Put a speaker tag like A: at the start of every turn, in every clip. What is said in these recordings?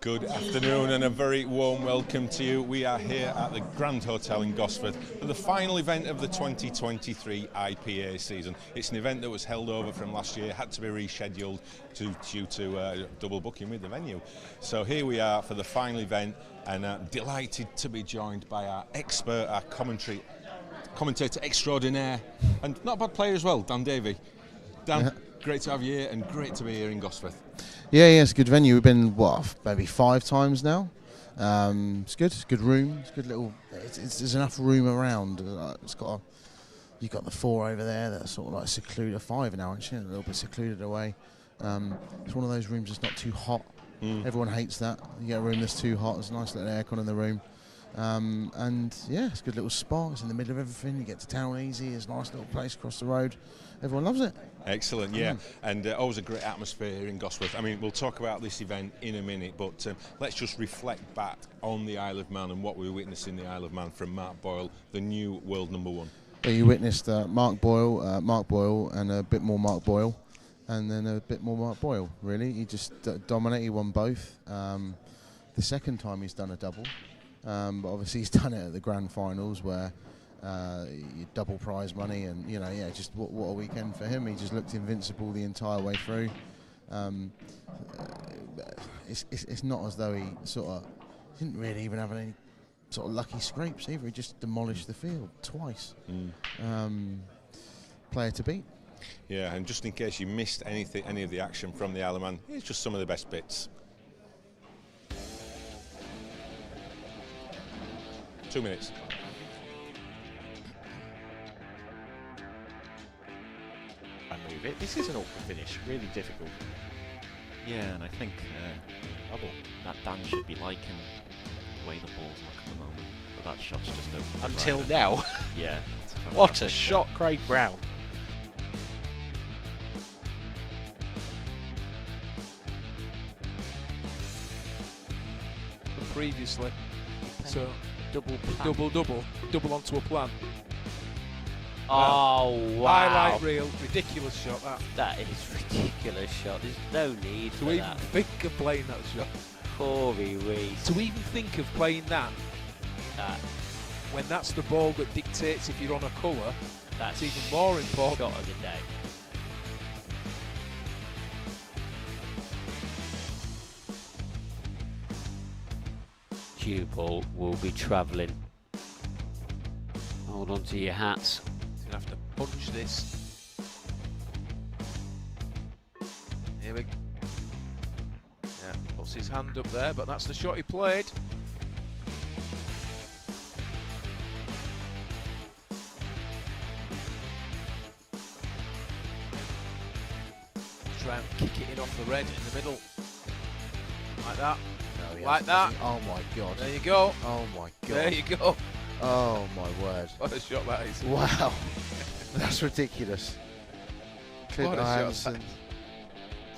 A: Good afternoon and a very warm welcome to you. We are here at the Grand Hotel in Gosford for the final event of the 2023 IPA season. It's an event that was held over from last year, had to be rescheduled due to double booking with the venue. So here we are for the final event, and delighted to be joined by our expert, our commentator extraordinaire, and not a bad player as well, Dan Davey. Dan, great to have you here and great to be here in Gosford.
B: Yeah, it's a good venue. We've been, maybe 5 times now. It's good. It's a good room. It's a good little. There's enough room around. You've got the 4 over there that are sort of like secluded. 5 now, actually, a little bit secluded away. It's one of those rooms that's not too hot. Everyone hates that. You get a room that's too hot. There's a nice little aircon in the room. It's a good little spot. It's in the middle of everything. You get to town easy. It's a nice little place across the road. Everyone loves it.
A: Excellent, yeah. And always a great atmosphere here in Gosford. I mean, we'll talk about this event in a minute, but let's just reflect back on the Isle of Man and what we witnessed in the Isle of Man from Mark Boyle, the new world number 1.
B: Well, you witnessed Mark Boyle, and a bit more Mark Boyle, and then a bit more Mark Boyle, really. He just dominated. He won both. The second time he's done a double. But obviously he's done it at the grand finals where you double prize money, and just what a weekend for him. He just looked invincible the entire way through. It's not as though he didn't really even have any sort of lucky scrapes either. He just demolished the field twice. Player to beat.
A: Yeah, and just in case you missed any of the action from the Isle of Man, here's just some of the best bits. 2 minutes.
C: I move it. This is an awkward finish, really difficult.
D: Yeah, and I think that Dan should be liking the way the ball's like at the moment, but that shot's just open.
C: Until
D: right
C: now.
D: Yeah.
C: What a shot, Craig Brown.
E: Previously, so
D: double
E: onto a plan.
D: Oh wow!
E: Highlight reel, ridiculous shot that.
D: That is ridiculous shot. There's no need
E: To
D: for
E: even
D: that.
E: think of playing that shot.
D: Corey Reese.
E: To even think of playing that when that's the ball that dictates if you're on a colour, that's even more important.
D: Shot of the day. Cue ball will be travelling. Hold on to your hats.
E: He's going to have to punch this. Here we go. Yeah, puts his hand up there, but that's the shot he played. Try and kick it in off the red in the middle. Like that. Like that.
B: Oh my God.
E: There you go.
B: Oh my God.
E: There you go.
B: Oh my word.
E: What a shot that is.
B: Wow. That's ridiculous. Clint
E: What a shot
B: Ianson.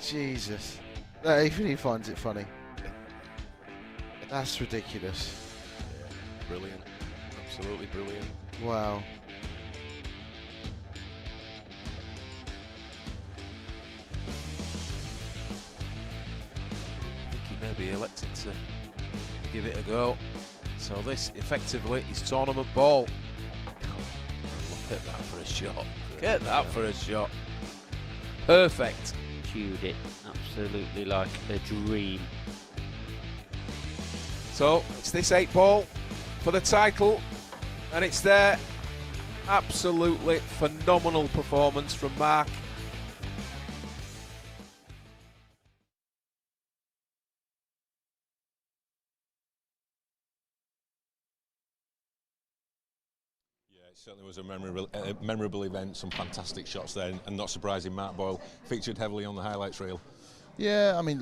B: Jesus. Even he finds it funny. That's ridiculous.
E: Yeah, brilliant. Absolutely brilliant.
B: Wow.
E: May be elected to give it a go. So this effectively is tournament ball. Look at that for a shot. Get that for a shot. Perfect.
D: Cued it absolutely like a dream.
E: So it's this 8 ball for the title, and it's there. Absolutely phenomenal performance from Mark.
A: It certainly was a memorable event, some fantastic shots there, and not surprising, Mark Boyle featured heavily on the highlights reel.
B: Yeah, I mean,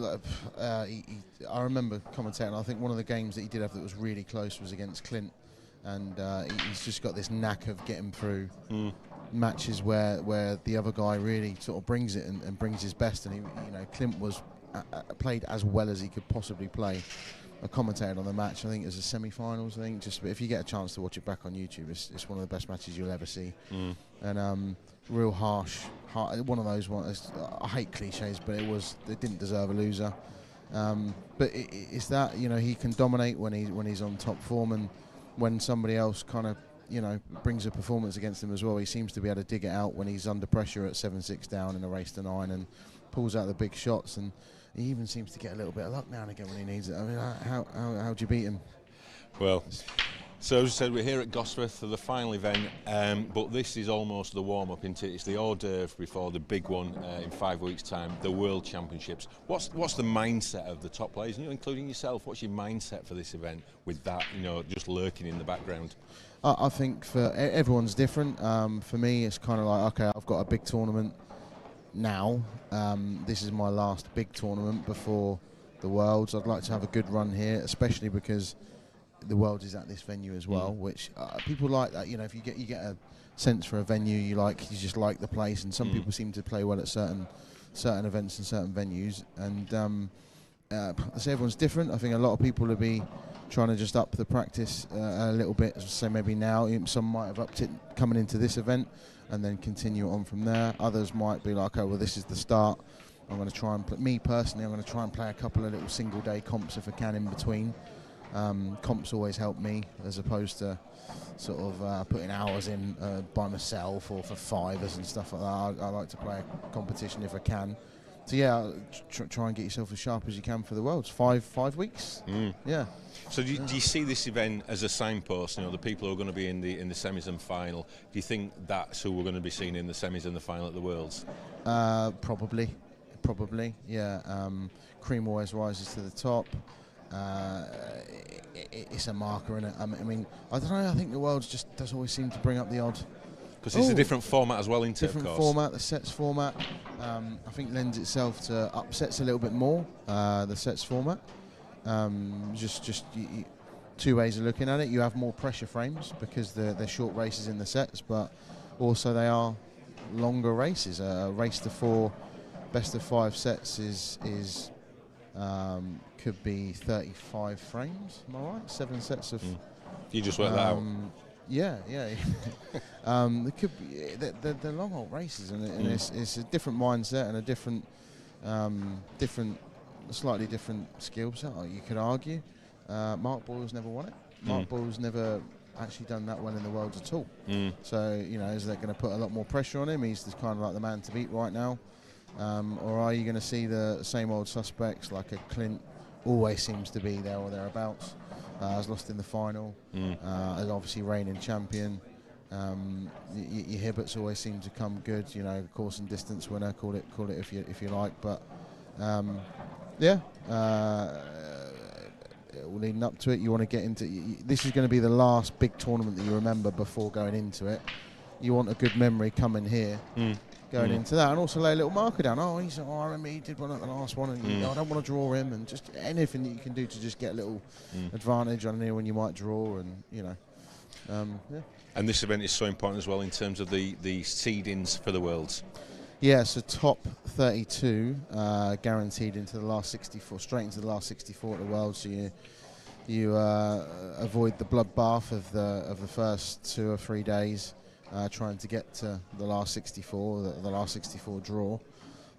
B: I remember commentating. I think one of the games that he did have that was really close was against Clint, and he's just got this knack of getting through matches where the other guy really sort of brings it and brings his best. And Clint was played as well as he could possibly play. I commentated on the match. I think it was the semi-finals. I think if you get a chance to watch it back on YouTube, it's one of the best matches you'll ever see. And real harsh, one of those ones. I hate cliches, but it didn't deserve a loser. But it's that, you know, he can dominate when he's on top form, and when somebody else kind of, you know, brings a performance against him as well, he seems to be able to dig it out when he's under pressure at 7-6 down in a race to 9 and pulls out the big shots. And he even seems to get a little bit of luck now and again when he needs it. I mean, how do you beat him?
A: Well, so as I said, we're here at Gosforth for the final event, but this is almost the warm-up, isn't it? It's the hors d'oeuvre before the big one in 5 weeks' time, the World Championships. What's the mindset of the top players, you know, including yourself? What's your mindset for this event with that, you know, just lurking in the background?
B: I think for everyone's different. For me, it's kind of like, okay, I've got a big tournament now. This is my last big tournament before the Worlds. I'd like to have a good run here, especially because the Worlds is at this venue as well, which people like that. You know, if you get a sense for a venue you just like the place, and some people seem to play well at certain events and certain venues. And I say everyone's different. I think a lot of people will be trying to just up the practice a little bit. So maybe now some might have upped it coming into this event and then continue on from there. Others might be like, oh well, this is the start. I'm going to try and me personally, I'm going to try and play a couple of little single day comps if I can in between. Comps always help me as opposed to sort of putting hours in by myself or for fivers and stuff like that. I like to play a competition if I can. So yeah, try and get yourself as sharp as you can for the Worlds. 5 weeks. Yeah.
A: So do you see this event as a signpost? You know, the people who are going to be in the semis and final. Do you think that's who we're going to be seeing in the semis and the final at the Worlds?
B: Probably. Yeah. Cream always rises to the top. It's a marker, innit? I mean, I don't know. I think the Worlds just does always seem to bring up the odd.
A: Because it's a different format as well, isn't it?
B: Different format, the sets format. I think lends itself to upsets a little bit more. The sets format. Just two ways of looking at it. You have more pressure frames because they're short races in the sets, but also they are longer races. A race to 4, best of 5 sets is could be 35 frames. Am I right? 7 sets of.
A: You just work that out.
B: Yeah. It could be. They're long old races, and it's a different mindset and a different, slightly different skill set. You could argue. Mark Boyle's never won it. Mark Boyle's never actually done that well in the Worlds at all. So you know, is that going to put a lot more pressure on him? He's kind of like the man to beat right now. Or are you going to see the same old suspects like a Clint? Always seems to be there or thereabouts. Has lost in the final. As obviously reigning champion. Your Hibberts always seem to come good. You know, course and distance winner. Call it if you like. But leading up to it, you want to get into. This is going to be the last big tournament that you remember before going into it. You want a good memory coming here. Going into that, and also lay a little marker down. I remember he did one at the last one, and I don't want to draw him, and just anything that you can do to just get a little advantage on here when you might draw, and you know, yeah.
A: And this event is so important as well in terms of the seedings for the Worlds.
B: Yeah, so top 32 guaranteed into the last 64, straight into the last 64 at the Worlds. So you avoid the bloodbath of the first 2 or 3 days. Trying to get to the last 64, the last 64 draw.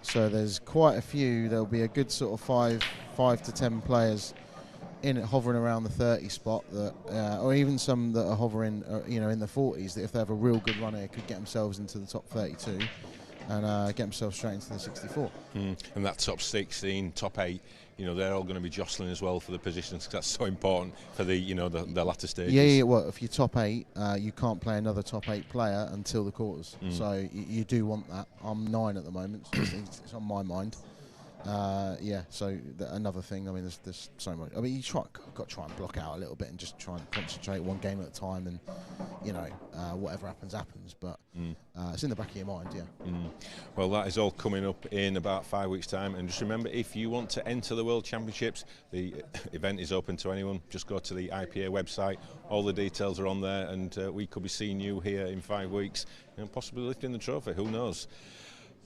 B: So there's quite a few. There'll be a good sort of 5 to 10 players in it, hovering around the 30 spot, or even some that are hovering, in the 40s. That if they have a real good run here, could get themselves into the top 32 and get themselves straight into the 64.
A: And that top 16, top 8. You know, they're all going to be jostling as well for the positions because that's so important for the latter stages.
B: Yeah. Well, if you're top 8, you can't play another top 8 player until the quarters. So you do want that. I'm 9 at the moment, so it's on my mind. So another thing. I mean, there's so much. I mean, got to try and block out a little bit and just try and concentrate one game at a time, and whatever happens. But it's in the back of your mind, yeah.
A: Well, that is all coming up in about 5 weeks' time. And just remember, if you want to enter the World Championships, the event is open to anyone. Just go to the IPA website. All the details are on there, and we could be seeing you here in 5 weeks and possibly lifting the trophy. Who knows?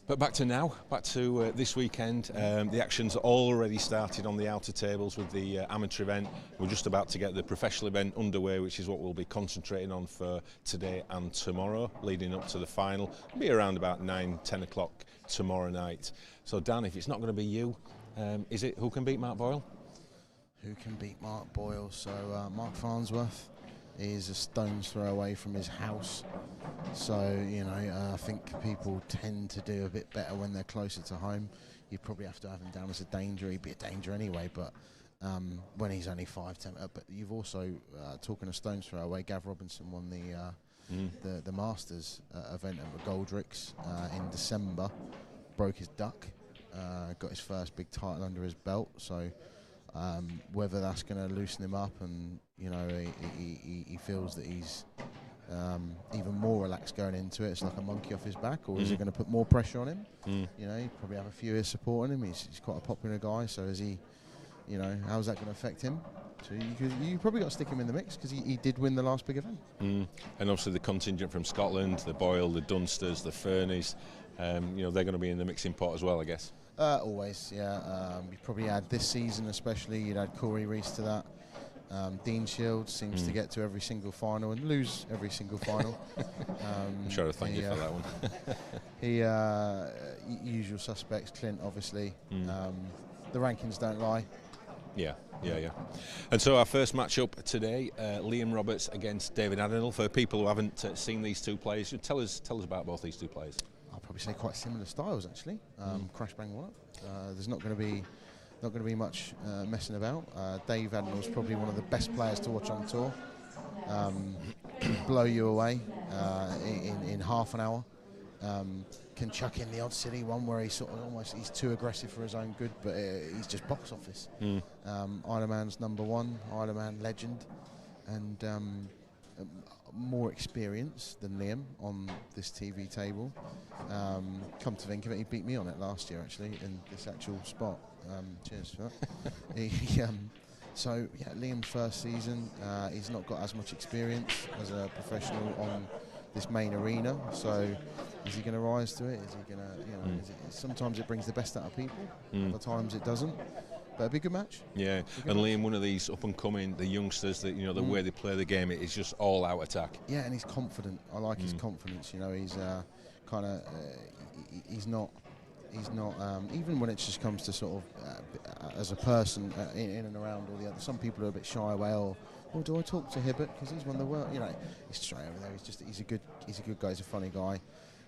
A: But back to this weekend. The action's already started on the outer tables with the amateur event. We're just about to get the professional event underway, which is what we'll be concentrating on for today and tomorrow, leading up to the final. It'll be around about 9-10 o'clock tomorrow night. So Dan, if it's not going to be you, Is it who can beat Mark Boyle?
B: Who can beat Mark Boyle? So Mark Farnsworth is a stone's throw away from his house. So, I think people tend to do a bit better when they're closer to home. You'd probably have to have him down as a danger. He'd be a danger anyway, but when he's only 5'10". But you've also, talking of stone's throw away, Gav Robinson won the Masters event at Goldricks in December, broke his duck, got his first big title under his belt. So whether that's going to loosen him up and he feels that he's even more relaxed going into it, it's like a monkey off his back, or is it going to put more pressure on him? He'd probably have a few ears supporting him. He's quite a popular guy, so is he? How's that going to affect him? So you probably got to stick him in the mix because he did win the last big event.
A: And obviously the contingent from Scotland, the Boyle, the Dunsters, the Fernies, they're going to be in the mixing pot as well, I guess.
B: Always, yeah. You probably had this season especially, you'd had Corey Reese to that. Dean Shields seems to get to every single final and lose every single final.
A: I'm sure I thank you for that one.
B: Usual suspects, Clint obviously. The rankings don't lie.
A: Yeah. And so our first match-up today, Liam Roberts against David Adenall. For people who haven't seen these two players, tell us about both these two players.
B: I'll probably say quite similar styles actually. Crash bang wallop. There's not going to be much messing about. Dave Adenall's probably one of the best players to watch on tour. Can blow you away in half an hour. Can chuck in the odd silly one where he's he's too aggressive for his own good, but he's just box office. Isleman's #1, Isleman legend, and more experience than Liam on this TV table. Come to think of it, he beat me on it last year actually in this actual spot. Cheers for that. So yeah, Liam's first season, he's not got as much experience as a professional on this main arena. So is he going to rise to it? Is he going to, sometimes it brings the best out of people, other times it doesn't. But it'll be a good match.
A: Yeah, and Liam, one of these up and coming, the youngsters that the way they play the game, it's just all out attack.
B: Yeah, and he's confident. I like his confidence. He's kind of he's not even when it just comes to sort of as a person in and around all the other. Some people are a bit shy away. Or do I talk to Hibbert because he's won the world? He's straight over there. He's a good guy. He's a funny guy.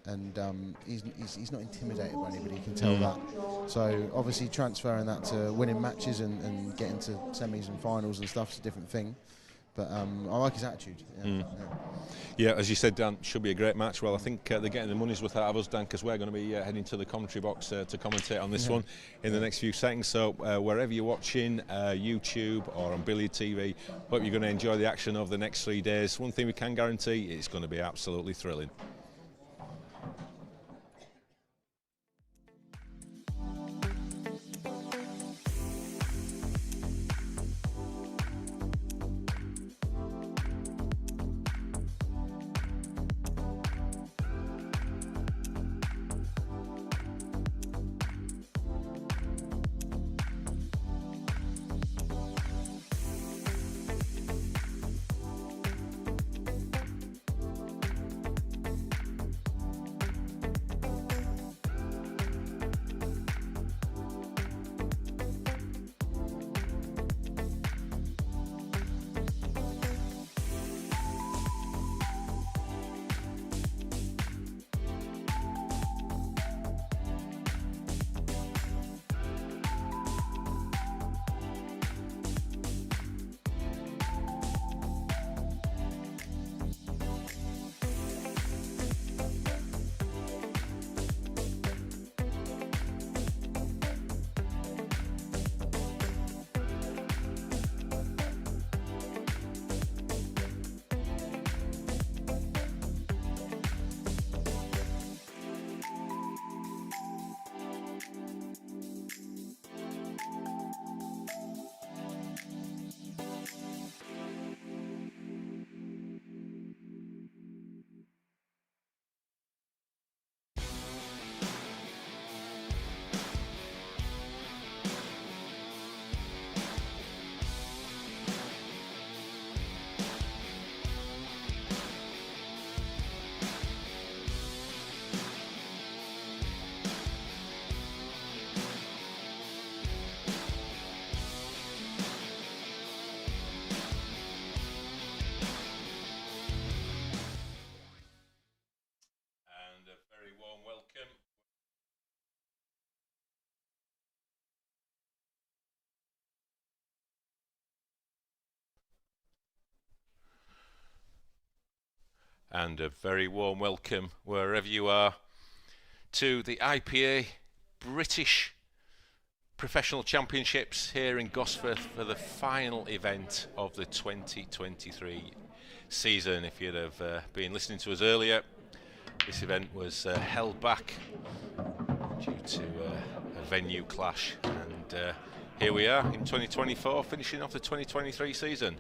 B: And he's not intimidated by anybody, you can tell that. So obviously transferring that to winning matches and getting to semis and finals and stuff is a different thing. But I like his attitude.
A: Yeah, as you said, Dan, should be a great match. Well, I think they're getting the money's worth out of us, Dan, because we're going to be heading to the commentary box to commentate on this one in the next few seconds. So wherever you're watching, YouTube or on Billiard TV, hope you're going to enjoy the action of the next 3 days. One thing we can guarantee, it's going to be absolutely thrilling. And a very warm welcome, wherever you are, to the IPA British Professional Championships here in Gosforth for the final event of the 2023 season. If you'd have been listening to us earlier, this event was held back due to a venue clash, and here we are in 2024, finishing off the 2023 season.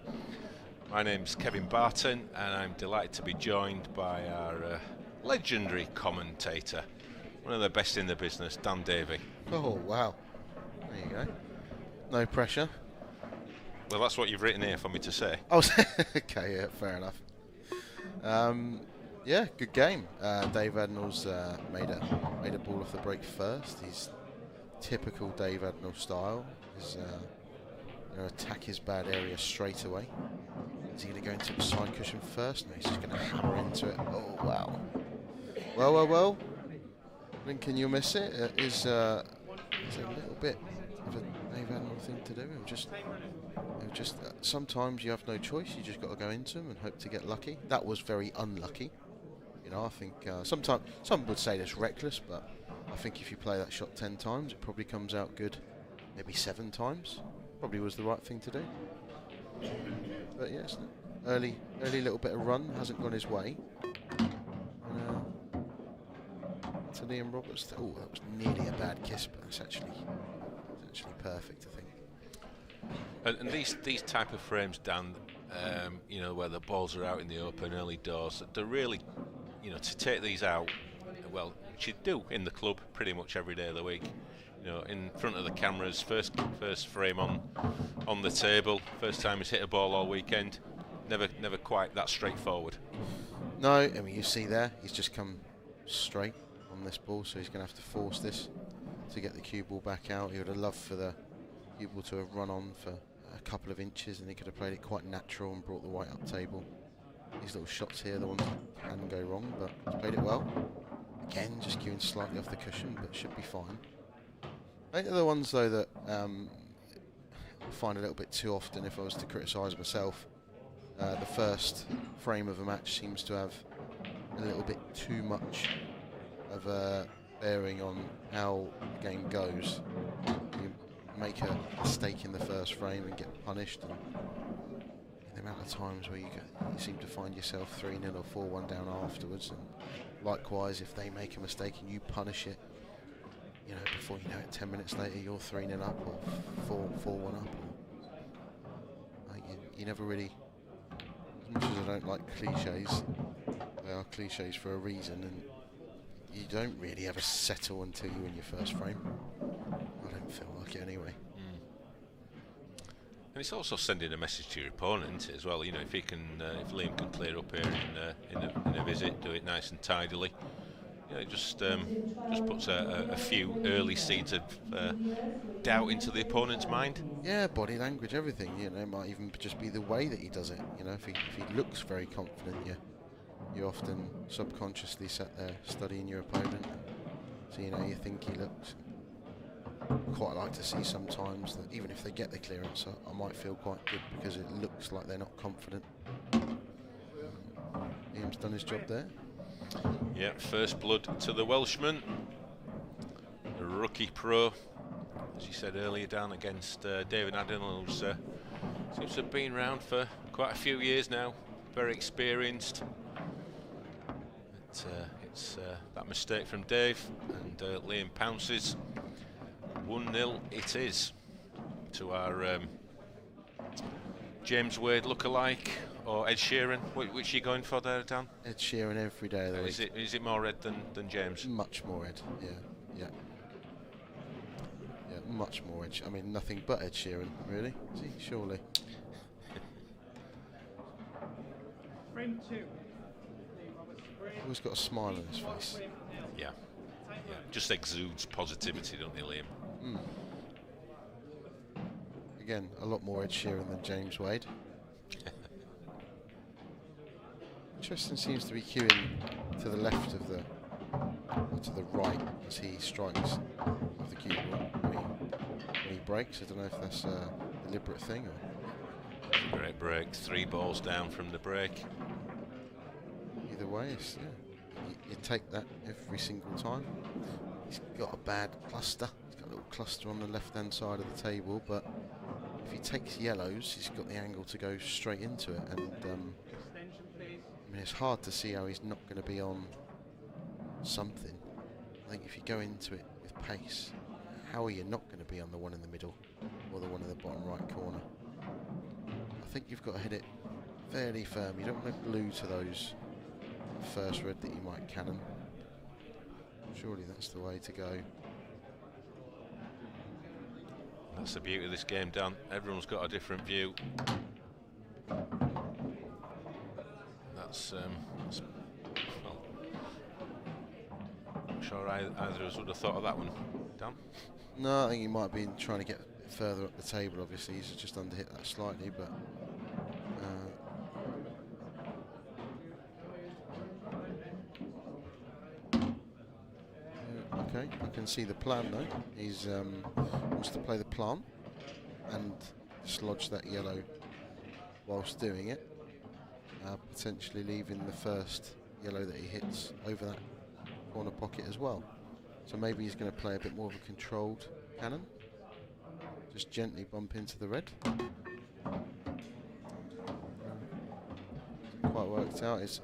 A: My name's Kevin Barton, and I'm delighted to be joined by our legendary commentator, one of the best in the business, Dan Davey.
B: Oh, wow. There you go. No pressure.
A: Well, that's what you've written here for me to say.
B: Oh, okay, yeah, fair enough. Yeah, good game. Dave Adnall's made a ball off the break first. He's typical Dave Adnall style. He's attack his bad area straight away. Is he going to go into the side cushion first? No, he's just going to hammer into it. Oh, wow. Well. Lincoln, you'll miss it. It's a little bit of a Dave Adnall thing to do. Just sometimes you have no choice. You just got to go into them and hope to get lucky. That was very unlucky. You know, I think sometimes some would say that's reckless, but I think if you play that shot 10 times, it probably comes out good. Maybe 7 times. Probably was the right thing to do. But yes, early little bit of run hasn't gone his way. To Liam Roberts. Oh, that was nearly a bad kiss, but it's actually perfect, I think.
A: And these type of frames, Dan, you know, where the balls are out in the open, early doors, they're really, you know, to take these out, well, which you do in the club pretty much every day of the week. You know, in front of the cameras, first frame on the table, first time he's hit a ball all weekend. Never quite that straightforward.
B: No, I mean, you see there, he's just come straight on this ball, so he's going to have to force this to get the cue ball back out. He would have loved for the cue ball to have run on for a couple of inches, and he could have played it quite natural and brought the white up table. These little shots here, the ones that can go wrong, but he's played it well. Again, just cueing slightly off the cushion, but should be fine. I think they're the ones, though, that I find a little bit too often, if I was to criticise myself. The first frame of a match seems to have a little bit too much of a bearing on how the game goes. You make a mistake in the first frame and get punished, and the amount of times where you seem to find yourself 3-0 or 4-1 down afterwards, and likewise if they make a mistake and you punish it, you know, before you know it, 10 minutes later you're 3-0 up or 4-1 up. You never really, as much as I don't like cliches, they are cliches for a reason, and you don't really ever settle until you win your first frame. I don't feel like it anyway.
A: And it's also sending a message to your opponent, isn't it, as well? You know, if he can, if Liam can clear up here in a visit, do it nice and tidily. You know, it just puts a few early seeds of doubt into the opponent's mind.
B: Yeah, body language, everything. You know, it might even just be the way that he does it. You know, if he looks very confident, you often subconsciously sat there studying your opponent, so you know you think he looks. Quite like to see sometimes that even if they get the clearance, I might feel quite good because it looks like they're not confident. Liam's done his job there.
A: Yeah, first blood to the Welshman. A rookie pro, as you said earlier, down against David Adnall, who seems to have been around for quite a few years now, very experienced. It's that mistake from Dave, and Liam pounces. 1-0 it is to our James Wade lookalike, or Ed Sheeran. Which are you going for there, Dan?
B: Ed Sheeran every day of the week.
A: Is it more Ed than James?
B: Much more Ed, yeah, much more Ed. I mean, nothing but Ed Sheeran, really. Is he? Surely.
F: Frame 2.
B: Always got a smile on his face.
A: Yeah. Just exudes positivity, don't he, Liam?
B: Again, a lot more Ed Sheeran than James Wade. Tristan seems to be queuing to the left of to the right as he strikes with the cue ball when he breaks. I don't know if that's a deliberate thing or.
A: Great break, 3 balls down from the break.
B: either way. It's, you take that every single time. He's got a bad cluster. He's got a little cluster on the left-hand side of the table, but if he takes yellows, he's got the angle to go straight into it. And I mean, it's hard to see how he's not going to be on something. I think if you go into it with pace, how are you not going to be on the one in the middle or the one in the bottom right corner? I think you've got to hit it fairly firm. You don't want to glue to those first red that you might cannon. Surely that's the way to go.
A: That's the beauty of this game, Dan. Everyone's got a different view. That's well, I'm sure either of us would have thought of that one, Dan.
B: No, I think he might have been trying to get further up the table. Obviously, he's just underhit that slightly, but okay, I can see the plan though. He's wants to play the plant and dislodge that yellow whilst doing it, potentially leaving the first yellow that he hits over that corner pocket as well. So maybe he's going to play a bit more of a controlled cannon. Just gently bump into the red. Quite worked out. It's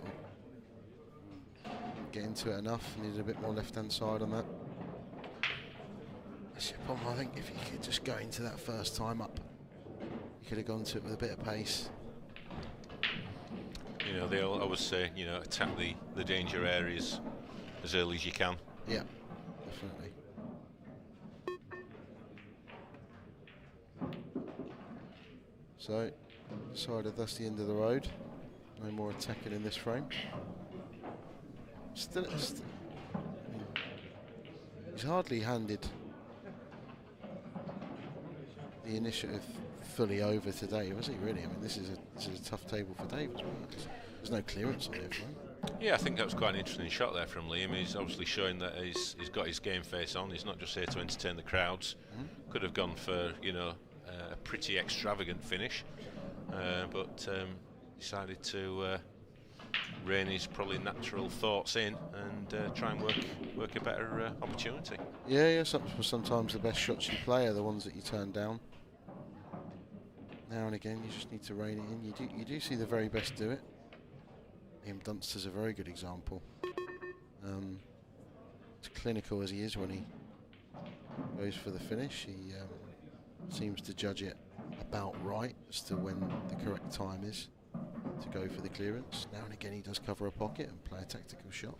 B: get into it enough. Needed a bit more left-hand side on that. That's your problem. I think if you could just go into that first time up, you could have gone to it with a bit of pace.
A: You know, they always say, you know, attack the danger areas as early as you can.
B: Yeah, definitely. So, decided that's the end of the road. No more attacking in this frame. Still he's hardly handed the initiative fully over today, was he? Really? I mean, this is a tough table for Dave as well. There's no clearance on it, right?
A: Yeah, I think that was quite an interesting shot there from Liam. He's obviously showing that he's got his game face on. He's not just here to entertain the crowds. Could have gone for, you know, a pretty extravagant finish, but decided to rein his probably natural thoughts in and try and work a better opportunity.
B: Yeah. Sometimes the best shots you play are the ones that you turn down. Now and again, you just need to rein it in. You do see the very best do it. Liam Dunster's a very good example. As clinical as he is when he goes for the finish, he seems to judge it about right as to when the correct time is to go for the clearance. Now and again he does cover a pocket and play a tactical shot.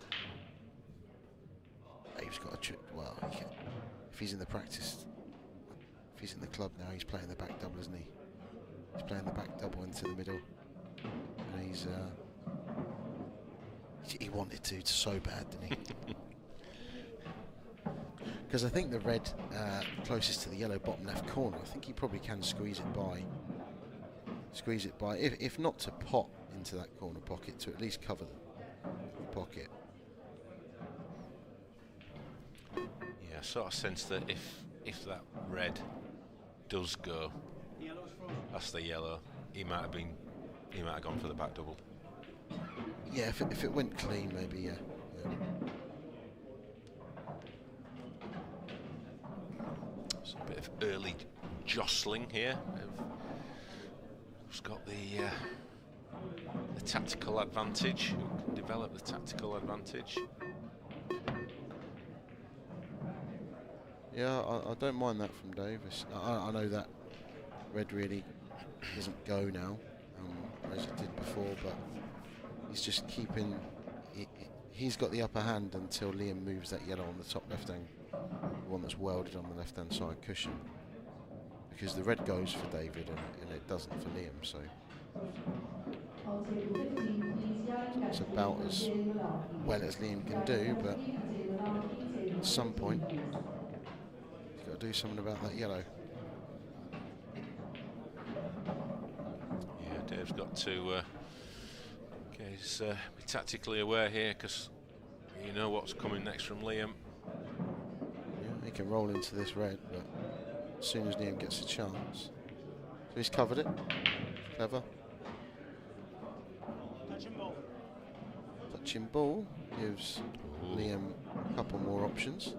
B: Dave's got a trick. Well, if he's in the practice, if he's in the club now, he's playing the back double, isn't he? He's playing the back double into the middle, and he wanted to so bad, didn't he? Because I think the red closest to the yellow bottom left corner, I think he probably can squeeze it by. If not to pot into that corner pocket, to at least cover the pocket.
A: Yeah, I sort of sense that if that red does go, that's the yellow. He might have gone for the back double.
B: Yeah, if it went clean, maybe, yeah.
A: So a bit of early jostling here. Who's got the tactical advantage? Who can develop the tactical advantage?
B: Yeah, I don't mind that from Dave. I know that red really doesn't go now, as it did before, but he's just keeping. He's got the upper hand until Liam moves that yellow on the top left hand, the one that's welded on the left hand side cushion, because the red goes for David and it doesn't for Liam. So it's about as well as Liam can do, but at some point he's got to do something about that yellow.
A: Yeah, Dave's got to be tactically aware here, because you know what's coming next from Liam.
B: Yeah, he can roll into this red, but as soon as Liam gets a chance. So he's covered it. Clever. Touching ball gives Liam a couple more options.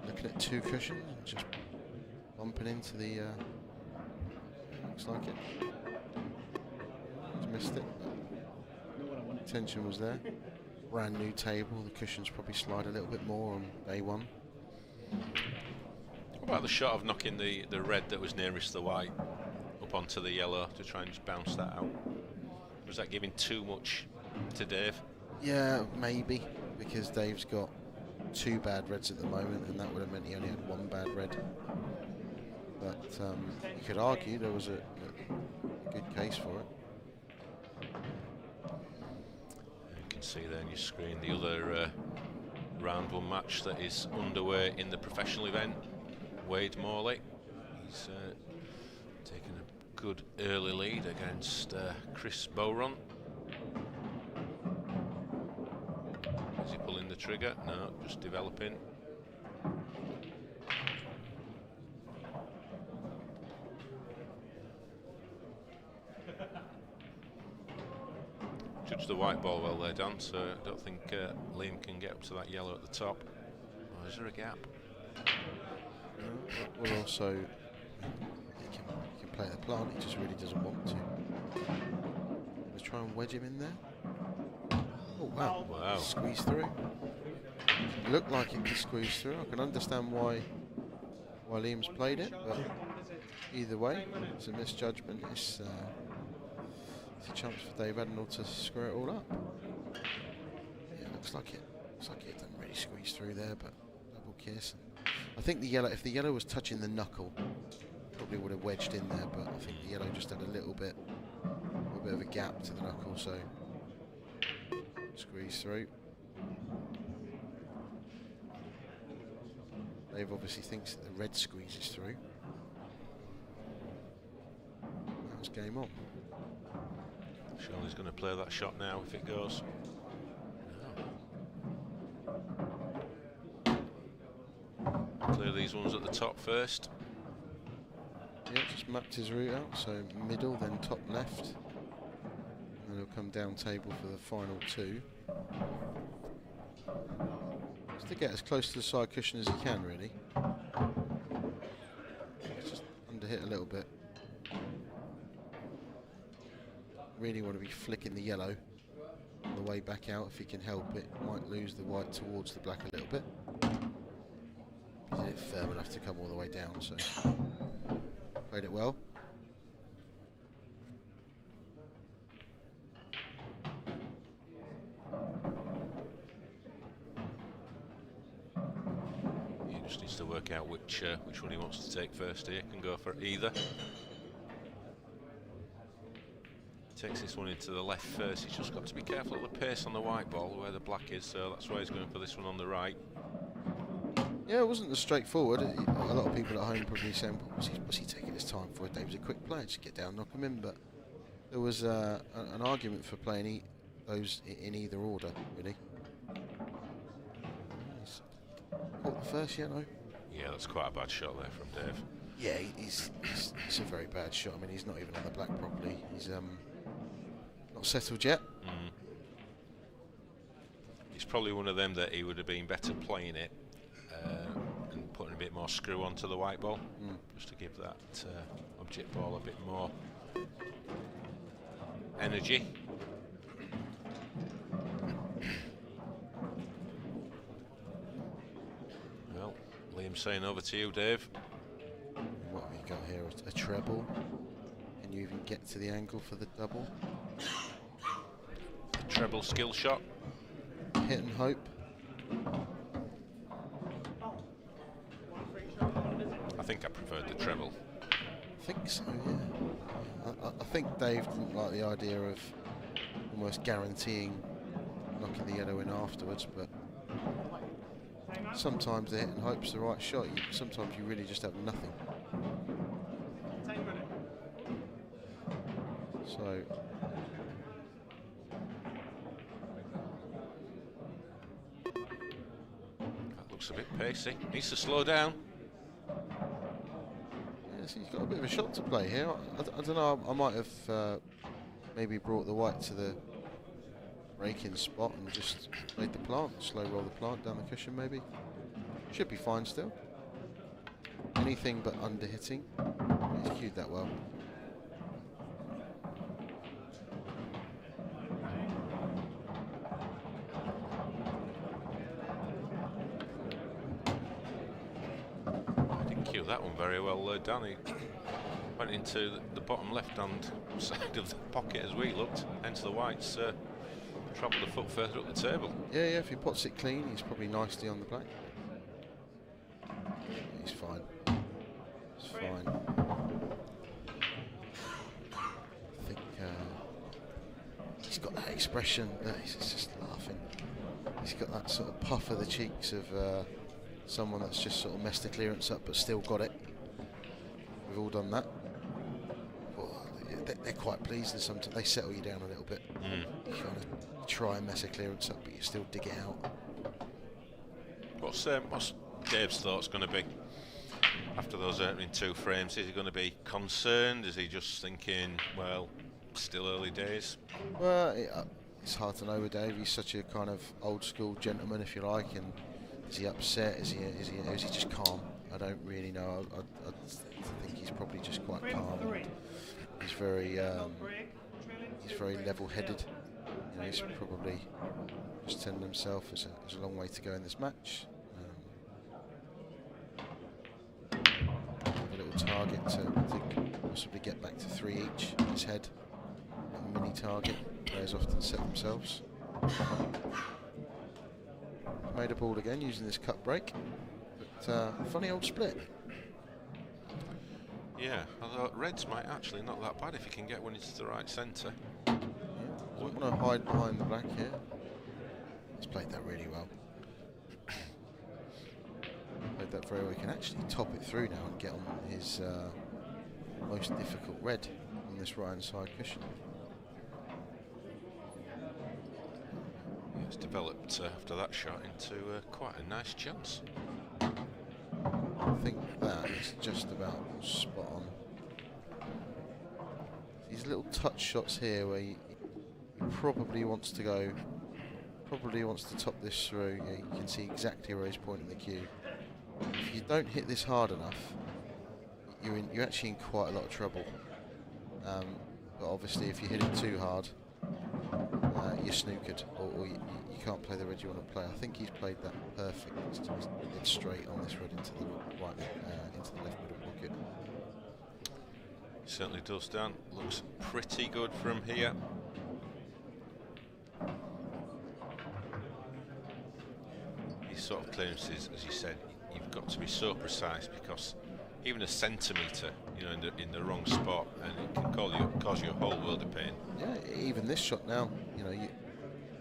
B: Looking at 2 cushions, and just bumping into the. Looks like it. He's missed it. Tension was there. Brand new table. The cushions probably slide a little bit more on day 1.
A: What about the shot of knocking the red that was nearest the white up onto the yellow to try and just bounce that out? Was that giving too much to Dave?
B: Yeah, maybe, because Dave's got 2 bad reds at the moment, and that would have meant he only had 1 bad red. But you could argue there was a good case for it.
A: You can see there on your screen the other round 1 match that is underway in the professional event. Wade Morley, he's taken a good early lead against Chris Bowron. Is he pulling the trigger? No, just developing. Judge the white ball well there, Dan, so I don't think Liam can get up to that yellow at the top. Oh, is there a gap?
B: Well, also, he can play the plant, he just really doesn't want to. Let's try and wedge him in there. Oh, wow.
A: Wow.
B: Squeeze through. Looked like it could squeeze through. I can understand why Liam's played it, but either way, it's a misjudgment. It's a chance for Dave Adnall to screw it all up. Yeah, looks like it didn't really squeeze through there, but double kiss. I think the yellow, if the yellow was touching the knuckle, probably would have wedged in there, but I think the yellow just had a little bit of a gap to the knuckle, so squeeze through. Dave obviously thinks that the red squeezes through. That was game on.
A: Shirley's going to play that shot now if it goes. Clear these ones at the top first.
B: Yeah, just mapped his route out, so middle, then top left. And then he'll come down table for the final 2. Just to get as close to the side cushion as he can, really. Just underhit a little bit. Really want to be flicking the yellow on the way back out if he can help it. Might lose the white towards the black a little bit. He's hit it firm enough to come all the way down, so played it well.
A: He just needs to work out which one he wants to take first here. Can go for either. Takes this one into the left first. He's just got to be careful of the pace on the white ball where the black is, so that's why he's going for this one on the right.
B: Yeah, it wasn't as straightforward. A lot of people at home probably saying, what's he taking his time for? Dave's a quick player, just get down, knock him in. But there was an argument for playing those in either order, really. He's caught the first yellow.
A: Yeah, that's quite a bad shot there from Dave.
B: Yeah, it's a very bad shot. I mean, he's not even on the black properly. He's not settled yet.
A: It's probably one of them that he would have been better playing it and putting a bit more screw onto the white ball, just to give that object ball a bit more energy. Well, Liam saying over to you, Dave.
B: What have you got here? A treble? Can you even get to the angle for the double?
A: A treble skill shot.
B: Hit and hope.
A: I think I preferred the treble.
B: I think so, yeah. I think Dave didn't like the idea of almost guaranteeing knocking the yellow in afterwards, but sometimes the hit and hope's the right shot. Sometimes you really just have nothing. So
A: looks a bit pacey. Needs to slow down.
B: Yes, he's got a bit of a shot to play here. I don't know, I might have maybe brought the white to the break-in spot and just played the plant, slow roll the plant down the cushion maybe. Should be fine still. Anything but under hitting. He's cued that well.
A: I didn't cue that one very well, Danny. Went into the bottom left-hand side of the pocket as we looked, hence the whites travelled a foot further up the table.
B: Yeah, if he pots it clean, he's probably nicely on the black. He's fine. He's fine. I think he's got that expression that he's just laughing. He's got that sort of puff of the cheeks of someone that's just sort of messed the clearance up but still got it. We've all done that. They're quite pleased, and sometimes they settle you down a little bit. You kind of try and mess a clearance up, but you still dig it out.
A: What's Dave's thoughts going to be after those opening 2 frames? Is he going to be concerned? Is he just thinking, well, still early days?
B: Well, it's hard to know with Dave. He's such a kind of old school gentleman, if you like. And is he upset? Is he just calm? I don't really know. I think he's probably just quite calm. He's very level-headed. You know, he's probably just telling himself there's a long way to go in this match. A little target to possibly get back to 3 each in his head. A mini target. Players often set themselves. Made a ball again using this cut break. But funny old split.
A: Yeah, although reds might actually not that bad if you can get one into the right centre.
B: Yeah, doesn't want to hide behind the black here. He's played that really well. Played that very well. He can actually top it through now and get on his most difficult red on this right hand side cushion.
A: It's developed after that shot into quite a nice chance.
B: I think that is just about spot on. These little touch shots here where he probably wants to go, probably wants to top this through. Yeah, you can see exactly where he's pointing the cue. If you don't hit this hard enough, you're actually in quite a lot of trouble. But obviously if you hit it too hard, you're snookered, or you can't play the red you want to play. I think he's played that perfect. It's straight on this red into the right, into the left middle pocket.
A: Certainly does, Dan. Looks pretty good from here. These sort of clearances, as you said, you've got to be so precise, because even a centimetre, you know, in the wrong spot, and it can cause you a whole world of pain.
B: Yeah, even this shot now, you know,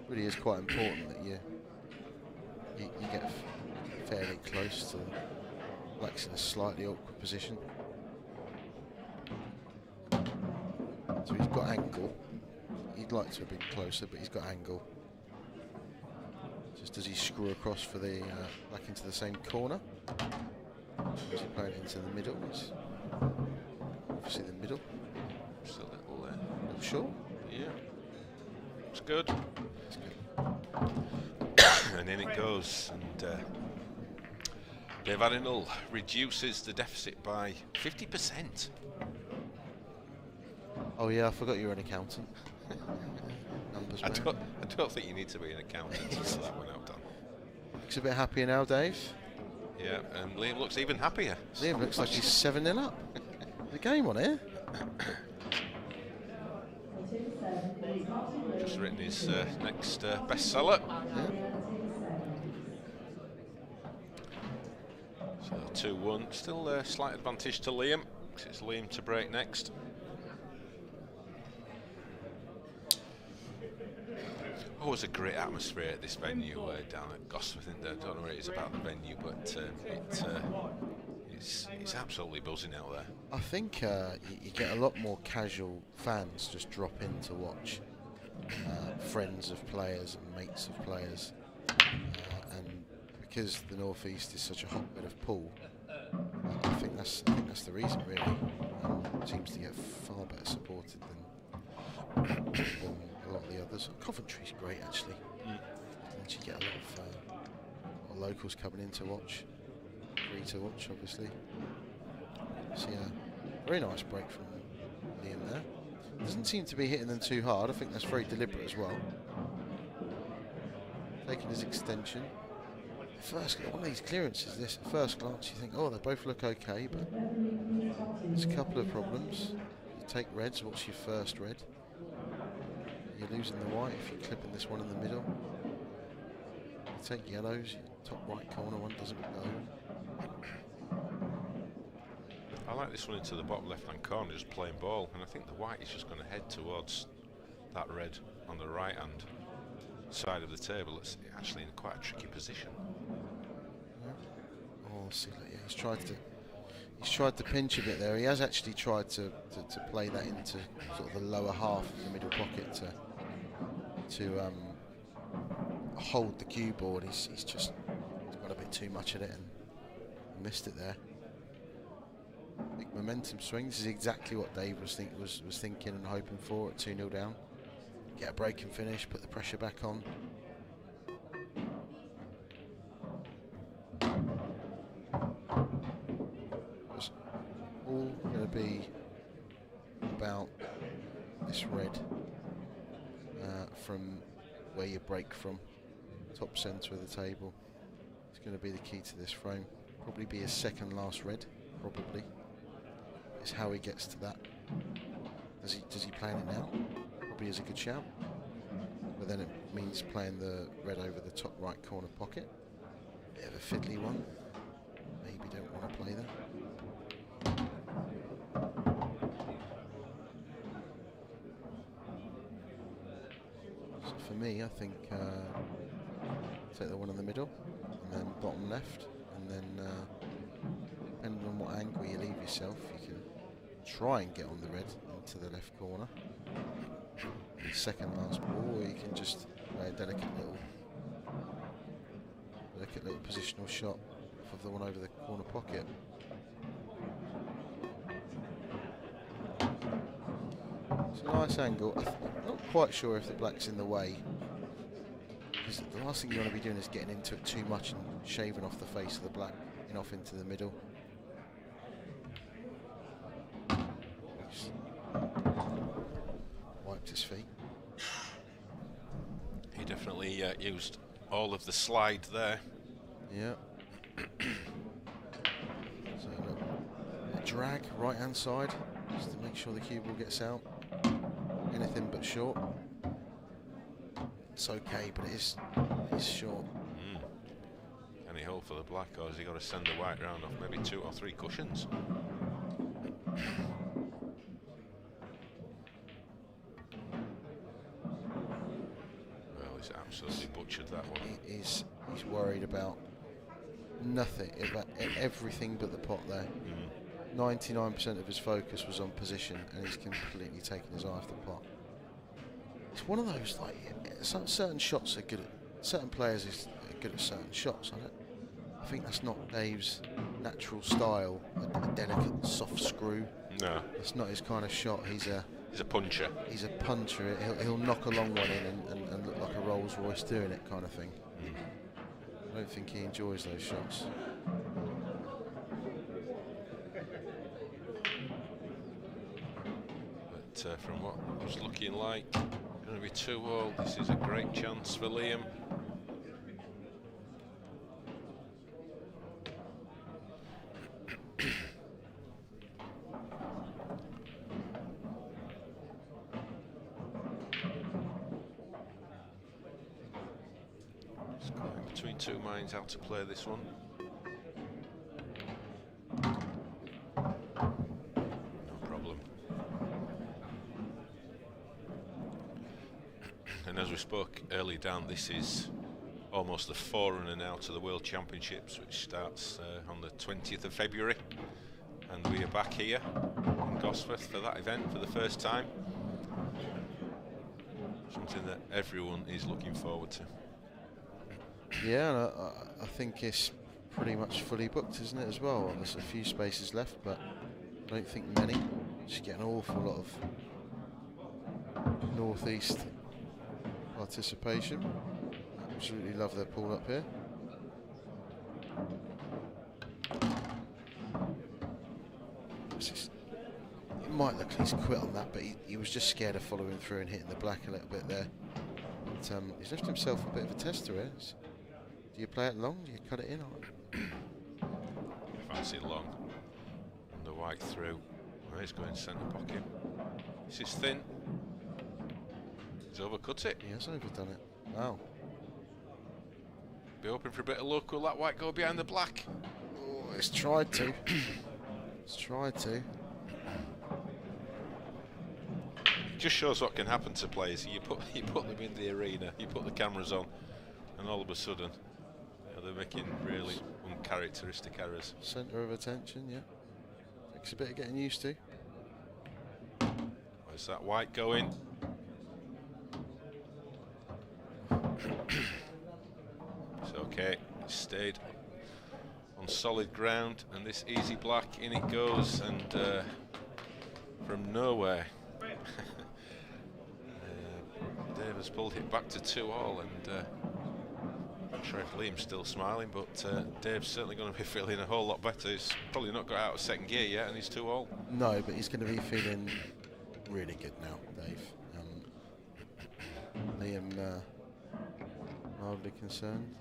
B: really is quite important that you get fairly close to the black's in a slightly awkward position. So he's got angle. He'd like to have been closer, but he's got angle. Just as he screw across for the back into the same corner. As he playing into the middle. It's obviously the middle.
A: Just a little there.
B: A little short.
A: Yeah. It's good.
B: It's good.
A: And in it goes. And Dave Arinall reduces the deficit by 50%.
B: Oh yeah, I forgot you're an accountant. Numbers man.
A: I don't think you need to be an accountant to get that one out done.
B: Looks a bit happier now, Dave.
A: Yeah, and Liam looks even happier.
B: Liam looks like he's 7-0 up. The game on here.
A: Just written his next bestseller.
B: Yeah.
A: So 2-1. Still a slight advantage to Liam. It's Liam to break next. Always a great atmosphere at this venue down at Gosford. I don't know what it is about the venue, but it's absolutely buzzing out there.
B: I think you get a lot more casual fans just drop in to watch. Friends of players and mates of players, and because the northeast is such a hotbed of pool. I think that's the reason, really. Seems to get far better supported than a lot of the others. Coventry's great, actually. And you get a lot of locals coming in to watch. Free to watch, obviously. So yeah, very nice break from Liam there. Doesn't seem to be hitting them too hard. I think that's very deliberate as well. Taking his extension. First, one of these clearances, this at first glance you think, oh, they both look okay, but there's a couple of problems. You take reds, what's your first red? You're losing the white if you're clipping this one in the middle. You take yellows, your top right corner one doesn't go.
A: I like this one into the bottom left-hand corner, just playing ball, and I think the white is just going to head towards that red on the right-hand side of the table. It's actually in quite a tricky position.
B: Oh, see, look, yeah, he's tried to pinch a bit there. He has actually tried to play that into sort of the lower half of the middle pocket to hold the cue board. He's got a bit too much at it and missed it there. Big momentum swing. This is exactly what Dave was thinking and hoping for at 2-0 down. Get a break and finish, put the pressure back on. It's all going to be about this red from where you break from, top centre of the table. It's going to be the key to this frame. Probably be his second last red, probably. It's how he gets to that. Does he plan it now? Probably is a good shout. But then it means playing the red over the top right corner pocket. Bit of a fiddly one. Maybe don't want to play that. So for me, I think take the one in the middle, and then bottom left, and then depending on what angle you leave yourself, you can try and get on the red into the left corner. Second last ball, or you can just play a delicate little positional shot of the one over the corner pocket. It's a nice angle. I'm not quite sure if the black's in the way, because the last thing you want to be doing is getting into it too much and shaving off the face of the black and off into the middle. Wiped his feet.
A: He definitely used all of the slide there.
B: Yeah. So look, a drag right hand side just to make sure the cue ball gets out. Anything but short. It's okay, but it is short.
A: Any hole for the black, or has he got to send the white round off maybe 2 or 3 cushions? Well, he's absolutely butchered that one.
B: He's worried about nothing, about everything but the pot there. 99% of his focus was on position, and he's completely taken his eye off the pot. It's one of those, like, certain shots are good at, certain players are good at certain shots. I think that's not Dave's natural style, a delicate soft screw.
A: No.
B: It's not his kind of shot. He's a
A: puncher.
B: He's a puncher. He'll knock a long one in and look like a Rolls Royce doing it, kind of thing. I don't think he enjoys those shots.
A: But from what it was looking like, going to be 2-all. This is a great chance for Liam. He's going between 2 minds how to play this one. And as we spoke early down, this is almost the forerunner now to the World Championships, which starts on the 20th of February. And we are back here in Gosforth for that event for the first time. Something that everyone is looking forward to.
B: Yeah, and I think it's pretty much fully booked, isn't it, as well? There's a few spaces left, but I don't think many. Just get an awful lot of northeast participation. Absolutely love their pool up here. It might look like he's quit on that, but he was just scared of following through and hitting the black a little bit there. But, he's left himself a bit of a tester here. Do you play it long? Do you cut it in?
A: Fancy long. And the white through. Oh, he's going centre pocket. This is thin. He's overcut it.
B: He has overdone it. Wow.
A: Be hoping for a bit of luck. Will that white go behind the black?
B: Oh, it's tried to. It's tried to.
A: Just shows what can happen to players. You put them in the arena, you put the cameras on, and all of a sudden they're making really uncharacteristic errors.
B: Centre of attention, yeah. Takes a bit of getting used to.
A: Where's that white going? It's okay. It stayed on solid ground, and this easy black, in it goes, and from nowhere. Dave has pulled it back to 2-all, and I'm not sure if Liam's still smiling, but Dave's certainly going to be feeling a whole lot better. He's probably not got out of second gear yet, and he's 2-all.
B: No, but he's going to be feeling really good now, Dave. Liam, mildly concerned.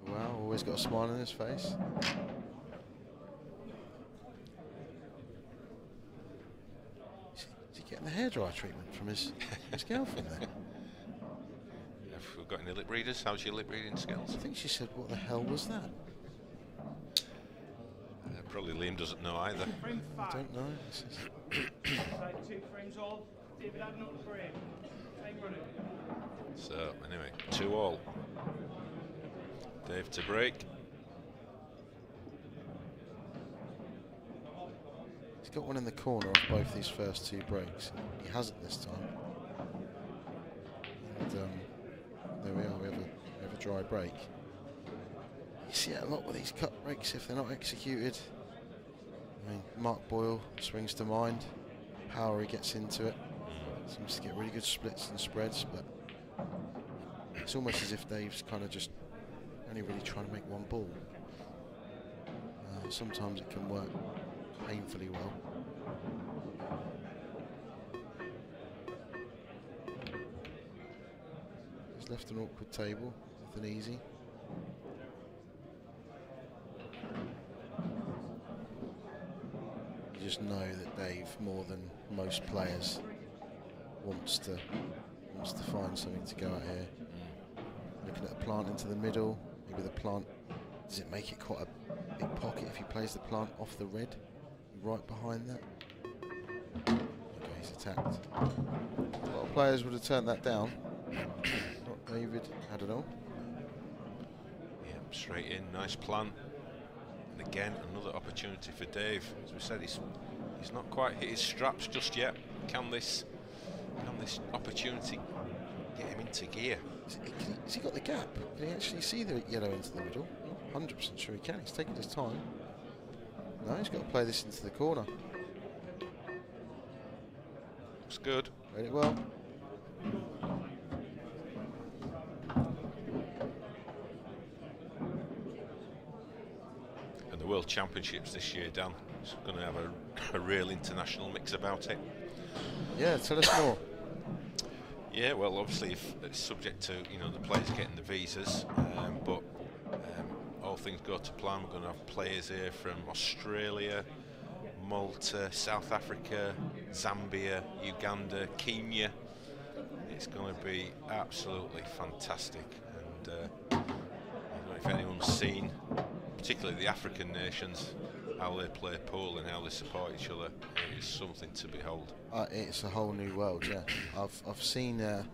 B: Wow, always got a smile on his face. Is he getting the hairdryer treatment from his girlfriend there?
A: Have we got any lip readers? How's your lip reading skills?
B: I think she said, what the hell was that?
A: Probably Liam doesn't know either.
F: Frame
B: I
F: 5.
B: don't know.
F: Side 2 frames all. David adding up the frame. Time running.
A: So, anyway, 2-all. Dave to break.
B: He's got one in the corner of both these first two breaks. He hasn't this time. And there we are, we have a dry break. You see it a lot with these cut breaks if they're not executed. I mean, Mark Boyle swings to mind. Power, he gets into it. Seems to get really good splits and spreads, but it's almost as if Dave's kind of just only really trying to make one ball. Sometimes it can work painfully well. He's left an awkward table, nothing easy. You just know that Dave, more than most players, wants to find something to go at here. Looking at the plant into the middle. Maybe the plant, does it make it quite a big pocket if he plays the plant off the red? Right behind that. Okay, he's attacked. A lot of players would have turned that down. Not David, I don't know.
A: Yeah, straight in, nice plan. And again, another opportunity for Dave. As we said, he's not quite hit his straps just yet. Can this opportunity get him into gear?
B: Has he got the gap? Can he actually see the yellow into the middle? I'm not 100% sure he can. He's taking his time. No, he's got to play this into the corner.
A: Looks good.
B: Read it well.
A: And the World Championships this year, Dan, is going to have a real international mix about it.
B: Yeah, tell us more.
A: Yeah, well, obviously, if it's subject to the players getting the visas, but all things go to plan. We're going to have players here from Australia, Malta, South Africa, Zambia, Uganda, Kenya. It's going to be absolutely fantastic. And I don't know if anyone's seen, particularly the African nations, how they play pool and how they support each other. It is something to behold.
B: It's a whole new world, yeah. I've seen, I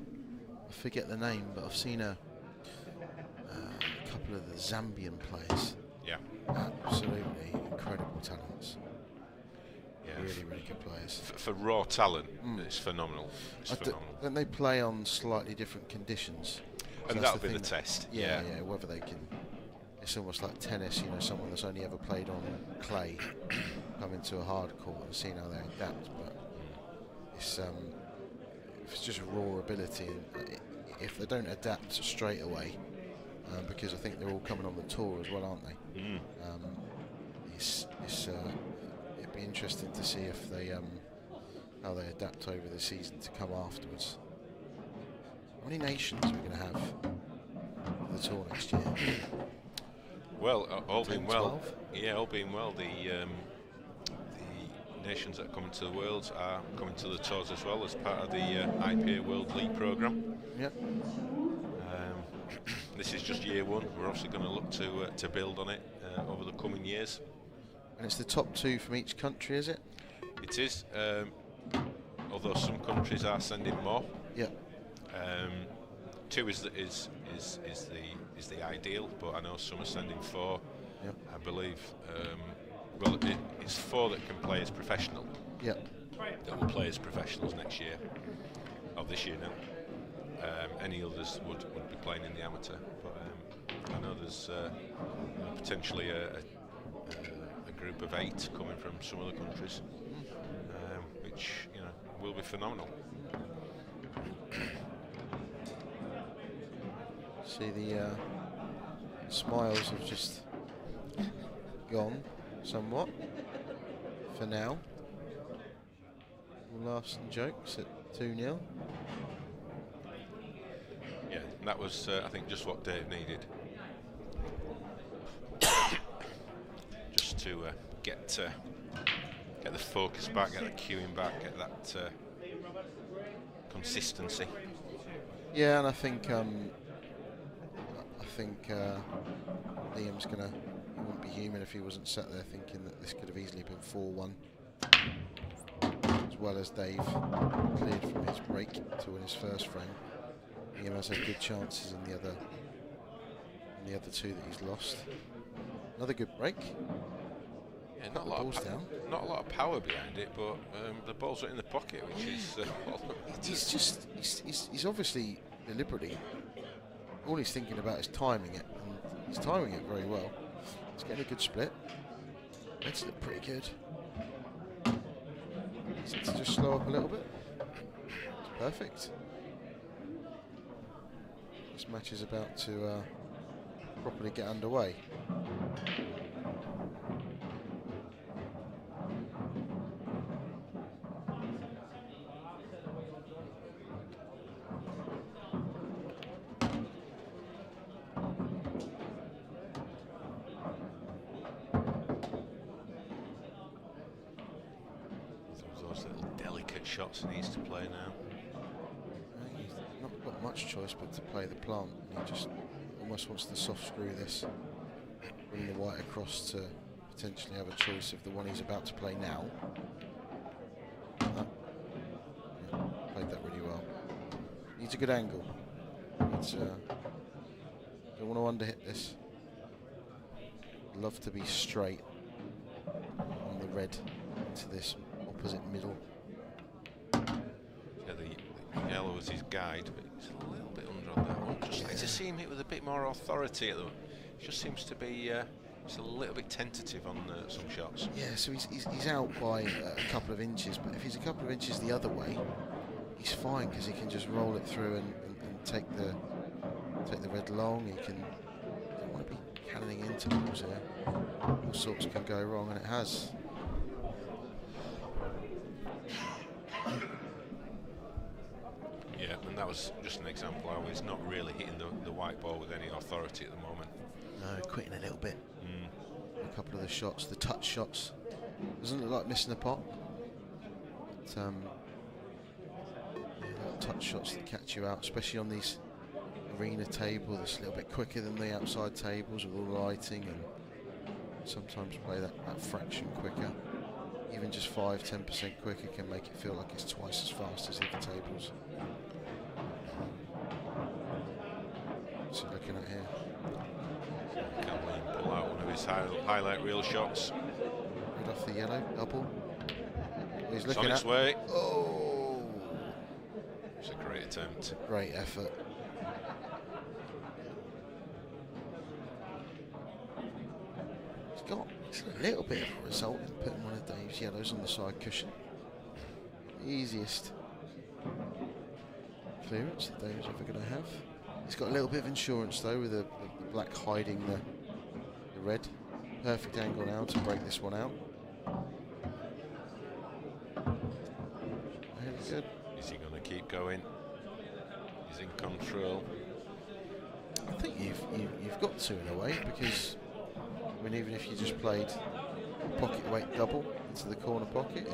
B: forget the name, but I've seen a couple of the Zambian players.
A: Yeah.
B: Absolutely incredible talents.
A: Yeah.
B: Really, really good players.
A: For raw talent, it's phenomenal. It's phenomenal.
B: Don't they play on slightly different conditions?
A: And
B: that's
A: that'll be the
B: thing.
A: test.
B: Yeah, whether they can. It's almost like tennis, you know, someone that's only ever played on clay come into a hard court and seeing how they adapt. But it's just raw ability, and if they don't adapt straight away, because I think they're all coming on the tour as well, aren't they? It'd be interesting to see if they how they adapt over the season to come afterwards. How many nations are we going to have for the tour next year?
A: Well, all
B: 10,
A: being well,
B: 12?
A: all being well, the nations that are coming to the Worlds are coming to the tours as well as part of the IPA World League programme.
B: Yep.
A: This is just year one. We're obviously going to look to build on it over the coming years.
B: And it's the top 2 from each country, is it?
A: It is, although some countries are sending more.
B: Yep.
A: 2 is the ideal, but I know some are sending 4.
B: Yep.
A: I believe. It's 4 that can play as professional.
B: Yep.
A: That will play as professionals next year, or this year now. Any others would be playing in the amateur, but I know there's potentially a group of 8 coming from some other countries, which will be phenomenal.
B: See the smiles have just gone somewhat for now. All laughs and jokes at 2-0.
A: Yeah, and that was I think just what Dave needed. Just to get the focus back, get the cueing back, get that consistency.
B: Yeah, and I think Liam's gonna. He wouldn't be human if he wasn't sat there thinking that this could have easily been 4-1. As well as Dave cleared from his break to win his first frame. Liam has had good chances in the other 2 that he's lost. Another good break.
A: Yeah,
B: Not a lot
A: of power behind it, but the balls are in the pocket, which is.
B: He's obviously deliberately. All he's thinking about is timing it, and he's timing it very well. He's getting a good split. Reds look pretty good. So to just slow up a little bit. It's perfect. This match is about to properly get underway.
A: Those little delicate shots he needs to play now.
B: He's not got much choice but to play the plant, and he just almost wants to soft screw this, bring the white across to potentially have a choice of the one he's about to play now. Yeah, played that really well. Needs a good angle. Don't want to underhit this. Love to be straight on the red into this opposite middle.
A: Yeah, the yellow was his guide, but it's a little bit under on that one. Just like to see him hit with a bit more authority at the moment. It just seems to be just a little bit tentative on some shots.
B: Yeah, so he's out by a couple of inches, but if he's a couple of inches the other way, he's fine because he can just roll it through and take the red long. He can. Don't want to be cannoning into balls here. All sorts can go wrong, and it has.
A: Yeah, and that was just an example how he's not really hitting the white ball with any authority at the moment.
B: No, quitting a little bit. A couple of the shots, the touch shots. Doesn't look like missing a pot. But, yeah, little touch shots that catch you out, especially on these arena tables. It's a little bit quicker than the outside tables with all the lighting, and sometimes play that fraction quicker. Even just 5-10% quicker can make it feel like it's twice as fast as the other tables. What's he looking at here?
A: Can Liam pull out one of his highlight reel shots?
B: Right off the yellow, double. He's
A: It's
B: looking
A: on its
B: at.
A: way.
B: Oh!
A: It's a great attempt.
B: Great effort. got a little bit of a result in putting one of Dave's yellows on the side cushion. Easiest clearance that Dave's ever going to have. He's got a little bit of insurance though, with the black hiding the red. Perfect angle now to break this one out. Really good.
A: Is he going to keep going? He's in control.
B: I think you've got to in a way, because I mean, even if you just played pocket weight double into the corner pocket,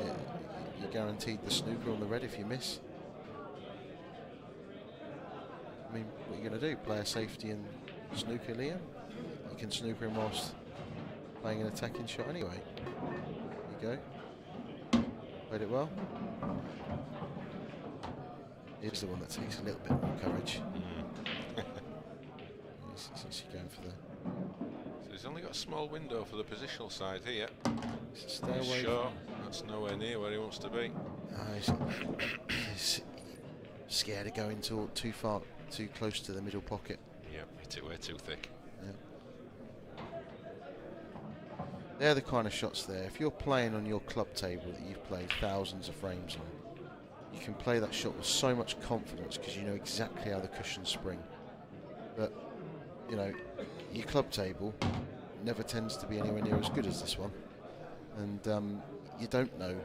B: you're guaranteed the snooker on the red if you miss. I mean, what are you going to do? Play a safety and snooker Liam? You can snooker him whilst playing an attacking shot anyway. There you go. Played it well. Here's the one that takes a little bit more courage. Since you're going for the...
A: So he's only got a small window for the positional side here.
B: Stay away.
A: Sure, that's nowhere near where he wants to be.
B: He's scared of going too far, too close to the middle pocket.
A: Yeah, hit it way too thick.
B: Yeah. They're the kind of shots there. If you're playing on your club table that you've played thousands of frames on, you can play that shot with so much confidence because you know exactly how the cushions spring. But you know, your club table never tends to be anywhere near as good as this one, and you don't know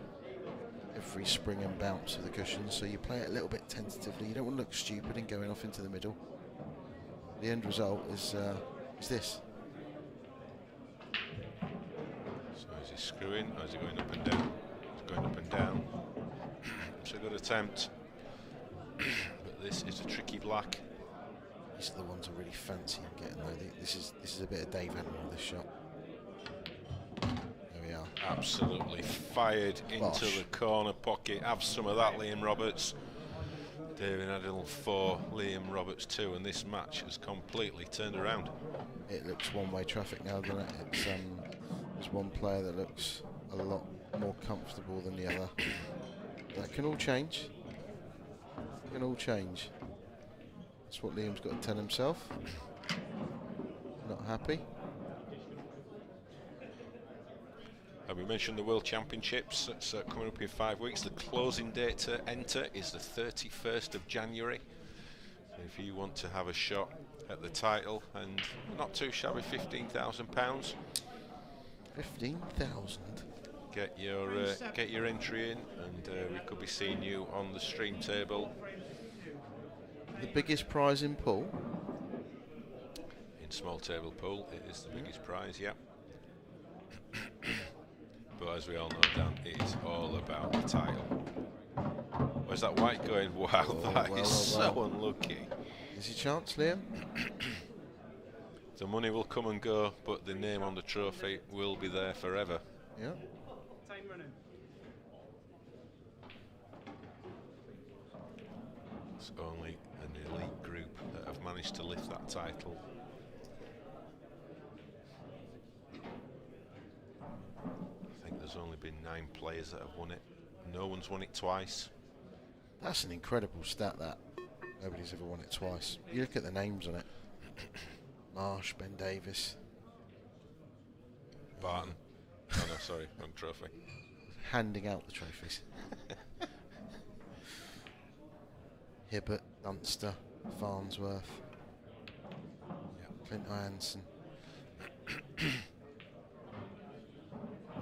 B: every spring and bounce of the cushions, so you play it a little bit tentatively. You don't want to look stupid and going off into the middle. The end result is this.
A: So is he screwing, or is he going up and down? He's going up and down. It's a good attempt, but this is a tricky black.
B: These are the ones I really fancy him getting though. This is a bit of Dave Animal, this shot. There we are.
A: Absolutely fired into the corner pocket. Have some of that, Liam Roberts. David Adil 4, Liam Roberts 2, and this match has completely turned around.
B: It looks one-way traffic now, doesn't it? It's there's one player that looks a lot more comfortable than the other. That can all change. It can all change. That's what Liam's got to tell himself. Not happy.
A: We mentioned the World Championships. It's coming up in 5 weeks. The closing date to enter is the 31st of January. If you want to have a shot at the title, and not too shabby, £15,000.
B: 15,000.
A: Get your entry in, and we could be seeing you on the stream table.
B: The biggest prize in pool?
A: In small table pool, it is the biggest prize, yeah. But as we all know, Dan, it is all about the title. Where's that white going? Wow, that is so unlucky.
B: Is your chance, Liam?
A: The money will come and go, but the name on the trophy will be there forever.
B: Yeah.
F: Time running.
A: It's only an elite group that have managed to lift that title. I think there's only been 9 players that have won it. No one's won it twice.
B: That's an incredible stat, that. Nobody's ever won it twice. You look at the names on it. Marsh, Ben Davis.
A: Barton. Oh no, sorry, wrong trophy.
B: Handing out the trophies. Hibbert, Dunster, Farnsworth. Clint, Ianson.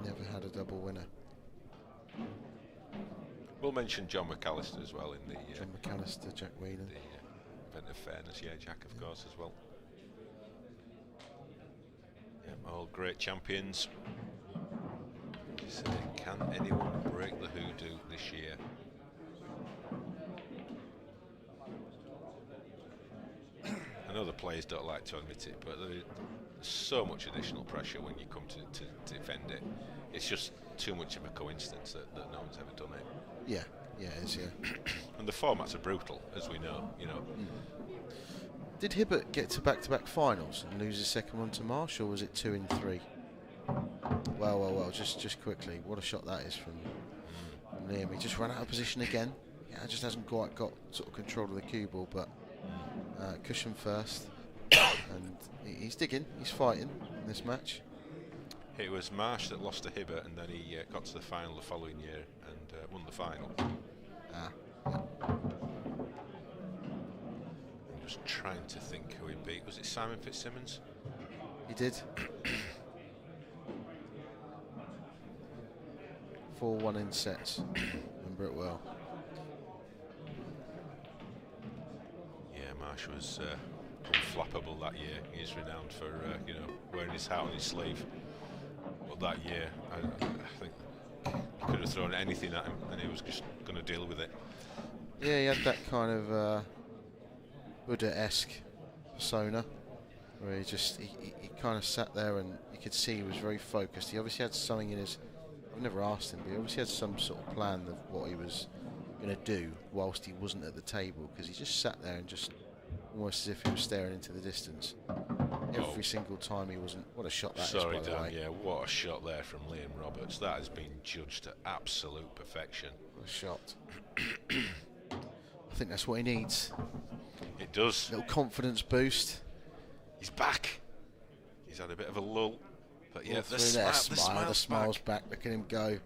B: Never had a double winner.
A: We'll mention John McAllister as well in the
B: John McAllister, Jack Whelan.
A: The event of fairness, yeah, Jack of course as well. Yeah, all great champions. So can anyone break the hoodoo this year? I know the players don't like to admit it, but there's so much additional pressure when you come to defend it. It's just too much of a coincidence that no one's ever done it.
B: Yeah, yeah, it is, yeah.
A: And the formats are brutal, as we know, you know.
B: Did Hibbert get to back-to-back finals and lose his second one to Marsh, or was it 2 in 3? Well, just quickly, what a shot that is from Liam. He just ran out of position again. Yeah, just hasn't quite got sort of control of the cue ball, but cushion first. And he's digging, he's fighting in this match.
A: It was Marsh that lost to Hibbert, and then he got to the final the following year and won the final.
B: Ah.
A: I'm just trying to think who he beat. Was it Simon Fitzsimmons?
B: He did. 4-1 in sets. Remember it well.
A: Yeah, Marsh was unflappable that year. He's renowned for wearing his hat on his sleeve. But that year, I think he could have thrown anything at him, and he was just going to deal with it.
B: Yeah, he had that kind of Buddha-esque persona, where he kind of sat there and you could see he was very focused. He obviously had something in his. I've never asked him, but he obviously had some sort of plan of what he was going to do whilst he wasn't at the table, because he just sat there and just almost as if he was staring into the distance. Every single time he wasn't. What a shot that is,
A: Sorry,
B: by the
A: Dan.
B: way.
A: Yeah, what a shot there from Liam Roberts. That has been judged to absolute perfection.
B: What a shot. I think that's what he needs.
A: It does.
B: Little confidence boost.
A: He's back. He's had a bit of a lull. But yeah,
B: The smile's back. Look at him go.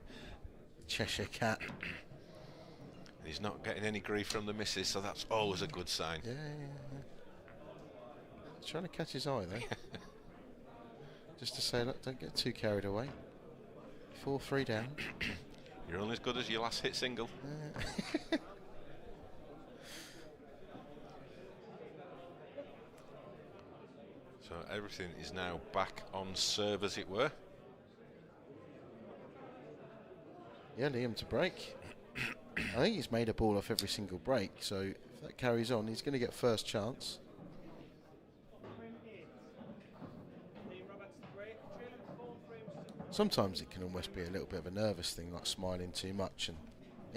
B: Cheshire Cat.
A: He's not getting any grief from the missus, so that's always a good sign.
B: Yeah. He's trying to catch his eye though. Just to say, look, don't get too carried away. 4-3 down.
A: You're only as good as your last hit single. So everything is now back on serve, as it were.
B: Yeah, Liam to break. I think he's made a ball off every single break, so if that carries on, he's going to get first chance. Sometimes it can almost be a little bit of a nervous thing, like smiling too much, and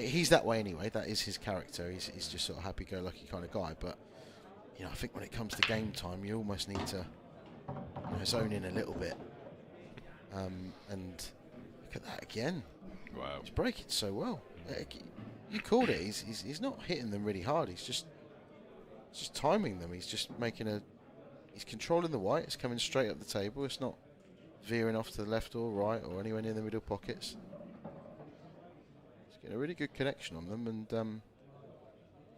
B: he's that way anyway. That is his character. He's just sort of happy-go-lucky kind of guy. But I think when it comes to game time, you almost need to zone in a little bit. And look at that again.
A: Wow.
B: He's breaking so well. You called it. He's not hitting them really hard. He's just timing them. He's just he's controlling the white. It's coming straight up the table. It's not veering off to the left or right or anywhere near the middle pockets. He's getting a really good connection on them and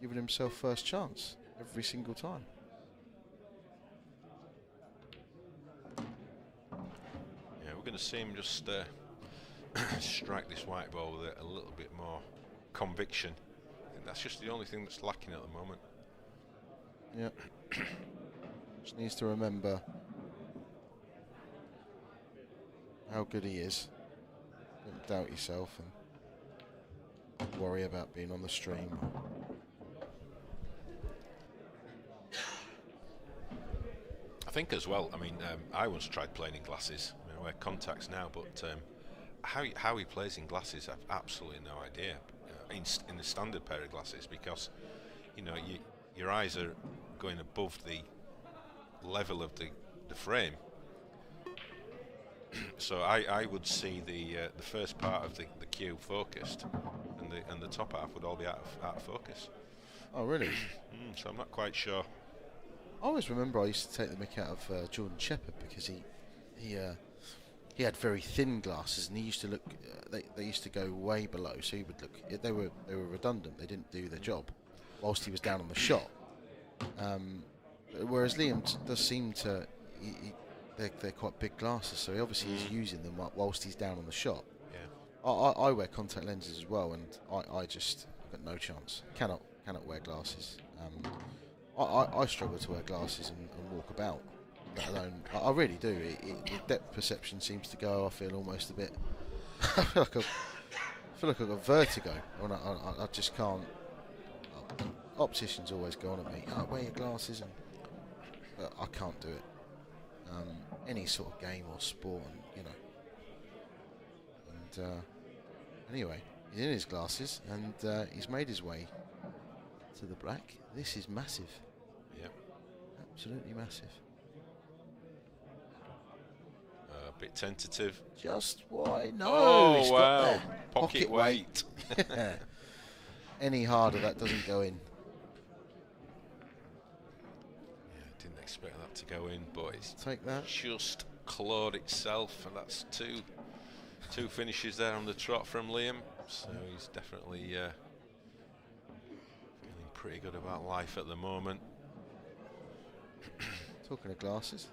B: giving himself first chance every single time.
A: Yeah, we're going to see him just strike this white ball with a little bit more conviction. I think that's just the only thing that's lacking at the moment.
B: Yeah. Just needs to remember how good he is. Don't doubt yourself and worry about being on the stream.
A: I think as well, I mean, I once tried playing in glasses. I wear contacts now, but how he plays in glasses, I've absolutely no idea. In the standard pair of glasses, because your eyes are going above the level of the frame. So I would see the first part of the cue focused, and the top half would all be out of focus.
B: Oh, really?
A: So I'm not quite sure.
B: I always remember I used to take the mick out of Jordan Shepherd because he had very thin glasses, and he used to look. They used to go way below, so he would look. They were redundant. They didn't do their job, whilst he was down on the shot. Whereas Liam does seem to. They're quite big glasses, so he obviously is using them whilst he's down on the shot.
A: Yeah.
B: I wear contact lenses as well, and I've got no chance. Cannot wear glasses. I struggle to wear glasses and walk about, let alone. I really do. The depth perception seems to go. I feel almost a bit. I feel like I've got vertigo, and I just can't. Opticians always go on at me. Oh, wear your glasses, but I can't do it. Any sort of game or sport, and anyway, he's in his glasses, and he's made his way to the black. This is massive.
A: Yeah.
B: Absolutely massive.
A: A bit tentative.
B: Just why? No.
A: Oh,
B: Got
A: wow.
B: there.
A: Pocket weight.
B: Any harder, that doesn't go in.
A: Yeah, didn't expect that to go in, but it's
B: Take that.
A: just clawed itself, and that's two finishes there on the trot from Liam. So he's definitely feeling pretty good about life at the moment.
B: Talking of glasses,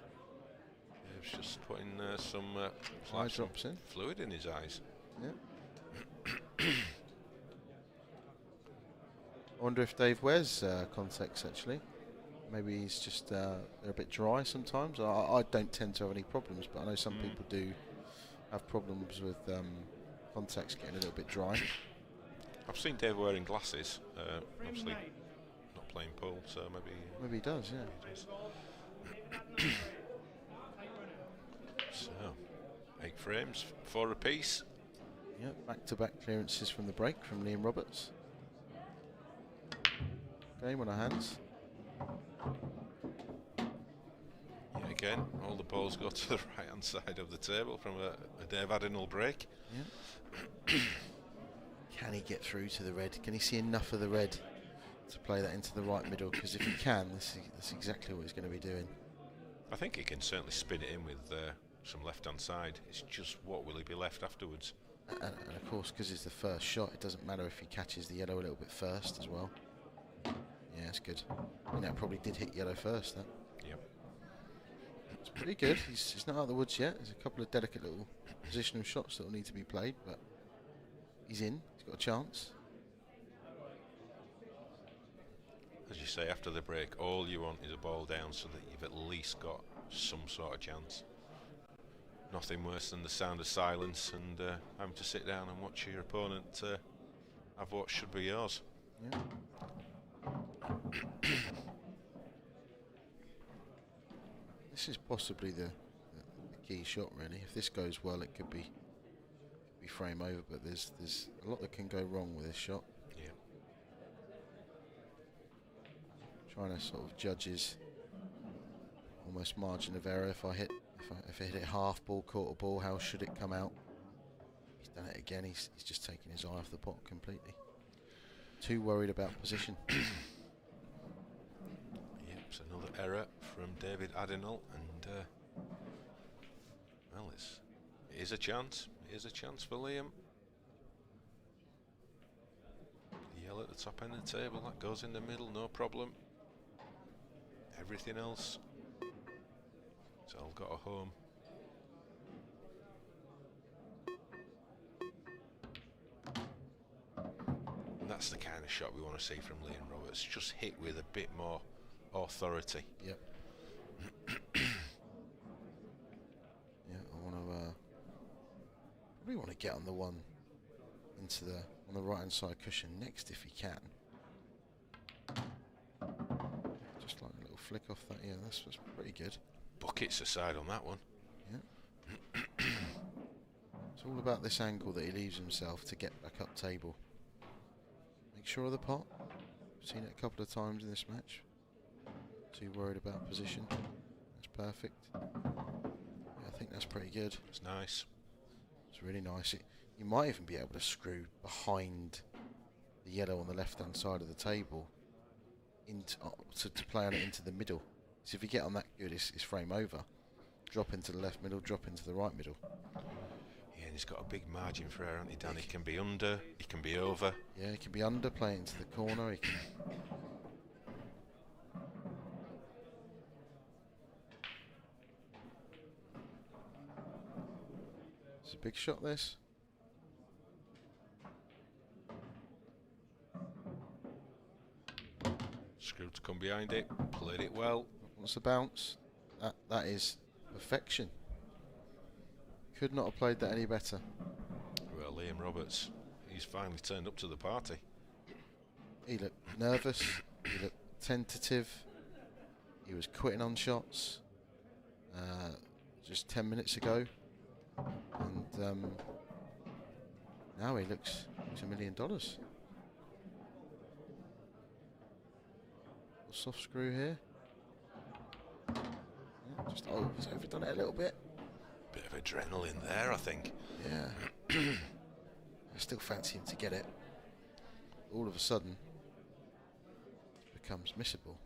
A: He was just putting some
B: eye drops in.
A: fluid in his eyes.
B: Yeah. I wonder if Dave wears contacts actually. Maybe he's just they're a bit dry sometimes. I don't tend to have any problems, but I know some people do have problems with contacts getting a little bit dry.
A: I've seen Dave wearing glasses. Obviously not playing pool, so maybe
B: he does. Yeah.
A: So 8 frames, 4 apiece.
B: Yeah, back-to-back clearances from the break from Liam Roberts. Game on our hands.
A: Yeah, again, all the balls go to the right-hand side of the table from a Dave Addinall break.
B: Yeah. Can he get through to the red? Can he see enough of the red to play that into the right middle? Because if he can, that's exactly what he's going to be doing.
A: I think he can certainly spin it in with some left-hand side. It's just what will he be left afterwards?
B: And of course, because it's the first shot, it doesn't matter if he catches the yellow a little bit first as well. Yeah, it's good. Probably did hit yellow first, that.
A: Yep.
B: It's pretty good. He's not out of the woods yet. There's a couple of delicate little positional shots that will need to be played, but he's in. He's got a chance.
A: As you say, after the break, all you want is a ball down so that you've at least got some sort of chance. Nothing worse than the sound of silence and having to sit down and watch your opponent have what should be yours.
B: Yeah. This is possibly the key shot, really. If this goes well, it could be frame over, but there's a lot that can go wrong with this shot.
A: Yeah.
B: Trying to sort of judge his almost margin of error. If I hit it half ball, quarter ball, how should it come out? He's done it again. He's just taken his eye off the pot completely. Too worried about position.
A: It's another error from David Addinall, and well, it is a chance. It is a chance for Liam. The yellow at the top end of the table, that goes in the middle, no problem. Everything else, it's all got a home. And that's the kind of shot we want to see from Liam Roberts. Just hit with a bit more authority.
B: Yep. Yeah, I want to probably want to get on the one on the right hand side cushion next if he can. Just like a little flick off that. Yeah, that's pretty good.
A: Buckets aside on that one.
B: Yeah. It's all about this angle that he leaves himself to get back up table. Make sure of the pot. Seen it a couple of times in this match. Too worried about position. That's perfect. Yeah, I think that's pretty good.
A: It's nice.
B: It's really nice. You might even be able to screw behind the yellow on the left-hand side of the table into to play on it into the middle. So if you get on that good, it's frame over. Drop into the left middle, drop into the right middle.
A: Yeah, and he's got a big margin for error, hasn't he, Dan? He can be under, he can be over.
B: Yeah, he can be under, play it into the corner. He can. It's a big shot, this.
A: Screwed to come behind it, played it well.
B: Wants the bounce. That is perfection. Could not have played that any better.
A: Well, Liam Roberts, he's finally turned up to the party.
B: He looked nervous. He looked tentative. He was quitting on shots just 10 minutes ago. And now he looks $1 million. Soft screw here. Yeah, just he's overdone it a little bit.
A: Bit of adrenaline there, I think.
B: Yeah. I still fancy him to get it. All of a sudden, it becomes missable.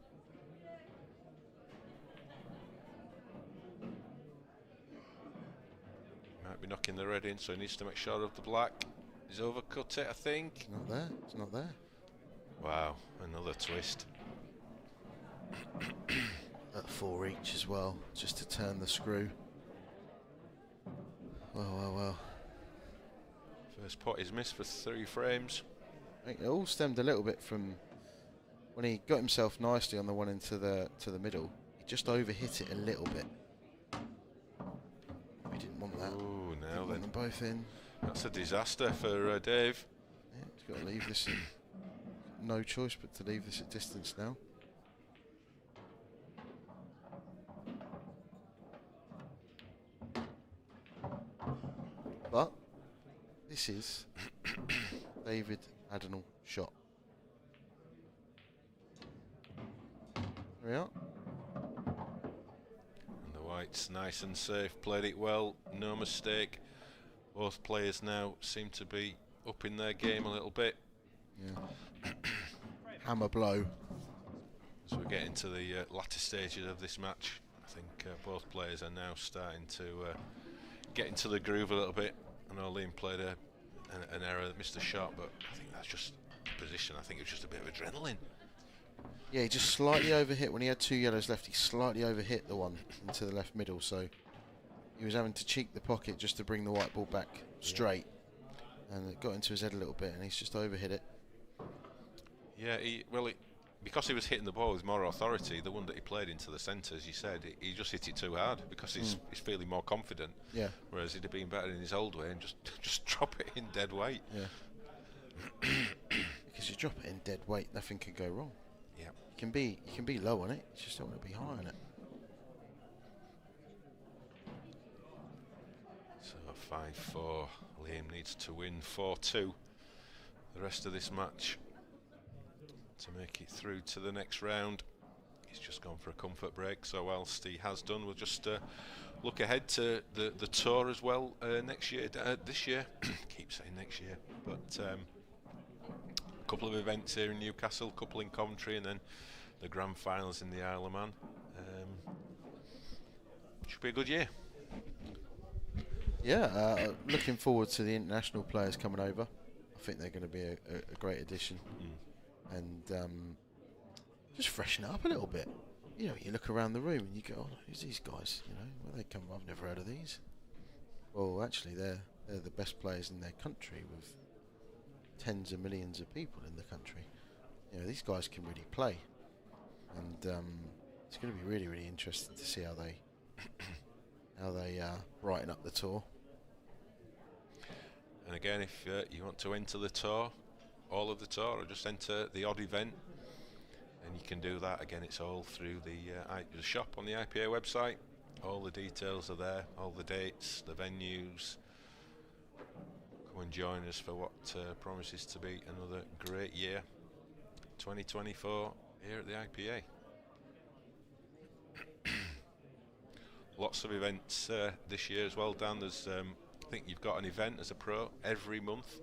E: Might be knocking the red in, so he needs to make sure of the black. He's overcut it, I think.
B: It's not there. It's not there.
E: Wow, another twist.
B: At 4 each as well, just to turn the screw. Well.
E: First pot is missed for 3 frames.
B: I think it all stemmed a little bit from when he got himself nicely on the one into the middle. He just overhit it a little bit. We didn't want that.
E: Ooh, now
B: Didn't want
E: then.
B: them both in.
E: That's a disaster for Dave.
B: Yeah, he's got to leave this. No choice but to leave this at distance now. But this is David Adenal shot. There we are.
E: And the white's nice and safe, played it well, no mistake. Both players now seem to be up in their game a little bit.
B: Yeah. Hammer blow.
E: As we get into the latter stages of this match, I think both players are now starting to get into the groove a little bit. I know Liam played an error that missed a shot, but I think that's just position. I think it was just a bit of adrenaline.
B: Yeah, he just slightly overhit when he had 2 yellows left. He slightly overhit the one into the left middle, so he was having to cheek the pocket just to bring the white ball back straight, and it got into his head a little bit, and he's just overhit it.
E: Yeah, because he was hitting the ball with more authority, the one that he played into the centre, as you said, he just hit it too hard because he's feeling more confident.
B: Yeah.
E: Whereas he'd have been better in his old way and just drop it in dead weight.
B: Yeah. Because you drop it in dead weight, nothing can go wrong.
E: Yeah.
B: You can be low on it, you just don't want to be high on it.
E: So 5-4. Liam needs to win 4-2 the rest of this match to make it through to the next round. He's just gone for a comfort break, so whilst he has done, we'll just look ahead to the tour as well next year. This year, keep saying next year, but a couple of events here in Newcastle, a couple in Coventry, and then the grand finals in the Isle of Man. Should be a good year.
B: Yeah, looking forward to the international players coming over. I think they're going to be a great addition. And just freshen it up a little bit. You know, you look around the room and you go, "Oh, who's these guys? You know, where they come from? I've never heard of these." Well, actually, they're the best players in their country, with tens of millions of people in the country. You know, these guys can really play, and it's going to be really, really interesting to see how they brighten up the tour.
E: And again, if you want to enter the tour, all of the tour, or just enter the odd event, and you can do that. Again, it's all through the shop on the IPA website. All the details are there, all the dates, the venues. Come and join us for what promises to be another great year, 2024, here at the IPA. Lots of events this year as well, Dan. There's, I think you've got an event as a pro every month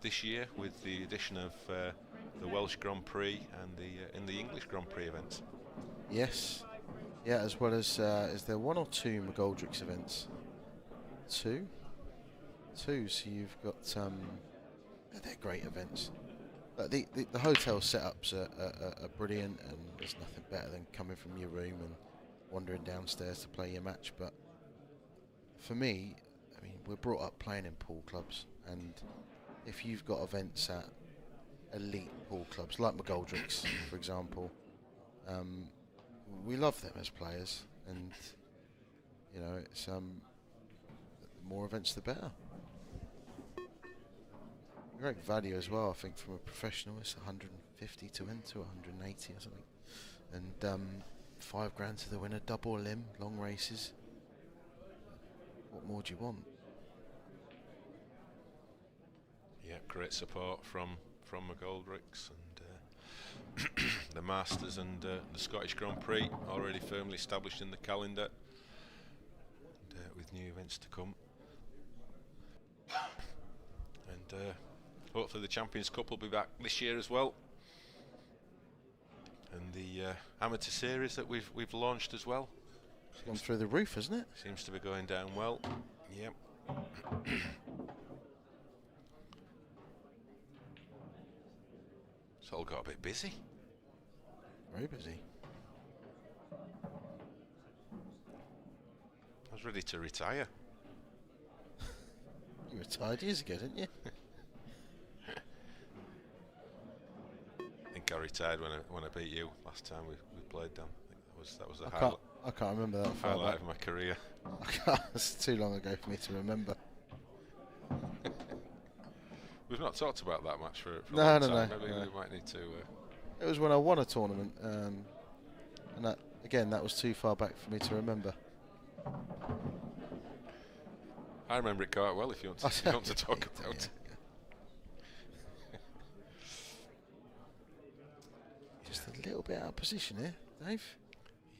E: this year, with the addition of the Welsh Grand Prix and the English Grand Prix events.
B: Yes. Yeah, as well as is there 1 or 2 McGoldrick's events? 2? 2, so you've got they're great events. But the hotel setups are brilliant, and there's nothing better than coming from your room and wandering downstairs to play your match. But for me, I mean, we're brought up playing in pool clubs, and if you've got events at elite pool clubs like McGoldrick's, for example, we love them as players, and you know, it's the more events the better. Great value as well, I think, from a professional. It's 150 to enter, 180 or something, and £5 to the winner, double limb, long races. What more do you want?
E: Yeah, great support from McGoldrick's, and the Masters and the Scottish Grand Prix already firmly established in the calendar, and, with new events to come. And hopefully the Champions Cup will be back this year as well, and the amateur series that we've launched as well.
B: It's gone through the roof, hasn't it?
E: Seems to be going down well. Yep. It's all got a bit busy.
B: Very busy.
E: I was ready to retire.
B: You retired years ago, didn't you?
E: I think I retired when I beat you last time we played, Dan. I think that was the
B: I can't remember that far
E: highlight
B: back.
E: of my career.
B: It's too long ago for me to remember.
E: We've not talked about that match for a
B: No,
E: long
B: no,
E: time.
B: no,
E: Maybe
B: no.
E: we might need to.
B: It was when I won a tournament, and that again, that was too far back for me to remember.
E: I remember it quite well. If you want to, if you want to talk about it.
B: Just a little bit out of position here, Dave.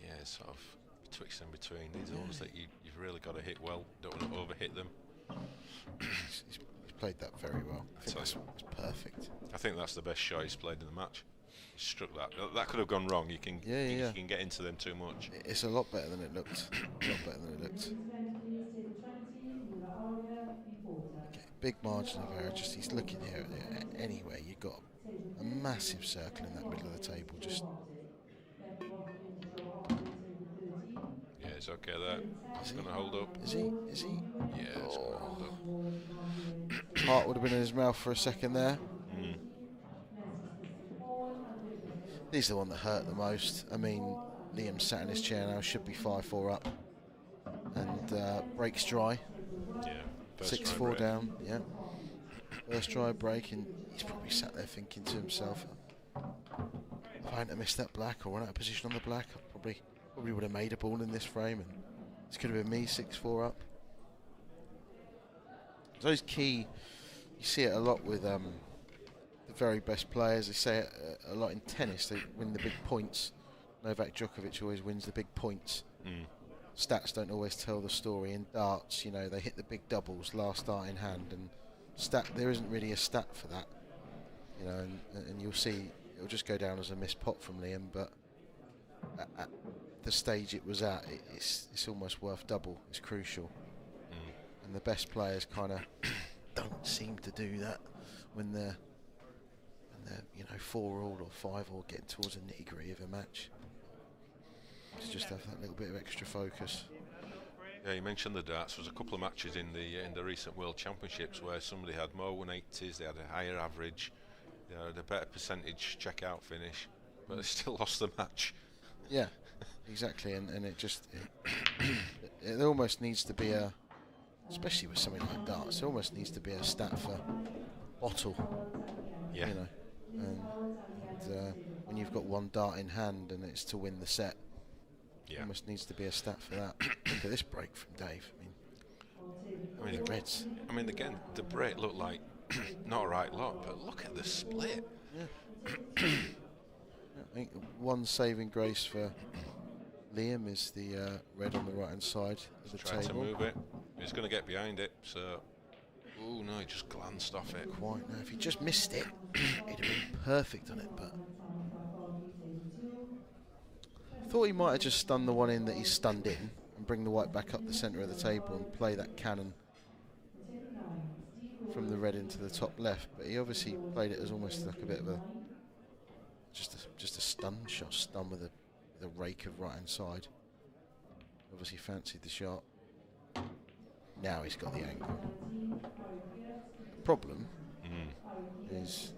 E: Yeah, sort of betwixt and between. These are ones that you've really got to hit well. Don't want to overhit them.
B: He's played that very well. I think that's perfect.
E: I think that's the best shot he's played in the match. He struck that. That could have gone wrong. You can you can get into them too much.
B: It's a lot better than it looked. A lot better than it looked. Okay, big margin of error. Just he's looking here anywhere. You've got a massive circle in that middle of the table. Just
E: Yeah, it's okay there. It's going to hold up.
B: is he? Is he?
E: Yeah, it's going to hold up.
B: Heart would have been in his mouth for a second there. He's the one that hurt the most. I mean, Liam sat in his chair now, should be 5-4 up, and breaks dry.
E: Yeah,
B: 6-4 down. Yeah, first dry break, and he's probably sat there thinking to himself, "If I hadn't missed that black or run out of position on the black, I probably would have made a ball in this frame, and this could have been me 6-4 up." Those key, you see it a lot with the very best players. They say it a lot in tennis. They win the big points. Novak Djokovic always wins the big points. Stats don't always tell the story. In darts, you know, they hit the big doubles, last dart in hand, and there isn't really a stat for that. You know, and you'll see it'll just go down as a missed pot from Liam, but at the stage it was at, it's almost worth double. It's crucial. And the best players kind of don't seem to do that when they're 4-all or 5-all, getting towards the nitty-gritty of a match. To just have that little bit of extra focus.
E: Yeah, you mentioned the darts. There was a couple of matches in the recent World Championships where somebody had more 180s, they had a higher average, they had a better percentage check-out finish, but they still lost the match.
B: Yeah, exactly, and it it almost needs to be especially with something like darts, it almost needs to be a stat for bottle.
E: Yeah.
B: You know, and when you've got one dart in hand and it's to win the set,
E: Yeah.
B: almost needs to be a stat for that. Look at this break from Dave. I mean the Reds.
E: I mean, again, the break looked like not a right lot, but look at the split.
B: Yeah. I think one saving grace for Liam is the red on the right hand side of the
E: Trying to
B: table.
E: move it. He's going to get behind it, so... Oh no, he just glanced off it.
B: Quite. No, if he just missed it, he'd have been perfect on it, but I thought he might have just stunned the one in that he's stunned in and bring the white back up the centre of the table and play that cannon from the red into the top left, but he obviously played it as almost like a bit of a just a stun shot, stun with a rake of right hand side. Obviously fancied the shot. Now he's got the angle. The problem is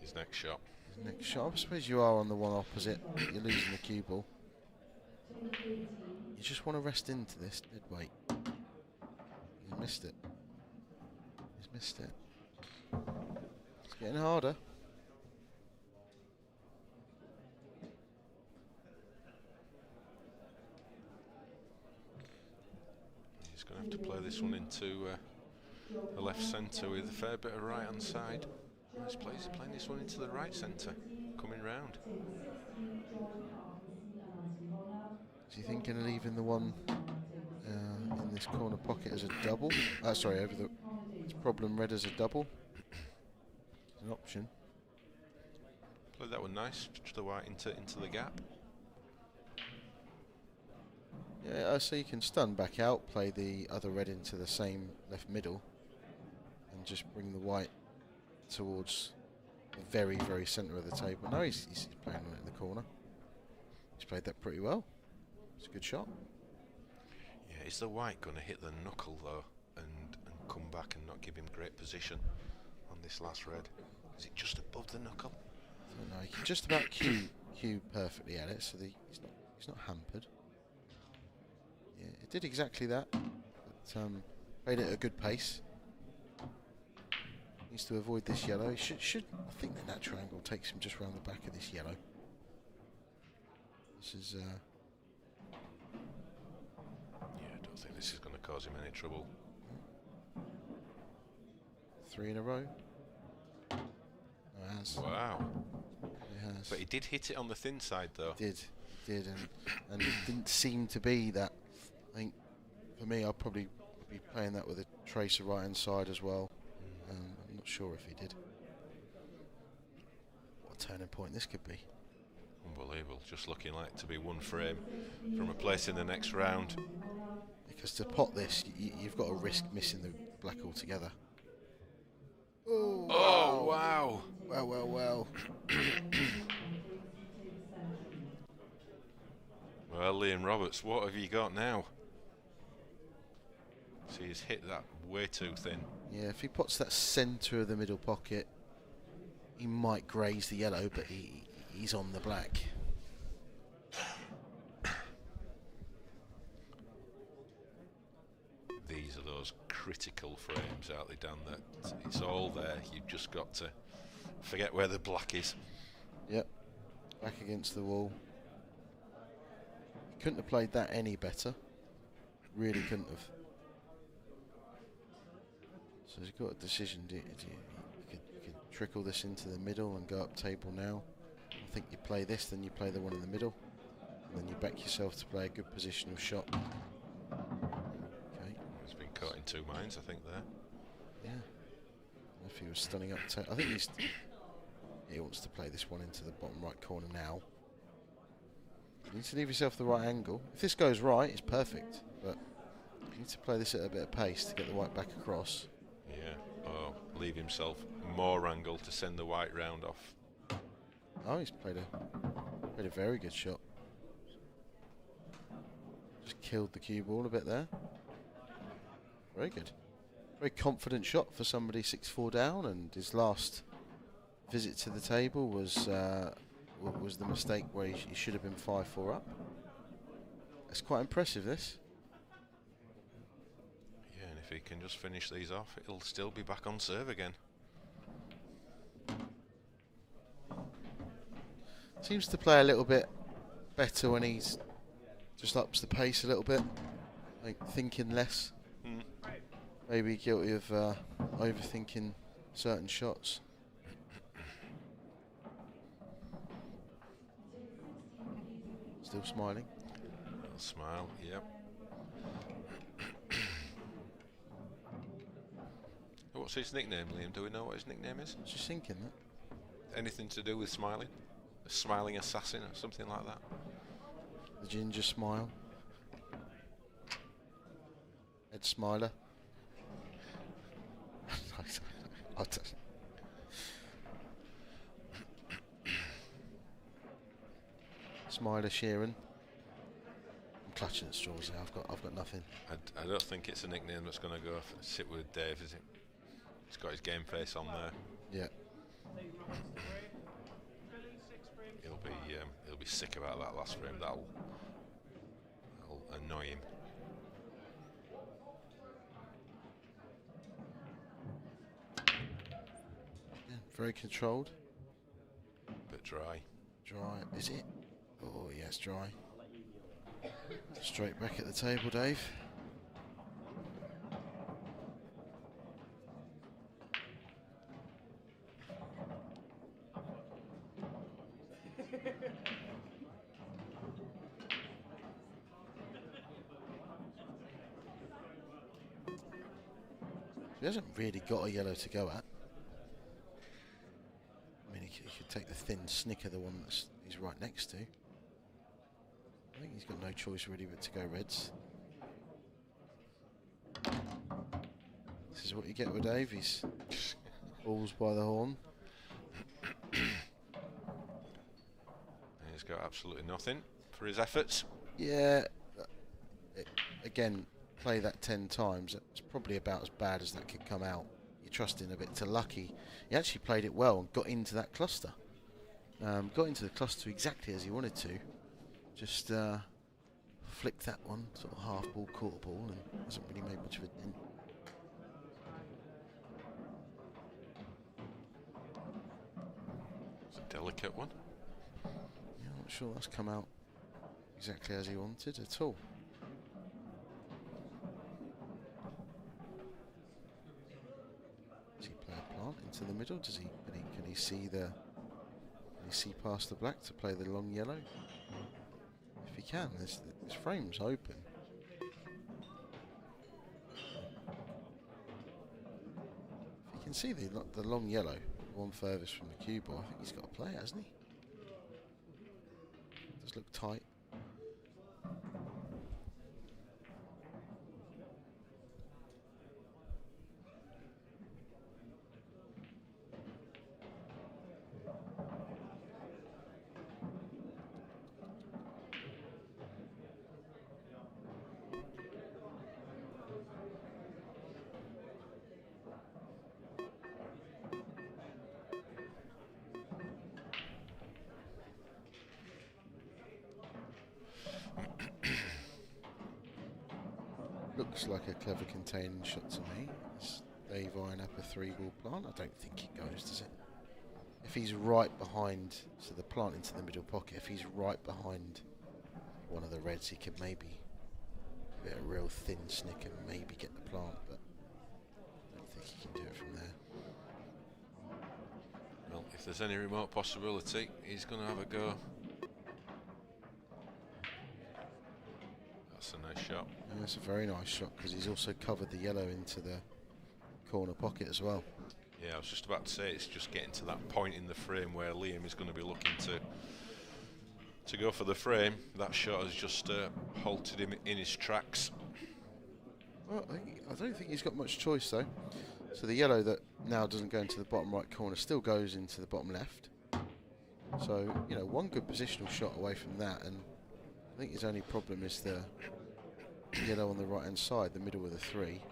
E: His next shot.
B: his next shot. I suppose you are on the one opposite. You're losing the cue ball. You just want to rest into this dead weight. He's missed it. He's missed it. It's getting harder.
E: He's going to have to play this one into the left centre with a fair bit of right hand side. Nice play. He's playing this one into the right centre, coming round.
B: Is he thinking of leaving the one in this corner pocket as a double? Sorry, over the problem red as a double. It's an option.
E: Played that one nice, to the white into the gap.
B: Yeah, so you can stun back out, play the other red into the same left middle, and just bring the white towards the very, very centre of the table. No, he's playing it in the corner. He's played that pretty well. It's a good shot.
E: Yeah, is the white going to hit the knuckle though, and come back and not give him great position on this last red? Is it just above the knuckle?
B: I don't know. He can just about cue perfectly at it, so he's not hampered. Yeah, it did exactly that. But played it at a good pace. Needs to avoid this yellow. He should. I think the natural angle takes him just round the back of this yellow. This is.
E: Yeah, I don't think this is going to cause him any trouble.
B: 3 in a row. No, it has.
E: Wow.
B: It has.
E: But he did hit it on the thin side though.
B: Did, and it didn't seem to be that. I think for me, I'll probably be playing that with a tracer right hand side as well. I'm not sure if he did. What a turning point this could be.
E: Unbelievable. Just looking like to be one frame from a place in the next round.
B: Because to pot this, you've got to risk missing the black altogether. Oh,
E: wow.
B: Well.
E: Well, Liam Roberts, what have you got now? See, he's hit that way too thin.
B: Yeah, if he pots that centre of the middle pocket, he might graze the yellow, but he's on the black.
E: These are those critical frames, aren't they, Dan? That it's all there. You've just got to forget where the black is.
B: Yep, back against the wall. He couldn't have played that any better. Really couldn't have. So he's got a decision. You could trickle this into the middle and go up table now. I think you play this, then you play the one in the middle, and then you back yourself to play a good positional shot. Okay.
E: He's been caught in two minds, I think, there.
B: Yeah. If he was stunning up, I think he wants to play this one into the bottom right corner now. You need to leave yourself the right angle. If this goes right, it's perfect, but you need to play this at a bit of pace to get the white back across.
E: Yeah. Oh, leave himself more angle to send the white round off.
B: Oh, he's played a very good shot. Just killed the cue ball a bit there. Very good. Very confident shot for somebody 6-4 down, and his last visit to the table was the mistake where he should have been 5-4 up. That's quite impressive, this.
E: Yeah, and if he can just finish these off, it'll still be back on serve again.
B: Seems to play a little bit better when he's just ups the pace a little bit, like thinking less. Maybe guilty of overthinking certain shots. Still smiling.
E: Little smile, yep. What's his nickname, Liam? Do we know what his nickname is?
B: Just thinking that.
E: Anything to do with smiling? A smiling assassin or something like that?
B: The ginger smile. Ed Smiler. I don't. Smiler Sheeran. I'm clutching at straws now. I've got nothing.
E: I don't think it's a nickname that's going to go sit with Dave, is it? He's got his game face on there.
B: Yeah.
E: He'll be sick about that last frame. That'll annoy him.
B: Yeah, very controlled.
E: Bit dry.
B: Dry, is it? Oh yes, dry. Straight back at the table, Dave. He hasn't really got a yellow to go at. I mean, he could take the thin snicker, the one he's right next to. I think he's got no choice really but to go reds. This is what you get with Dave. He's balls by the horn.
A: He's got absolutely nothing for his efforts.
B: Yeah, again, play that 10 times. It's probably about as bad as that could come out. You're trusting a bit to lucky. He actually played it well and got into that cluster. Got into the cluster exactly as he wanted to. Just flicked that one, sort of half ball, quarter ball, and hasn't really made much of a dent.
A: It's a delicate one.
B: Yeah, I'm not sure that's come out exactly as he wanted at all. Does he play a plant into the middle? Does he? Can he see the? Can he see past the black to play the long yellow? If he can, this frame's open. If he can see the long yellow, one furthest from the cue ball, I think he's got to play it, hasn't he? Does look tight. Looks like a clever containing shot to me. Is Dave eyeing up a 3-ball plant? I don't think it goes, does it? If he's right behind, so the plant into the middle pocket, if he's right behind one of the reds, he could maybe give it a real thin snick and maybe get the plant, but I don't think he can do it from there.
A: Well, if there's any remote possibility, he's going to have a go. That's a nice shot.
B: Yeah, that's a very nice shot because he's also covered the yellow into the corner pocket as well.
A: Yeah, I was just about to say it's just getting to that point in the frame where Liam is going to be looking to go for the frame. That shot has just halted him in his tracks.
B: Well, I don't think he's got much choice though. So the yellow that now doesn't go into the bottom right corner still goes into the bottom left. So, you know, one good positional shot away from that, and I think his only problem is the yellow on the right hand side, the middle of the 3.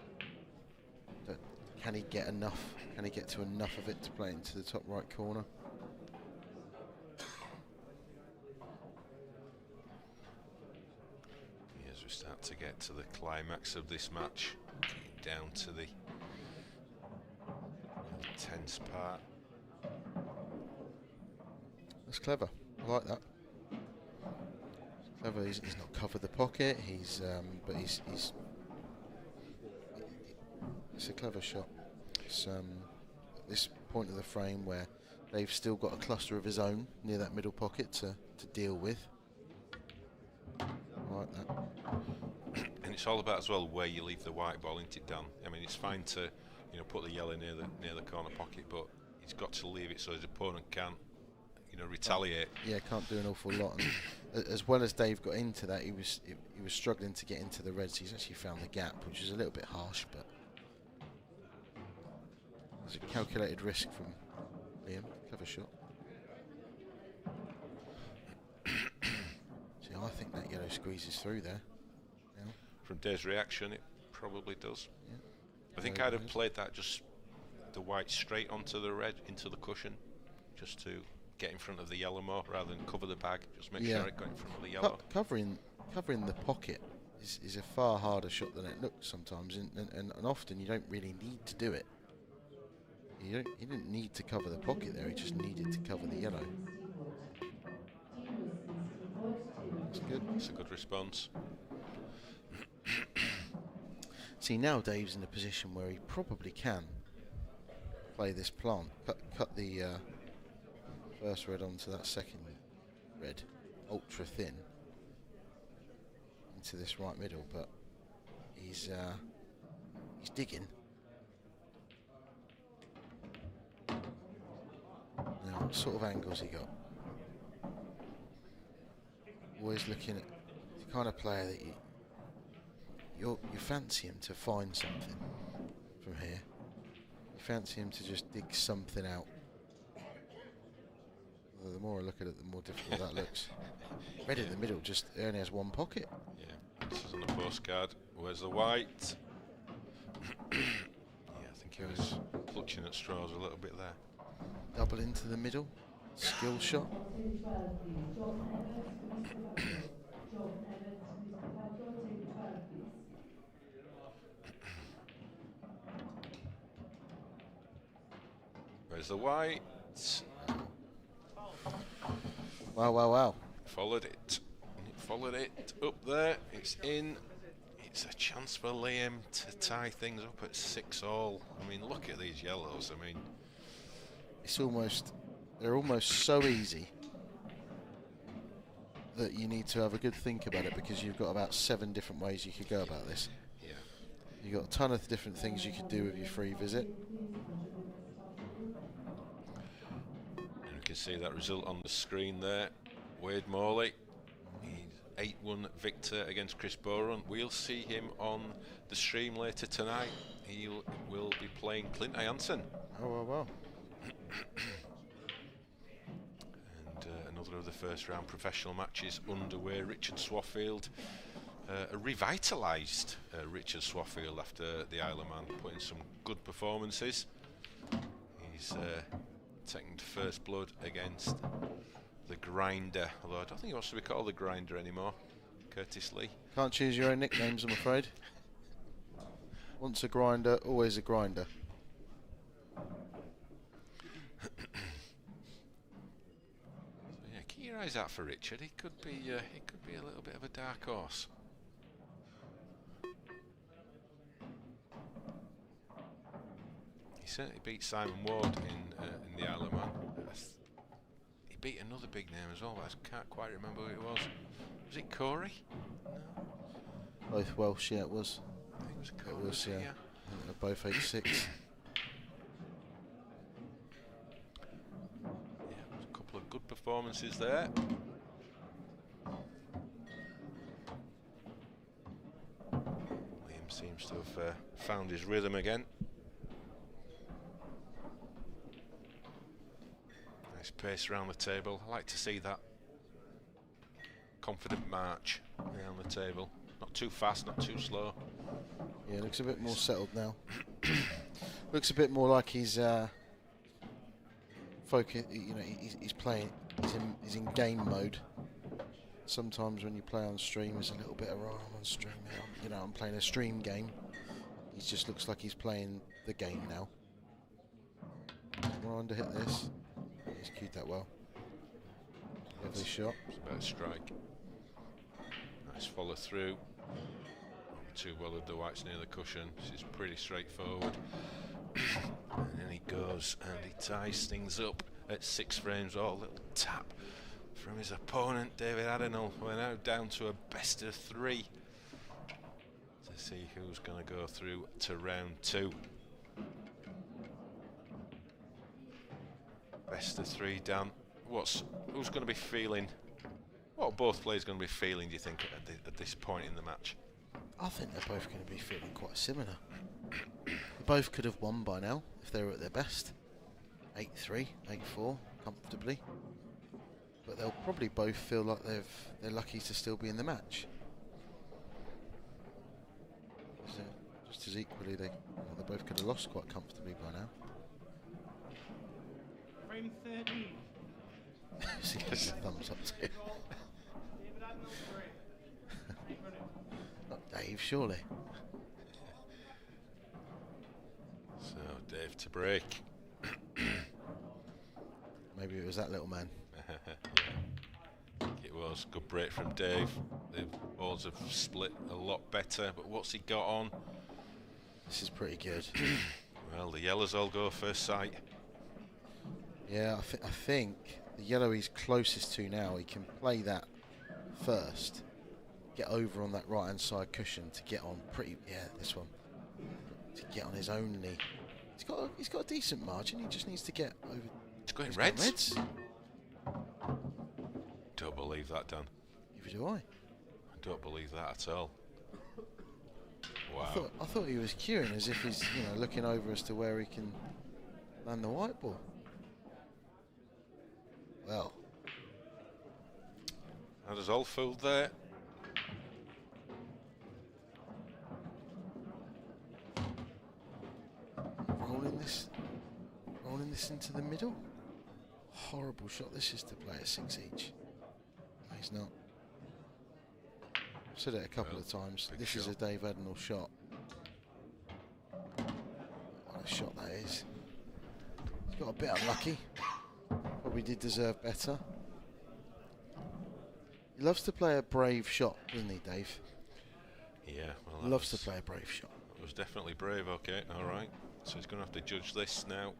B: Can he get enough? Can he get to enough of it to play into the top right corner?
A: As we start to get to the climax of this match, down to the tense part.
B: That's clever. I like that. Clever. He's not covered the pocket. But it's a clever shot. It's at this point of the frame where they've still got a cluster of his own near that middle pocket to deal with. I like that.
A: And it's all about as well where you leave the white ball, isn't it, Dan? I mean, it's fine to put the yellow near the corner pocket, but he's got to leave it so his opponent can't retaliate.
B: Yeah, can't do an awful lot. And as well as Dave got into that, he was struggling to get into the reds. He's actually found the gap, which is a little bit harsh, but it's a calculated risk from Liam. Clever shot. See, I think that yellow squeezes through there. Now.
A: From Dave's reaction, it probably does.
B: Yeah.
A: I think I'd have played that just the white straight onto the red, into the cushion, just to get in front of the yellow more rather than cover the bag. Just make sure it got in front of the yellow.
B: Covering the pocket is a far harder shot than it looks sometimes, and often you don't really need to do it. He didn't need to cover the pocket there. He just needed to cover the yellow. That's good.
A: It's a good response.
B: See, now Dave's in a position where he probably can play this plant, cut the first red onto that second red, ultra thin, into this right middle, but he's digging. Now, what sort of angles he got? Always looking at kind of player that you fancy him to find something from here. You fancy him to just dig something out. Although the more I look at it, the more difficult that looks. Red in the middle just only has one pocket.
A: Yeah, this is on the postcard. Where's the white? Yeah, I think he was clutching at straws a little bit there.
B: Double into the middle. Skill shot.
A: Where's the white?
B: Wow, wow, wow.
A: Followed it. Followed it up there. It's in. It's a chance for Liam to tie things up at 6-all. I mean, look at these yellows. I mean,
B: It's almost, they're almost so easy that you need to have a good think about it, because you've got about 7 different ways you could go about this.
A: yeah.
B: You've got a ton of different things you could do with your free visit.
A: And you can see that result on the screen there. Wade Morley, he's 8-1 victor against Cuesports. We'll see him on the stream later tonight. He will be playing Clint Ianson.
B: Oh, wow, wow.
A: And another of the first round professional matches underway. Richard Swaffield, a revitalised Richard Swaffield after the Isle of Man, putting some good performances. He's taking first blood against the Grinder, although I don't think he wants to be called the Grinder anymore. Curtis Lee.
B: Can't choose your own nicknames, I'm afraid. Once a grinder, always a grinder.
A: So yeah, keep your eyes out for Richard. He could be a little bit of a dark horse. He certainly beat Simon Ward in the Isle of Man. He beat another big name as well, but I can't quite remember who it was. Was it Corey? No.
B: Both Welsh, yeah, it was.
A: I think it was Corey.
B: It was, yeah. I think they're both 8'6".
A: Yeah, a couple of good performances there. Liam seems to have found his rhythm again. Nice pace around the table. I like to see that confident march around the table. Not too fast, not too slow.
B: Yeah, looks a bit more settled now. Looks a bit more like he's focus. You know, he's playing. He's in game mode. Sometimes when you play on stream, there's a little bit of I'm on stream now. You know, I'm playing a stream game. He just looks like he's playing the game now. We're on to hit this. He's cued that well. Lovely shot.
A: It's about a strike. Nice follow through. Not too well of the whites near the cushion. This is pretty straightforward. And then he goes and he ties things up at 6 frames all. Little tap from his opponent, David Adenall. We're now down to a best of 3 to see who's going to go through to round 2. Best of 3, Dan. Who's going to be feeling? What are both players going to be feeling, do you think, at this point in the match?
B: I think they're both going to be feeling quite similar. They both could have won by now if they were at their best. 8-3, 8-4, comfortably. But they'll probably both feel like they're lucky to still be in the match. So just as equally, they both could have lost quite comfortably by now.
F: Frame 13.
B: See, gives a thumbs up to you.
F: David Admiral 3.
B: Not Dave, surely.
A: So Dave to break.
B: Maybe it was that little man.
A: Yeah. It was good break from Dave. The balls have split a lot better, but what's he got on?
B: This is pretty good.
A: Well, the yellows all go first sight.
B: Yeah, I think the yellow he's closest to now, he can play that first, get over on that right hand side cushion to get on this one, to get on his own knee. He's got a decent margin. He just needs to get over.
A: He's going
B: He's
A: reds.
B: got reds.
A: Don't believe that, Dan.
B: Neither do I.
A: I don't believe that at all. Wow.
B: I thought he was cueing as if he's looking over as to where he can land the white ball. Well,
A: That is all fooled there.
B: rolling this into the middle. Horrible shot this is to play a 6 each. No, he's not. I've said it a couple of times. This is a Dave Adnall shot. What a shot that is. He's got a bit unlucky. Probably did deserve better. He loves to play a brave shot, doesn't he, Dave?
A: Yeah, well,
B: Loves to play a brave shot.
A: It was definitely brave. Okay, all right. So he's going to have to judge this now.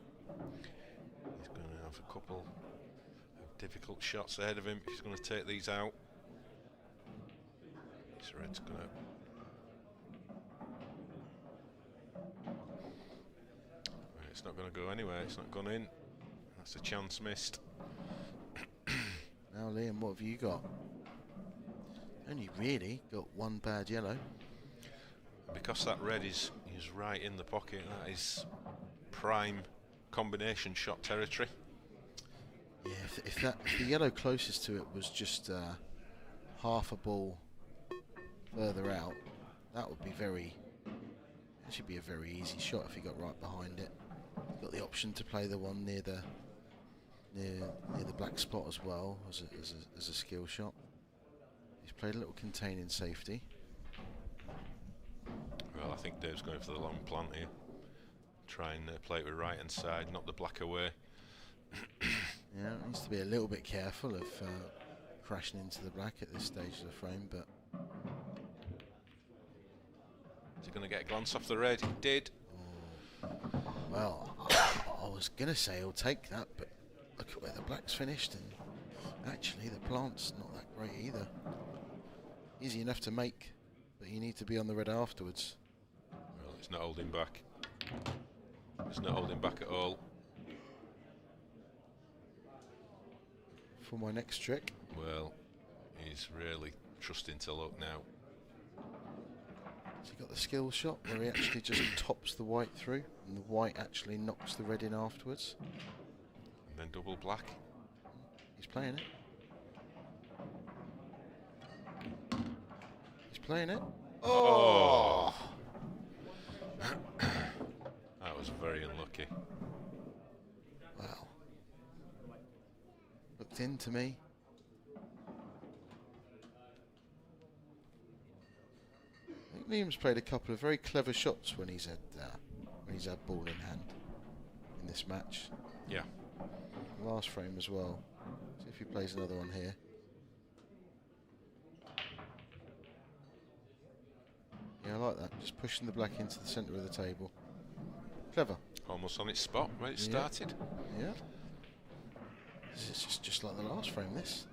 A: He's going to have a couple of difficult shots ahead of him. He's going to take these out. This red's going to. It's not going to go anywhere. It's not gone in. That's a chance missed.
B: Now, Liam, what have you got? Only really got one bad yellow.
A: Because that red is right in the pocket, that is prime combination shot territory.
B: Yeah, if the yellow closest to it was just half a ball further out, that would be it should be a very easy shot if he got right behind it. Got the option to play the one near the black spot as well as a skill shot. He's played a little containing safety.
A: Well, I think Dave's going for the long plant here. Try and play it with right hand side, knock the black away.
B: Yeah, needs to be a little bit careful of crashing into the black at this stage of the frame, but
A: is he going to get a glance off the red? He did.
B: Well, I was going to say he'll take that, but look at where the black's finished, and actually the plant's not that great either. Easy enough to make, but you need to be on the red afterwards.
A: Well, it's not holding back. It's not holding back at all.
B: For my next trick.
A: Well, he's really trusting to luck now.
B: So he got the skill shot where he actually just tops the white through, and the white actually knocks the red in afterwards.
A: And then double black.
B: He's playing it. He's playing it.
A: Oh! That was very unlucky.
B: Wow. Looked into me. I think Liam's played a couple of very clever shots when he's had ball in hand in this match.
A: Yeah.
B: Last frame as well. See if he plays another one here. Yeah, I like that. Just pushing the black into the centre of the table. Clever.
A: Almost on its spot where it started.
B: Yeah. This is just like the last frame, this.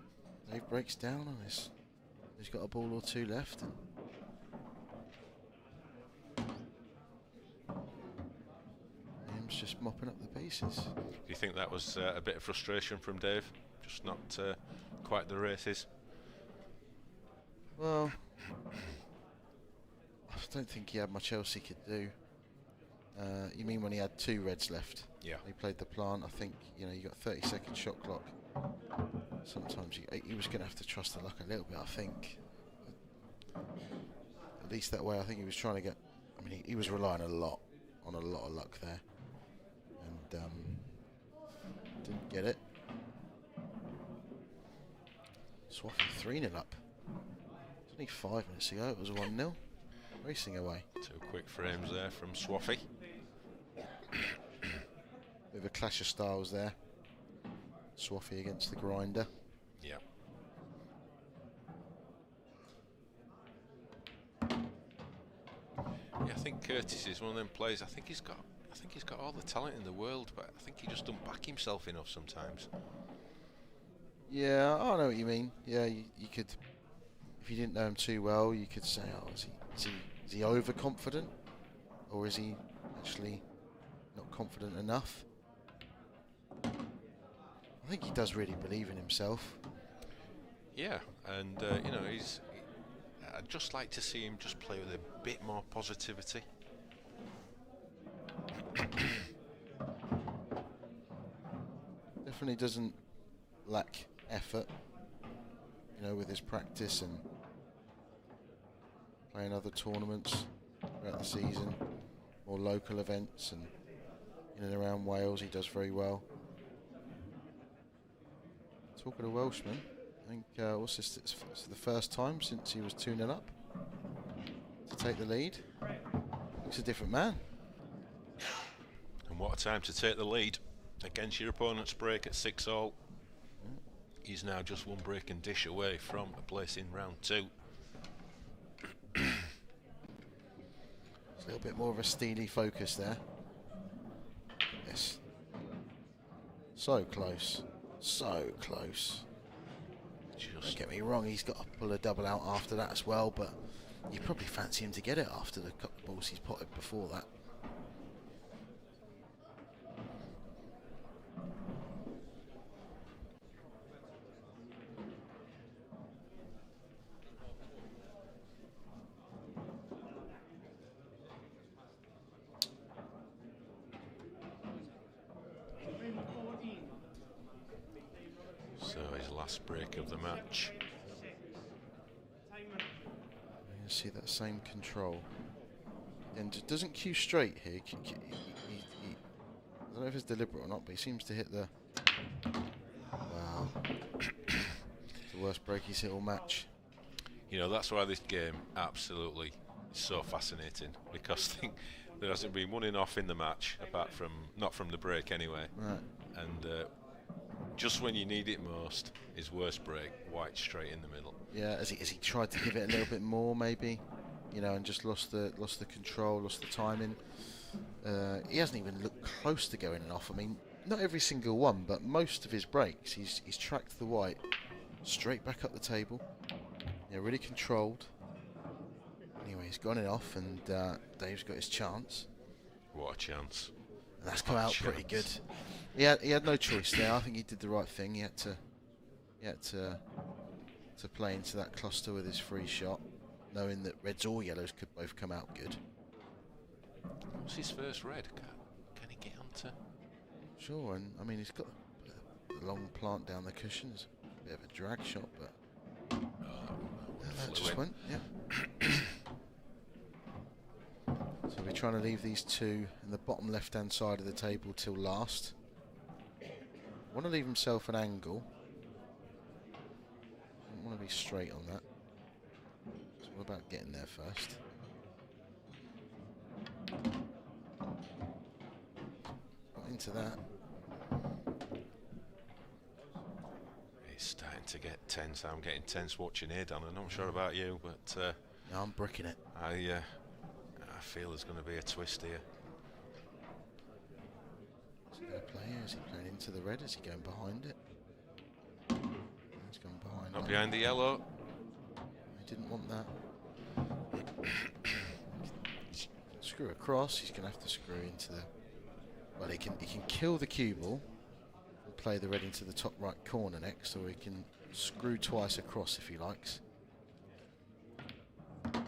B: Dave breaks down on this. He's got a ball or two left. And Liam's just mopping up the pieces.
A: Do you think that was a bit of frustration from Dave? Just not quite the races?
B: Well, I don't think he had much else he could do. You mean when he had two reds left?
A: Yeah.
B: He played the plant. I think you got 30-second shot clock. Sometimes he was going to have to trust the luck a little bit. I think. At least that way, I think he was trying to get. I mean, he was relying on a lot of luck there, and didn't get it. Swaffy 3-0 up. It's only 5 minutes ago. It was 1-0. Racing away.
A: 2 quick frames there from Swaffy.
B: Bit of a clash of styles there. Swaffy against the grinder.
A: Yeah. Yeah, I think Curtis is one of them players. I think he's got all the talent in the world, but I think he just don't back himself enough sometimes.
B: Yeah, I know what you mean. Yeah, you could, if you didn't know him too well, you could say, oh, is he overconfident, or is he actually not confident enough? I think he does really believe in himself.
A: Yeah, and
C: I'd just like to see him just play with a bit more positivity.
B: Definitely doesn't lack effort, you know, with his practice and playing other tournaments throughout the season, more local events, and in and around Wales he does very well. Talking of Welshman, I think what's this? It's the first time since he was 2-0 up to take the lead. Looks a different man.
C: And what a time to take the lead against your opponent's break at 6-all. He's now just one break and dish away from a place in round 2.
B: A little bit more of a steely focus there. Yes. So close. So close. Don't get me wrong, he's got to pull a double out after that as well, but you probably fancy him to get it after the couple of balls he's potted before that.
C: So his last break of the match.
B: You see that same control. And doesn't cue straight here. I don't know if it's deliberate or not, but he seems to hit the... Wow. It's the worst break he's hit all match.
C: You know, that's why this game absolutely is so fascinating, because I think there hasn't been one in off in the match, apart from, not from the break anyway.
B: Right.
C: And just when you need it most, his worst break, white straight in the middle.
B: Yeah, as he tried to give it a little bit more, maybe, you know, and just lost the control, lost the timing. He hasn't even looked close to going off. I mean, not every single one, but most of his breaks, he's tracked the white straight back up the table. Yeah, really controlled. Anyway, he's gone it off, and Dave's got his chance.
C: What a chance!
B: And that's come out pretty good. He had no choice there. I think he did the right thing. He had to play into that cluster with his free shot, knowing that reds or yellows could both come out good.
C: What's his first red? Can he get onto?
B: Sure, and I mean he's got a long plant down the cushions. A bit of a drag shot, but that just went. Yeah. So we're trying to leave these two in the bottom left-hand side of the table till last. Want to leave himself an angle. Don't want to be straight on that. It's all about getting there first. Got into that.
C: He's starting to get tense. I'm getting tense watching here, Dan. I'm not sure about you, but
B: No, I'm bricking it.
C: I feel there's going to be a twist here.
B: Is he going to play here? Is he playing into the red? Is he going behind it? He's going behind.
C: Not
B: that.
C: behind the yellow.
B: He didn't want that. Screw across. He's going to have to screw into the... Well, he can kill the cue ball and play the red into the top right corner next, or he can screw twice across if he likes. Yeah,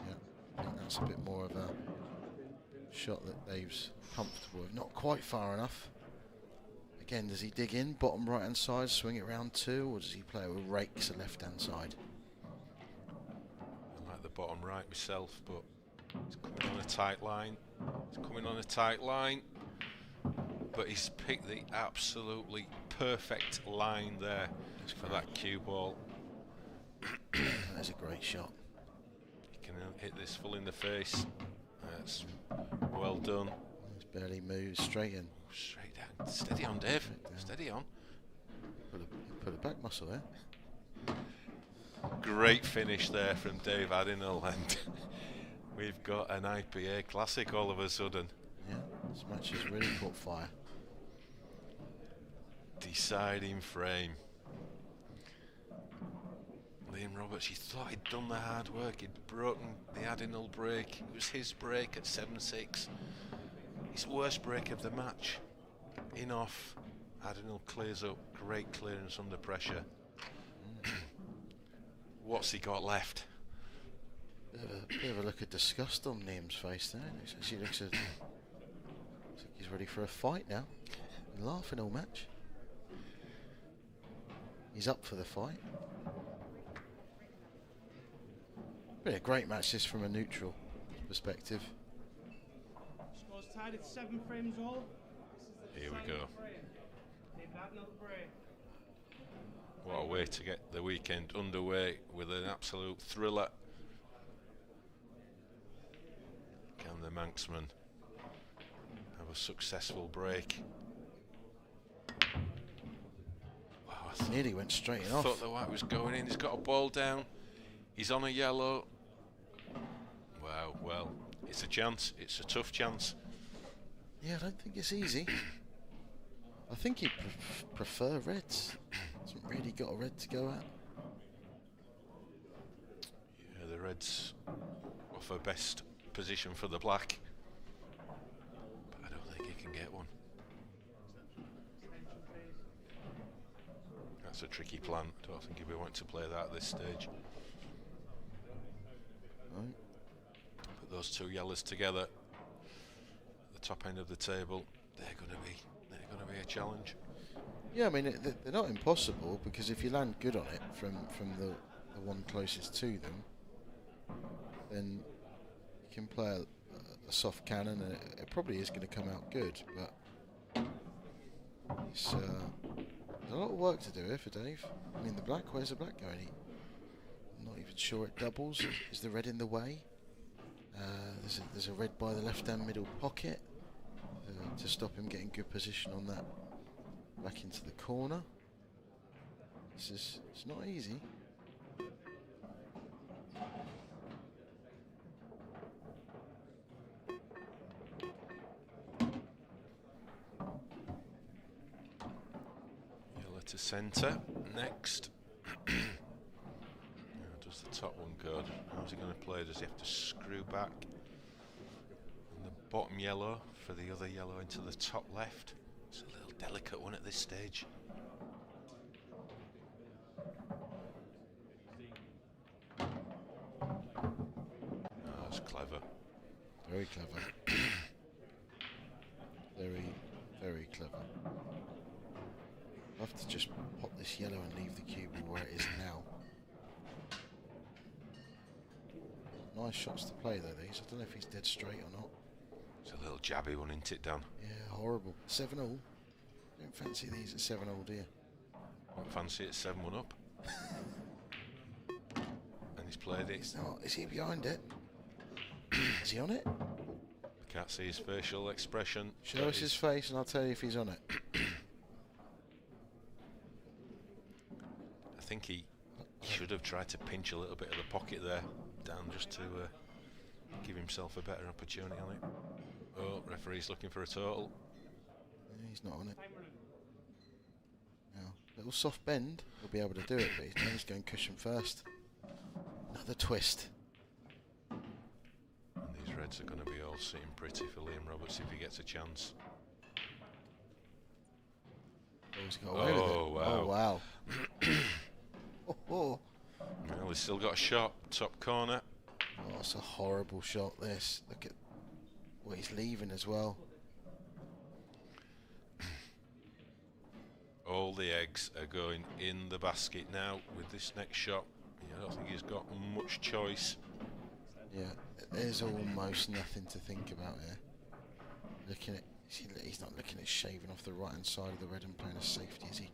B: I think that's a bit more of a shot that Dave's comfortable with. Not quite far enough. Again, does he dig in, bottom right hand side, swing it round 2, or does he play with rakes the left hand side?
C: I like the bottom right myself, but he's coming on a tight line. He's coming on a tight line, but he's picked the absolutely perfect line there for that cue ball.
B: That's a great shot.
C: He can hit this full in the face. That's well done.
B: He's barely moved, straight in.
C: Straight down. Steady on, Dave. Steady on.
B: Put a back muscle there.
C: Great finish there from Dave Addinall, and we've got an IPA classic all of a sudden.
B: Yeah, this match has really caught fire.
C: Deciding frame. Liam Roberts, he thought he'd done the hard work. He'd broken the Addinall break. It was his break at 7-6. His worst break of the match. In off. Addinall clears up. Great clearance under pressure. What's he got left?
B: Bit of a look of disgust on Liam's face there. He looks like he's ready for a fight now. He's laughing all match. He's up for the fight. Been a great match this from a neutral perspective.
F: Scores tied at 7 frames all.
C: Here we go.
F: David Adnell break.
C: What a way to get the weekend underway with an absolute thriller. Can the Manxman have a successful break? Wow, I
B: Nearly went straight off.
C: thought the white was going in. He's got a ball down. He's on a yellow. Wow, well, it's a chance. It's a tough chance.
B: Yeah, I don't think it's easy. I think he'd prefer reds. Hasn't really got a red to go at.
C: Yeah, the Reds offer best position for the black, but I don't think he can get one. That's a tricky plan. I don't think he'll be wanting to play that at this stage.
B: Right.
C: Put those two yellows together at the top end of the table. They're going to be a challenge.
B: Yeah, I mean they're not impossible, because if you land good on it from the one closest to them, then you can play a soft cannon, and it probably is going to come out good. But it's there's a lot of work to do here for Dave. I mean, where's the black going? I'm not even sure it doubles. Is the red in the way? There's a red by the left-hand middle pocket to stop him getting good position on that. Back into the corner. It's not easy.
C: Yellow to centre. Next. How does the top one go? How's he going to play? Does he have to screw back? And the bottom yellow for the other yellow into the top left. It's a little delicate one at this stage. Oh, that's clever.
B: Very clever. Very, very clever. I'll have to just pop this yellow and leave the cube where it is now. Nice shots to play though, these. I don't know if he's dead straight or not.
C: It's a little jabby one, isn't it, Dan?
B: Yeah, horrible. 7-all. Don't fancy these at 7-all, do you?
C: Don't fancy it 7-1 up. And he's played it.
B: He's not. Is he behind it? Is he on it?
C: Can't see his facial expression.
B: Show us his face and I'll tell you if he's on it.
C: I think he should have tried to pinch a little bit of the pocket there down, just to give himself a better opportunity on it. Oh, referee's looking for a total.
B: Yeah, he's not on it. Now, little soft bend, he'll be able to do it, but he's going cushion first. Another twist.
C: And these reds are going to be all sitting pretty for Liam Roberts if he gets a chance.
B: Oh, he's got away with it.
C: Oh, wow.
B: Oh, wow. Oh.
C: Well, he's still got a shot, top corner.
B: Oh, it's a horrible shot, this. Look at what he's leaving as well.
C: All the eggs are going in the basket now with this next shot. I don't think he's got much choice.
B: Yeah, there's almost nothing to think about here. Looking at, he's not looking at shaving off the right-hand side of the red and playing a safety, is he?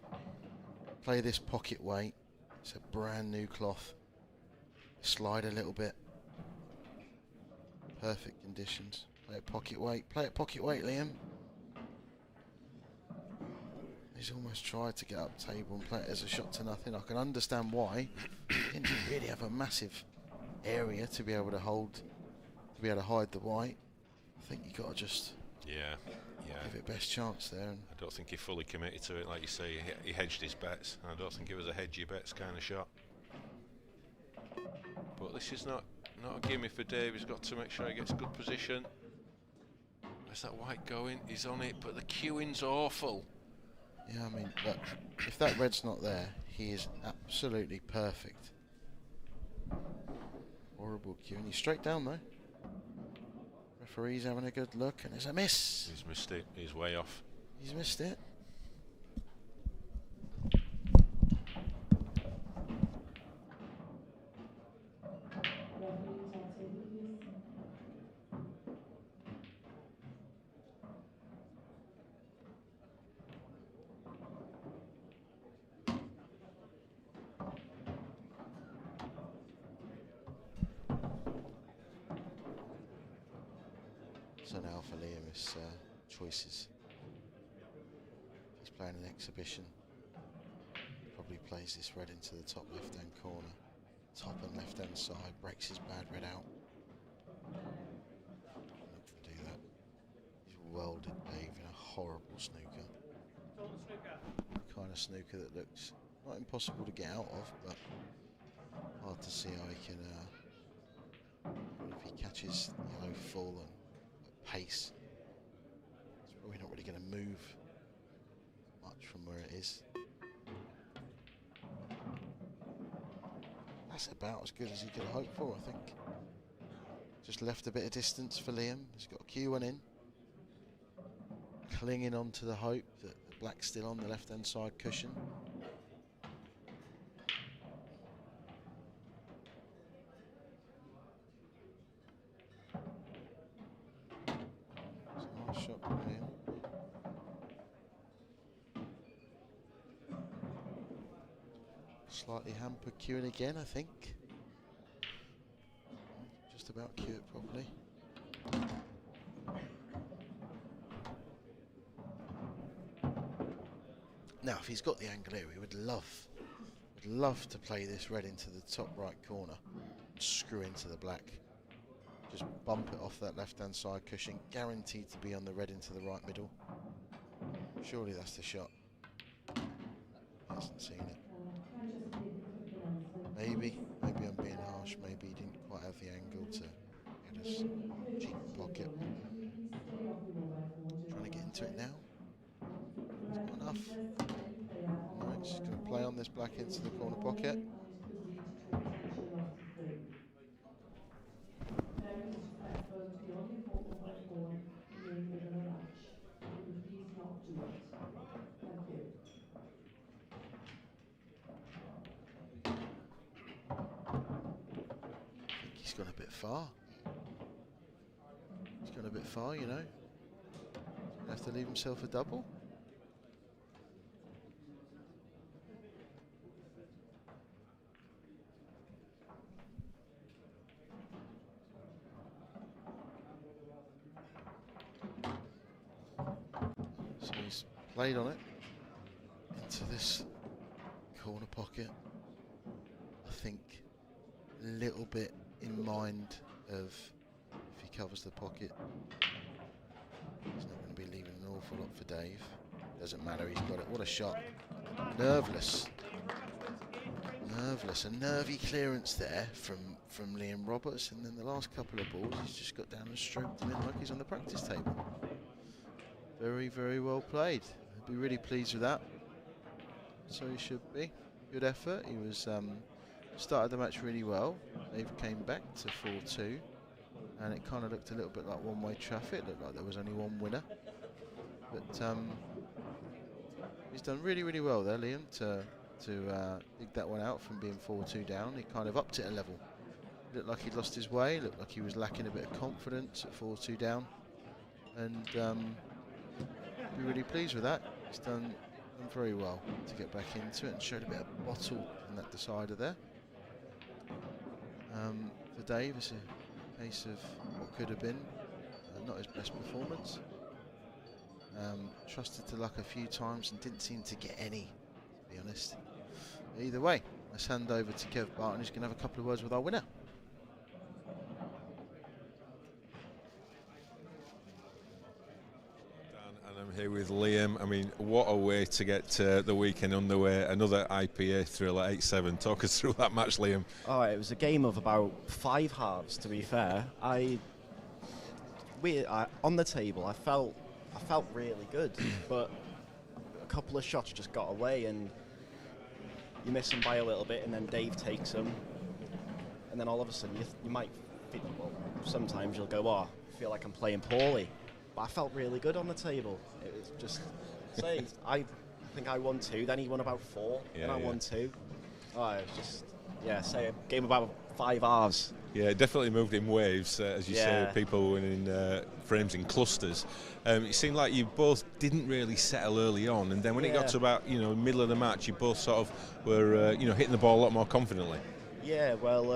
B: Play this pocket weight. It's a brand new cloth. Slide a little bit. Perfect conditions. Play it pocket weight. Play it pocket weight, Liam. He's almost tried to get up table and play it as a shot to nothing. I can understand why. He didn't really have a massive area to be able to hold, to be able to hide the white. I think you got to just give it best chance there. And
C: I don't think he fully committed to it, like you say. He hedged his bets. I don't think it was a hedge your bets kind of shot. But this is not a gimme for Dave. He's got to make sure he gets good position. Where's that white going? He's on it, but the cueing's awful.
B: yeah, I mean, look, if that red's not there, he is absolutely perfect. Horrible queuing. He's straight down though. Referee's having a good look, and it's a miss.
C: He's missed it. He's way off.
B: He's missed it. So now for Liam, his choices. He's playing an exhibition. Probably plays this red into the top left-hand corner. Top and left-hand side, breaks his bad red out. Not going to do that. He's welded Dave in a horrible snooker. The kind of snooker that looks not impossible to get out of, but hard to see how he can, if he catches the yellow full and pace, it's probably not really going to move much from where it is. That's about as good as he could have hoped for, I think. Just left a bit of distance for Liam. He's got a cue one in. Clinging on to the hope that the black's still on the left-hand side cushion. Shot from him. Slightly hampered queuing again, I think. Just about cue it properly. Now, if he's got the angle here, he would love to play this red into the top right corner and screw into the black. Just bump it off that left-hand side cushion, guaranteed to be on the red into the right middle. Surely that's the shot. He hasn't seen it. Maybe I'm being harsh. Maybe he didn't quite have the angle to get his cheek pocket. Trying to get into it now. He's got enough. Alright, he's just going to play on this black into the corner pocket. He's gone a bit far. He's gone a bit far, you know. He'll have to leave himself a double. So he's played on it into this corner pocket. I think a little bit in mind of if he covers the pocket, he's not going to be leaving an awful lot for Dave. Doesn't matter, he's got it. What a shot. Nerveless. A nervy clearance there from Liam Roberts, and then the last couple of balls he's just got down and stroked them in like he's on the practice table. Very, very well played. I'd be really pleased with that. So he should be. Good effort. He was started the match really well. Dave came back to 4-2, and it kind of looked a little bit like one-way traffic. It looked like there was only one winner, but he's done really, really well there, Liam, to dig that one out from being 4-2 down. He kind of upped it a level. Looked like he'd lost his way. Looked like he was lacking a bit of confidence at 4-2 down, and be really pleased with that. He's done very well to get back into it and showed a bit of bottle in that decider there. For Dave, it's a case of what could have been not his best performance. Trusted to luck a few times and didn't seem to get any, to be honest. Either way, let's hand over to Kev Barton, who's going to have a couple of words with our winner.
A: I'm here with Liam. I mean, what a way to get the weekend underway. Another IPA thrill at 8-7. Talk us through that match, Liam.
G: Oh, it was a game of about 5 halves, to be fair. On the table, I felt really good, but a couple of shots just got away, and you miss them by a little bit, and then Dave takes them. And then all of a sudden you might feel, well, sometimes you'll go, oh, I feel like I'm playing poorly. But I felt really good on the table. It was just, say, I think I won 2, then he won about 4, and I won 2. Oh, it was just, say a game about 5 hours.
A: Yeah, it definitely moved in waves, as you say, people winning frames in clusters. It seemed like you both didn't really settle early on, and then when it got to about middle of the match, you both sort of were hitting the ball a lot more confidently.
G: Yeah, well,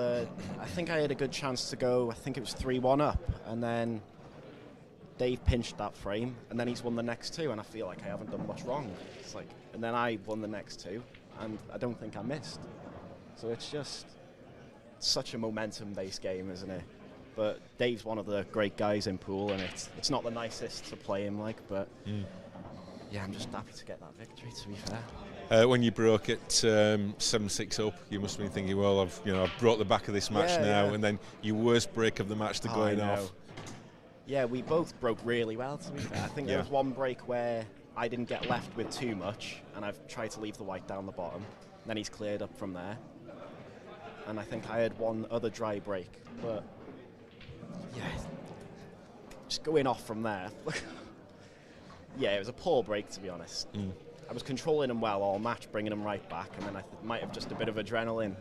G: I think I had a good chance to go. I think it was 3-1 up, and then Dave pinched that frame, and then he's won the next 2, and I feel like I haven't done much wrong. It's like, and then I won the next 2, and I don't think I missed. So it's just such a momentum-based game, isn't it? But Dave's one of the great guys in pool, and it's not the nicest to play him like, but I'm just happy to get that victory, to be fair.
A: When you broke it 7-6 up, you must have been thinking, well, I've brought the back of this match now, and then your worst break of the match to going off.
G: Yeah, we both broke really well, to be fair. I think there was one break where I didn't get left with too much, and I've tried to leave the white down the bottom. And then he's cleared up from there. And I think I had one other dry break, but just going off from there. It was a poor break, to be honest. I was controlling him well all match, bringing him right back, and then I might have just a bit of adrenaline.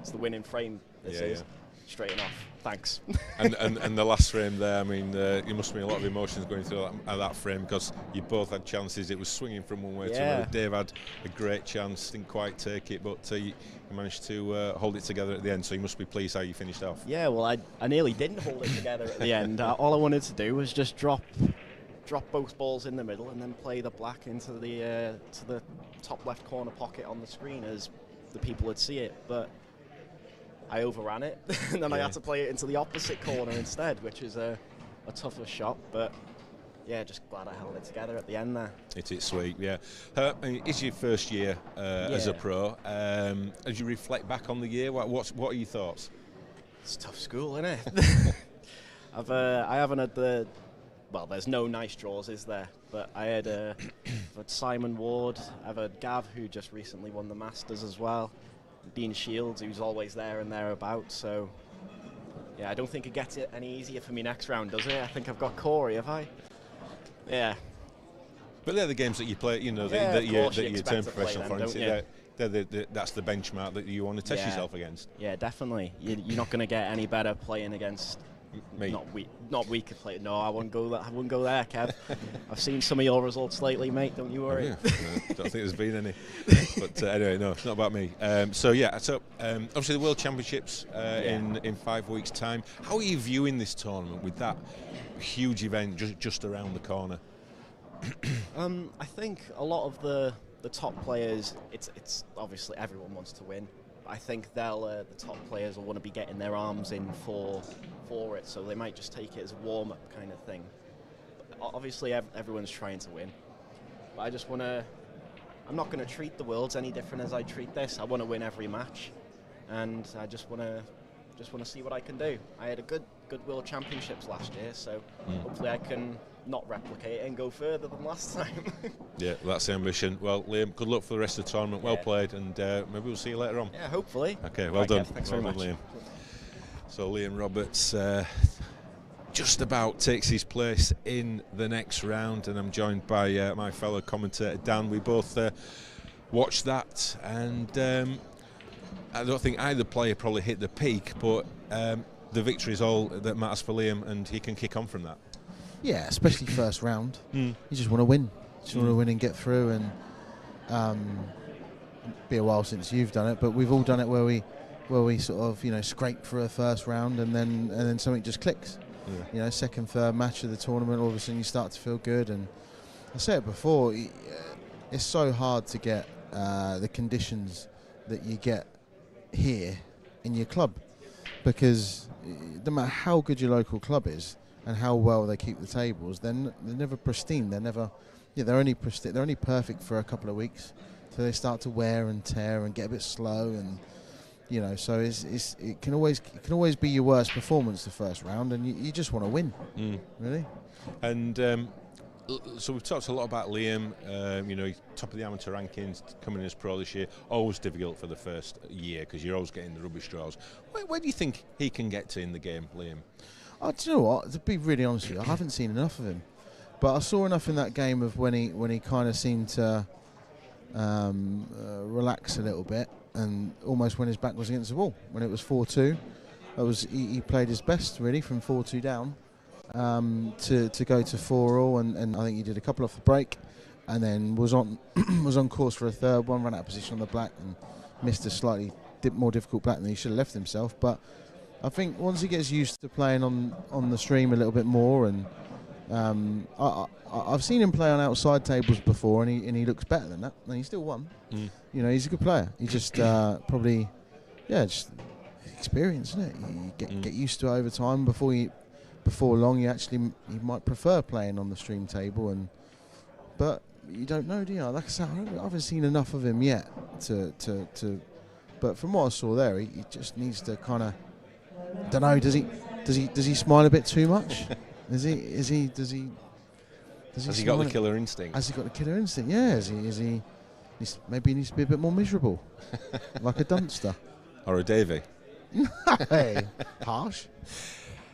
G: It's the winning frame. This is straighten off. Thanks.
A: and the last frame there, I mean, there must have been a lot of emotions going through that frame, because you both had chances. It was swinging from one way to another. Dave had a great chance, didn't quite take it, but you managed to hold it together at the end, so you must be pleased how you finished off. Yeah,
G: well, I nearly didn't hold it together at the end. All I wanted to do was just drop both balls in the middle and then play the black into the top left corner pocket on the screen as the people would see it, but I overran it, and then I had to play it into the opposite corner instead, which is a tougher shot, but just glad I held it together at the end there.
A: It's sweet, it's your first year as a pro. As you reflect back on the year, what are your thoughts?
G: It's a tough school, isn't it? I haven't had there's no nice draws, is there? But I had Simon Ward, I've had Gav, who just recently won the Masters as well, Dean Shields, who's always there and thereabouts, so I don't think it gets it any easier for me next round, does it? I think I've got Corey, have I? Yeah.
A: But they're the games that you play, that you turn professional for. That's the benchmark that you want to test yourself against.
G: Yeah, definitely. You're not going to get any better playing against
A: me.
G: Not weaker players. No, I wouldn't go there, Kev. I've seen some of your results lately, mate. Don't you worry.
A: No, don't think there's been any. But anyway, no, it's not about me. So obviously the World Championships in 5 weeks' time. How are you viewing this tournament with that huge event just around the corner?
G: I think a lot of the top players, it's obviously everyone wants to win. I think the top players will want to be getting their arms in for it, so they might just take it as a warm-up kind of thing. But obviously, everyone's trying to win. But I just want to. I'm not going to treat the Worlds any different as I treat this. I want to win every match, and I just want to see what I can do. I had a good World Championships last year, so hopefully I can not replicate it and go further than last time.
A: Yeah, that's the ambition. Well, Liam, good luck for the rest of the tournament. Well played, and maybe we'll see you later on.
G: Yeah, hopefully.
A: Okay, well done.
G: Thanks very much.
A: Liam. So Liam Roberts just about takes his place in the next round, and I'm joined by my fellow commentator Dan. We both watched that, and I don't think either player probably hit the peak, but the victory is all that matters for Liam, and he can kick on from that.
B: Yeah, especially first round. You just want to win. Just want to win and get through, and be a while since you've done it, but we've all done it where we sort of scrape for a first round and then something just clicks. Second, third match of the tournament, all of a sudden you start to feel good. And I said it before, it's so hard to get the conditions that you get here in your club, because no matter how good your local club is and how well they keep the tables, they're never pristine. They're only perfect for a couple of weeks, so they start to wear and tear and get a bit slow, and so it can always be your worst performance the first round, and you just want to win, really.
A: And So we've talked a lot about Liam. He's top of the amateur rankings, coming as pro this year. Always difficult for the first year because you're always getting the rubbish draws. Where do you think he can get to in the game, Liam?
B: Do you know what? To be really honest with you, I haven't seen enough of him, but I saw enough in that game of when he kind of seemed to relax a little bit and almost when his back was against the wall. When it was 4-2, he played his best really from 4-2 down. To go to 4-all, and I think he did a couple off the break, and then was on course for a third one, ran out of position on the black and missed a slightly more difficult black than he should have left himself. But I think once he gets used to playing on the stream a little bit more, and I've seen him play on outside tables before, and he looks better than that, and he still won. He's a good player. He just probably just experience, isn't it? You get used to it over time. Before long, he might prefer playing on the stream table, but you don't know, do you? Like I said, I haven't seen enough of him yet but from what I saw there, he just needs to kind of, don't know, does he smile a bit too much? Has he
A: got the killer instinct?
B: Has he got the killer instinct? Yeah. Maybe he needs to be a bit more miserable, like a Dunster
A: or a Davy.
B: Hey, harsh.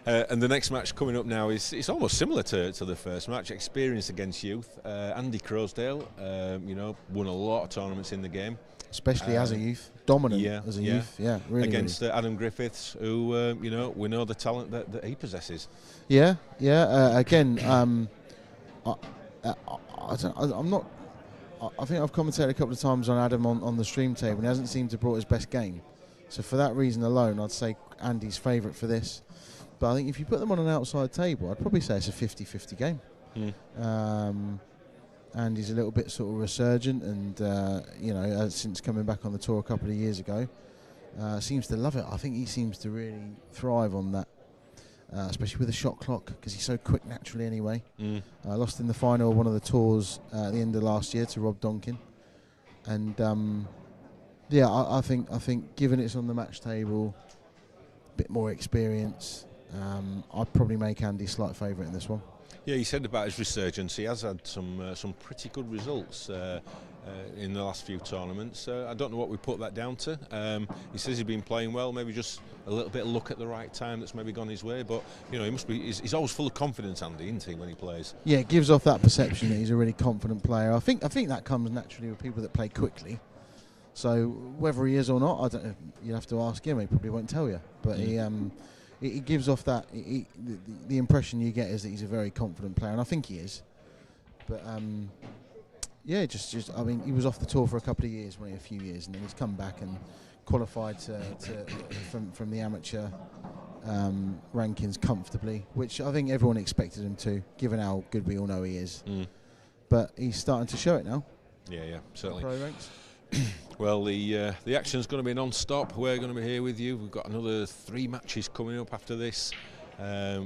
A: And the next match coming up now it's almost similar to the first match. Experience against youth. Andy Crosdale, won a lot of tournaments in the game,
B: especially as a youth, dominant as a youth. Yeah, really.
A: Against Adam Griffiths, who we know the talent that he possesses.
B: Yeah. Again, I think I've commentated a couple of times on Adam on the stream table, and he hasn't seemed to have brought his best game. So for that reason alone, I'd say Andy's favourite for this. But I think if you put them on an outside table, I'd probably say it's a 50-50 game. And he's a little bit sort of resurgent, and since coming back on the tour a couple of years ago, seems to love it. I think he seems to really thrive on that, especially with the shot clock, because he's so quick naturally anyway. Lost in the final of one of the tours at the end of last year to Rob Donkin, and I think given it's on the match table, a bit more experience. I'd probably make Andy slight favourite in this one.
A: Yeah, he said about his resurgence. He has had some pretty good results in the last few tournaments. I don't know what we put that down to. He says he's been playing well. Maybe just a little bit of luck at the right time that's maybe gone his way. But he must be. He's always full of confidence, Andy, isn't he, when he plays? Yeah,
B: it gives off that perception that he's a really confident player. I think that comes naturally with people that play quickly. So whether he is or not, I don't know. You'd have to ask him. He probably won't tell you. But it gives off that the impression you get is that he's a very confident player, and I think he is. But just I mean, he was off the tour for a couple of years, a few years, and then he's come back and qualified from the amateur rankings comfortably, which I think everyone expected him to, given how good we all know he is. But he's starting to show it now.
A: Yeah, certainly.
B: Pro ranks.
A: Well, the action's going to be non-stop. We're going to be here with you. We've got another 3 matches coming up after this,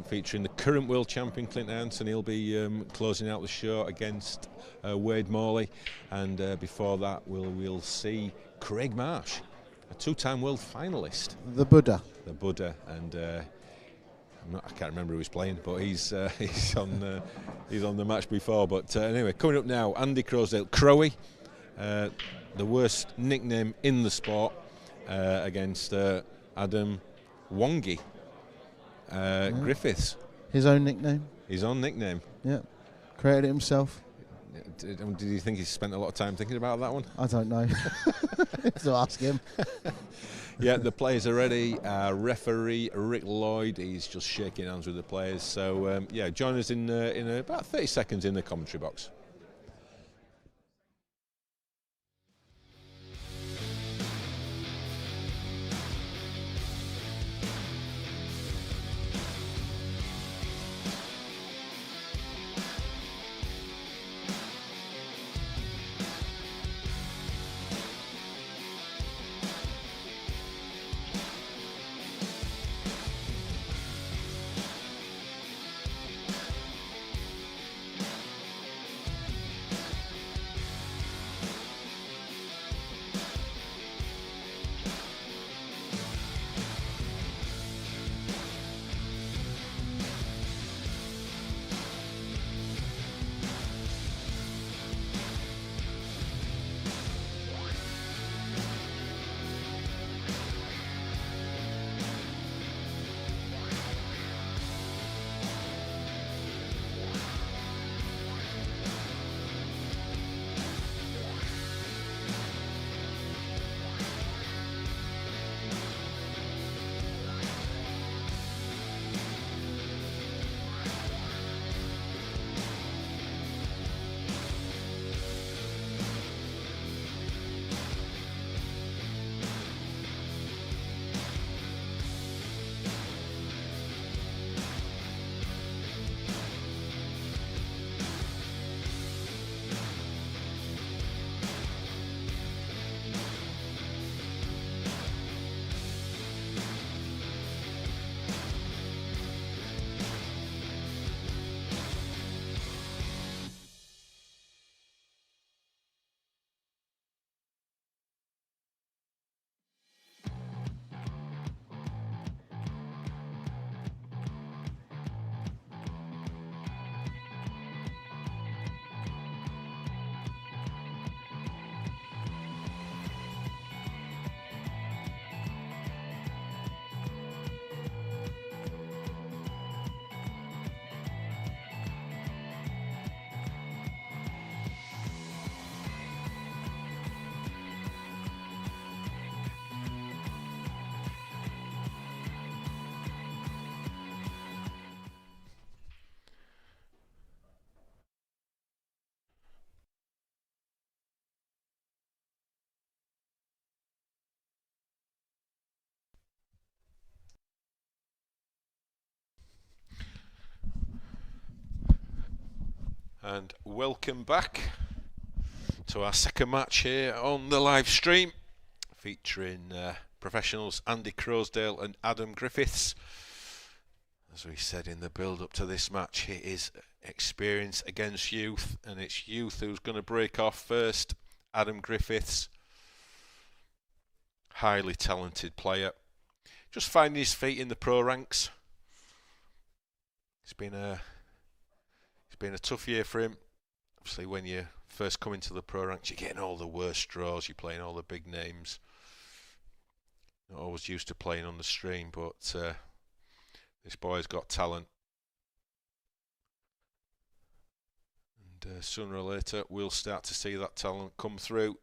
A: featuring the current world champion Clint Ianson. He'll be closing out the show against Wade Morley, and before that we'll see Craig Marsh, a 2-time world finalist.
B: The Buddha,
A: and I can't remember who he's playing, but he's on the match before. But anyway, coming up now, Andy Crosdale, Crowy. The worst nickname in the sport, against Adam Wongi Griffiths.
B: His own nickname?
A: His own nickname.
B: Yeah. Created it himself.
A: Did you think he spent a lot of time thinking about that one?
B: I don't know. So ask him.
A: Yeah, the players are ready. Referee Rick Lloyd, he's just shaking hands with the players. So, join us in about 30 seconds in the commentary box.
C: And welcome back to our second match here on the live stream, featuring professionals Andy Crosdale and Adam Griffiths. As we said in the build-up to this match, it is experience against youth, and it's youth who's going to break off first. Adam Griffiths, highly talented player, just finding his feet in the pro ranks. It's been a tough year for him. Obviously, when you first come into the pro ranks, you're getting all the worst draws, you're playing all the big names. Not always used to playing on the stream, but this boy's got talent. And sooner or later, we'll start to see that talent come through.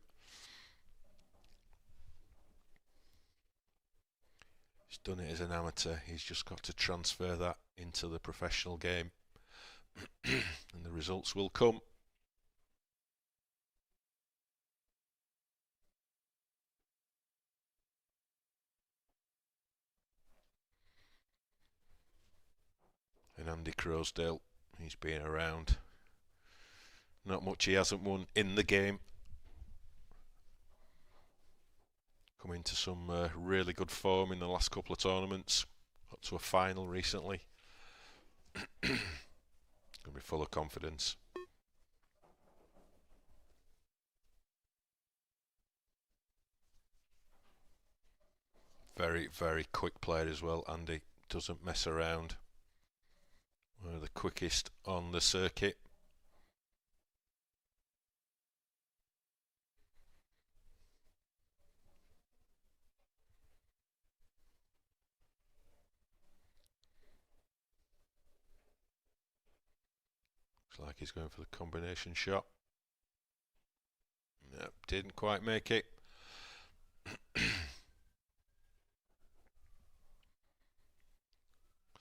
C: He's done it as an amateur. He's just got to transfer that into the professional game. And the results will come. And Andy Crosdale, he's been around. Not much he hasn't won in the game. Come into some really good form in the last couple of tournaments. Got to a final recently. Going to be full of confidence. Very, very quick player as well, Andy. Doesn't mess around. One of the quickest on the circuit. Looks like he's going for the combination shot. Yep, didn't quite make it.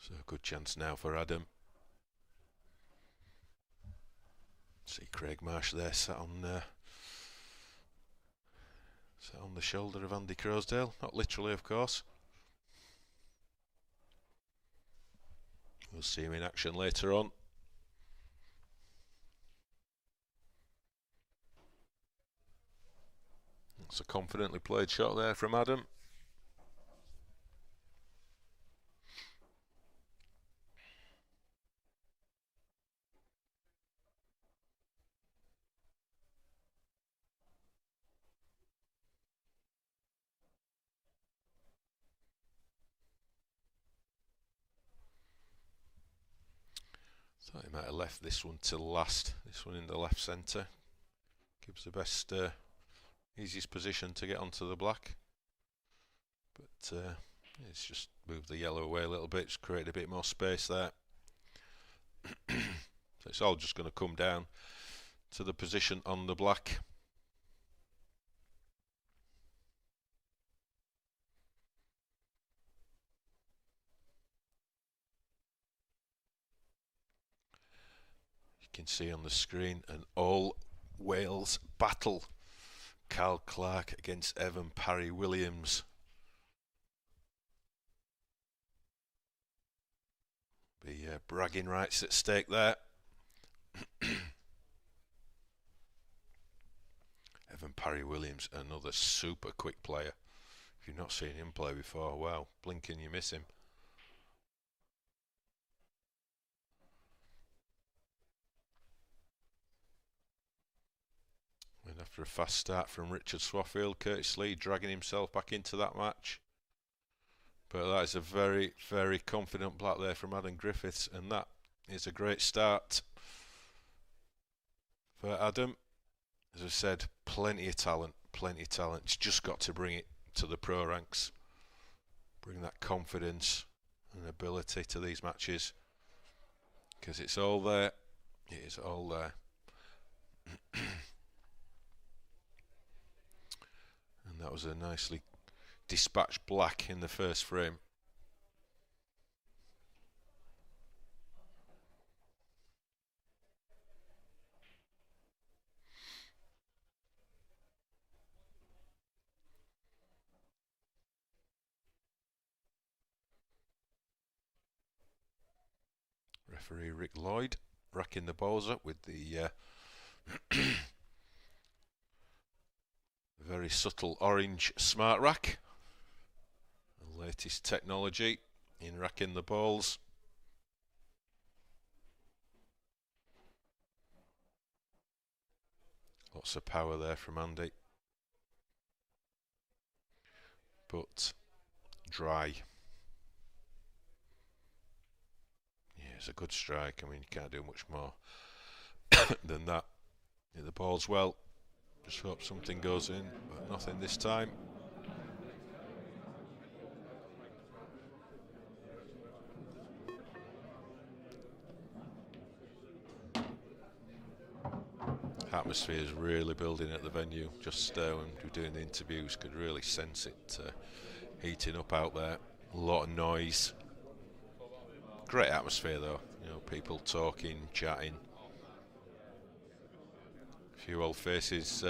C: So a good chance now for Adam. See Craig Marsh there sat on the shoulder of Andy Crosdale. Not literally, of course. We'll see him in action later on. That's a confidently played shot there from Adam. Thought he might have left this one till last. This one in the left centre. Gives the best, easiest position to get onto the black. But it's just moved the yellow away a little bit, just create a bit more space there. So it's all just going to come down to the position on the black. You can see on the screen an all Wales battle. Carl Clark against Evan Parry Williams. Be bragging rights at stake there. Evan Parry Williams, another super quick player. If you've not seen him play before, wow, blinking you miss him. And after a fast start from Richard Swaffield, Curtis Lee dragging himself back into that match. But that is a very, very confident black there from Adam Griffiths, and that is a great start for Adam. As I said, plenty of talent, plenty of talent. It's just got to bring it to the pro ranks. Bring that confidence and ability to these matches, because it's all there. It is all there. And that was a nicely dispatched black in the first frame. Referee Rick Lloyd. racking the balls up with the very subtle orange smart rack. The latest technology in racking the balls. Lots of power there from Andy. But dry. Yeah, it's a good strike. I mean, you can't do much more than that. Hit the balls well. Just hope something goes in, but nothing this time. Atmosphere is really building at the venue. Just when we're doing the interviews, could really sense it heating up out there. A lot of noise. Great atmosphere though. You know, people talking, chatting. A few old faces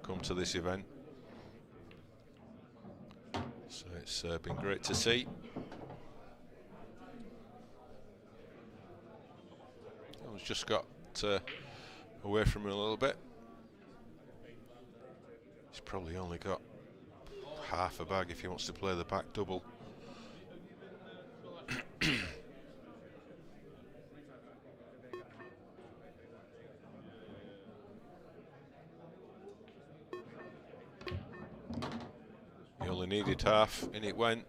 C: come to this event, so it's been great to see. He's just got away from him a little bit. He's probably only got half a bag if he wants to play the back double. He only needed half, in it went.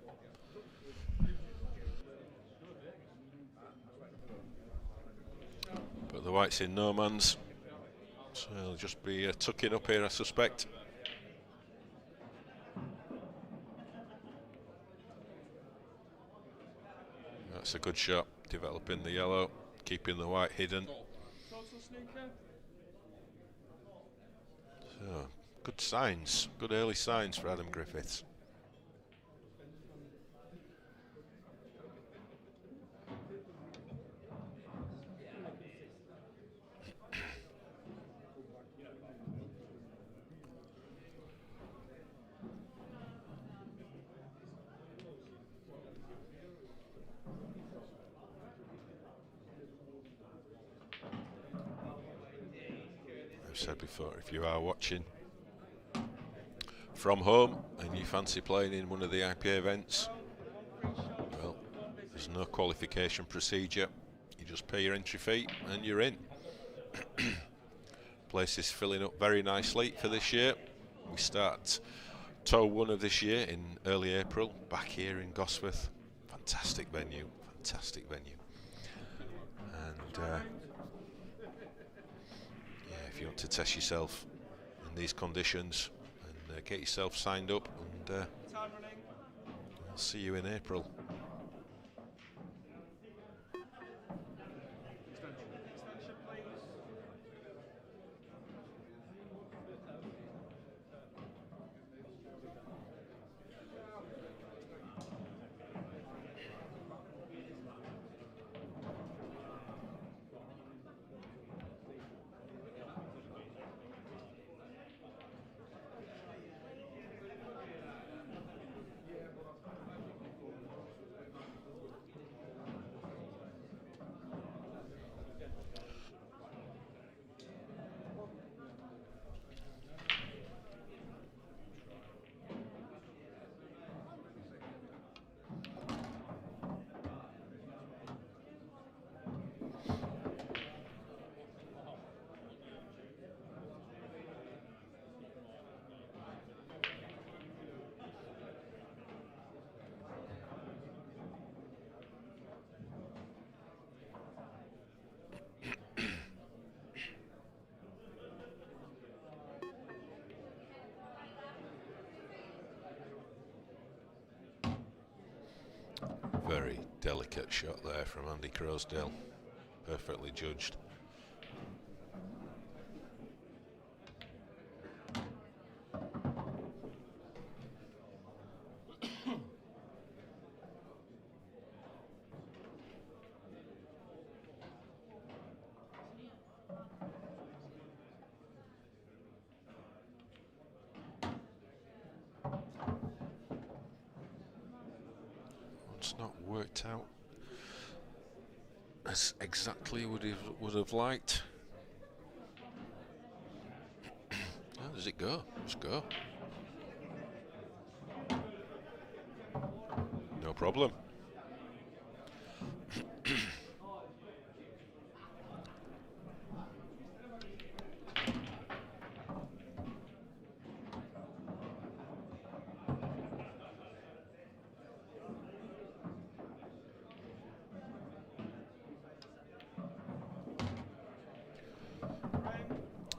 C: But the white's in no man's, so he'll just be tucking up here, I suspect. That's a good shot, developing the yellow, keeping the white hidden. So, good signs, good early signs for Adam Griffiths. I've said before, if you are watching from home and you fancy playing in one of the IPA events, well, there's no qualification procedure. You just pay your entry fee and you're in. Place is filling up very nicely for this year. We start Tow 1 of this year in early April, back here in Gosforth. Fantastic venue, fantastic venue. And yeah, if you want to test yourself in these conditions and get yourself signed up, and I'll see you in April. Very delicate shot there from Andy Crosdale, perfectly judged. It's not worked out as exactly would have liked. How does it go? Let's go. No problem.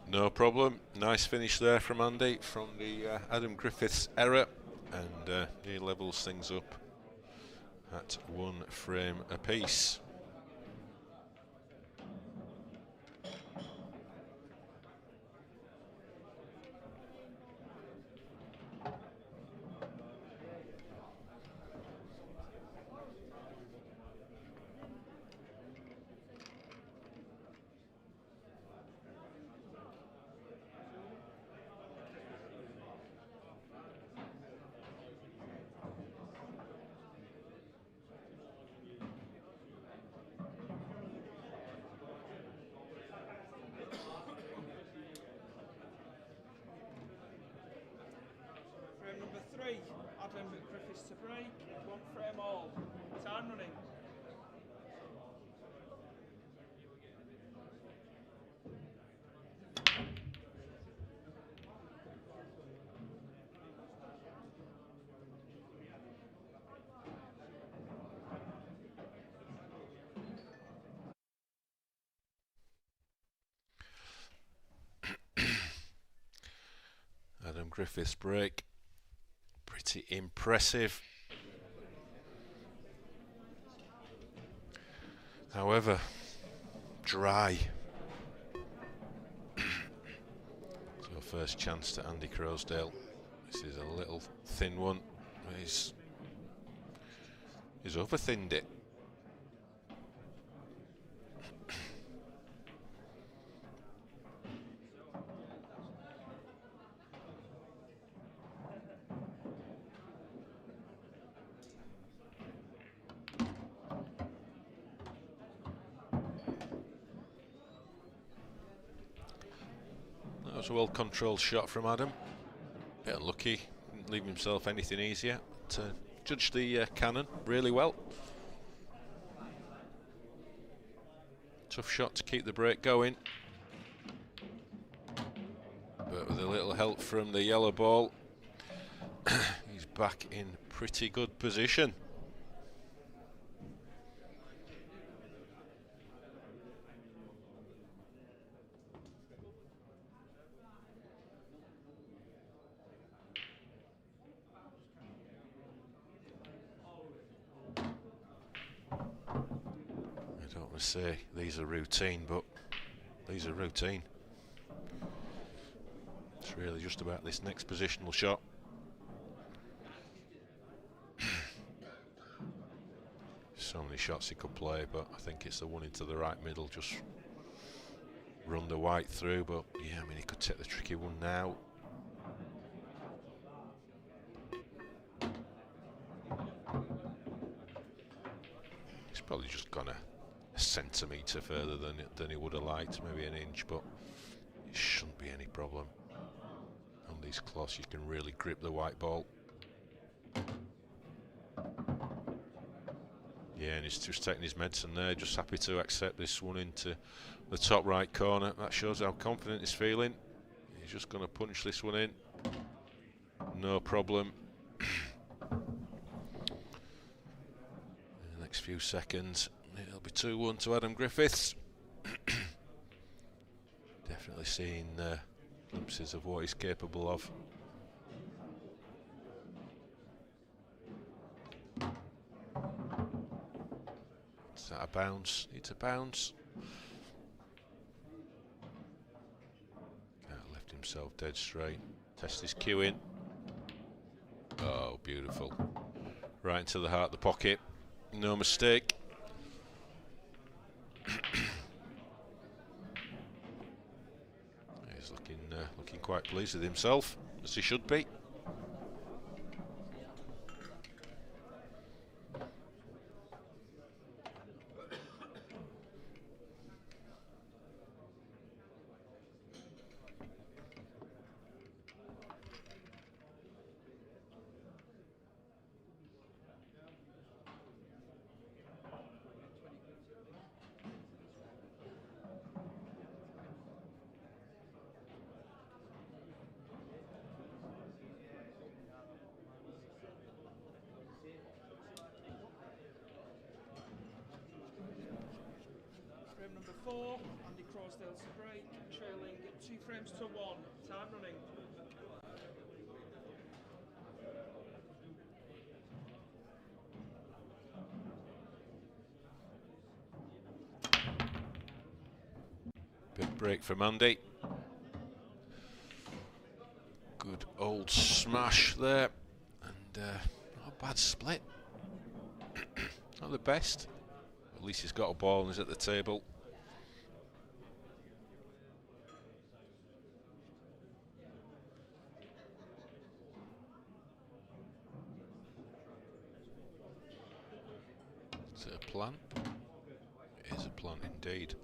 C: No problem. Nice finish there from Andy from the Adam Griffiths error, and he levels things up at 1 frame apiece.
F: Frame number 3, Adam Griffiths to break, 1 frame all. Time running.
C: Adam Griffiths break, pretty impressive. However, dry. So first chance to Andy Crosdale. This is a little thin one. He's over thinned it. That was a well-controlled shot from Adam. Bit unlucky, didn't leave himself anything easier. But, judged the cannon really well. Tough shot to keep the break going. But with a little help from the yellow ball, he's back in pretty good position. I don't want to say these are routine, but these are routine. It's really just about this next positional shot. So many shots he could play, but I think it's the one into the right middle, just run the white through. But yeah, I mean, he could take the tricky one now. He's probably just gone a centimetre further than he would have liked, maybe an inch, but it shouldn't be any problem. On these cloths, you can really grip the white ball. Yeah, and he's just taking his medicine there, just happy to accept this one into the top right corner. That shows how confident he's feeling. He's just going to punch this one in. No problem. In the next few seconds, it'll be 2-1 to Adam Griffiths. Definitely seeing glimpses of what he's capable of. Is that a bounce? It's a bounce. Left himself dead straight. Test his cue in. Oh, beautiful. Right into the heart of the pocket. No mistake. He's looking quite pleased with himself, as he should be.
F: 4, Andy Crosdale to break, trailing 2 frames to 1. Time running.
C: Big break from Andy. Good old smash there, and not a bad split. Not the best. At least he's got a ball and he's at the table. Is it a plan? It is a plan indeed.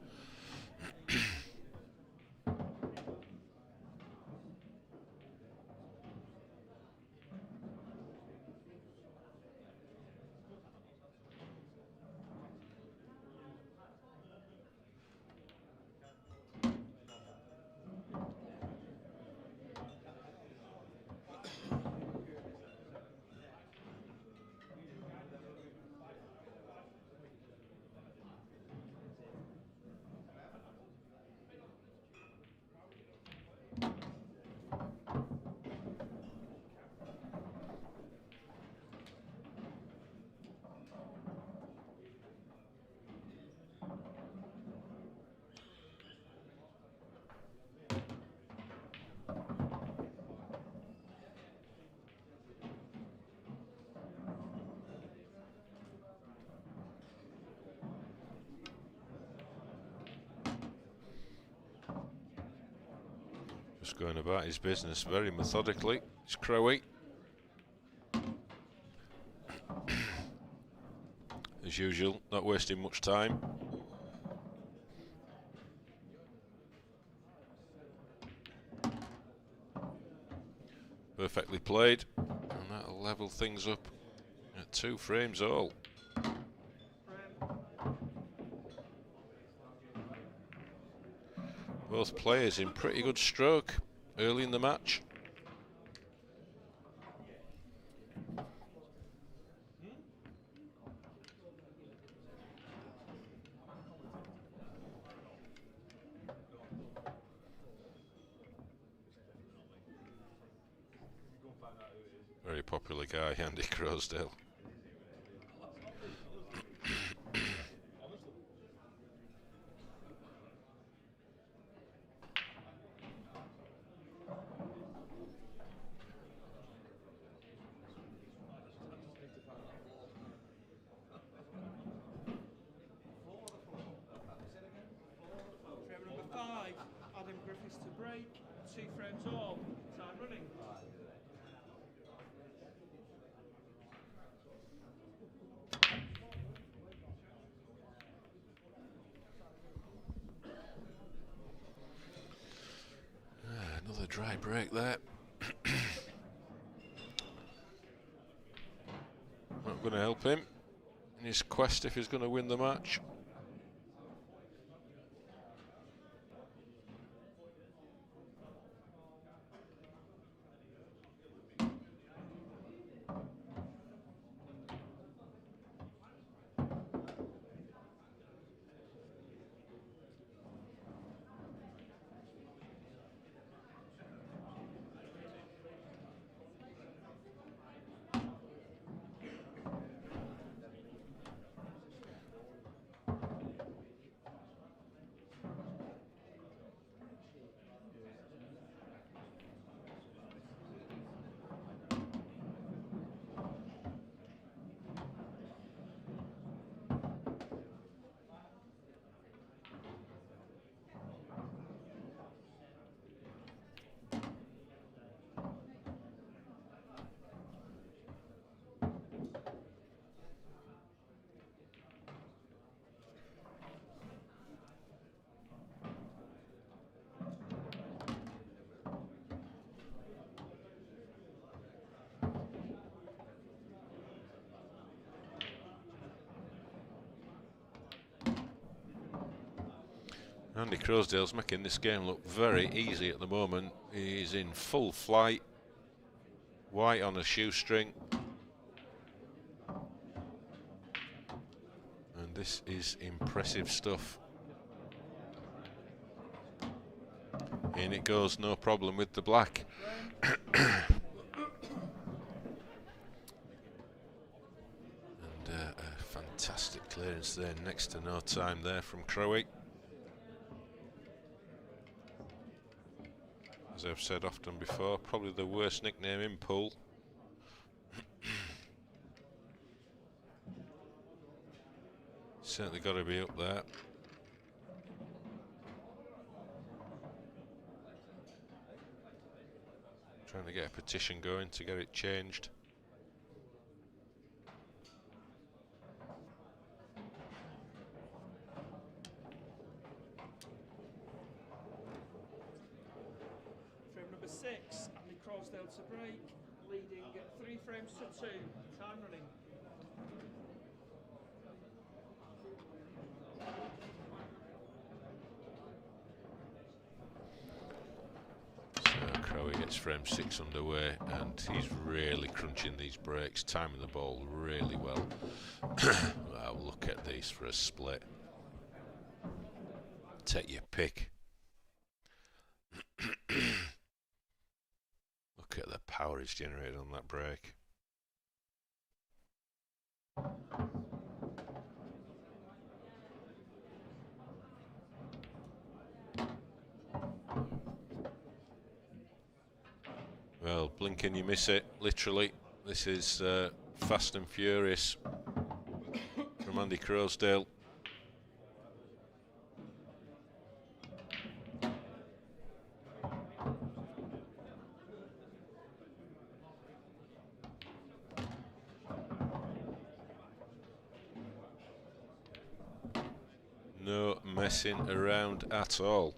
C: Just going about his business very methodically. It's Crowe. As usual, not wasting much time. Perfectly played, and that'll level things up at 2 frames all. Both players in pretty good stroke early in the match. Very popular guy, Andy Crosdale.
F: Griffiths to break, 2 frames all. Time running.
C: Another dry break there. Not going to help him in his quest if he's going to win the match. Andy Crosdale's making this game look very easy at the moment. He's in full flight, white on a shoestring. And this is impressive stuff. In it goes, no problem with the black. And a fantastic clearance there, next to no time there from Crowe. As I've said often before, probably the worst nickname in pool. Certainly got to be up there. Trying to get a petition going to get it changed.
F: Frame number 6, Andy Crosdale to break, leading 3 frames to 2. Time running.
C: So Crowe gets frame 6 underway, and he's really crunching these breaks, timing the ball really well. Wow, look at these for a split. Take your pick. Look at the power he's generated on that break. Well, blink and you miss it, literally. This is Fast and Furious from Andy Crosdale. No messing around at all.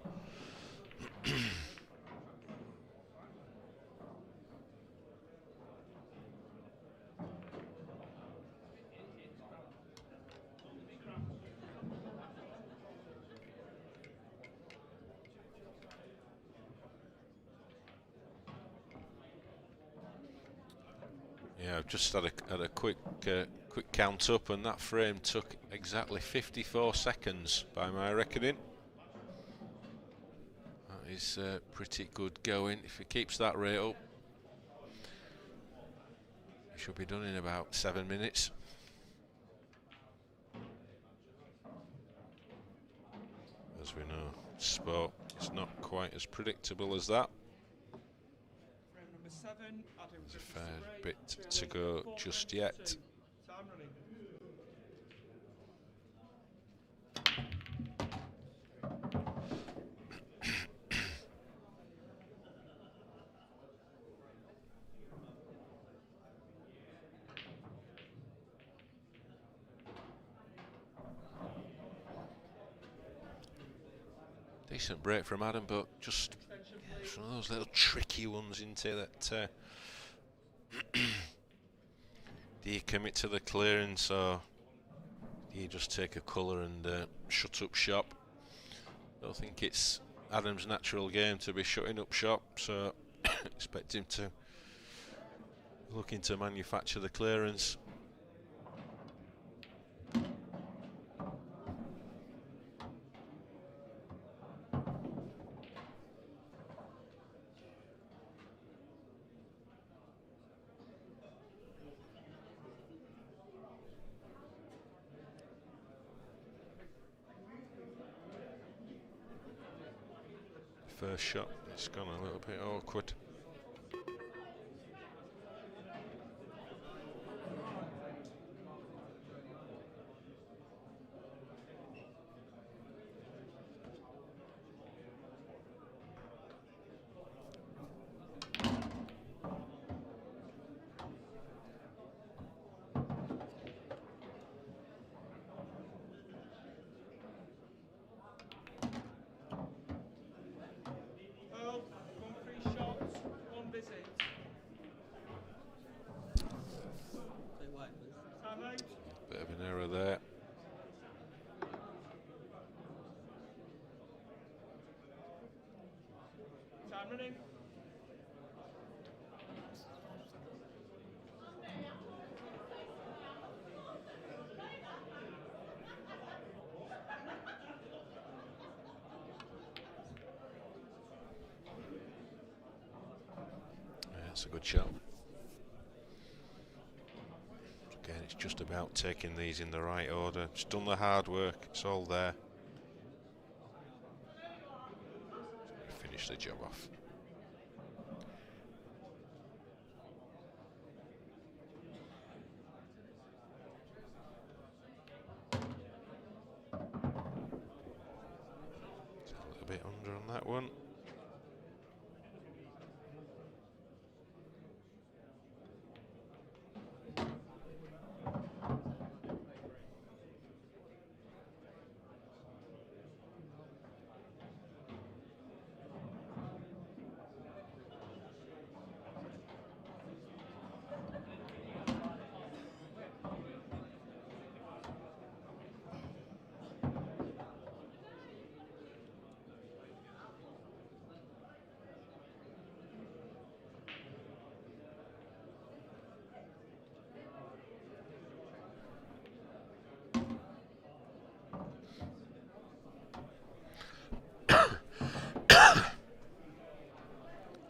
C: Yeah, I've just had a quick count up, and that frame took exactly 54 seconds by my reckoning. That is pretty good going. If he keeps that rate up, he should be done in about 7 minutes. As we know, sport is not quite as predictable as that.
F: Frame number 7, Adam
C: There's a
F: Griffiths
C: fair
F: to break,
C: bit to
F: trailing
C: go
F: 4
C: just
F: frames to
C: yet.
F: 2. Time running.
C: Decent break from Adam, but just one of those little tricky ones into that. Do you commit to the clearance, or do you just take a colour and shut up shop? I don't think it's Adam's natural game to be shutting up shop, so expect him to looking to manufacture the clearance. First shot, it's gone a little bit awkward.
F: Earl, 1 free shot, 1 visit. Time out.
C: Bit of an error there.
F: Time running.
C: That's a good shot. Again, it's just about taking these in the right order. It's done the hard work, it's all there. Finish the job off. It's a little bit under on that one.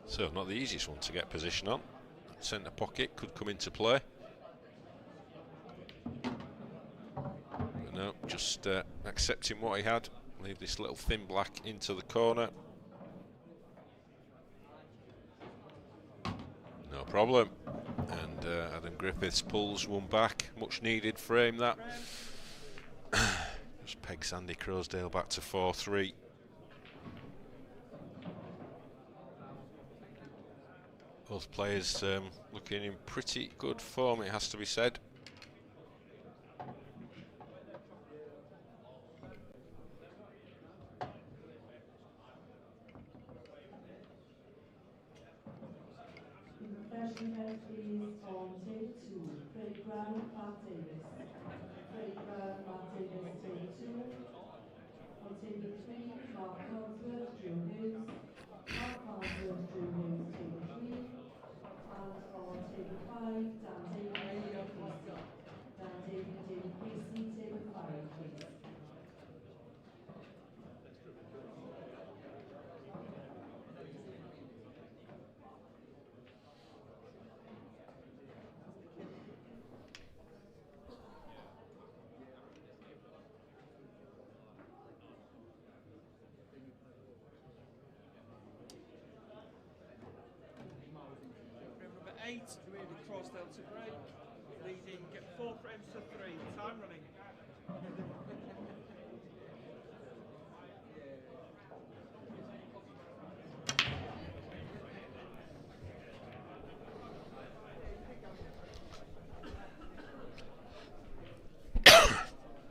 C: So not the easiest one to get position on. Centre pocket could come into play. But no, just accepting what he had. Leave this little thin black into the corner. No problem. And Adam Griffiths pulls one back. Much needed frame that. Just pegs Andy Crosdale back to 4-3. Both players looking in pretty good form, it has to be said.
F: Number 8, Crosdale to break, leading 4 frames to 3. Time running.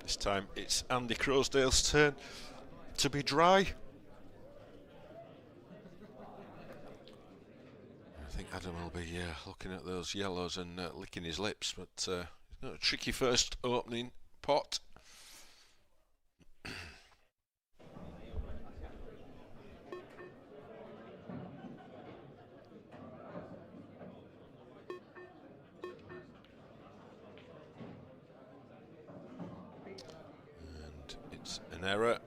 C: This time it's Andy Crosdale's turn to be dry. I think Adam will be looking at those yellows and licking his lips, but he's got a tricky first opening pot. And it's an error.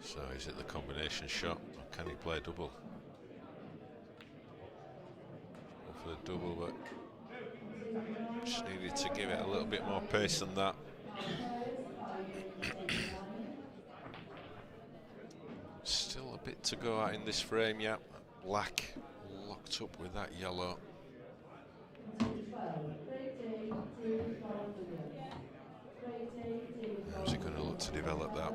C: So is it the combination shot, or can he play double? Go for the double, but just needed to give it a little bit more pace than that. Still a bit to go out in this frame, yeah. Black locked up with that yellow. How's he going to look to develop that?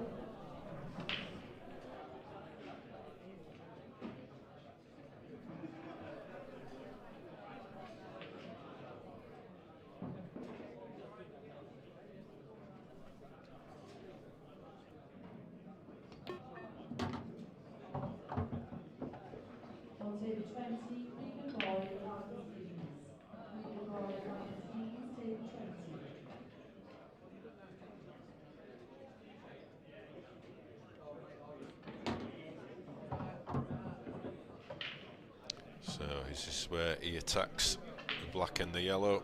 C: So is this where he attacks the black and the yellow?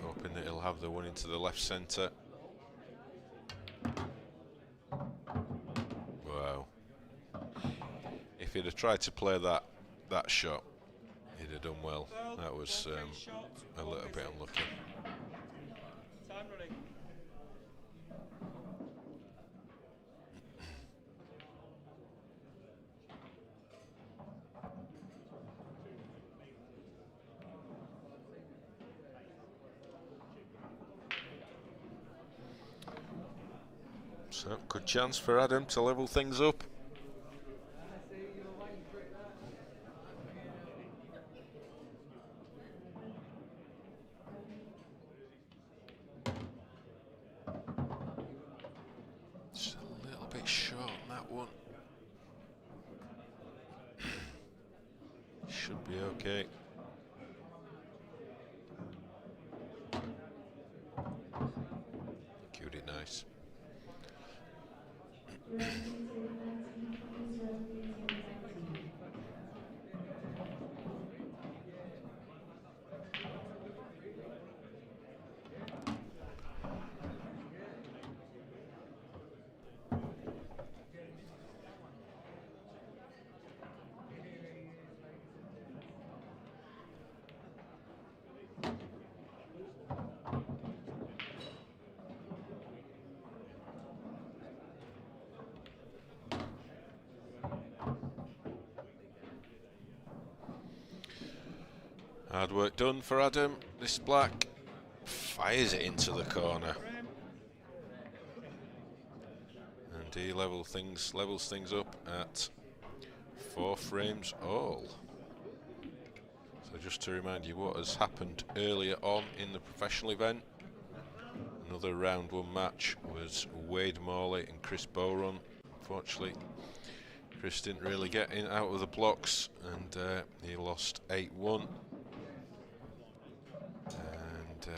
C: Hoping that he'll have the one into the left centre. Wow. If he'd have tried to play that shot, he'd have done well. That was a little bit unlucky.
F: Time running.
C: So, good chance for Adam to level things up. Just a little bit short on that one. Should be okay. Cutie, nice. Hard work done for Adam. This black fires it into the corner. And he levels things up at 4 frames all. So just to remind you what has happened earlier on in the professional event. Another round 1 match was Wade Morley and Chris Bowrun. Unfortunately, Chris didn't really get in out of the blocks and he lost 8-1. And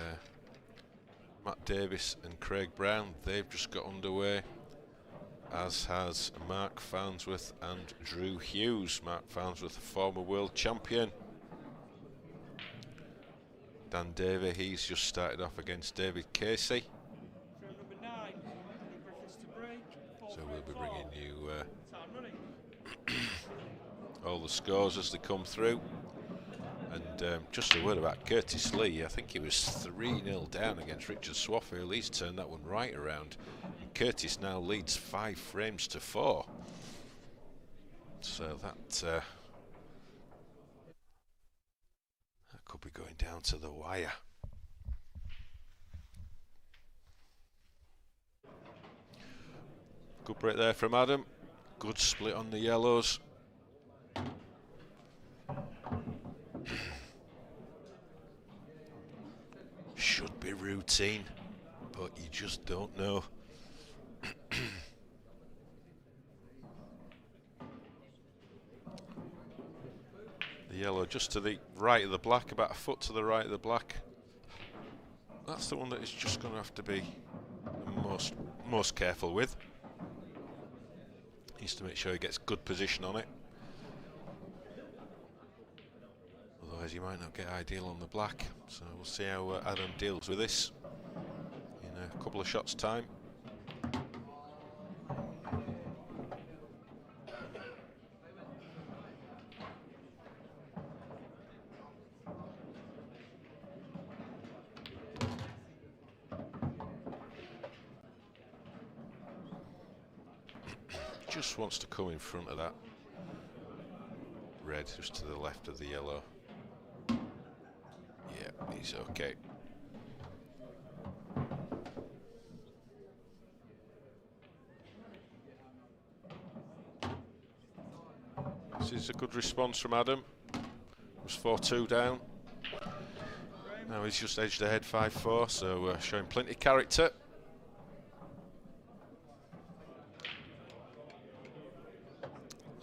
C: Matt Davis and Craig Brown, they've just got underway, as has Mark Farnsworth and Drew Hughes. Mark Farnsworth, a former world champion. Dan Davey, he's just started off against David Casey.
F: Frame number 9, Griffiths to break.
C: So we'll be bringing you all the scores as they come through. And just a word about Curtis Lee. I think he was 3-0 down against Richard Swaffield. He's turned that one right around. And Curtis now leads 5 frames to 4. So that could be going down to the wire. Good break there from Adam. Good split on the yellows. Should be routine, but you just don't know. The yellow just to the right of the black, about a foot to the right of the black. That's the one that is just going to have to be most careful with. He needs to make sure he gets good position on it. Otherwise you might not get ideal on the black. So we'll see how Adam deals with this in a couple of shots time. Just wants to come in front of that red, just to the left of the yellow. Yeah, he's okay. This is a good response from Adam. It was 4-2 down. Now he's just edged ahead 5-4, so showing plenty of character.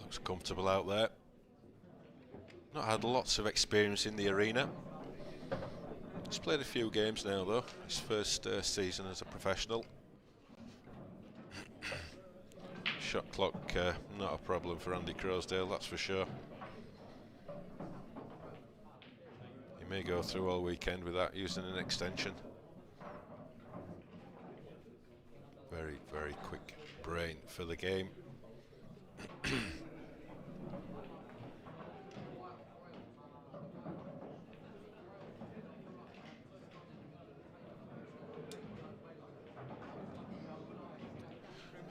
C: Looks comfortable out there. Not had lots of experience in the arena. He's played a few games now though. His first season as a professional. Shot clock not a problem for Andy Crosdale, that's for sure. He may go through all weekend without using an extension. Very, very quick brain for the game.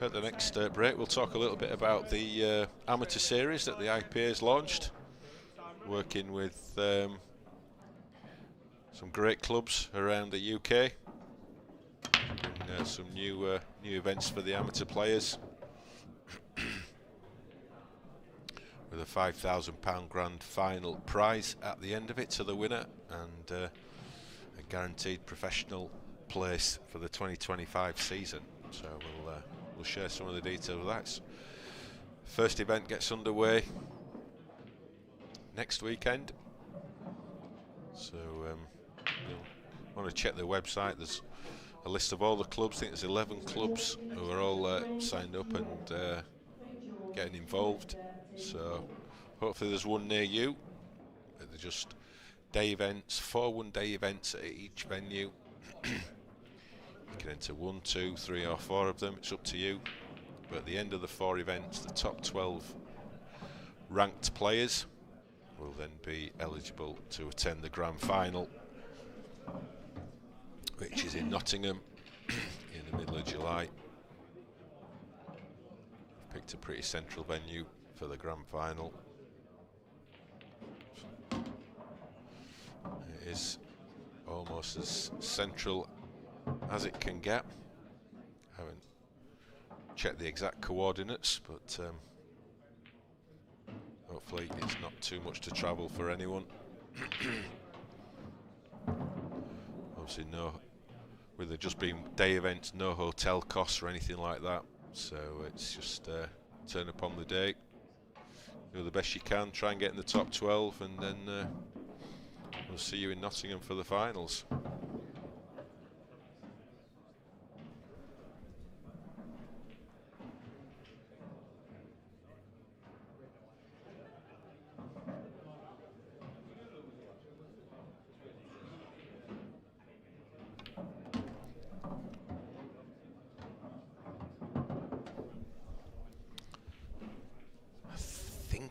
C: At the next break, we'll talk a little bit about the amateur series that the IPA has launched, working with some great clubs around the UK, and some new events for the amateur players, with a £5,000 grand final prize at the end of it to the winner, and a guaranteed professional place for the 2025 season. So we'll share some of the details of that. First event gets underway next weekend. So you'll want to check the website. There's a list of all the clubs. I think there's 11 clubs who are all signed up and getting involved. So hopefully there's one near you. They're just day events, 4 one-day events at each venue. You can enter 1, 2, 3 or 4 of them, it's up to you. But at the end of the 4 events, the top 12 ranked players will then be eligible to attend the grand final, which is in Nottingham in the middle of July. Picked a pretty central venue for the grand final. It is almost as central as it can get. Haven't checked the exact coordinates, but hopefully it's not too much to travel for anyone. Obviously with it just being day events, no hotel costs or anything like that, so it's just turn up on the day, do the best you can, try and get in the top 12, and then we'll see you in Nottingham for the finals.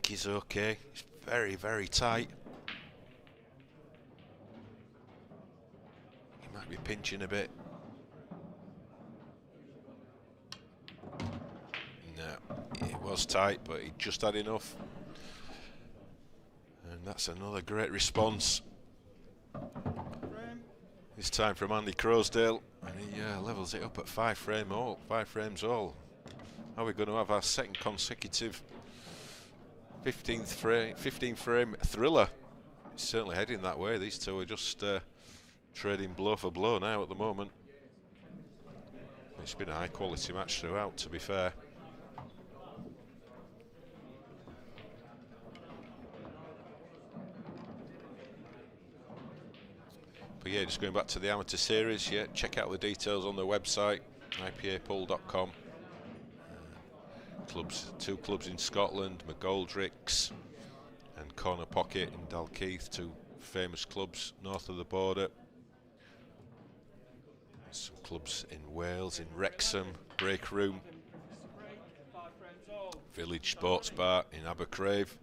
C: think he's okay. It's very, very tight. He might be pinching a bit. No, it was tight, but he just had enough. And that's another great response. This time from Andy Crosdale, and he levels it up at 5 frames all. Are we going to have our second consecutive 15 frame thriller? It's certainly heading that way. These two are just trading blow for blow now at the moment. It's been a high quality match throughout, to be fair. But yeah, just going back to the amateur series, yeah, check out the details on their website, ipapool.com. Clubs, 2 clubs in Scotland, McGoldrick's and Corner Pocket in Dalkeith, 2 famous clubs north of the border. Some clubs in Wales, in Wrexham, Break Room, Village Sports Bar in Abercrave,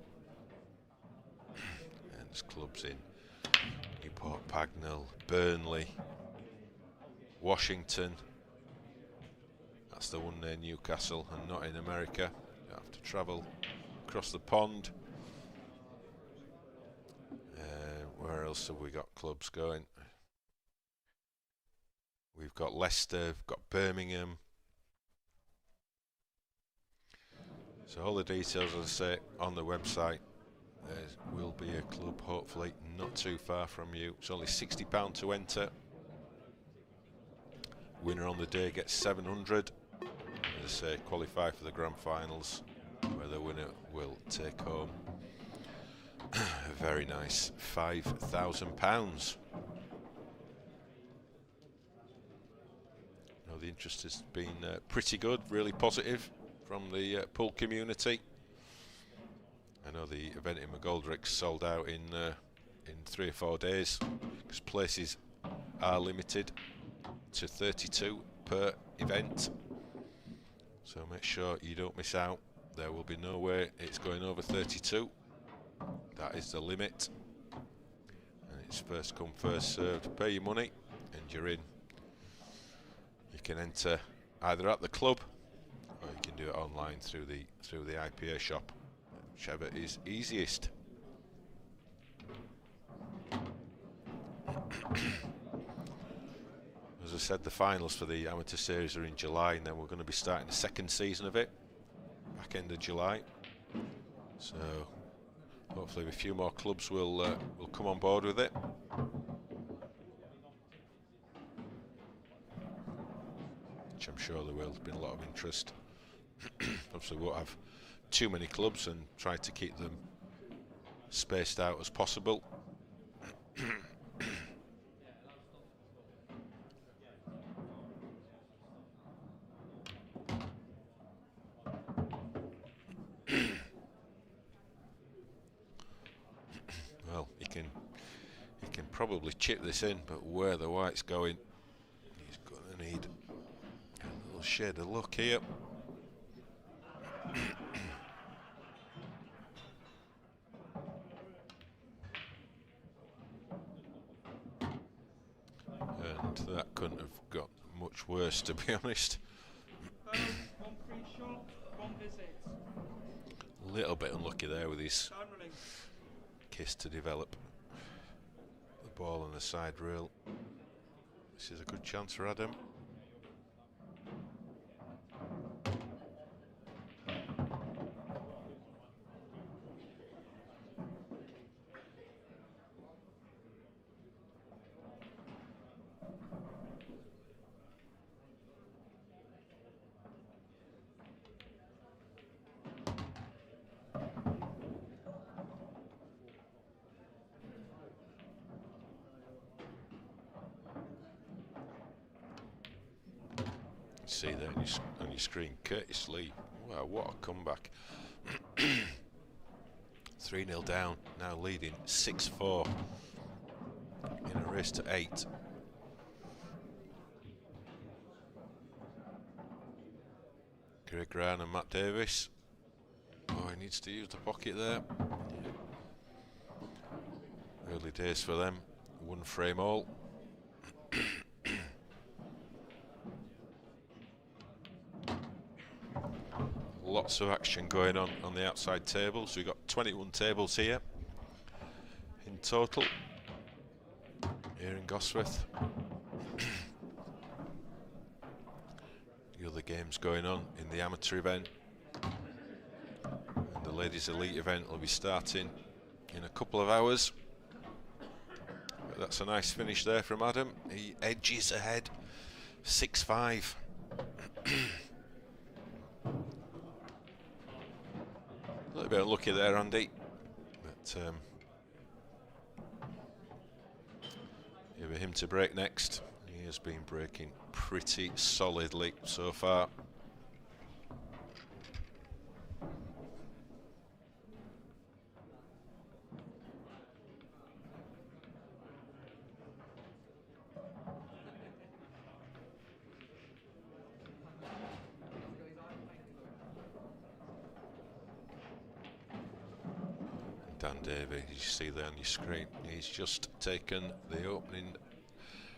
C: and there's clubs in Newport Pagnell, Burnley, Washington. That's the one near Newcastle and not in America. You have to travel across the pond. Where else have we got clubs going? We've got Leicester, we've got Birmingham. So all the details, as I say, on the website. There will be a club, hopefully not too far from you. It's only £60 to enter. Winner on the day gets 700. As I say, qualify for the grand finals, where the winner will take home a very nice £5,000. Now the interest has been pretty good, really positive from the pool community. I know the event in McGoldrick's sold out in 3 or 4 days, because places are limited to 32 per event. So make sure you don't miss out. There will be no way it's going over 32. That is the limit. And it's first come, first served. Pay your money and you're in. You can enter either at the club or you can do it online through the IPA shop, whichever is easiest. As I said, the finals for the amateur series are in July, and then we're going to be starting the second season of it back end of July. So hopefully a few more clubs will come on board with it. Which I'm sure there will. There's been a lot of interest. Obviously we won't have too many clubs and try to keep them spaced out as possible. Well, he can probably chip this in, but where the white's going, he's going to need a little shade of luck here. And that couldn't have got much worse, to be honest.
F: One free shot, one visit.
C: A little bit unlucky there with his
F: Time running.
C: kiss to develop the ball on the side rail. This is a good chance for Adam. See there on your screen, Curtis Lee. Wow, what a comeback. 3-0 down, now leading 6-4 in a race to 8. Greg Ryan and Matt Davis. Oh, he needs to use the pocket there. Early days for them. One frame all. Lots of action going on the outside tables. So we've got 21 tables here in total here in Gosforth. The other games going on in the amateur event. And the ladies elite event will be starting in a couple of hours. But that's a nice finish there from Adam. He edges ahead 6-5. A little bit unlucky there, Andy, but for him to break next. He has been breaking pretty solidly so far. Dan Davey, as you see there on your screen, he's just taken the opening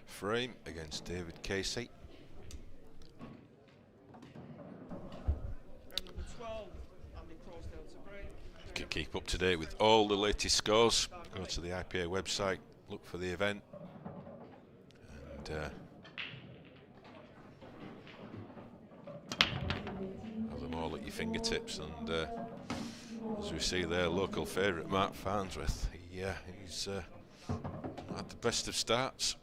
C: frame against David Casey. You can keep up to date with all the latest scores. Go to the IPA website, look for the event, and have them all at your fingertips. And as we see there, local favourite Mark Farnsworth, he's had the best of starts.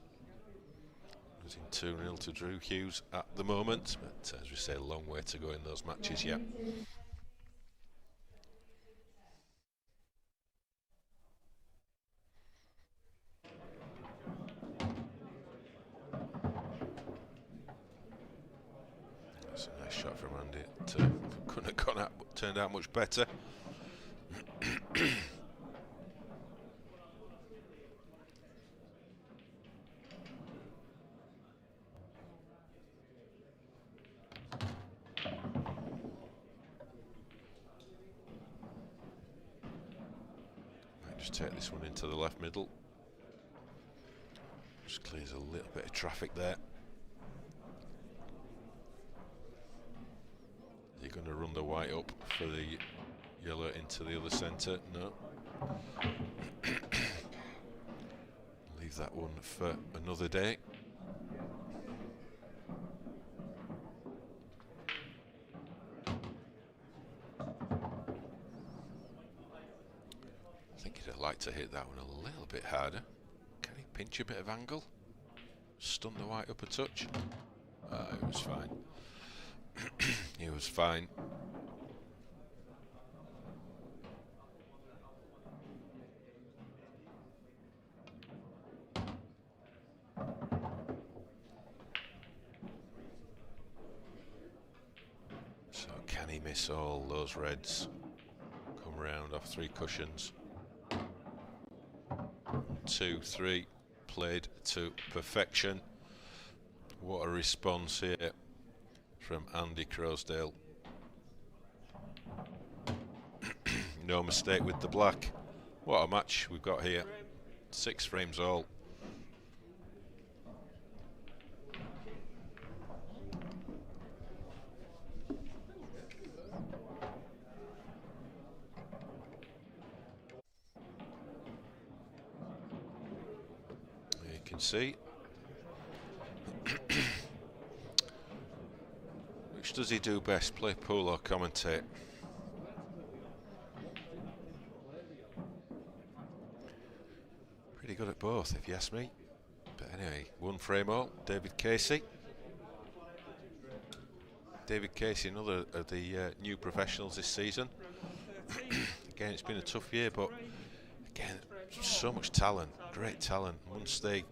C: Losing 2-0 to Drew Hughes at the moment, but as we say, a long way to go in those matches yet. That's a nice shot from Andy. It couldn't have gone out, but turned out much better. Just take this one into the left middle. Just clears a little bit of traffic there. You're going to run the white up for the yellow into the other centre? No. Leave that one for another day. I think he'd like to hit that one a little bit harder. Can he pinch a bit of angle? Stun the white up a touch? It was fine. He was fine. So can he miss all those reds? Come round off 3 cushions. 2, 3, played to perfection. What a response here from Andy Crosdale. No mistake with the black. What a match we've got here. 6 frames all. You can see. Which does he do best, play pool or commentate? Pretty good at both, if you ask me. But anyway, 1 frame all, David Casey. David Casey, another of the new professionals this season. Again, it's been a tough year, but again, so much talent, great talent. Once they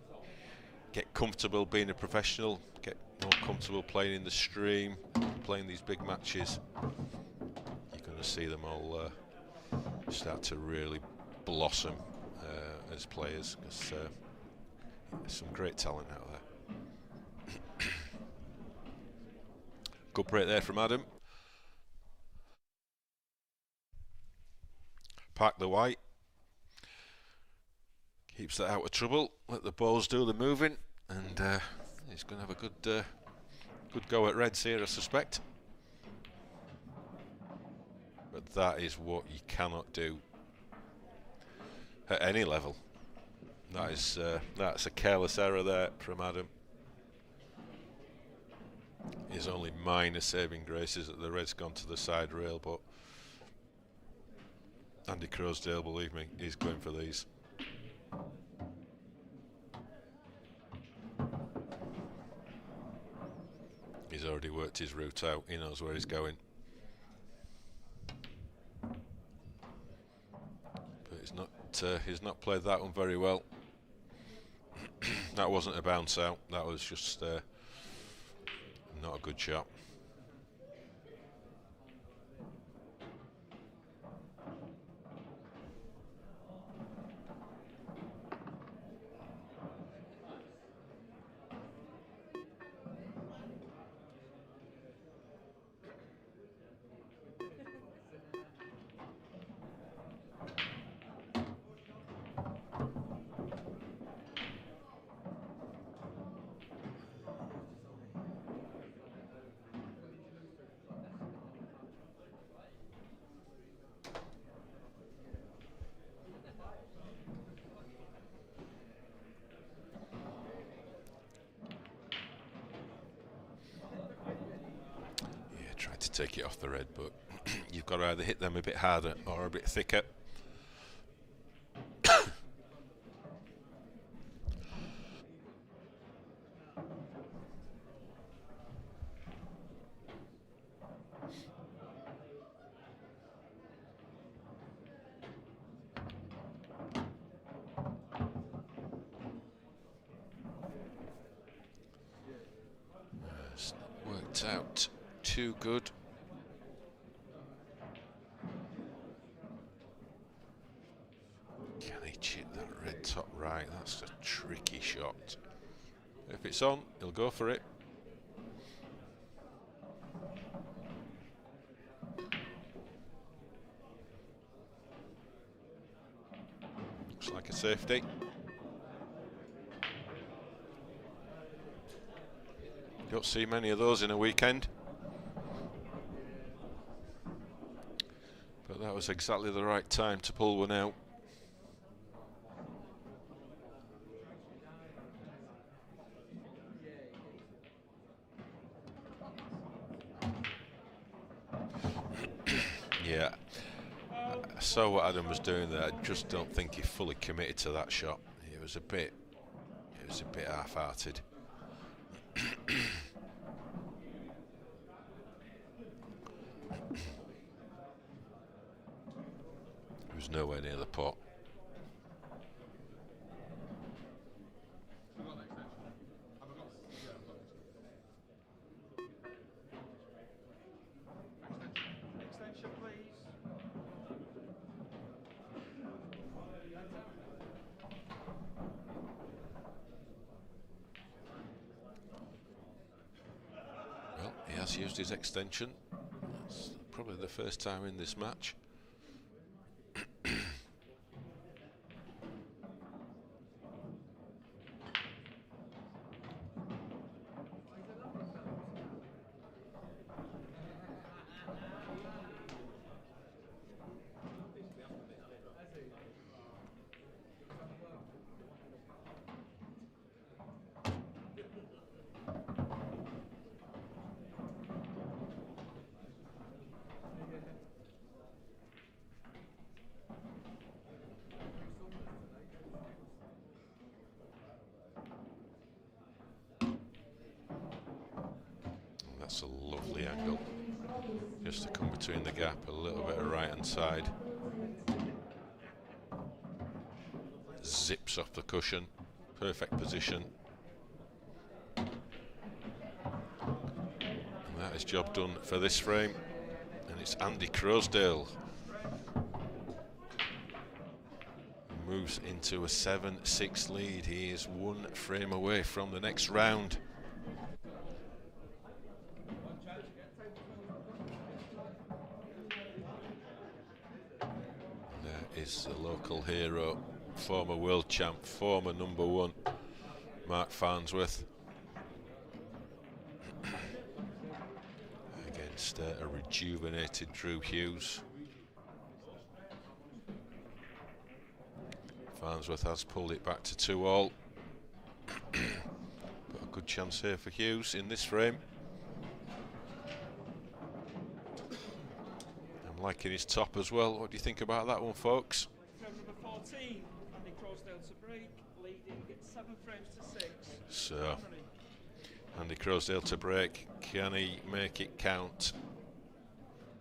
C: get comfortable being a professional, get more comfortable playing in the stream, playing these big matches, you're going to see them all start to really blossom as players, because there's some great talent out there. Good break there from Adam. pack the white. Keeps that out of trouble. Let the balls do the moving, and he's going to have a good go at reds here, I suspect. But that is what you cannot do at any level. That's a careless error there from Adam. His only minor saving grace is that the red's gone to the side rail, but Andy Crosdale, believe me, is going for these. He's already worked his route out. He knows where he's going. But he's not played that one very well. That wasn't a bounce out. That was just not a good shot. To take it off the red, but you've got to either hit them a bit harder or a bit thicker. It's not worked out too good. Can he chip that red top right? That's a tricky shot. If it's on, he'll go for it. Looks like a safety. Don't see many of those in a weekend. But that was exactly the right time to pull one out. Yeah, I saw what Adam was doing there. I just don't think he fully committed to that shot. It was a bit half-hearted. He was nowhere near the pot. Used his extension. That's probably the first time in this match. That's a lovely angle. Just to come between the gap, a little bit of right hand side. Zips off the cushion. Perfect position. And that is job done for this frame. And it's Andy Crosdale. Moves into a 7-6 lead. He is one frame away from the next round. is the local hero, former world champ, former #1, Mark Farnsworth. Against a rejuvenated Drew Hughes. Farnsworth has pulled it back to 2-all. But a good chance here for Hughes in this frame. I'm liking his top as well. What do you think about that one, folks?
F: Frame number 14, Andy Crosdale to break, leading 7 frames to 6.
C: So, Andy Crosdale to break. Can he make it count?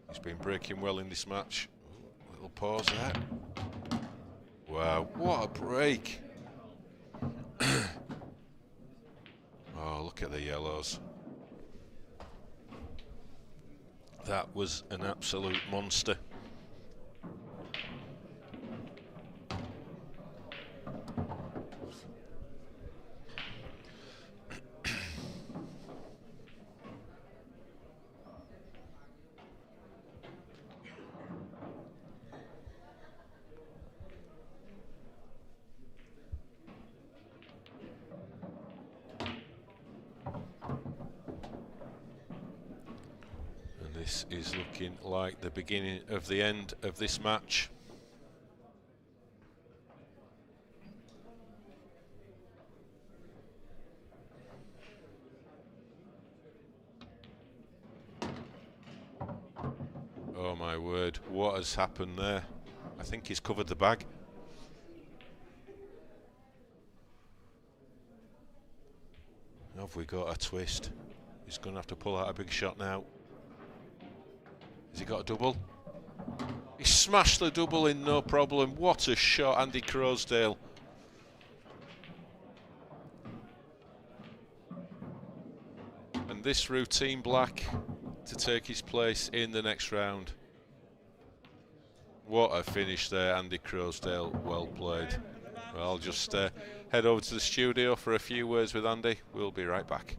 C: He's been breaking well in this match. Ooh, little pause there. Wow, what a break. Oh, look at the yellows. That was an absolute monster. This is looking like the beginning of the end of this match. Oh my word, what has happened there? I think he's covered the bag. Have we got a twist? He's going to have to pull out a big shot now. Has he got a double? He smashed the double in, no problem. What a shot, Andy Crosdale. And this routine black to take his place in the next round. What a finish there, Andy Crosdale. Well played. Well, I'll just head over to the studio for a few words with Andy. We'll be right back.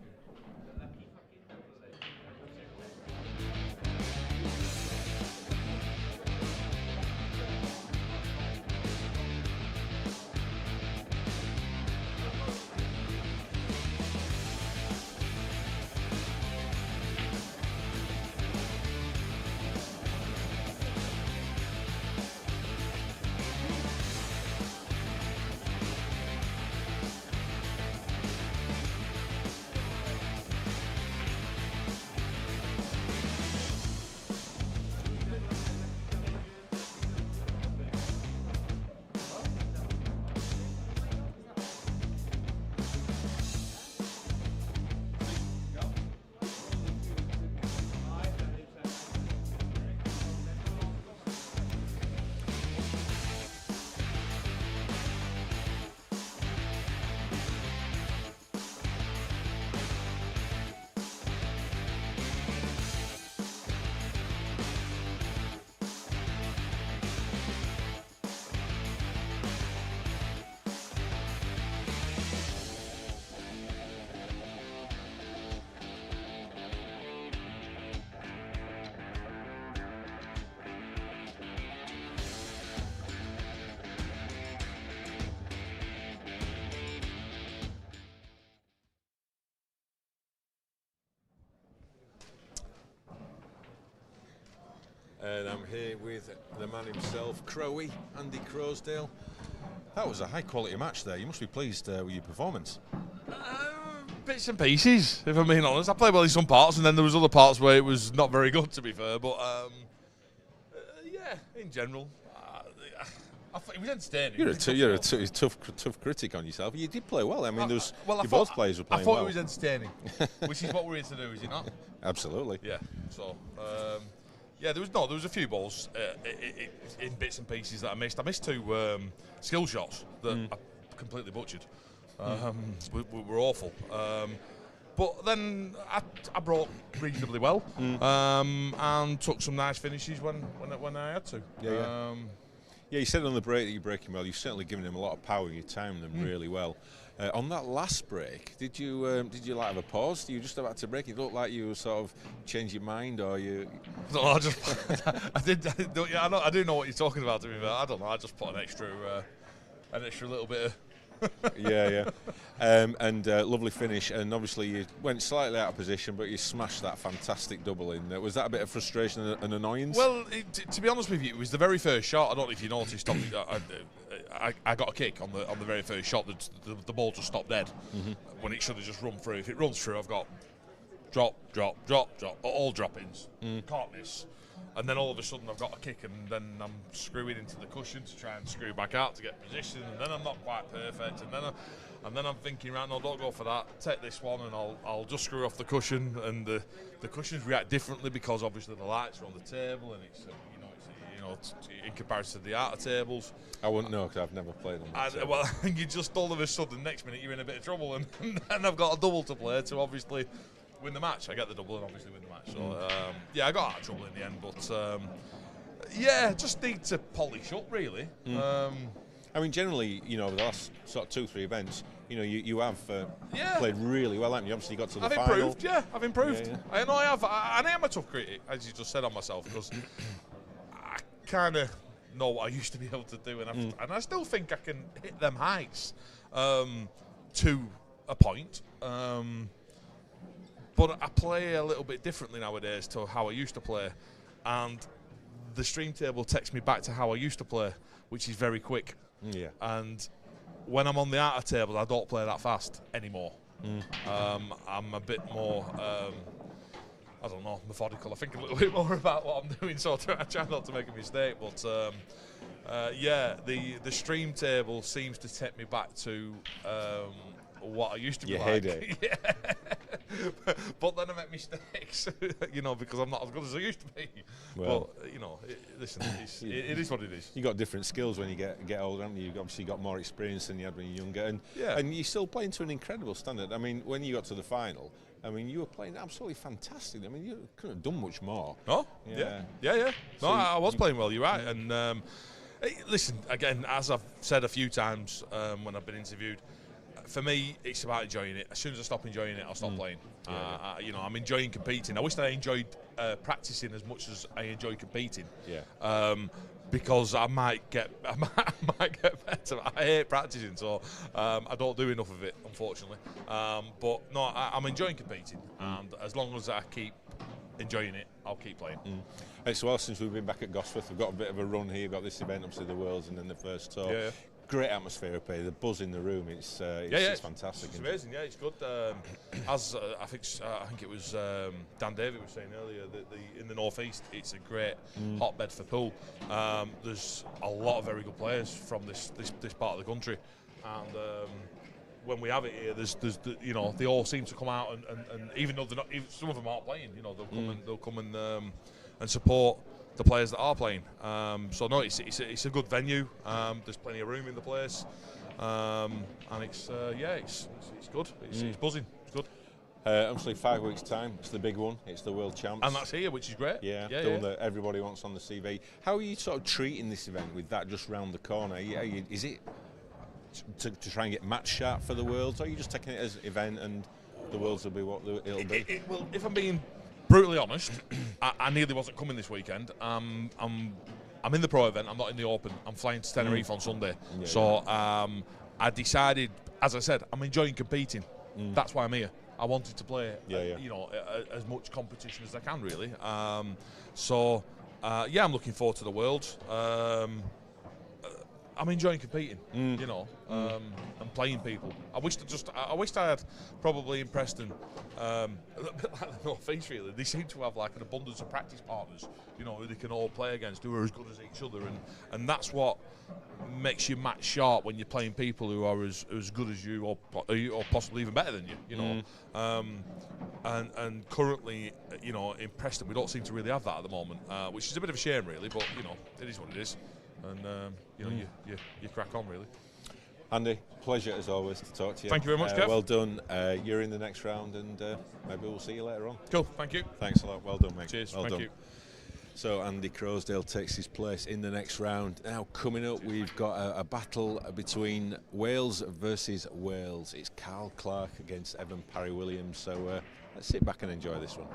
C: And I'm here with the man himself, Crowy, Andy Crosdale. That was a high quality match there. You must be pleased with your performance.
H: Bits and pieces, if I'm being honest. I played well in some parts, and then there was other parts where it was not very good, to be fair. But yeah, in general, I thought it was entertaining.
A: You're a tough critic on yourself. You did play well. I mean, both players were playing well.
H: I thought it was entertaining, which is what we're here to do, is it not?
A: Absolutely.
H: Yeah. So. Yeah, there was a few balls in bits and pieces that I missed. I missed 2 skill shots that I completely butchered. Were awful. But then I brought reasonably well and took some nice finishes when I had to.
A: Yeah, you said on the break that you're breaking well. You've certainly given him a lot of power. You timed them really well. On that last break, did you like have a pause? You just about to break? It looked like you sort of changed your mind, or you?
H: No, I just I do know what you're talking about. To me, but I don't know. I just put an extra little bit of.
A: yeah. And lovely finish, and obviously you went slightly out of position, but you smashed that fantastic double in. Was that a bit of frustration and annoyance?
H: Well, to be honest with you, it was the very first shot. I don't know if you noticed. I got a kick on the very first shot. The ball just stopped dead when it should have just run through. If it runs through, I've got drop, all drop-ins. Can't miss. And then all of a sudden I've got a kick, and then I'm screwing into the cushion to try and screw back out to get position, and then I'm not quite perfect, and then I'm thinking, right, no, don't go for that. Take this one, and I'll just screw off the cushion, and the cushions react differently because obviously the lights are on the table, and it's in comparison to the outer tables.
A: I wouldn't know because I've never played them.
H: Well, I think you just all of a sudden next minute you're in a bit of trouble, and I've got a double to play to obviously win the match. I get the double and obviously win the match. So I got out of trouble in the end, but just need to polish up really.
A: I mean, generally, the last sort of 2-3 events, you have played really well, haven't you? Obviously, you got to the final.
H: I've improved.
A: Yeah.
H: I know I have. I am a tough critic, as you just said on myself, because I kind of know what I used to be able to do, and I still think I can hit them heights to a point. But I play a little bit differently nowadays to how I used to play, and the stream table takes me back to how I used to play, which is very quick.
A: Yeah.
H: And when I'm on the outer table, I don't play that fast anymore. I'm a bit more, I don't know, methodical. I think a little bit more about what I'm doing, so I try not to make a mistake. But the stream table seems to take me back to what I used to be like.
A: Yeah.
H: But then I make mistakes, because I'm not as good as I used to be.
A: Well,
H: but listen, it is what it is.
A: You got different skills when you get older, haven't you? You obviously got more experience than you had when you were younger, and you're still playing to an incredible standard. I mean, when you got to the final, you were playing absolutely fantastic. I mean, you couldn't have done much more.
H: Oh, yeah. No, so I was playing well. You're right. And listen, again, as I've said a few times when I've been interviewed, for me, it's about enjoying it. As soon as I stop enjoying it, I'll stop playing. I'm enjoying competing. I wish that I enjoyed practicing as much as I enjoy competing. Yeah. Because I might get better. I hate practicing, so I don't do enough of it, unfortunately. But no, I'm enjoying competing, and as long as I keep enjoying it, I'll keep playing.
A: It's a while since we've been back at Gosforth. We've got a bit of a run here. We've got this event, obviously the Worlds, and then the first tour.
H: Yeah.
A: Great atmosphere up here. The buzz in the room, it's fantastic.
H: It's amazing. Yeah, it's good. As I think it was Dan David was saying earlier that in the northeast, it's a great hotbed for pool. There's a lot of very good players from this part of the country, and when we have it here, there's they all seem to come out and even though they're not, some of them aren't playing, they'll come and support the players that are playing. So no, it's a good venue. There's plenty of room in the place, and it's good. It's buzzing. It's good.
A: Obviously, 5 weeks' time, it's the big one. It's the World Champs,
H: and that's here, which is great.
A: Yeah, the one that everybody wants on the CV. How are you sort of treating this event with that just round the corner? Is it to try and get match sharp for the Worlds, or are you just taking it as an event and the Worlds will be what it'll be?
H: It will, if I'm being brutally honest, I nearly wasn't coming this weekend. I'm in the pro event. I'm not in the open. I'm flying to Tenerife on Sunday. I decided, as I said, I'm enjoying competing. That's why I'm here. I wanted to play, as much competition as I can, really. I'm looking forward to the Worlds. I'm enjoying competing, and playing people. I wished I had probably impressed them a little bit like the North East, really. They seem to have like an abundance of practice partners, who they can all play against, who are as good as each other, and that's what makes you match sharp when you're playing people who are as good as you, or possibly even better than you, And currently, in Preston, we don't seem to really have that at the moment, which is a bit of a shame, really. But it is what it is. And you crack on, really.
A: Andy, pleasure as always to talk to you.
H: Thank you very much, Kev.
A: Well done. You're in the next round, and maybe we'll see you later on.
H: Cool. Thank you.
A: Thanks a lot. Well done, mate.
H: Cheers.
A: Well
H: Thank
A: done.
H: you.
A: So Andy Crosdale takes his place in the next round. Now coming up, we've got a battle between Wales versus Wales. It's Carl Clark against Evan Parry-Williams. So let's sit back and enjoy this one.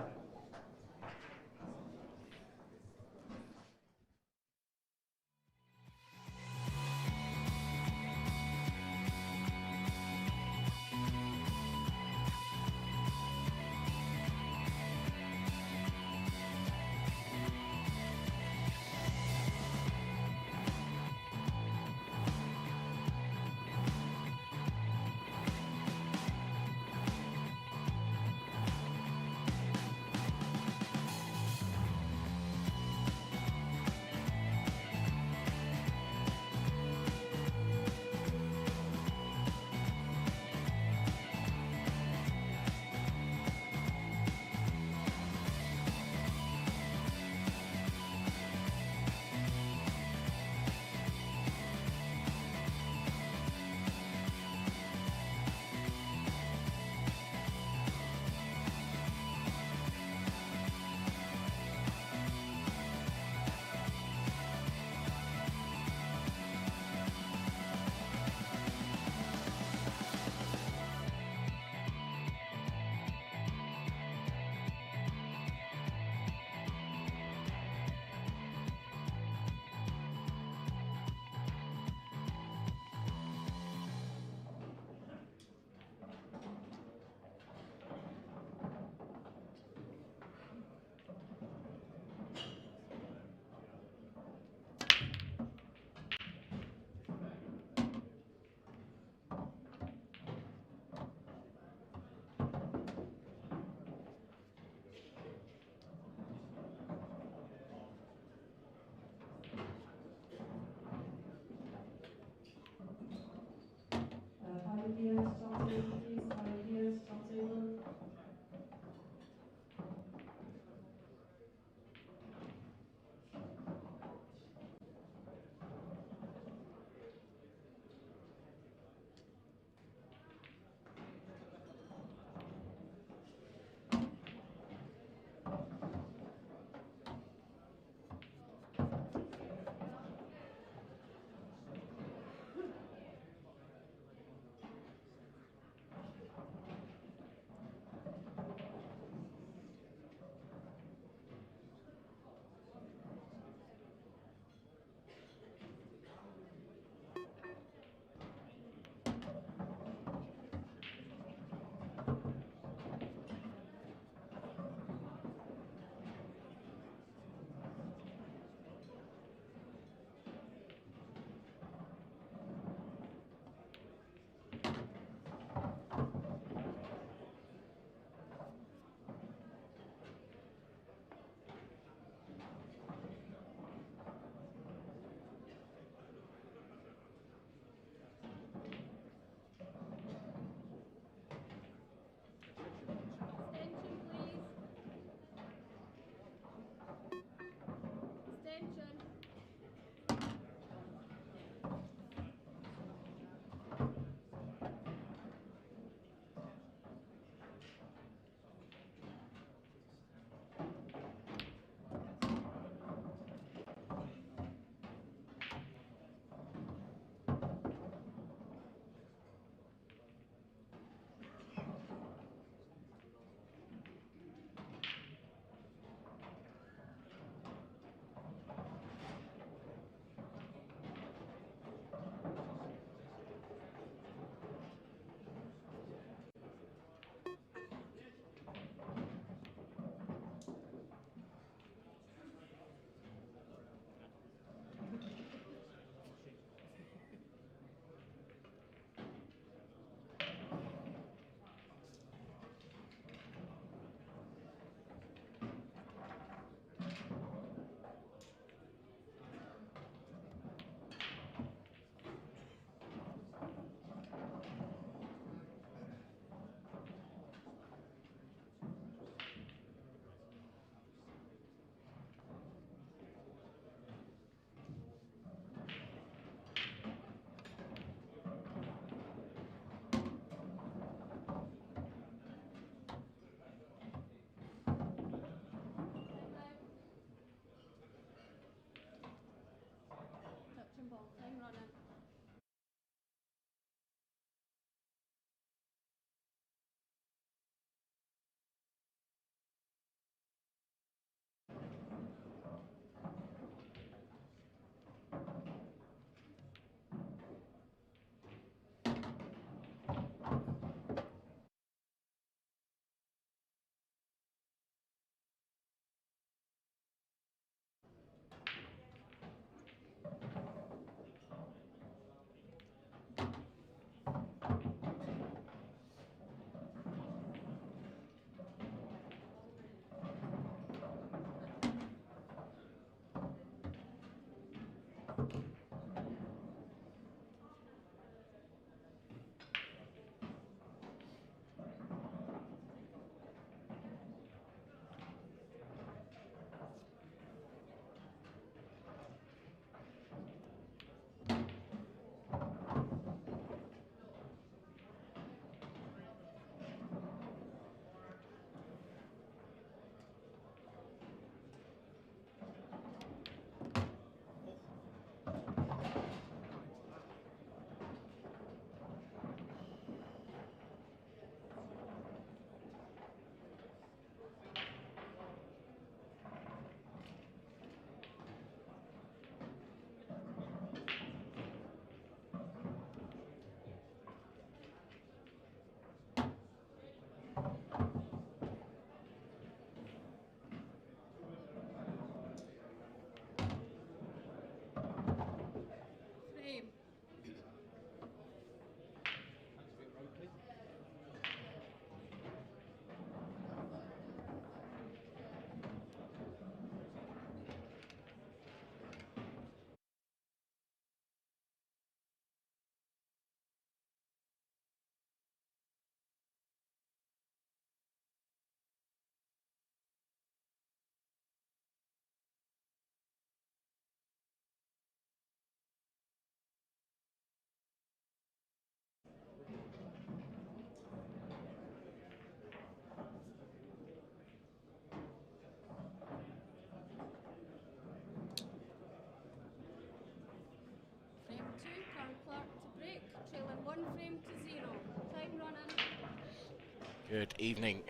I: Good evening.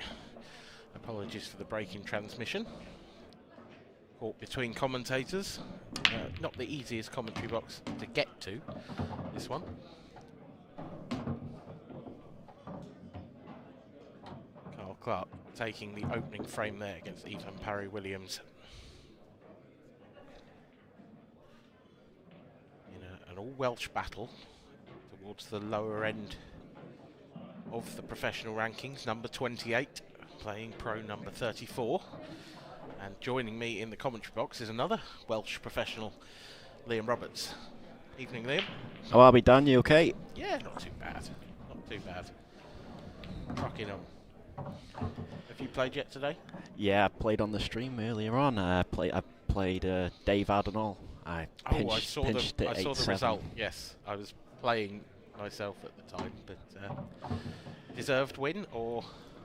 I: Apologies for the break in transmission. Caught between commentators. Not the easiest commentary box to get to, this one. Carl Clark taking the opening frame there against Ethan Parry-Williams. In an all-Welsh battle towards the lower end of the professional rankings, number 28, playing pro number 34. And joining me in the commentary box is another Welsh professional, Liam Roberts. Evening, Liam.
G: How are we, Dan? You okay?
I: Yeah, not too bad. Not too bad. Trucking on. Have you played yet today?
G: Yeah, I played on the stream earlier on. I played Dave Adenall. I saw
I: the result. Yes, I was playing myself at the time, but deserved win, or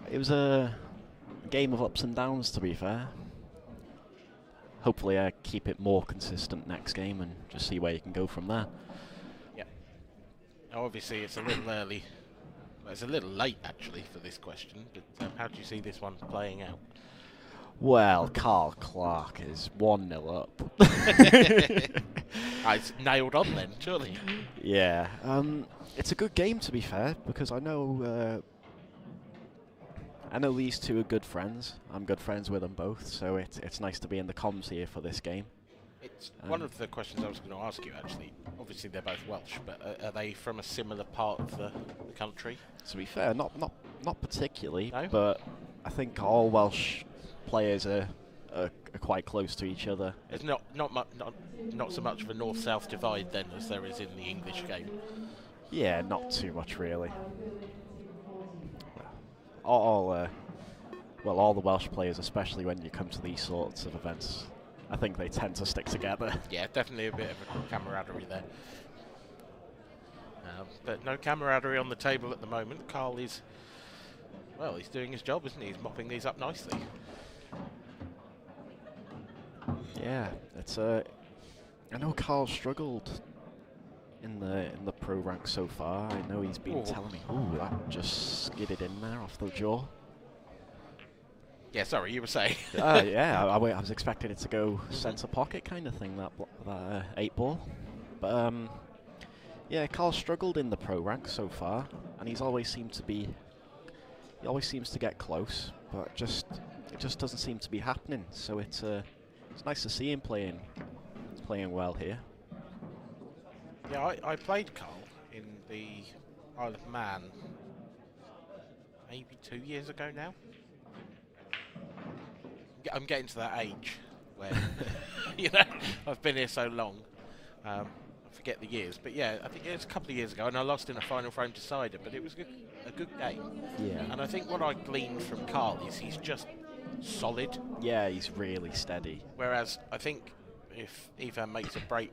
G: it was a game of ups and downs, to be fair. Hopefully I keep it more consistent next game and just see where you can go from there.
I: Yeah. Now obviously it's a little early. Well, it's a little late actually for this question, but how do you see this one playing out?
G: Well, Carl Clark is 1-0 up.
I: It's nailed on then, surely.
G: Yeah. It's a good game, to be fair, because I know these two are good friends. I'm good friends with them both, so it's nice to be in the comms here for this game.
I: It's one of the questions I was going to ask you, actually. Obviously, they're both Welsh, but are they from a similar part of the country?
G: To be fair, not particularly,
I: no?
G: But I think all Welsh players are quite close to each other.
I: There's not so much of a north-south divide then as there is in the English game.
G: Yeah, not too much really. All the Welsh players, especially when you come to these sorts of events, I think they tend to stick together.
I: Yeah, definitely a bit of a camaraderie there. But no camaraderie on the table at the moment. Carl is, well, he's doing his job, isn't he? He's mopping these up nicely.
G: Yeah, it's I know Carl struggled in the pro rank so far. I know he's been telling me, ooh, that just skidded in there off the jaw.
I: Yeah, sorry, you were saying.
G: Yeah, I was expecting it to go centre pocket kind of thing, that 8-ball. But yeah, Carl struggled in the pro rank so far, and he always seems to get close, but it just doesn't seem to be happening. So it's nice to see him playing well here.
I: Yeah, I played Carl in the Isle of Man maybe 2 years ago now. I'm getting to that age where, I've been here so long, I forget the years. But yeah, I think it was a couple of years ago, and I lost in a final frame decider, but it was a good game.
G: Yeah.
I: And I think what I gleaned from Carl is he's just solid.
G: Yeah, he's really steady.
I: Whereas I think if Ivan makes a break,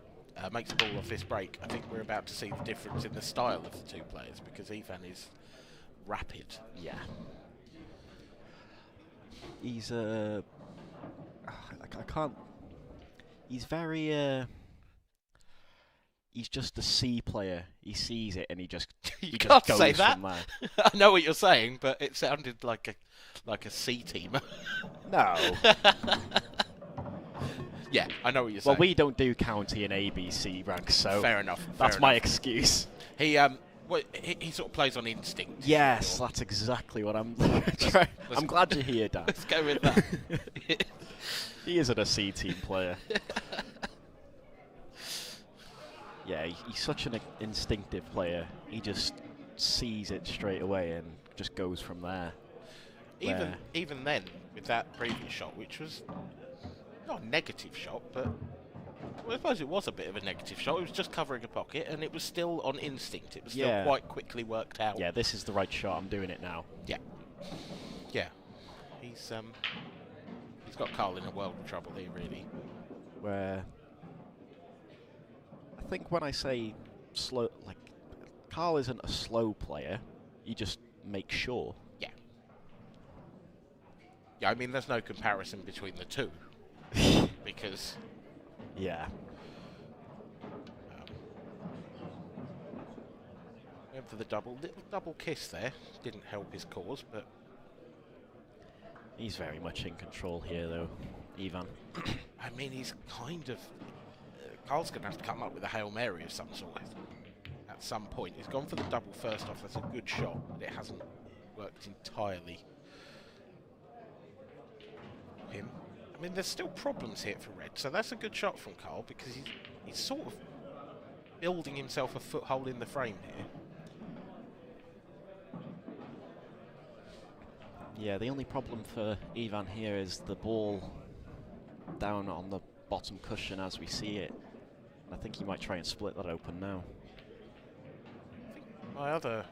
I: makes a ball off this break, I think we're about to see the difference in the style of the two players, because Ivan is rapid.
G: Yeah. He's I can't. He's very. He's just a C player. He sees it and he just.
I: You can't
G: goes
I: say that.
G: From there.
I: I know what you're saying, but it sounded like a C teamer.
G: No.
I: Yeah, I know what you're saying.
G: Well, we don't do county and ABC ranks, so
I: fair enough.
G: That's my excuse.
I: He sort of plays on instinct.
G: Yes, that's exactly what I'm. I'm glad you're here, Dan.
I: Let's go with that.
G: He isn't a C team player. Yeah, he's such an instinctive player. He just sees it straight away and just goes from there.
I: Even then, with that previous shot, which was not a negative shot, but well, I suppose it was a bit of a negative shot. It was just covering a pocket, and it was still on instinct. It was still quite quickly worked out.
G: Yeah, this is the right shot. I'm doing it now.
I: Yeah. He's got Carl in a world of trouble here, really.
G: Where I think when I say slow, like Carl isn't a slow player. He just makes sure.
I: Yeah. Yeah, I mean, there's no comparison between the two because.
G: Yeah.
I: Went for the double kiss there. Didn't help his cause, but
D: He's very much in control here, though, Ivan.
I: I mean, he's kind of... Carl's going to have to come up with a Hail Mary of some sort at some point. He's gone for the double first off. That's a good shot, but it hasn't worked entirely for him. I mean, there's still problems here for Red, so that's a good shot from Carl because he's sort of building himself a foothold in the frame here.
D: Yeah, the only problem for Ivan here is the ball down on the bottom cushion as we see it. I think he might try and split that open now.
I: I think my other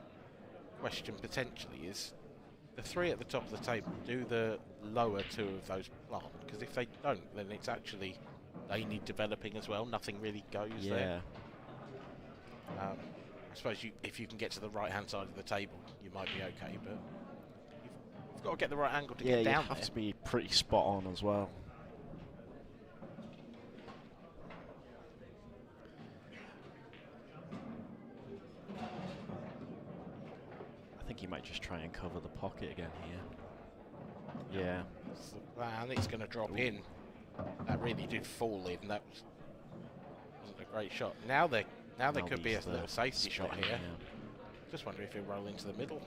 I: question potentially is the three at the top of the table, do the lower two of those plant? Because if they don't, then it's actually, they need developing as well. Nothing really goes there. I suppose if you can get to the right-hand side of the table, you might be okay, but you've got to get the right angle to get down there.
D: Yeah, you have to be pretty spot on as well. I think he might just try and cover the pocket again here. Yeah.
I: That's the plan. It's going to drop in. That really did fall in. That wasn't a great shot. Now there could be a little safety shot here. Yeah. Just wonder if he'll roll into the middle.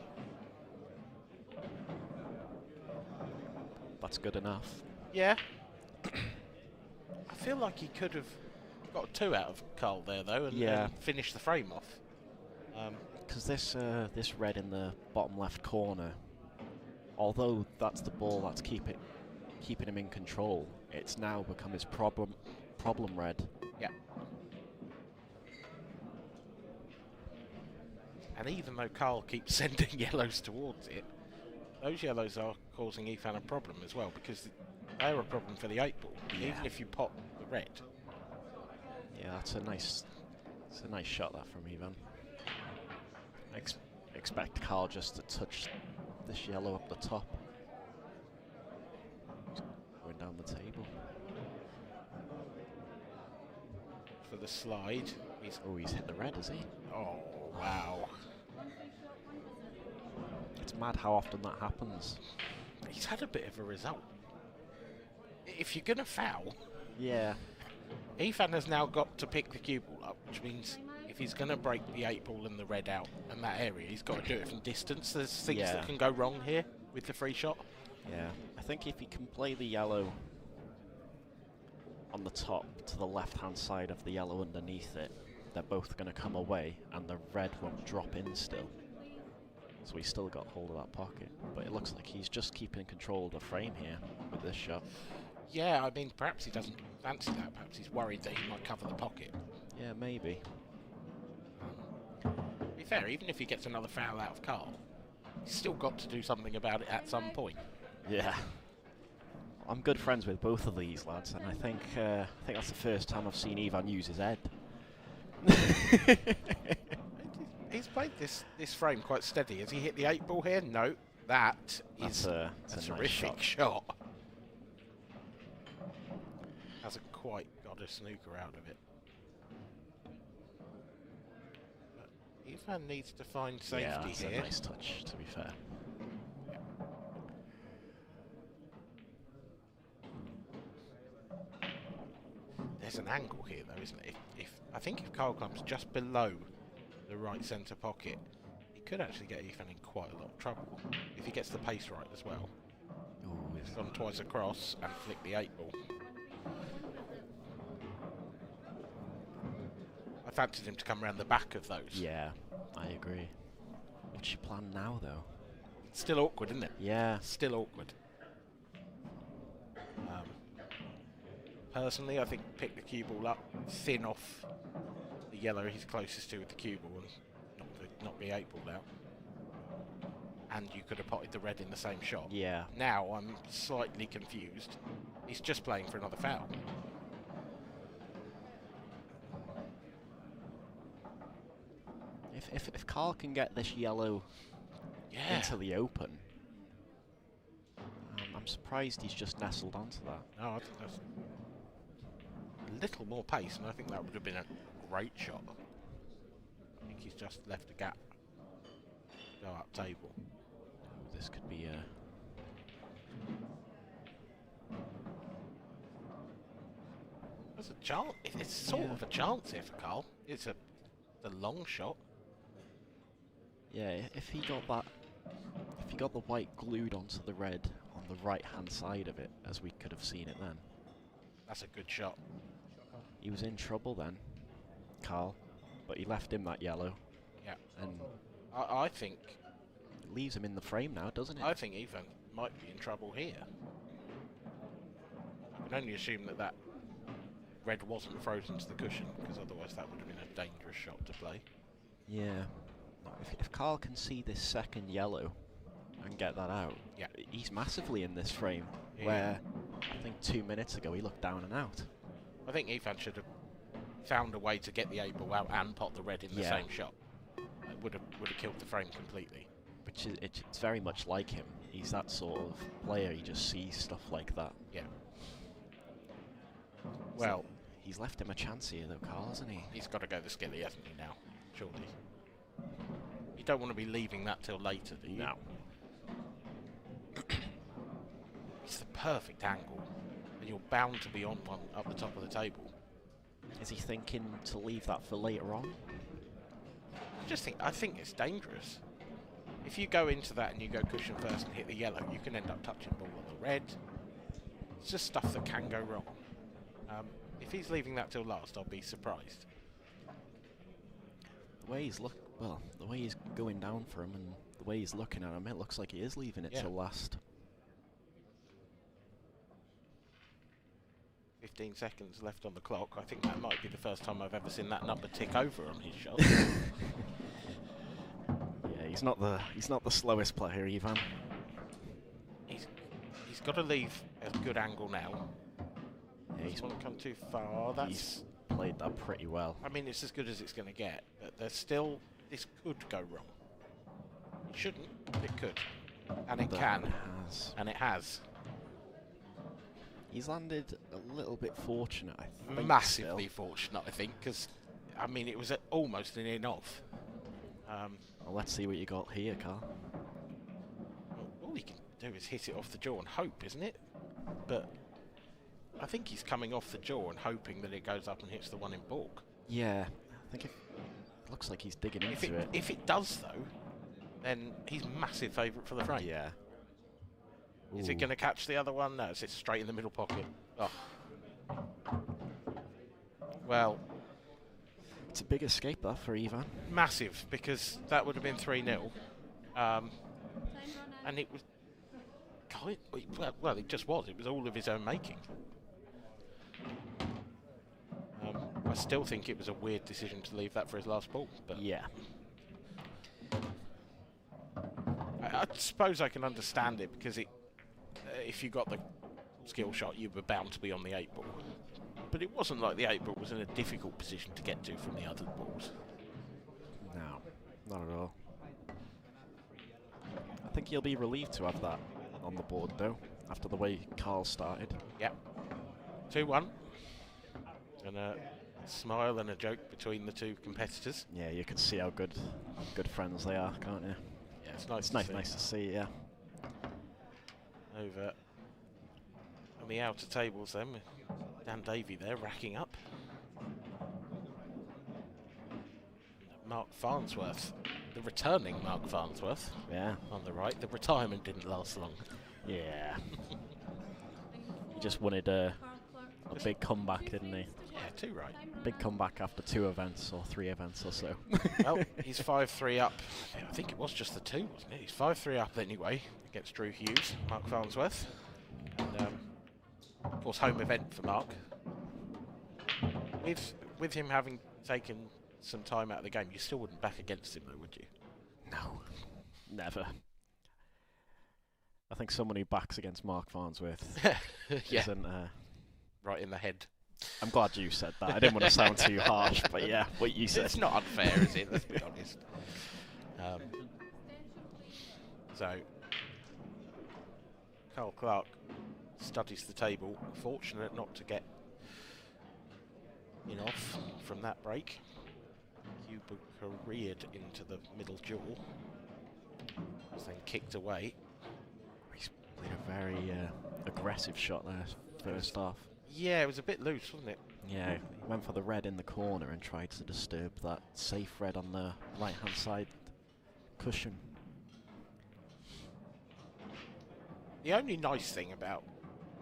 D: That's good enough.
I: Yeah. I feel like he could have got 2 out of Carl there though, and finished the frame off.
D: Because this red in the bottom left corner, although that's the ball that's keeping him in control, it's now become his problem red.
I: Yeah. And even though Carl keeps sending yellows towards it, those yellows are causing Ivan a problem as well, because they're a problem for the 8-ball, even if you pop the red.
D: Yeah, it's a nice shot that from Ivan. Expect Carl just to touch this yellow up the top. Going down the table.
I: For the slide.
D: He's hit the red, is he?
I: Oh, wow.
D: It's mad how often that happens.
I: He's had a bit of a result. If you're going to foul...
D: Yeah.
I: Ivan has now got to pick the cue ball up, which means if he's going to break the 8-ball and the red out in that area, he's got to do it from distance. There's things that can go wrong here with the free shot.
D: Yeah, I think if he can play the yellow on the top to the left-hand side of the yellow underneath it, they're both going to come away and the red won't drop in still. So he's still got hold of that pocket. But it looks like he's just keeping control of the frame here with this shot.
I: Yeah, I mean, perhaps he doesn't fancy that. Perhaps he's worried that he might cover the pocket.
D: Yeah, maybe.
I: To be fair, even if he gets another foul out of Carl, he's still got to do something about it at some point.
D: Yeah. I'm good friends with both of these lads, and I think that's the first time I've seen Ivan use his head.
I: He's played this frame quite steady. Has he hit the 8-ball here? No. That's a terrific shot. Hasn't quite got a snooker out of it. But Ivan needs to find safety here.
D: Yeah, that's a nice touch, to be fair.
I: There's an angle here, though, isn't it? I think if Carl comes just below the right centre pocket, he could actually get Ivan in quite a lot of trouble if he gets the pace right as well.
D: Ooh,
I: he's gone twice across and flicked the 8-ball. I fancied him to come around the back of those.
D: Yeah, I agree. What's your plan now, though?
I: It's still awkward, isn't it?
D: Yeah.
I: Still awkward. Personally, I think pick the cue ball up, thin off the yellow he's closest to with the cue ball and knock the 8-ball out. And you could have potted the red in the same shot.
D: Yeah.
I: Now I'm slightly confused. He's just playing for another foul.
D: If Carl can get this yellow into the open, I'm surprised he's just nestled onto that.
I: No, I think that's a little more pace, and I think that would have been a great shot. I think he's just left a gap. Go up table.
D: Oh, this could be a...
I: There's a chance. It's sort of a chance here for Carl. It's a long shot.
D: Yeah, if he got the white glued onto the red on the right-hand side of it, as we could have seen it then.
I: That's a good shot.
D: He was in trouble then, Carl, but he left him that yellow.
I: Yeah.
D: And
I: I think
D: it leaves him in the frame now, doesn't it?
I: I think Ivan might be in trouble here. I can only assume that red wasn't frozen to the cushion, because otherwise that would have been a dangerous shot to play.
D: Yeah. If Carl can see this second yellow and get that out,
I: yeah,
D: he's massively in this frame,
I: yeah,
D: where I think 2 minutes ago he looked down and out.
I: I think Ivan should have found a way to get the 8-ball out and pot the red in the same shot. It would have killed the frame completely.
D: Which is, it's very much like him. He's that sort of player, he just sees stuff like that.
I: Yeah. Well,
D: he's left him a chance here though, Carl, hasn't he?
I: He's got to go the skilly, hasn't he, now? Surely. You don't want to be leaving that till later, do you?
D: No.
I: It's the perfect angle, and you're bound to be on one up the top of the table.
D: Is he thinking to leave that for later on?
I: I think it's dangerous. If you go into that and you go cushion first and hit the yellow, you can end up touching ball on the red. It's just stuff that can go wrong. If he's leaving that till last, I'll be surprised.
D: The way he's the way he's going down for him and the way he's looking at him, it looks like he is leaving it till last.
I: 15 seconds left on the clock. I think that might be the first time I've ever seen that number tick over on his shot.
D: Yeah, he's not the slowest player, Ivan.
I: He's got to leave a good angle now.
D: Yeah,
I: he's not come too far.
D: He's played that pretty well.
I: I mean, it's as good as it's going to get, but there's still, this could go wrong. It shouldn't, but it could, and it can, and it has.
D: He's landed a little bit fortunate, I think.
I: Massively fortunate, I think, because, I mean, it was almost an in-off.
D: Well, let's see what you got here, Carl.
I: All he can do is hit it off the jaw and hope, isn't it? But I think he's coming off the jaw and hoping that it goes up and hits the one in baulk.
D: Yeah, I think it looks like he's digging into it.
I: If it does, though, then he's massive favourite for the frame.
D: Yeah.
I: Is it going to catch the other one? No, it's straight in the middle pocket. Oh. Well,
D: it's a big escape, that, for Ivan.
I: Massive, because that would have been 3-0. And it was... Well, it just was. It was all of his own making. I still think it was a weird decision to leave that for his last ball. But
D: yeah.
I: I suppose I can understand it, because if you got the skill shot, you were bound to be on the 8-ball. But it wasn't like the 8-ball was in a difficult position to get to from the other balls.
D: No, not at all. I think he'll be relieved to have that on the board, though, after the way Carl started.
I: Yep. 2-1. And a smile and a joke between the two competitors.
D: Yeah, you can see how good friends they are, can't you?
I: Yeah, it's nice.
D: It's nice to see, yeah.
I: Over on the outer tables then, with Dan Davey there racking up. Mark Farnsworth, the returning Mark Farnsworth.
D: Yeah.
I: On the right. The retirement didn't last long.
D: Yeah. He just wanted a big comeback, didn't he?
I: Yeah, 2 right.
D: Big comeback after 2 events or 3 events or so.
I: Well, he's 5-3 up. I think it was just the 2, wasn't it? He's 5-3 up anyway against Drew Hughes, Mark Farnsworth. And, of course, home event for Mark. With him having taken some time out of the game, you still wouldn't back against him, though, would you?
D: No, never. I think someone who backs against Mark Farnsworth isn't...
I: right in the head.
D: I'm glad you said that. I didn't want to sound too harsh, but yeah, what you said.
I: It's not unfair, is it? Let's be honest. So, Carl Clark studies the table. Fortunate not to get off from that break. Cuba careered into the middle jaw. Was then kicked away.
D: He's played a very aggressive shot there, first half.
I: Yeah, it was a bit loose, wasn't it?
D: Yeah, he went for the red in the corner and tried to disturb that safe red on the right-hand side cushion.
I: The only nice thing about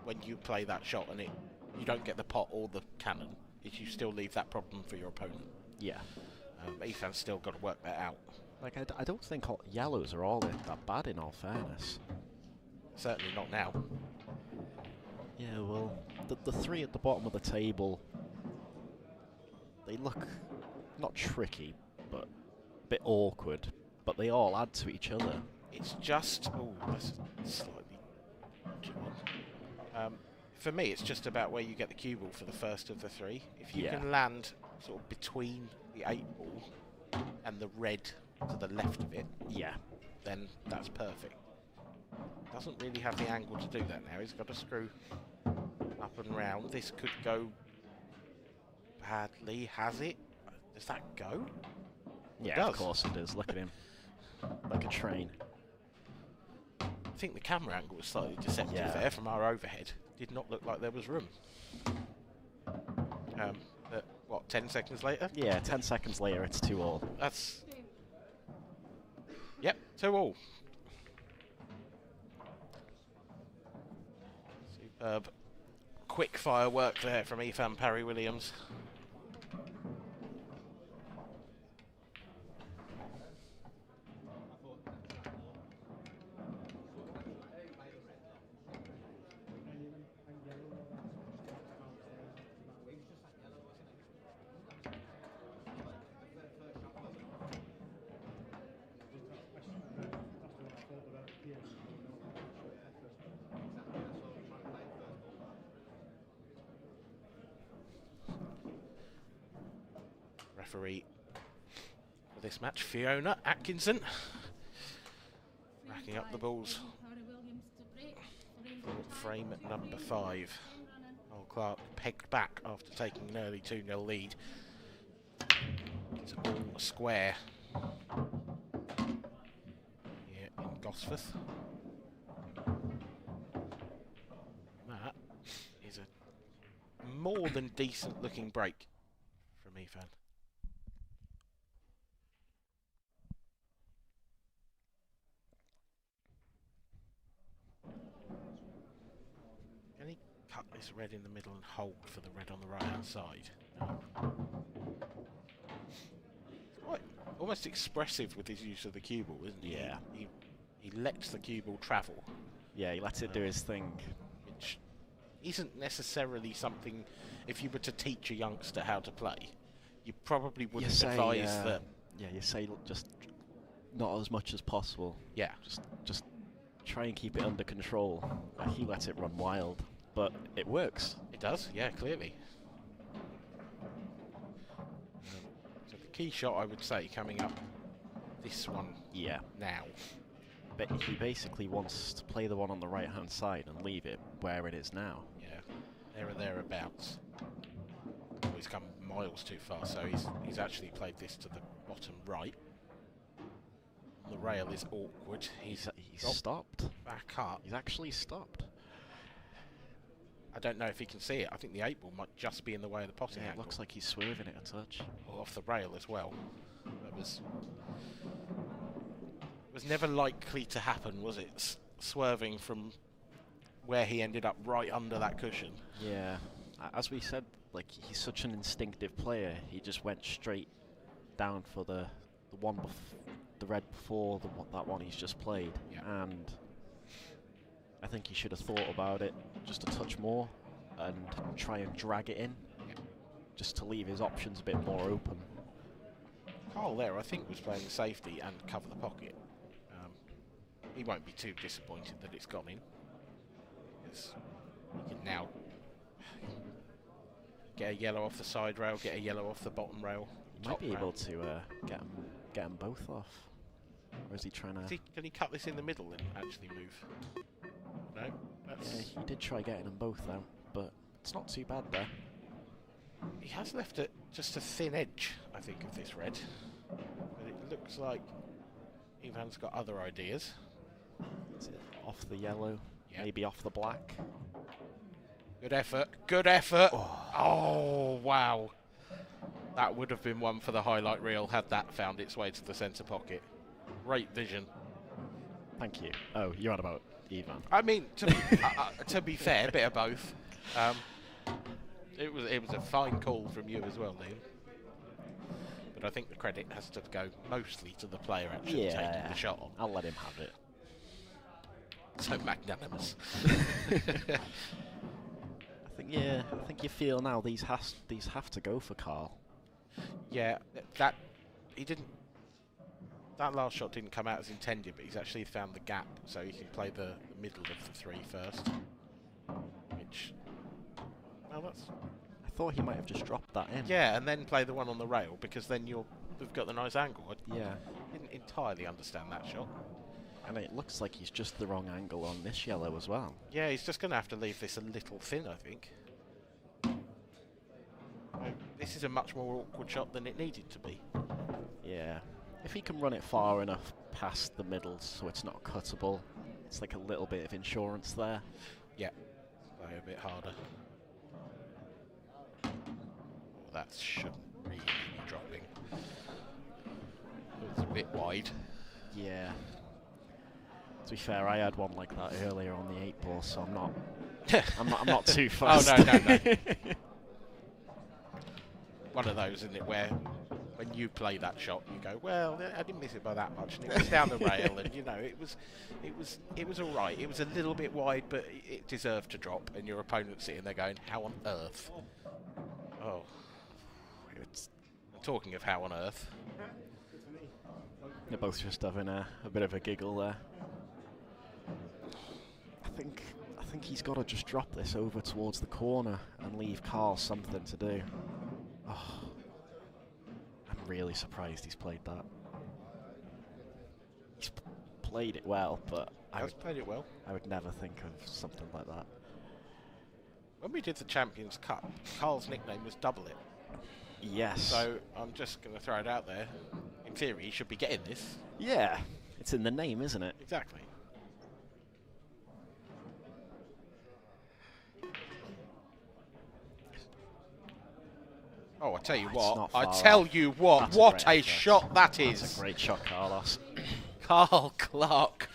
I: when you play that shot and you don't get the pot or the cannon is you still leave that problem for your opponent.
D: Yeah.
I: Ethan's still got to work that out.
D: Like, I don't think yellows are all that bad, in all fairness.
I: Certainly not now.
D: Yeah, well, the three at the bottom of the table, they look not tricky, but a bit awkward, but they all add to each other.
I: It's just... Oh, that's slightly... for me, it's just about where you get the cue ball for the first of the three. If you can land sort of between the 8 ball and the red to the left of it, then that's perfect. Doesn't really have the angle to do that now. He's got to screw up and round. This could go badly. Has it? Does that go?
D: Yeah, of course it does. Look at him. Like a train.
I: I think the camera angle was slightly deceptive there from our overhead. Did not look like there was room. But what, 10 seconds later?
D: Yeah, 10 seconds later, it's 2-all.
I: That's... Yep, 2-all. Superb. Quick fire work there from Ethan Parry-Williams. Referee for this match, Fiona Atkinson, racking up the balls for frame at number 5. Old Clark pegged back after taking an early 2-0 lead. It's all square here in Gosforth. That is a more than decent looking break from Ethan. Can he cut this red in the middle and hold for the red on the right hand side? No. It's quite almost expressive with his use of the cue ball, isn't he?
D: Yeah.
I: He lets the cue ball travel.
D: Yeah, he lets it do his thing.
I: Which isn't necessarily something, if you were to teach a youngster how to play, you probably wouldn't advise that.
D: Yeah, you say just not as much as possible.
I: Yeah.
D: Just try and keep it under control. He lets it run wild, but it works.
I: It does, yeah, clearly. So the key shot, I would say, coming up, this one now.
D: But he basically wants to play the one on the right-hand side and leave it where it is now.
I: Yeah, there or thereabouts. Oh, he's come miles too far, so he's actually played this to the bottom right. The rail is awkward. He's
D: stopped.
I: Back up.
D: He's actually stopped.
I: I don't know if he can see it. I think the 8 ball might just be in the way of the potting
D: Yeah, it
I: angle.
D: looks like he's swerving it a touch.
I: Or off the rail as well. That was never likely to happen, was it? Swerving from where he ended up right under that cushion.
D: Yeah, as we said, like, he's such an instinctive player. He just went straight down for the red before that one he's just played, and I think he should have thought about it just a touch more and try and drag it in, just to leave his options a bit more open.
I: Carl there, I think, was playing safety and cover the pocket. He won't be too disappointed that it's gone in, because he can now get a yellow off the side rail, get a yellow off the bottom rail.
D: Might be able to get them both off. Or is he trying to...
I: Can he cut this in the middle and actually move? No? That's...
D: Yeah, he did try getting them both out, but it's not too bad there.
I: He has left it just a thin edge, I think, of this red. But it looks like Ivan's got other ideas.
D: Is it off the yellow? Yeah. Maybe off the black?
I: Good effort. Good effort. Oh, wow. That would have been one for the highlight reel had that found its way to the centre pocket. Great vision.
D: Thank you. Oh, you're on about Ivan.
I: I mean, to be fair, a bit of both. It was a fine call from you as well, Liam. But I think the credit has to go mostly to the player actually taking the shot on.
D: I'll let him have it.
I: So magnanimous.
D: I think you feel now these have to go for Carl.
I: Yeah, he didn't. That last shot didn't come out as intended, but he's actually found the gap, so he can play the middle of the three first. Which, well, that's.
D: I thought he might have just dropped that in.
I: Yeah, and then play the one on the rail because then we've got the nice angle.
D: Yeah.
I: I didn't entirely understand that shot.
D: And it looks like he's just the wrong angle on this yellow as well.
I: Yeah, he's just going to have to leave this a little thin, I think. This is a much more awkward shot than it needed to be.
D: Yeah. If he can run it far enough past the middle so it's not cuttable, it's like a little bit of insurance there.
I: Yeah, play a bit harder. Oh, that shouldn't really be dropping. It's a bit wide.
D: Yeah. To be fair, I had one like that earlier on the 8 ball, so I'm not too fast.
I: Oh no. One of those, isn't it, where when you play that shot, you go, well, I didn't miss it by that much, and it was down the rail, and it was all right. It was a little bit wide, but it deserved to drop. And your opponent's sitting there going, how on earth? Oh, and talking of how on earth,
D: they're both just having a bit of a giggle there. I think he's got to just drop this over towards the corner and leave Carl something to do. Oh, I'm really surprised he's played that. He's played it well, but I would never think of something like that.
I: When we did the Champions Cup, Carl's nickname was Double It.
D: Yes.
I: So I'm just going to throw it out there. In theory, he should be getting this.
D: Yeah, it's in the name, isn't it?
I: Exactly. Oh, I tell you what! What a shot that is!
D: That's a great shot, Carlos.
I: Carl Clark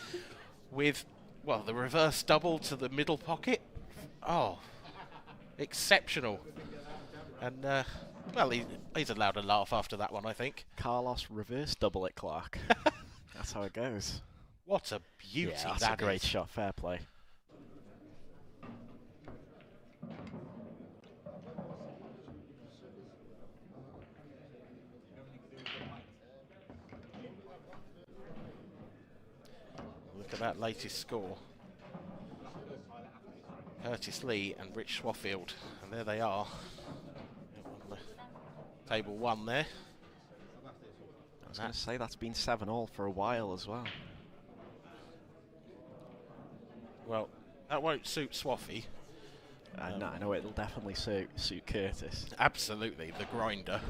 I: with, well, the reverse double to the middle pocket. Oh, exceptional! And well, he's allowed a laugh after that one, I think.
D: Carlos reverse double it, Clark. That's how it goes.
I: What a beauty!
D: Yeah, that's a great shot. Fair play.
I: Look at that latest score. Curtis Lee and Rich Swaffield, and there they are. On the table 1 there.
D: I was going to say that's been 7-all for a while as well.
I: Well, that won't suit Swaffy.
D: No, I know it'll definitely suit Curtis.
I: Absolutely, the grinder.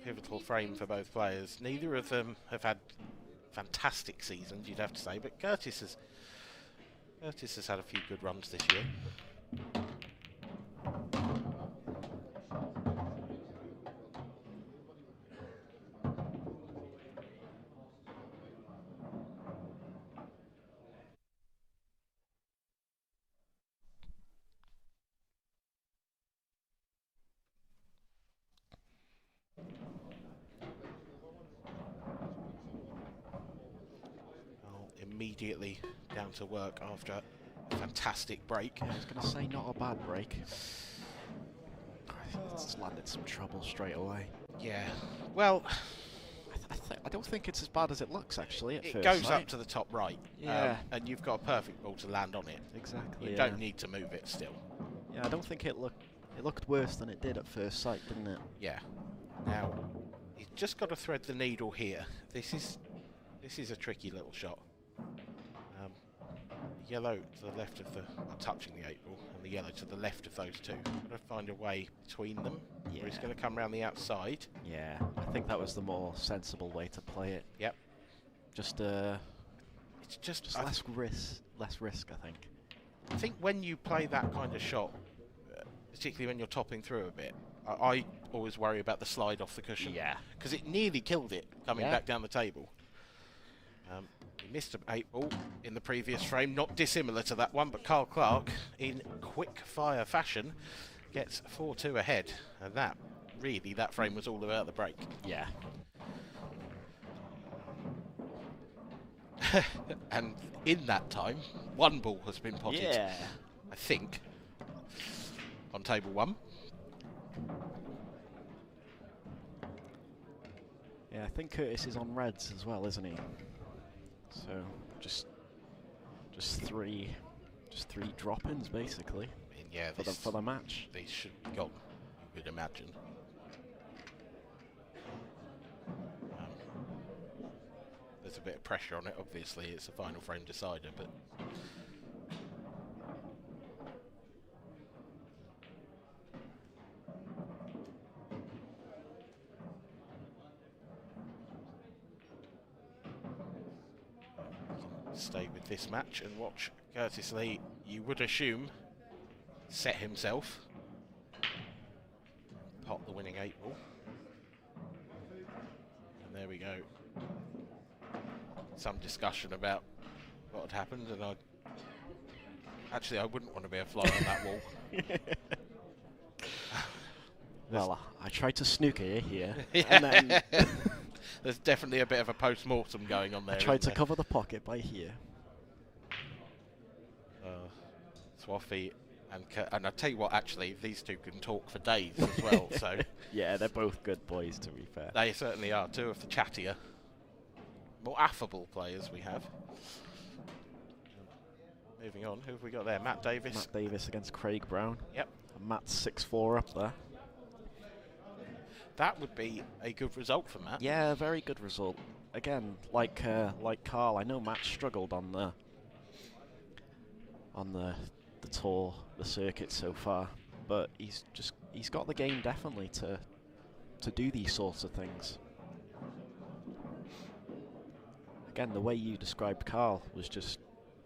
I: Pivotal frame for both players. Neither of them have had fantastic seasons, you'd have to say, but Curtis has had a few good runs this year. Immediately down to work after a fantastic break.
D: I was going to say, not a bad break. It's landed some trouble straight away.
I: Yeah, well,
D: I don't think it's as bad as it looks, actually, at first
I: it goes
D: sight.
I: up to the top right.
D: Yeah.
I: And you've got a perfect ball to land on it.
D: Exactly.
I: You don't need to move it still.
D: Yeah, I don't think it looked worse than it did at first sight, didn't it?
I: Yeah. Now, you've just got to thread the needle here. This is a tricky little shot. Yellow to the left of the, touching the 8 ball, and the yellow to the left of those two. Got to find a way between them.
D: Yeah.
I: Or he's going to come round the outside.
D: Yeah, I think that was the more sensible way to play it.
I: Yep.
D: Just
I: It's just
D: less risk, I think.
I: I think when you play that kind of shot, particularly when you're topping through a bit, I always worry about the slide off the cushion.
D: Yeah.
I: Because it nearly killed it coming back down the table. He missed an 8-ball in the previous frame, not dissimilar to that one, but Carl Clark, in quick-fire fashion, gets 4-2 ahead. And that frame was all about the break.
D: Yeah.
I: And in that time, 1 ball has been potted.
D: Yeah.
I: I think, on table 1.
D: Yeah, I think Curtis is on reds as well, isn't he? So just 3 drop-ins basically.
I: I mean, yeah,
D: for the match.
I: These should be gone, you would imagine. There's a bit of pressure on it. Obviously, it's a final frame decider, but. Stay with this match and watch Curtis Lee, you would assume, set himself. Pot the winning 8-ball. And there we go. Some discussion about what had happened, and I wouldn't want to be a fly on that wall.
D: Well, I tried to snooker you here,
I: Yeah.
D: and then
I: there's definitely a bit of a post-mortem going on there.
D: I tried to
I: isn't
D: cover the pocket by here.
I: Swaffy and I tell you what, actually, these two can talk for days as well. So
D: yeah, they're both good boys, to be fair.
I: they certainly are. Two of the chattier, more affable players we have. Moving on, who have we got there? Matt Davis.
D: Matt Davis against Craig Brown.
I: Yep.
D: And Matt's 6-4 up there.
I: That would be a good result for Matt.
D: Yeah, very good result. Again, like Carl, I know Matt struggled on the tour, the circuit so far, but he's got the game definitely to do these sorts of things. Again, the way you described Carl was just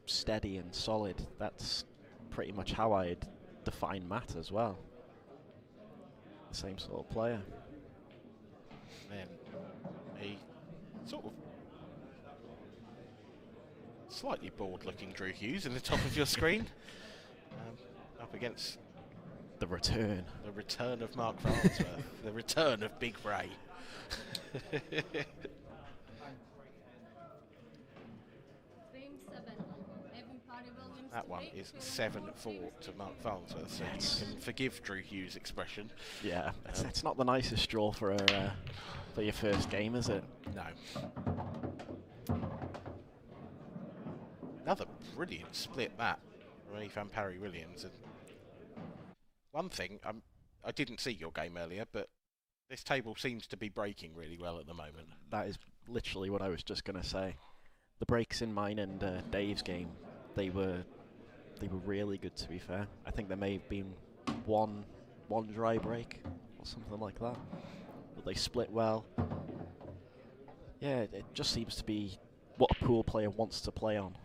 D: steady and solid. That's pretty much how I'd define Matt as well. The same sort of player.
I: Then a sort of slightly bored-looking Drew Hughes in the top of your screen, up against
D: the return
I: of Mark Farnsworth, the return of Big Bray. That one is 7-4 to Mark Farnsworth, so you can forgive Drew Hughes' expression.
D: Yeah, it's not the nicest draw for your first game, is it?
I: No. Another brilliant split, that, from Ethan Parry-Williams. And one thing, I didn't see your game earlier, but this table seems to be breaking really well at the moment.
D: That is literally what I was just going to say. The breaks in mine and Dave's game, they were really good, to be fair. I think there may have been one dry break or something like that, but they split well. Yeah, it just seems to be what a pool player wants to play on.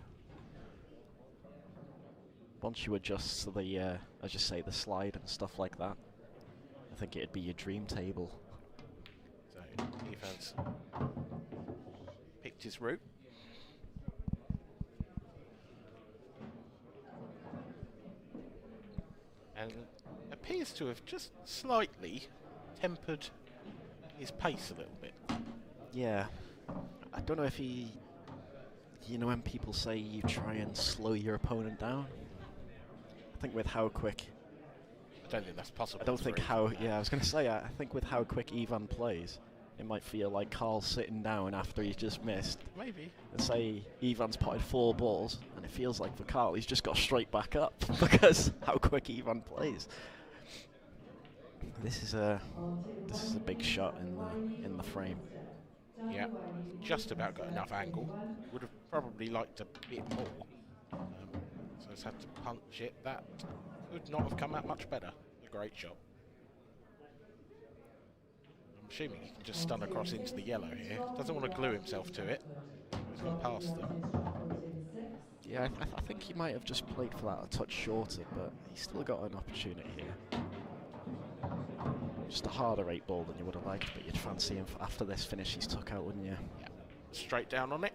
D: Once you adjust to the, as you say, the slide and stuff like that, I think it'd be your dream table.
I: So Ethan's picked his route. And appears to have just slightly tempered his pace a little bit.
D: Yeah. I don't know if he... You know when people say you try and slow your opponent down? I think with how quick...
I: I don't think that's possible.
D: I don't think how... Yeah, I was going to say, I think with how quick Ivan plays, it might feel like Carl's sitting down after he's just missed.
I: Maybe.
D: And say Ivan's potted 4 balls, and it feels like for Carl, he's just got straight back up because how quick Ivan plays. This is a big shot in the frame.
I: Yeah, just about got enough angle. Would have probably liked a bit more. So it's had to punch it. That Could not have come out much better. A great shot. I'm assuming he can just stun across into the yellow here. Doesn't want to glue himself to it. He's gone past them.
D: Yeah, I think he might have just played for that a touch shorter, but he's still got an opportunity here. Just a harder 8 ball than you would have liked, but you'd fancy him after this finish he's took out, wouldn't you?
I: Yeah. Straight down on it.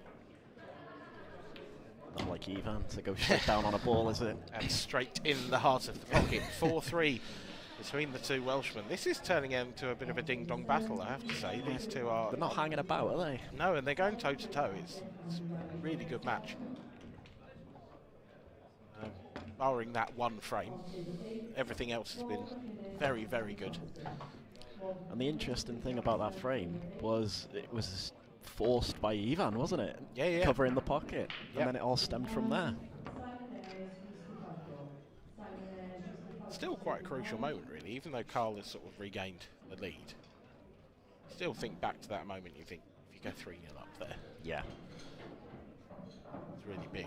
D: Not like Ivan to go straight down on a ball, is it?
I: And straight in the heart of the pocket. 4-3 between the two Welshmen. This is turning into a bit of a ding-dong battle, I have to say. These two are...
D: They're not hanging about, are they?
I: No, and they're going toe-to-toe. It's a really good match. Barring that one frame, everything else has been very, very good.
D: And the interesting thing about that frame was it was forced by Ivan, wasn't it?
I: Yeah, yeah.
D: Covering the pocket, and then it all stemmed from there.
I: Still quite a crucial moment, really, even though Carl has sort of regained the lead. Still think back to that moment, you think, if you go 3-0 up there.
D: Yeah.
I: It's really big.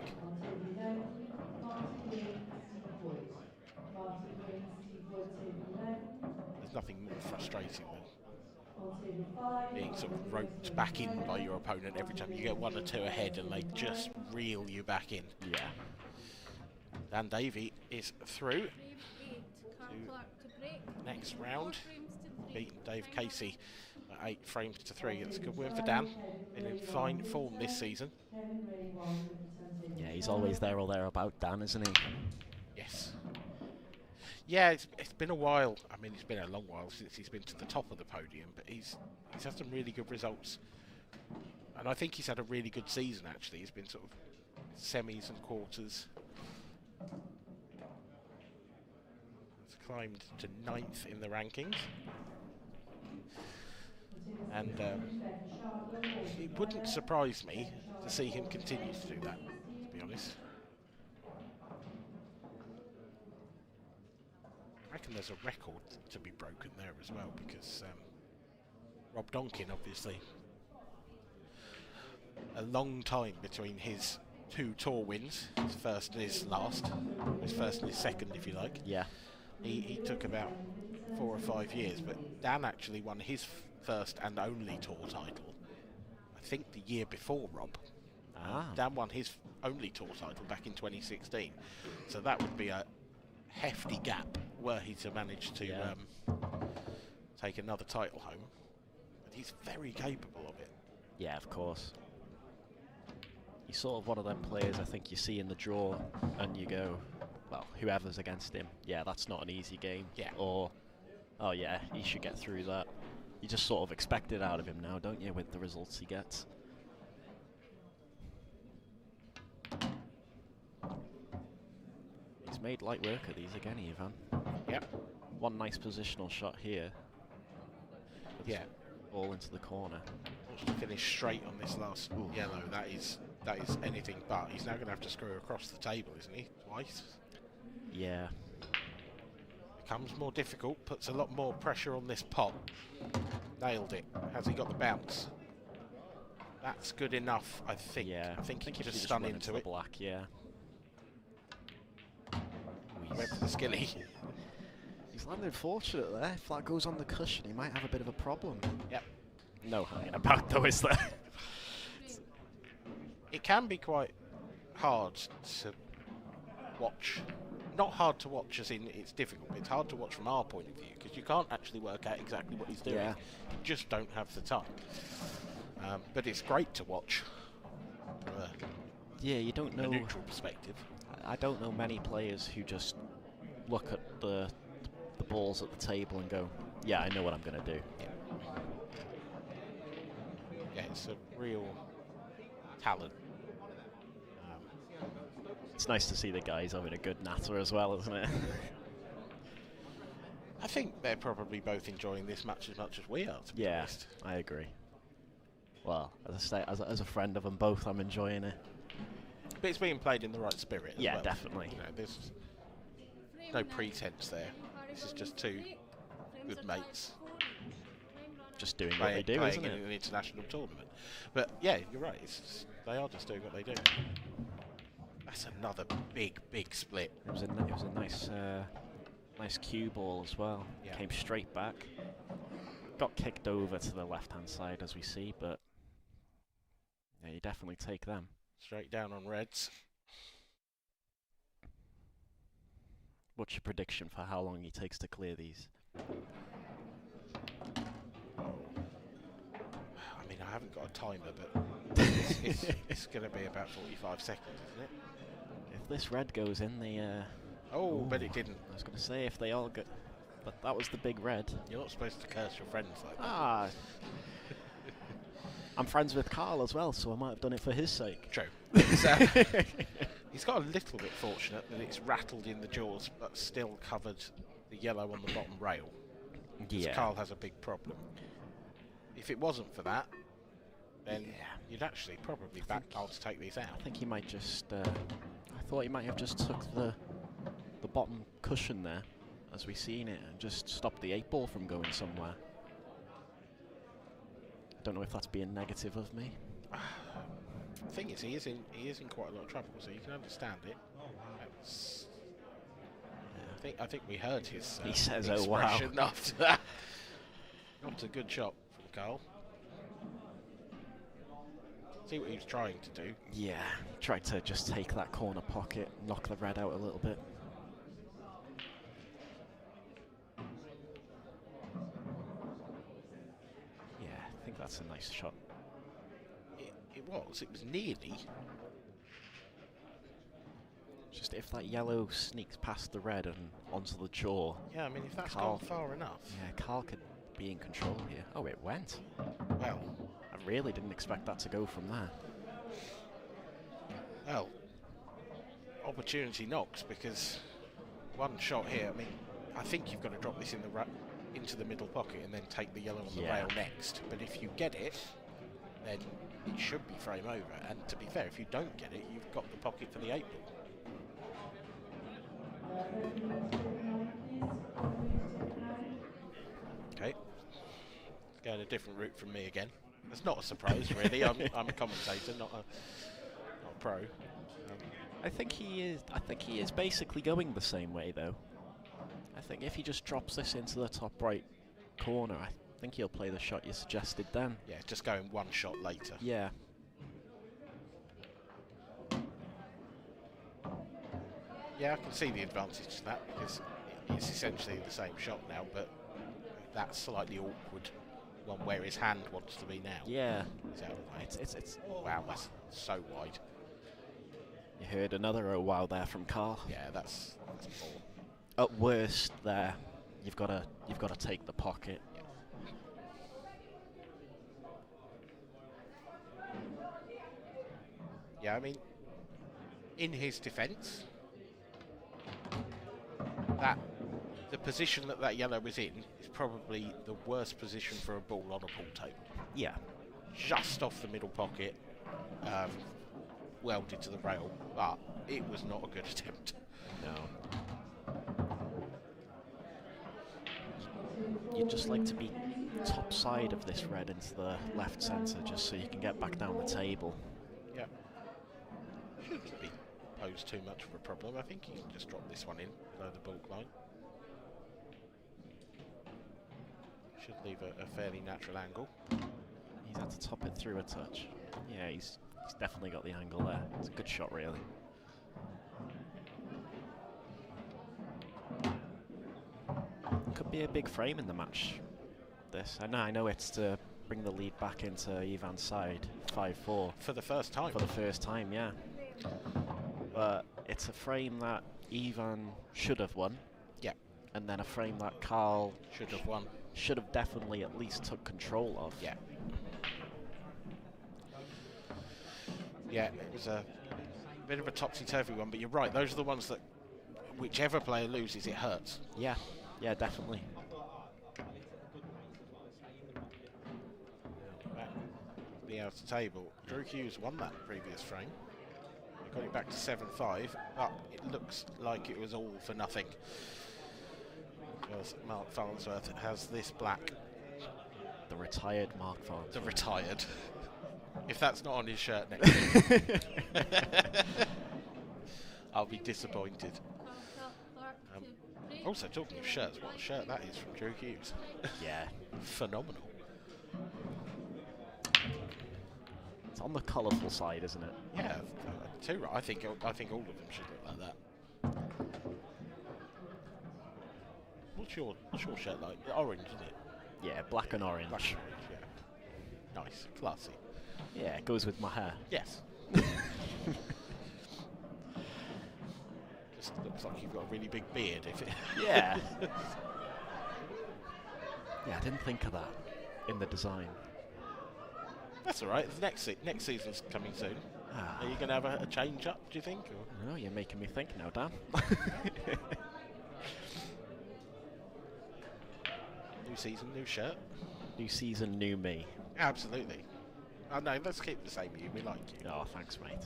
I: There's nothing more frustrating than being sort of roped back in by your opponent every time you get 1 or 2 ahead and they just reel you back in.
D: Yeah.
I: Dan Davey is through to next round, beating Dave Casey at 8 frames to 3. It's a good win for Dan. Been in fine form this season.
D: Yeah, he's always there or thereabout, Dan, isn't he?
I: Yes. Yeah, it's been a while. I mean, it's been a long while since he's been to the top of the podium, but he's had some really good results. And I think he's had a really good season, actually. He's been sort of semis and quarters. He's climbed to 9th in the rankings. And it wouldn't surprise me to see him continue to do that, to be honest. I reckon there's a record to be broken there as well, because Rob Donkin, obviously, a long time between his 2 tour wins, his first and his last, his first and his second, if you like.
D: Yeah.
I: He took about 4 or 5 years, but Dan actually won his first and only tour title, I think the year before Rob. Dan won his only tour title back in 2016, so that would be a hefty gap were he to manage to take another title home. But he's very capable of it.
D: Yeah, of course. He's sort of one of them players I think you see in the draw and you go, well, whoever's against him, yeah, that's not an easy game.
I: Yeah.
D: Or, oh yeah, he should get through that. You just sort of expect it out of him now, don't you, with the results he gets? He's made light work of these again, Ivan.
I: Yep.
D: One nice positional shot here.
I: Yeah.
D: Ball into the corner.
I: Wants to finish straight on this last yellow. That is anything but. He's now going to have to screw across the table, isn't he? Twice.
D: Yeah.
I: Becomes more difficult, puts a lot more pressure on this pot. Nailed it. Has he got the bounce? That's good enough, I think.
D: Yeah.
I: I think he
D: if
I: can just
D: you
I: stun
D: run
I: into
D: the
I: it.
D: black, yeah.
I: Went for the skilly.
D: He's landed fortunate there. If that goes on the cushion, he might have a bit of a problem.
I: Yep.
D: No hanging about though, is there?
I: It can be quite hard to watch. Not hard to watch as in it's difficult, but it's hard to watch from our point of view because you can't actually work out exactly what he's doing.
D: Yeah.
I: You just don't have the time. But it's great to watch from
D: Yeah, you don't know.
I: a neutral perspective.
D: I don't know many players who just look at the balls at the table and go, yeah, I know what I'm going to do.
I: Yeah, it's a real talent.
D: It's nice to see the guys having a good natter as well, isn't it?
I: I think they're probably both enjoying this match as much as we are, to be honest.
D: I agree. Well, as I say, as a friend of them both, I'm enjoying it.
I: But it's being played in the right spirit as
D: Yeah,
I: well.
D: definitely.
I: You know, there's no pretense there. This is just 2 good mates
D: Just doing what they do,
I: playing
D: isn't
I: in
D: it?
I: an international tournament. But yeah, you're right. They are just doing what they do. That's another big split.
D: It was a nice nice cue ball as well.
I: Yeah.
D: Came straight back. Got kicked over to the left-hand side as we see, but yeah, you definitely take them.
I: Straight down on reds.
D: What's your prediction for how long he takes to clear these?
I: I mean, I haven't got a timer, but it's going to be about 45 seconds, isn't it?
D: If this red goes in, the
I: Oh, but it didn't.
D: I was going to say if they all go, but that was the big red.
I: You're not supposed to curse your friends like that.
D: Ah, I'm friends with Carl as well, so I might have done it for his sake.
I: True. He's got a little bit fortunate that it's rattled in the jaws, but still covered the yellow on the bottom rail.
D: Yeah.
I: Carl has a big problem. If it wasn't for that, then you'd actually probably back Carl to take these out.
D: I think he might just. I thought he might have just took the bottom cushion there, as we seen it, and just stopped the 8-ball from going somewhere. I don't know if that's being negative of me.
I: The thing is, he is in quite a lot of trouble, so you can understand it. I think we heard his
D: he says, "Oh wow!"
I: expression after that. Not a good shot from Carl. See what he was trying to do.
D: Yeah, tried to just take that corner pocket, knock the red out a little bit. Yeah, I think that's a nice shot.
I: It was nearly.
D: Just if that yellow sneaks past the red and onto the jaw.
I: Yeah, I mean, if that's
D: Carl,
I: gone far enough.
D: Yeah, Carl could be in control here. Oh, it went.
I: Well,
D: I really didn't expect that to go from there.
I: Well, opportunity knocks, because one shot here, I mean, I think you've got to drop this in into the middle pocket and then take the yellow on the rail next. But if you get it, then it should be frame over. And to be fair, if you don't get it, you've got the pocket for the 8-ball. Okay, going a different route from me again. That's not a surprise, really. I'm a commentator, not a pro.
D: I think he is basically going the same way, though. I think if he just drops this into the top right corner, I think he'll play the shot you suggested then.
I: Yeah, just going one shot later.
D: Yeah.
I: Yeah, I can see the advantage to that, because it's essentially the same shot now, but that slightly awkward one where his hand wants to be now.
D: Yeah.
I: Is out of the way.
D: It's
I: wow, that's so wide.
D: You heard another oh wow there from Carl.
I: Yeah, that's poor.
D: At worst, there, you've got to take the pocket.
I: Yeah, I mean, in his defence, the position that yellow was in is probably the worst position for a ball on a pool table.
D: Yeah.
I: Just off the middle pocket, welded to the rail, but it was not a good attempt.
D: No. You'd just like to be top side of this red into the left centre, just so you can get back down the table.
I: Yeah. Shouldn't be posed too much of a problem. I think you can just drop this one in below the bulk line. Should leave a fairly natural angle.
D: He's had to top it through a touch. Yeah, he's definitely got the angle there. It's a good shot, really. Could be a big frame in the match. This, I know it's to bring the lead back into Ivan's side, 5-4.
I: For the first time.
D: For the first time, yeah. But it's a frame that Ivan should have won.
I: Yeah.
D: And then a frame that Carl
I: should have won.
D: Should have definitely at least took control of.
I: Yeah. Yeah, it was a bit of a topsy-turvy one, but you're right, those are the ones that whichever player loses, it hurts.
D: Yeah, yeah, definitely.
I: Back the outer table. Drew Hughes won that previous frame. They got it back to 7-5, but it looks like it was all for nothing, because Mark Farnsworth has this black.
D: The retired Mark Farnsworth.
I: The retired. If that's not on his shirt next week. I'll be disappointed. Also, talking of shirts, what a shirt that is from Drew Hughes.
D: Yeah.
I: Phenomenal.
D: It's on the colourful side, isn't it?
I: Yeah, too right. I think all of them should look like that. What's your shirt like? Orange, isn't it?
D: Yeah, black and orange.
I: Black and orange, yeah. Nice, classy.
D: Yeah, it goes with my hair.
I: Yes. Just looks like you've got a really big beard. If it
D: Yeah. Yeah, I didn't think of that in the design.
I: That's all right. Next season's coming soon. Are you going to have a change up, do you think? Or?
D: No, you're making me think now, Dan.
I: New season, new shirt.
D: New season, new me.
I: Absolutely. Oh no, let's keep the same you. We like you.
D: Oh, thanks, mate.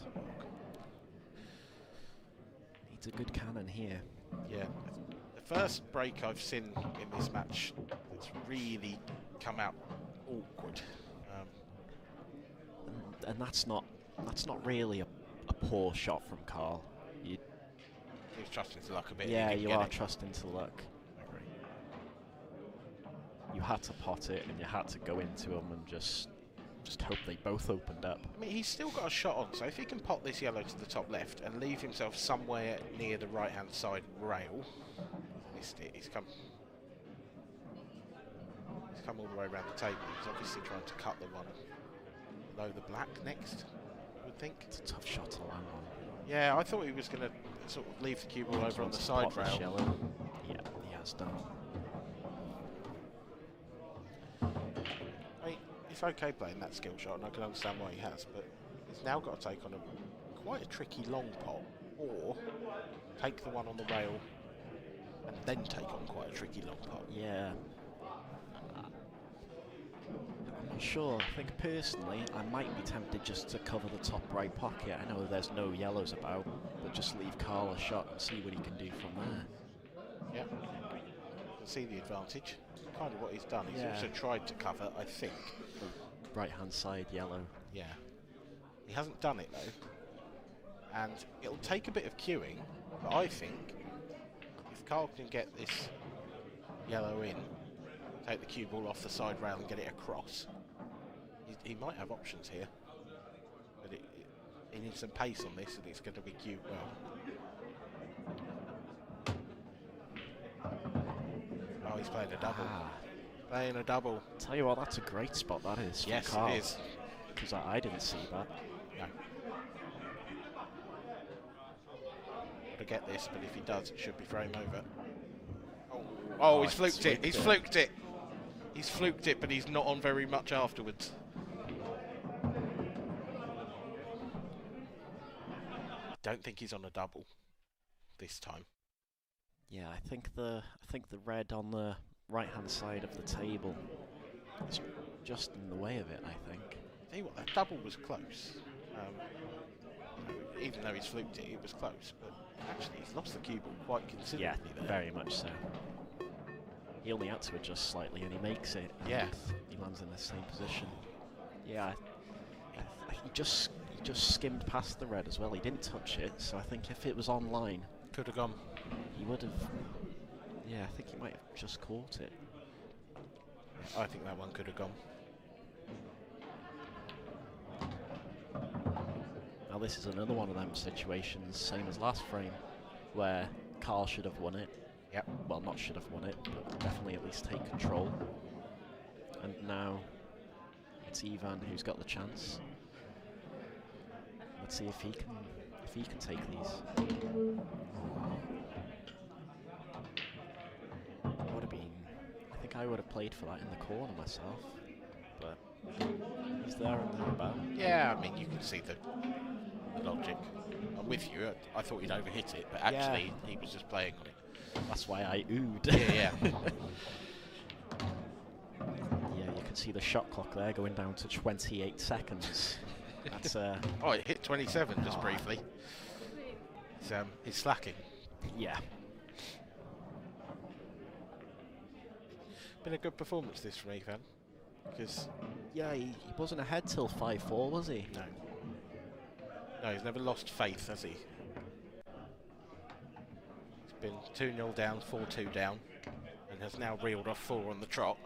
D: Needs a good cannon here.
I: Yeah. The first break I've seen in this match that's really come out awkward.
D: And that's not really a poor shot from Carl.
I: He was trusting to luck a bit.
D: Yeah, you are trusting to luck. You had to pot it, and you had to go into them and just hope they both opened up.
I: I mean, he's still got a shot on, so if he can pot this yellow to the top left and leave himself somewhere near the right-hand side rail, missed it. He's come all the way around the table. He's obviously trying to cut the one below the black next, I would think.
D: It's a tough shot to land on.
I: Yeah, I thought he was going to sort of leave the cue ball over on the side rail.
D: Yeah, he has done.
I: I mean, it's okay playing that skill shot, and I can understand why he has, but he's now got to take on quite a tricky long pot, or take the one on the rail and then take on quite a tricky long pot.
D: Yeah. I'm not sure. I think personally, I might be tempted just to cover the top right pocket. I know there's no yellows about, but just leave Carl a shot and see what he can do from there.
I: Yeah. You can see the advantage. Kind of what he's done. He's also tried to cover, I think.
D: Right hand side yellow.
I: Yeah. He hasn't done it though. And it'll take a bit of queuing, but I think if Carl can get this yellow in, take the cue ball off the side rail and get it across, he might have options here. But he needs some pace on this, and it's going to be queued well. Oh, he's playing a double. Playing a double.
D: Tell you what, that's a great spot, that is.
I: Yes,
D: Carl,
I: it is.
D: Because I didn't see that.
I: No. Got to get this, but if he does, it should be frame over. Oh, he's fluked it. He's fluked it. He's fluked it, but he's not on very much afterwards. I don't think he's on a double this time.
D: Yeah, I think the red on the right hand side of the table is just in the way of it, I think.
I: Tell you what, that double was close. Even though he's fluked it, it was close. But actually, he's lost the cue ball quite considerably there.
D: Very much so. He only had to adjust slightly, and he makes it.
I: Yeah.
D: He lands in the same position. Yeah, he just skimmed past the red as well. He didn't touch it, so I think if it was online,
I: could have gone.
D: He would have. Yeah, I think he might have just caught it.
I: I think that one could have gone.
D: Now this is another one of them situations, same as last frame, where Carl should have won it.
I: Yep.
D: Well, not should have won it, but definitely at least take control. And now it's Ivan who's got the chance. Let's see if he can take these. Would have been. I think I would have played for that in the corner myself, but he's there and thereabout.
I: Yeah, I mean you can see the logic. I'm with you. I thought he'd overhit it, but actually he was just playing on it.
D: That's why I oohed.
I: Yeah.
D: Yeah, you can see the shot clock there going down to 28 seconds. That's
I: oh, it hit 27 just briefly. He's slacking.
D: Yeah.
I: Been a good performance this from Ivan. Because
D: yeah, he wasn't ahead till 5-4, was he?
I: No. No, he's never lost faith, has he? been 2-0 down, 4-2 down, and has now reeled off 4 on the trot.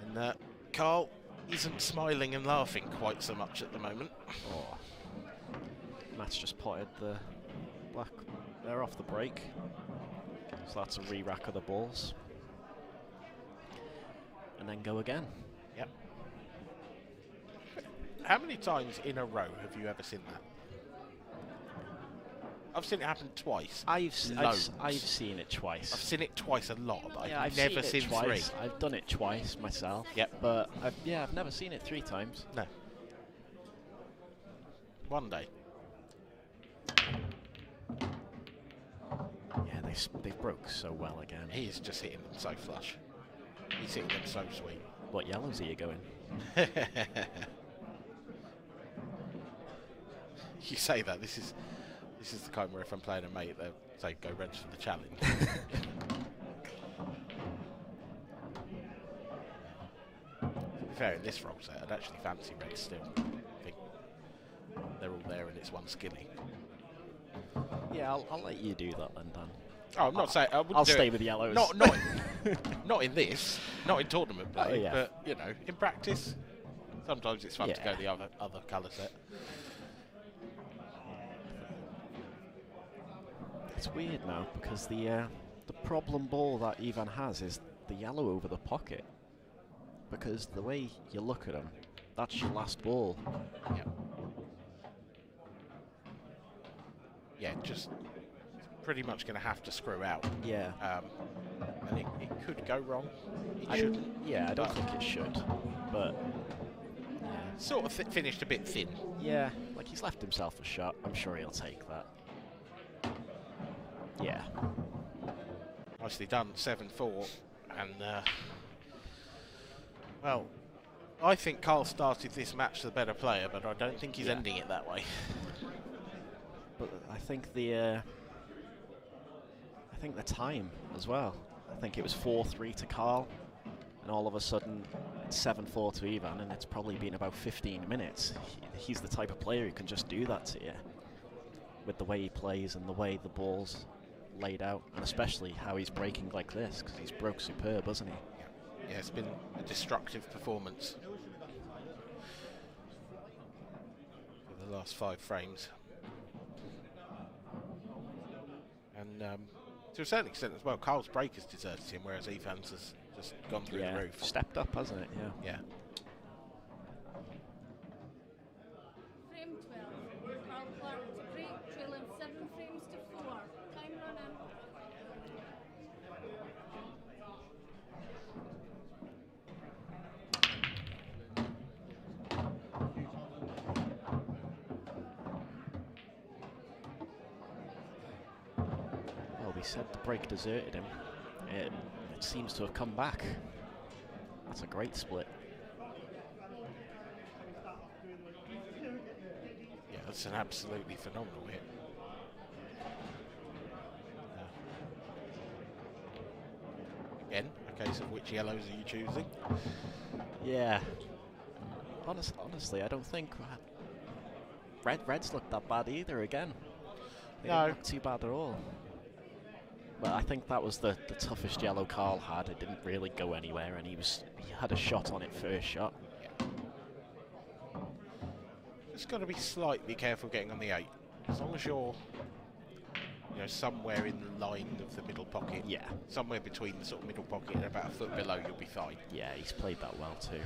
I: And Carl isn't smiling and laughing quite so much at the moment.
D: Oh. Matt's just potted the black there off the break. So that's a re-rack of the balls. And then go again.
I: Yep. How many times in a row have you ever seen that? I've seen it happen twice.
D: I've seen it twice.
I: I've seen it twice a lot, but
D: Yeah,
I: I've never seen
D: twice.
I: 3.
D: I've done it twice myself.
I: Yep.
D: But I've never seen it 3 times.
I: No. One day.
D: Yeah, they broke so well again.
I: He is just hitting them so flush. He's hitting them so sweet.
D: What yellows are you going?
I: You say that. This is the kind where if I'm playing a mate, they'll say go reds for the challenge. To be fair, in this role set, I'd actually fancy reds still. I think they're all there and it's one skilly.
D: Yeah, I'll let you do that then, Dan.
I: Oh, I'm not saying I wouldn't
D: I'll
I: do
D: stay
I: it.
D: with yellows.
I: Not in this, not in tournament play,
D: Oh, yeah.
I: but you know, in practice, sometimes it's fun to
D: Yeah.
I: go the other colour set.
D: It's weird now because the problem ball that Ivan has is the yellow over the pocket. Because the way you look at him, that's your last ball.
I: Yeah. Yeah, just pretty much going to have to screw out.
D: Yeah.
I: And it could go wrong. It shouldn't.
D: Yeah, I don't think it should. But
I: Sort of finished a bit thin.
D: yeah, like he's left himself a shot. I'm sure he'll take that. Yeah.
I: Nicely done, 7-4. And, well, I think Carl started this match the better player, but I don't think he's
D: Yeah.
I: ending it that way.
D: But I think the time as well. I think it was 4-3 to Carl, and all of a sudden it's 7-4 to Ivan, and it's probably been about 15 minutes. He's the type of player who can just do that to you, with the way he plays and the way the ball's laid out, and especially how he's breaking like this, because he's broke superb, hasn't he?
I: Yeah, it's been a destructive performance for the last 5 frames. And to a certain extent as well, Carl's break has deserted him, whereas Ivan's has just gone through the roof.
D: Stepped up, hasn't it? Yeah.
I: Yeah.
J: Frame 12. Carl Clark to break, trailing 7 frames to 4. Time running.
D: Well, we said the break deserted him. It seems to have come back. That's a great split.
I: Yeah, that's an absolutely phenomenal hit. Again, a case of which yellows are you choosing?
D: Yeah. Honestly, I don't think Reds looked that bad either. Again, they
I: No.
D: didn't look too bad at all. But I think that was the toughest yellow Carl had. It didn't really go anywhere, and he had a shot on it first shot.
I: Just got to be slightly careful getting on the 8. As long as you're, somewhere in the line of the middle pocket.
D: Yeah.
I: Somewhere between the sort of middle pocket and about a foot below, you'll be fine.
D: Yeah, he's played that well too.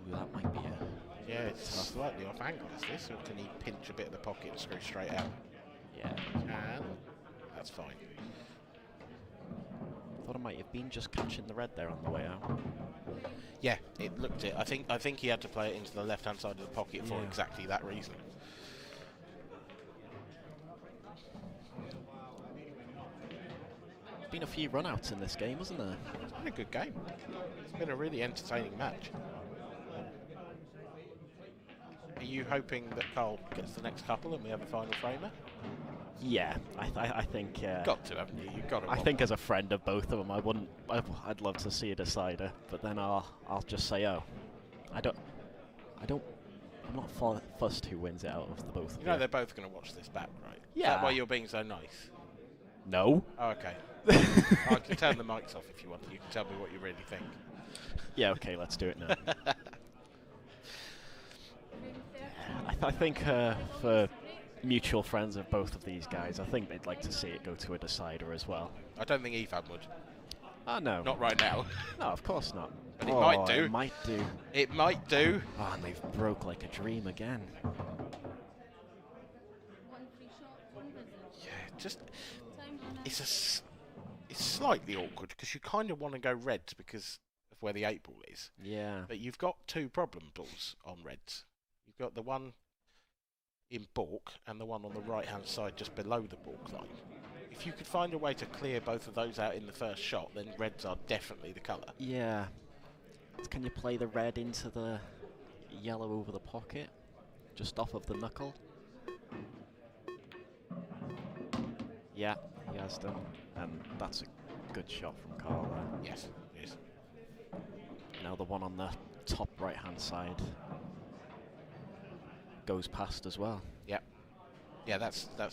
D: Ooh, that might be a...
I: Yeah, it's slightly off angle, is this? Or can he pinch a bit of the pocket and screw straight out?
D: Yeah.
I: And that's fine.
D: Thought it might have been just catching the red there on the way out.
I: Yeah, it looked it. I think he had to play it into the left-hand side of the pocket for
D: Yeah.
I: exactly that reason.
D: There's been a few run-outs in this game, hasn't there?
I: It's been a good game. It's been a really entertaining match. Are you hoping that Carl gets the next couple and we have a final framer?
D: Yeah, I think.
I: Got to, haven't you? You've got to.
D: I think as a friend of both of them, I'd love to see a decider, but then I'll just say, oh, I don't I'm not fussed who wins it out of the both of
I: You know they're both going to watch this back, right?
D: Yeah.
I: Is that why you're being so nice?
D: No.
I: Oh, okay. I can turn the mics off if you want. You can tell me what you really think.
D: Yeah, okay, let's do it now. I think for mutual friends of both of these guys, I think they'd like to see it go to a decider as well.
I: I don't think Evan would.
D: Oh, no.
I: Not right now.
D: No, of course not.
I: But it might do.
D: It might do.
I: It might do.
D: Oh, and they've broke like a dream again.
I: Yeah, just... It's slightly awkward because you kind of want to go reds because of where the 8 ball is.
D: Yeah.
I: But you've got 2 problem balls on reds. You've got the one in balk and the one on the right-hand side just below the balk line. If you could find a way to clear both of those out in the first shot, then reds are definitely the colour.
D: Yeah. Can you play the red into the yellow over the pocket? Just off of the knuckle? Yeah, he has done. And that's a good shot from Carl there.
I: Yes, it is.
D: Now the one on the top right-hand side goes past as well.
I: Yep. Yeah, that's
D: what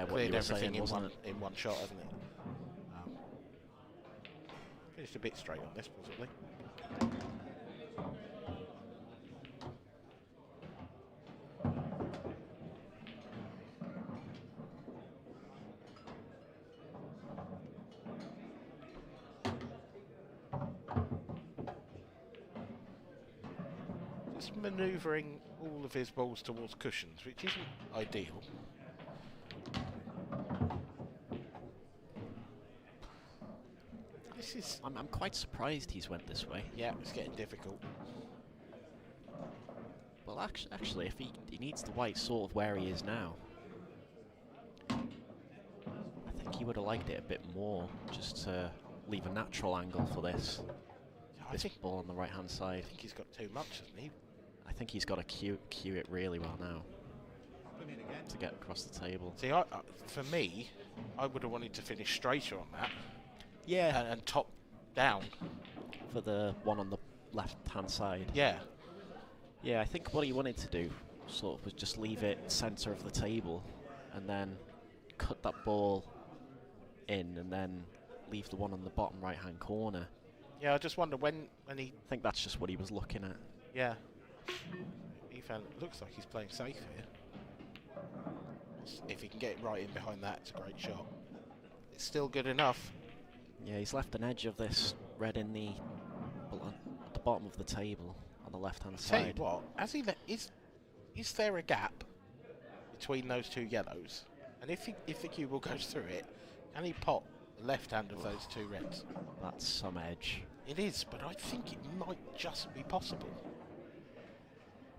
I: cleared
D: you were
I: everything
D: saying,
I: in
D: wasn't it?
I: one shot, hasn't it? Finished a bit straight on this, possibly. Just manoeuvring all of his balls towards cushions, which isn't ideal. This is...
D: I'm quite surprised he's went this way.
I: Yeah, it's getting difficult.
D: Well, actually, if he needs the white sort of where he is now, I think he would have liked it a bit more, just to leave a natural angle for this. This ball on the right-hand side.
I: I think he's got too much, hasn't he?
D: I think he's got to cue it really well now to get across the table.
I: See, for me, I would have wanted to finish straighter on that.
D: Yeah.
I: And top down.
D: For the one on the left-hand side.
I: Yeah.
D: Yeah, I think what he wanted to do sort of was just leave it centre of the table and then cut that ball in and then leave the one on the bottom right-hand corner.
I: Yeah, I just wonder when he...
D: I think that's just what he was looking at.
I: Yeah. Evan looks like he's playing safe here. If he can get it right in behind that, it's a great shot. It's still good enough.
D: Yeah, he's left an edge of this red in the at the bottom of the table on the left-hand side.
I: Tell you what, is there a gap between those 2 yellows? And if the cue ball goes through it, can he pot the left hand of those 2 reds?
D: That's some edge.
I: It is, but I think it might just be possible.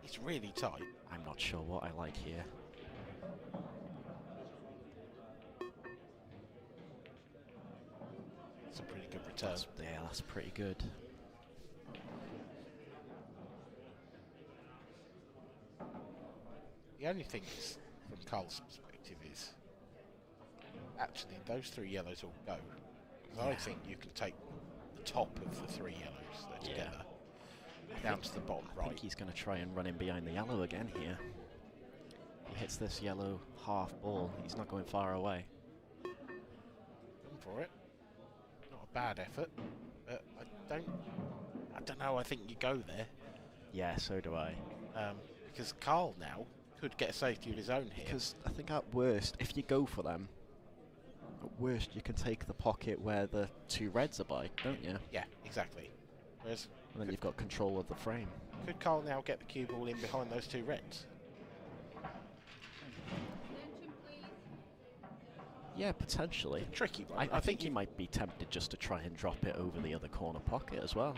I: It's really tight.
D: I'm not sure what I like here.
I: It's a pretty good return.
D: That's pretty good.
I: The only thing is, from Carl's perspective, is actually those 3 yellows all go. Because I think you can take the top of the 3 yellows there together down to the bottom right.
D: I think he's going to try and run in behind the yellow again here. He hits this yellow half ball. He's not going far away.
I: Going for it. Not a bad effort, but I don't know. I think you go there.
D: Yeah, so do I.
I: Because Carl now could get a safety of his own here.
D: Because I think at worst, if you go for them, at worst you can take the pocket where the 2 reds are by, don't you?
I: Yeah, exactly. Whereas
D: and then you've got control of the frame.
I: Could Carl now get the cue ball in behind those 2 reds?
D: Yeah, potentially.
I: Tricky one.
D: I think he might be tempted just to try and drop it over the other corner pocket as well.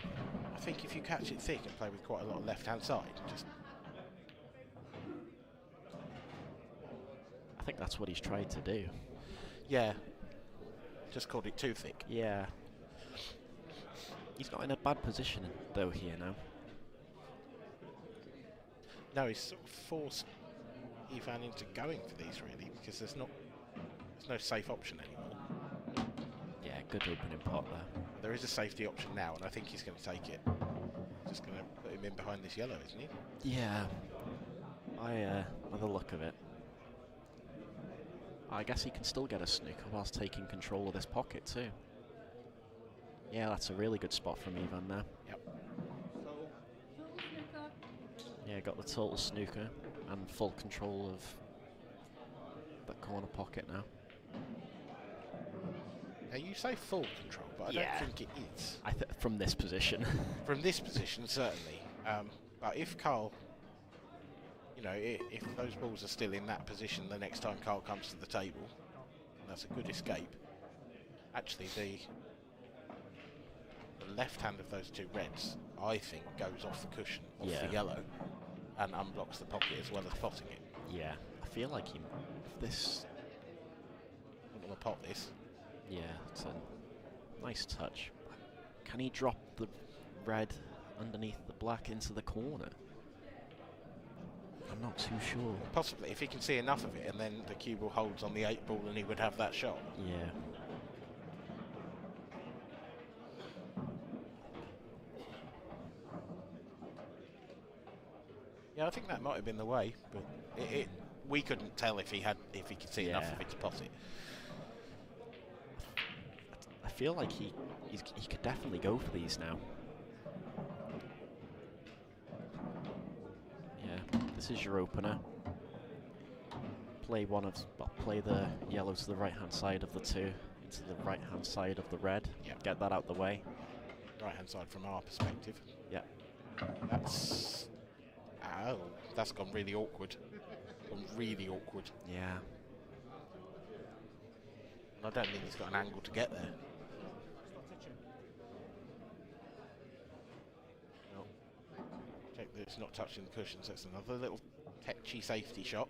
I: I think if you catch it thick and play with quite a lot of left-hand side, just...
D: I think that's what he's tried to do.
I: Yeah. Just called it too thick.
D: Yeah. He's not in a bad position, though, here now.
I: No, he's sort of forced Evan into going for these, really, because there's no safe option anymore.
D: Yeah, good opening pot there.
I: There is a safety option now, and I think he's going to take it. Just going to put him in behind this yellow, isn't he?
D: Yeah. By the look of it, I guess he can still get a snooker whilst taking control of this pocket too. Yeah, that's a really good spot from Ivan there.
I: Yep.
D: Yeah, got the total snooker and full control of that corner pocket now.
I: Now you say full control, but I don't think it is.
D: From this position.
I: From this position, certainly. But if Carl, you know, if those balls are still in that position the next time Carl comes to the table, that's a good escape. Actually, the left hand of those two reds, I think, goes off the cushion of the yellow and unblocks the pocket as well as potting it.
D: Yeah, I feel like if this...
I: I'm going to pot this.
D: Yeah, it's a nice touch. Can he drop the red underneath the black into the corner? I'm not too sure.
I: Possibly, if he can see enough of it, and then the cue ball holds on the 8 ball and he would have that shot.
D: Yeah.
I: Yeah, I think that might have been the way, but we couldn't tell if he could see enough of it to pot it.
D: I feel like he could definitely go for these now. Yeah, this is your opener. Play play the yellow to the right hand side of the 2 into the right hand side of the red.
I: Yeah.
D: Get that out the way.
I: Right hand side from our perspective.
D: Yeah.
I: That's gone really awkward. Gone really awkward.
D: Yeah.
I: I don't think he's got an angle to get there. No. Check that it's not touching the cushions. That's another little tetchy safety shot.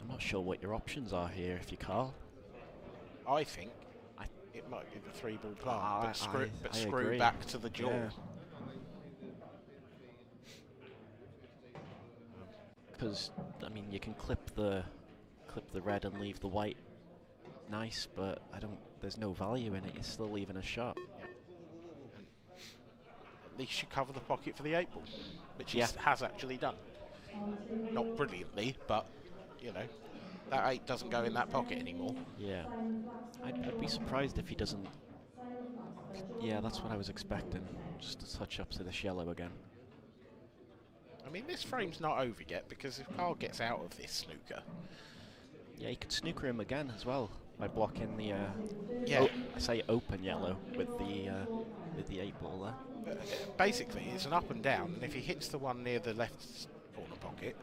D: I'm not sure what your options are here if you Carl.
I: I think it might be the 3 ball plant, but screw
D: agree.
I: back to the jaw.
D: Because I mean, you can clip the red and leave the white nice, but there's no value in it. You're still leaving a shot.
I: Yeah. At least you cover the pocket for the 8 ball, which he has actually done. Not brilliantly, but you know, that 8 doesn't go in that pocket anymore.
D: Yeah. I'd be surprised if he doesn't. Yeah, that's what I was expecting. Just a touch up to this yellow again.
I: I mean, this frame's not over yet, because if Carl gets out of this snooker...
D: Yeah, you could snooker him again as well by blocking the... I say open yellow with the 8 ball there.
I: Basically, it's an up and down, and if he hits the one near the left corner pocket,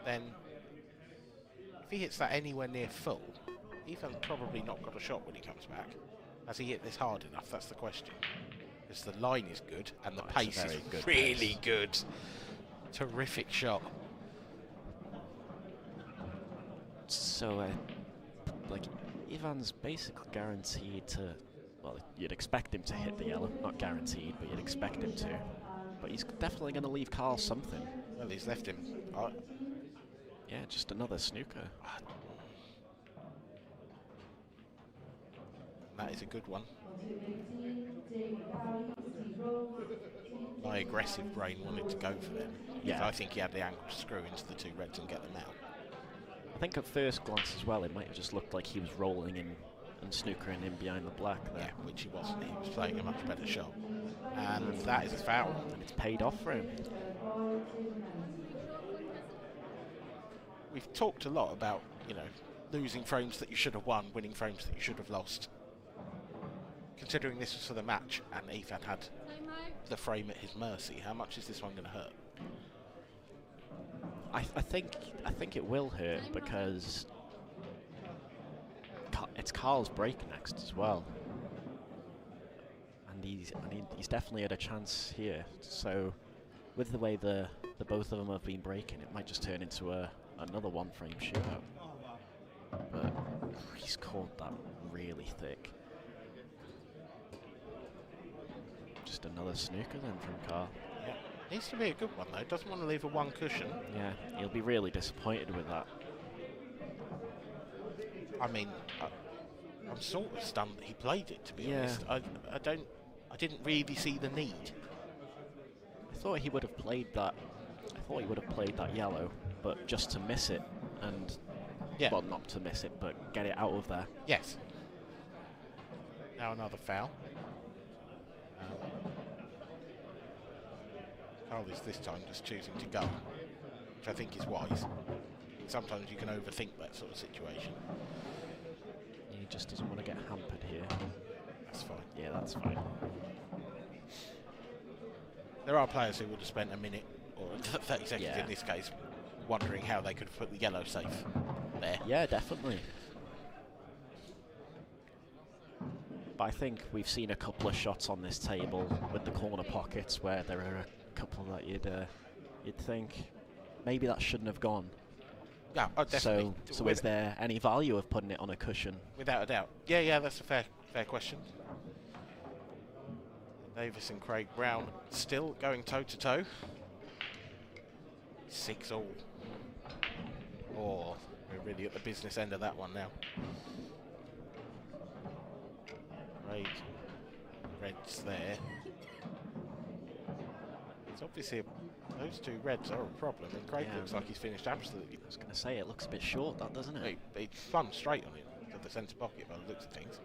I: then if he hits that anywhere near full, he's probably not got a shot when he comes back. Has he hit this hard enough? That's the question. Because the line is good and the pace is really good. Terrific shot.
D: So, like, Ivan's basically guaranteed to... Well, you'd expect him to hit the yellow. Not guaranteed, but you'd expect him to. But he's definitely going to leave Carl something.
I: Well, he's left him.
D: Yeah, just another snooker.
I: That is a good one. My aggressive brain wanted to go for them. Yeah. I think he had the angle to screw into the 2 reds and get them out.
D: I think at first glance as well, it might have just looked like he was rolling in and snookering in behind the black there.
I: Yeah, which he wasn't. He was playing a much better shot. And that is a foul.
D: And it's paid off for him.
I: We've talked a lot about, you know, losing frames that you should have won, winning frames that you should have lost. Considering this was for the match and Ivan had the frame at his mercy, how much is this one going to hurt?
D: I think it will hurt because it's Carl's break next as well, and he's definitely had a chance here. So with the way the both of them have been breaking, it might just turn into another 1 frame shootout. But he's caught that really thick. Just another snooker then from Carl.
I: Yeah, needs to be a good one though. Doesn't want to leave a 1 cushion.
D: Yeah, he'll be really disappointed with that.
I: I mean, I'm sort of stunned that he played it, to be honest. I don't I didn't really see the need.
D: I thought he would have played that. I thought he would have played that yellow, but just to miss it, and well, not to miss it, but get it out of there.
I: Yes. Now another foul. Barley's this time just choosing to go, which I think is wise. Sometimes you can overthink that sort of situation.
D: He just doesn't want to get hampered here.
I: That's fine.
D: Yeah, that's fine.
I: There are players who would have spent a minute or 30 seconds in this case wondering how they could put the yellow safe there.
D: Yeah, definitely. But I think we've seen a couple of shots on this table with the corner pockets where there are a couple that you'd think maybe that shouldn't have gone.
I: Yeah, oh, definitely.
D: So is there any value of putting it on a cushion?
I: Without a doubt. Yeah, that's a fair question. Davis and Craig Brown still going toe-to-toe. 6-all. Oh, we're really at the business end of that one now. Craig, reds there. It's obviously those two reds are a problem, and Craig looks like he's finished absolutely.
D: I was going to say, it looks a bit short, that, doesn't it?
I: He spun straight on it to the centre pocket by the looks of things.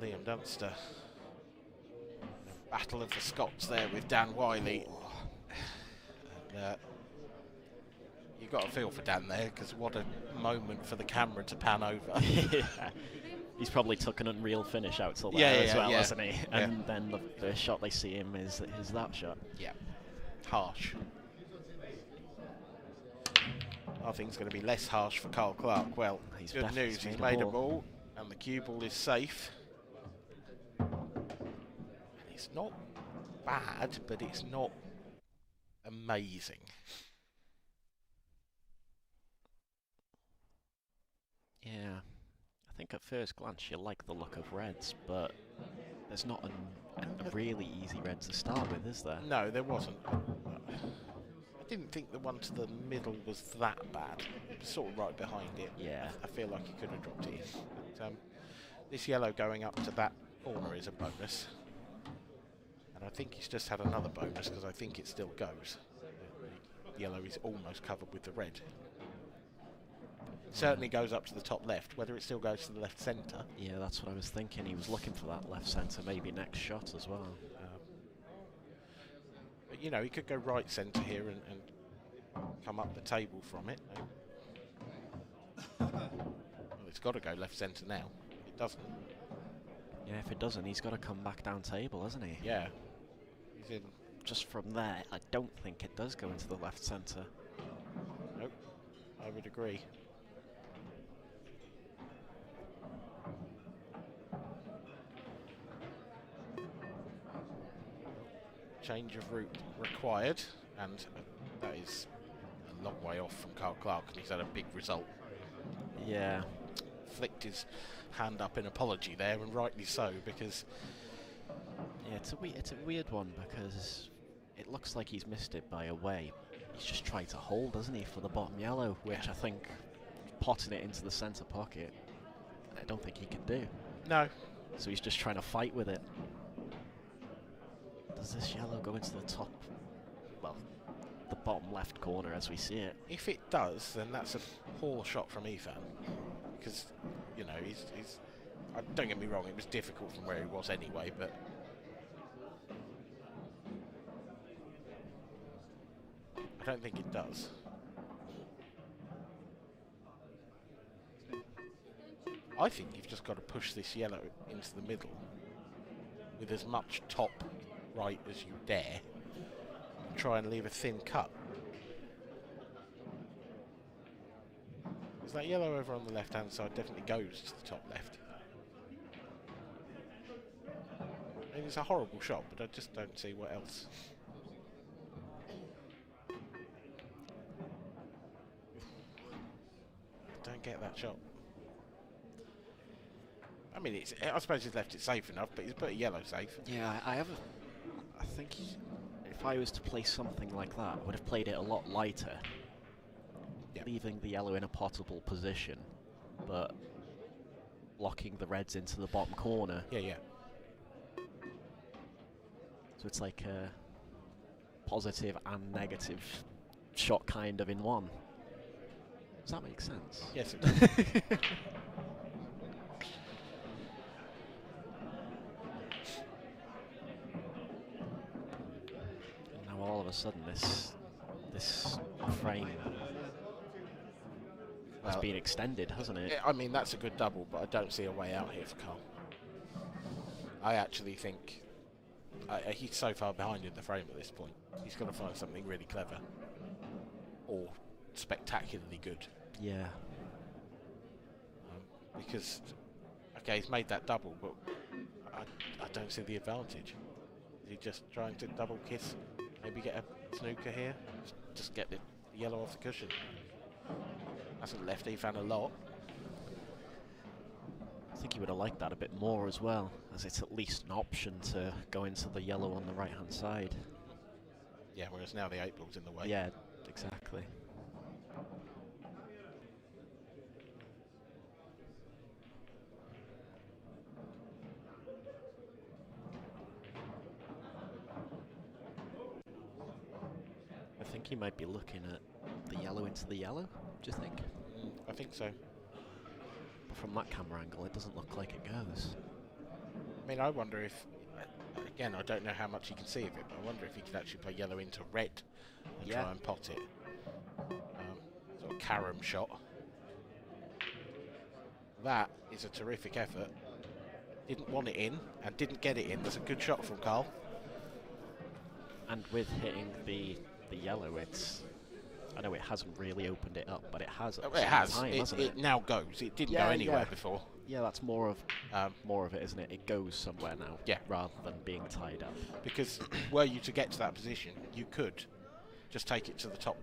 I: Liam Dunster. Battle of the Scots there with Dan Wiley. And, you've got to feel for Dan there, because what a moment for the camera to pan over.
D: He's probably took an unreal finish out till there as well, hasn't he? And then the first shot they see him is that shot.
I: Yeah, harsh. I think it's going to be less harsh for Carl Clark. Well, good news, he's made a ball, and the cue ball is safe. It's not bad, but it's not amazing.
D: Yeah, I think at first glance you like the look of reds, but there's not a really easy red to start with, is there?
I: No, there wasn't. I didn't think the one to the middle was that bad. It was sort of right behind it.
D: Yeah.
I: I feel like he could have dropped it in. But, this yellow going up to that corner is a bonus. And I think he's just had another bonus because I think it still goes. The yellow is almost covered with the red. Certainly goes up to the top left. Whether it still goes to the left centre.
D: Yeah, that's what I was thinking. He was looking for that left centre, maybe next shot as well. But, you know, he could go right centre here and come up the table from it. Well, it's got to go left centre now. It doesn't. Yeah, if it doesn't, he's got to come back down table, hasn't he?
I: Yeah. He's in.
D: Just from there, I don't think it does go into the left centre.
I: Nope. I would agree. Change of route required, and that is a long way off from Carl Clark, and he's had a big result.
D: Yeah.
I: Flicked his hand up in apology there, and rightly so, because...
D: Yeah, it's a weird one, because it looks like he's missed it by a way. He's just trying to hold, doesn't he, for the bottom yellow, which I think potting it into the centre pocket, I don't think he can do.
I: No.
D: So he's just trying to fight with it. Does this yellow go into the top, well, the bottom left corner as we see it?
I: If it does, then that's a poor shot from Ethan. Because, you know, he's don't get me wrong, it was difficult from where he was anyway, but... I don't think it does. I think you've just got to push this yellow into the middle with as much top right as you dare and try and leave a thin cut. Because that yellow over on the left hand side definitely goes to the top left. I mean, it's a horrible shot, but I just don't see what else. Don't get that shot. I mean, I suppose he's left it safe enough, but he's put a yellow safe.
D: Yeah, I think if I was to play something like that, I would have played it a lot lighter, leaving the yellow in a potable position. But blocking the reds into the bottom corner.
I: Yeah.
D: So it's like a positive and negative shot kind of in one. Does that make sense?
I: Yes, it does.
D: Now all of a sudden this frame has been extended, hasn't it?
I: Yeah, I mean, that's a good double, but I don't see a way out here for Carl. I actually think he's so far behind in the frame at this point. He's got to find something really clever or spectacularly good.
D: Yeah.
I: Because, okay, he's made that double, but I don't see the advantage. Is he just trying to double kiss? Maybe get a snooker here? Just get the yellow off the cushion. Hasn't left Ethan a lot.
D: I think he would have liked that a bit more as well, as it's at least an option to go into the yellow on the right-hand side.
I: Yeah, whereas now the 8 ball's in the way.
D: Yeah, exactly. I think he might be looking at the yellow into the yellow, do you think?
I: I think so.
D: But from that camera angle, it doesn't look like it goes.
I: I mean, I wonder if, again, I don't know how much you can see of it, but I wonder if he could actually play yellow into red and try and pot it. Sort of carom shot. That is a terrific effort. Didn't want it in and didn't get it in. That's a good shot from Carl.
D: And with hitting the yellow, it's... I know it hasn't really opened it up, but it has.
I: It has.
D: Time, hasn't
I: it now goes. It didn't go anywhere before.
D: Yeah, that's more of it, isn't it? It goes somewhere now.
I: Yeah.
D: Rather than being tied up.
I: Because were you to get to that position, you could just take it to the top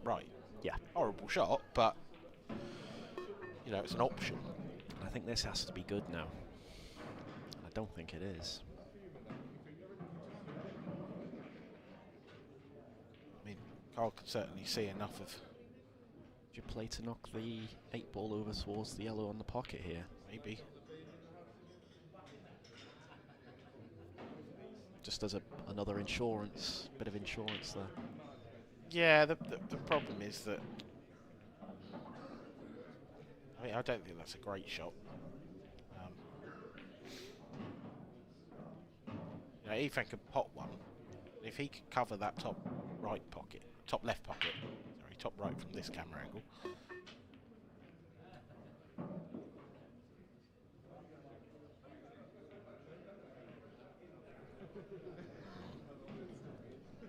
I: right.
D: Yeah.
I: Horrible shot, but you know, it's an option.
D: I think this has to be good now. I don't think it is.
I: Carl could certainly see enough of.
D: Do you play to knock the 8 ball over towards the yellow on the pocket here?
I: Maybe.
D: Just as another insurance, bit of insurance there.
I: Yeah, the problem is that, I mean, I don't think that's a great shot. You know, Ethan could pot one. If he could cover that top right pocket, top left pocket, sorry, top right from this camera angle.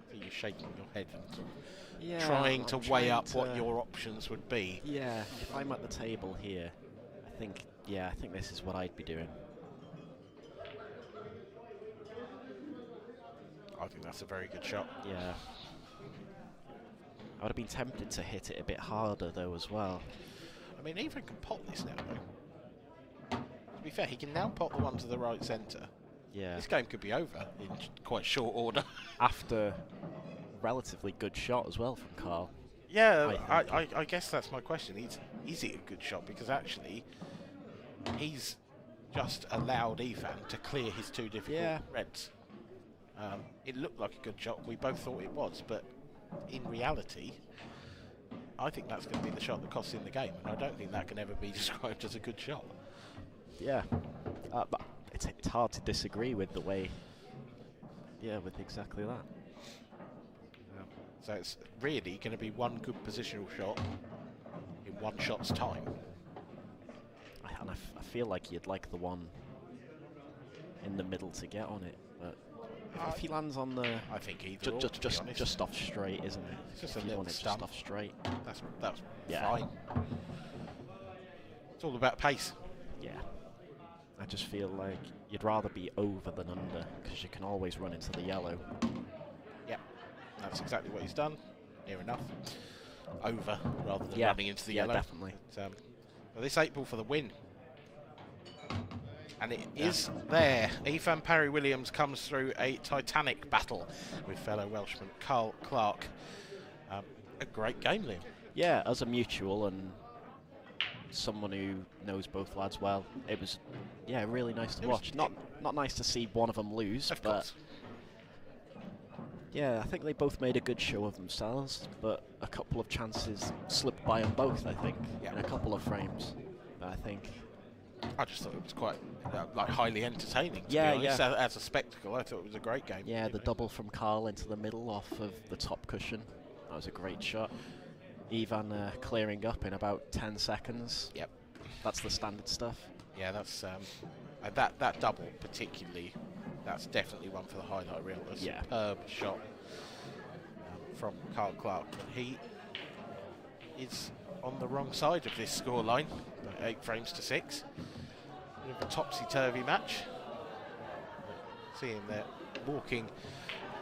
I: So you're shaking your head and trying to weigh up what your options would be.
D: Yeah, if I'm at the table here, I think this is what I'd be doing.
I: I think that's a very good shot.
D: Yeah. I would have been tempted to hit it a bit harder though as well.
I: I mean, Ethan can pot this now though. To be fair, he can now pot the one to the right centre.
D: Yeah.
I: This game could be over in quite short order.
D: After relatively good shot as well from Carl.
I: Yeah, I guess that's my question. Is it a good shot? Because actually, he's just allowed Ethan to clear his 2 difficult reds. It looked like a good shot. We both thought it was, but in reality, I think that's going to be the shot that costs him the game, and I don't think that can ever be described as a good shot.
D: Yeah, but it's hard to disagree with the way. Yeah, with exactly that.
I: So it's really going to be one good positional shot in one shot's time.
D: And I feel like you'd like the one in the middle to get on it, but if he lands on the,
I: I think either
D: just off straight, isn't it?
I: It's just
D: if
I: a little
D: just
I: stump.
D: off straight.
I: That's fine. It's all about pace.
D: Yeah. I just feel like you'd rather be over than under, because you can always run into the yellow.
I: Yep, that's exactly what he's done. Near enough. Over rather than running into the yellow.
D: Yeah, definitely.
I: Well, this 8 ball for the win. And it is there. Ethan Parry-Williams comes through a titanic battle with fellow Welshman Carl Clark. A great game, Liam.
D: Yeah, as a mutual, and someone who knows both lads well. It was, yeah, really nice to watch. Not nice to see one of them lose,
I: Of
D: but
I: course.
D: yeah, I think they both made a good show of themselves, but a couple of chances slipped by them both, I think, in a couple of frames. But I think...
I: I just thought it was quite like highly entertaining. To
D: Yeah,
I: be honest.
D: yeah.
I: As a spectacle, I thought it was a great game.
D: Yeah, the double from Carl into the middle off of the top cushion. That was a great shot. Ivan clearing up in about 10 seconds.
I: Yep.
D: That's the standard stuff.
I: Yeah, that's that double particularly. That's definitely one for the highlight reel. A superb shot from Carl Clark. He is on the wrong side of this scoreline, 8 frames to 6. We have a topsy-turvy match. See him there walking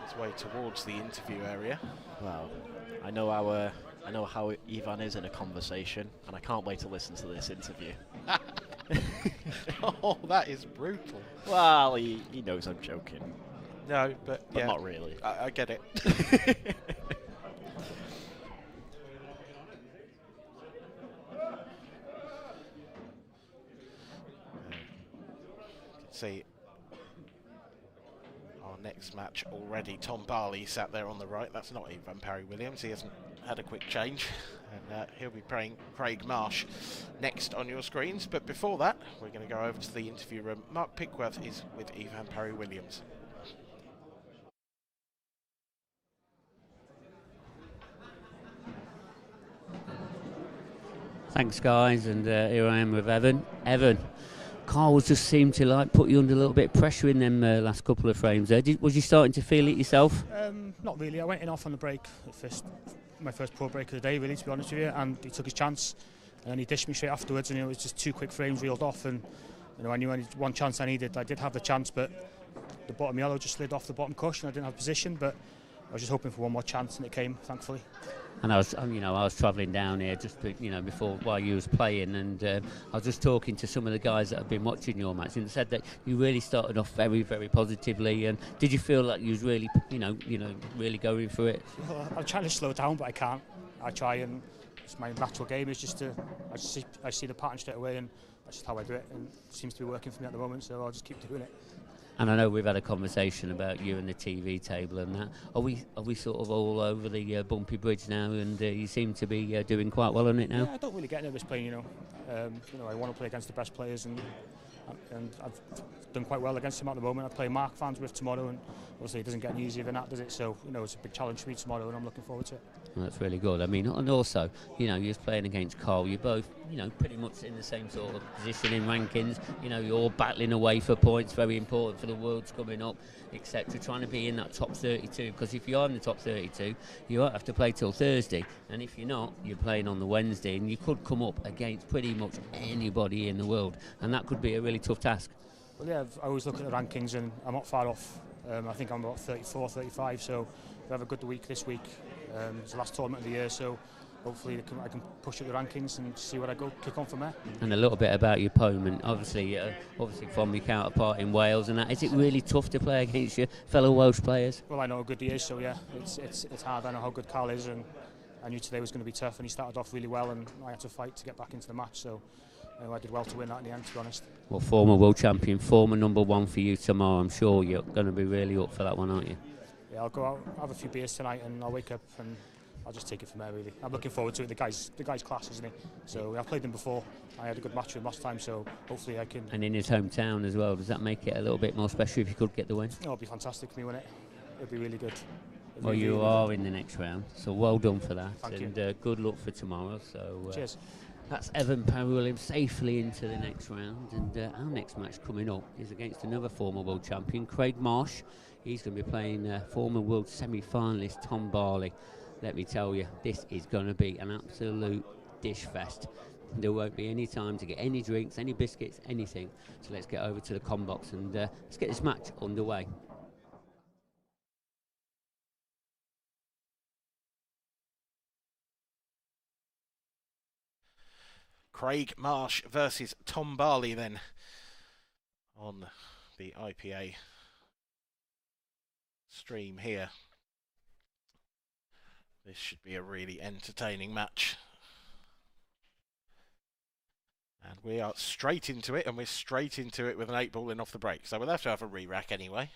I: his way towards the interview area.
D: Wow. I know how Ivan is in a conversation, and I can't wait to listen to this interview.
I: Oh, that is brutal.
D: Well, he knows I'm joking.
I: No, but yeah,
D: not really.
I: I get it. See our next match already. Tom Barley sat there on the right. That's not Ivan Parry Williams. He hasn't had a quick change, and he'll be playing Craig Marsh next on your screens. But before that, we're going to go over to the interview room. Mark Pickworth is with Ivan Parry Williams.
K: Thanks, guys, and here I am with Evan. Evan, Carl just seemed to like put you under a little bit of pressure in them last couple of frames there. Was you starting to feel it yourself?
L: Not really. I went in off on the break, my first pro break of the day, really, to be honest with you, and he took his chance, and he dished me straight afterwards, and it was just 2 quick frames reeled off, and I knew one chance I needed. I did have the chance, but the bottom yellow just slid off the bottom cushion. I didn't have position, but I was just hoping for one more chance, and it came, thankfully.
K: And I was travelling down here just before while you was playing, and I was just talking to some of the guys that have been watching your match, and said that you really started off very, very positively. And did you feel like you was really, really going for it?
L: Well, I'm trying to slow down, but I can't. I try, and it's my natural game is just I see the pattern straight away, and that's just how I do it, and it seems to be working for me at the moment. So I'll just keep doing it.
K: And I know we've had a conversation about you and the TV table and that. Are we sort of all over the bumpy bridge now, and you seem to be doing quite well on it now?
L: Yeah, I don't really get nervous playing. I want to play against the best players, and I've done quite well against him at the moment. I play Mark Farnsworth tomorrow, and obviously it doesn't get any easier than that, does it? So it's a big challenge for me tomorrow, and I'm looking forward to it.
K: Well, that's really good. I mean, and also, you're playing against Carl. You're both, pretty much in the same sort of position in rankings. You're all battling away for points, very important for the Worlds coming up, etc. Trying to be in that top 32, because if you are in the top 32, you won't have to play till Thursday. And if you're not, you're playing on the Wednesday, and you could come up against pretty much anybody in the world, and that could be a really tough task.
L: Well, yeah, I always look at the rankings, and I'm not far off. I think I'm about 34, 35, so we have a good week this week. It's the last tournament of the year, so hopefully I can push up the rankings and see where I go, kick on from there.
K: And a little bit about your opponent, obviously from your counterpart in Wales and that. Is it really tough to play against your fellow Welsh players?
L: Well, I know how good he is, so yeah, it's hard. I know how good Carl is, and I knew today was going to be tough, and he started off really well, and I had to fight to get back into the match, so I did well to win that in the end, to be honest.
K: Well, former world champion, former #1 for you tomorrow. I'm sure you're going to be really up for that one, aren't you?
L: Yeah, I'll go out, have a few beers tonight, and I'll wake up and I'll just take it from there, really. I'm looking forward to it. The guy's class, isn't he? So I've played him before. I had a good match with him last time, so hopefully I can...
K: And in his hometown as well, does that make it a little bit more special if you could get the win?
L: It'll be fantastic for me, won't it? It'll be really good.
K: Well, you are in the next round, so well done for that.
L: Thank you.
K: And good luck for tomorrow. So
L: cheers.
K: That's Evan Parry Williams safely into the next round, and our next match coming up is against another former world champion, Craig Marsh. He's going to be playing former world semi-finalist Tom Barley. Let me tell you, this is going to be an absolute dish fest. There won't be any time to get any drinks, any biscuits, anything. So let's get over to the com box and let's get this match underway.
I: Craig Marsh versus Tom Barley then on the IPA stream here. This should be a really entertaining match. And we are straight into it, and we're straight into it with an 8-ball in off the break. So we'll have to have a re-rack anyway.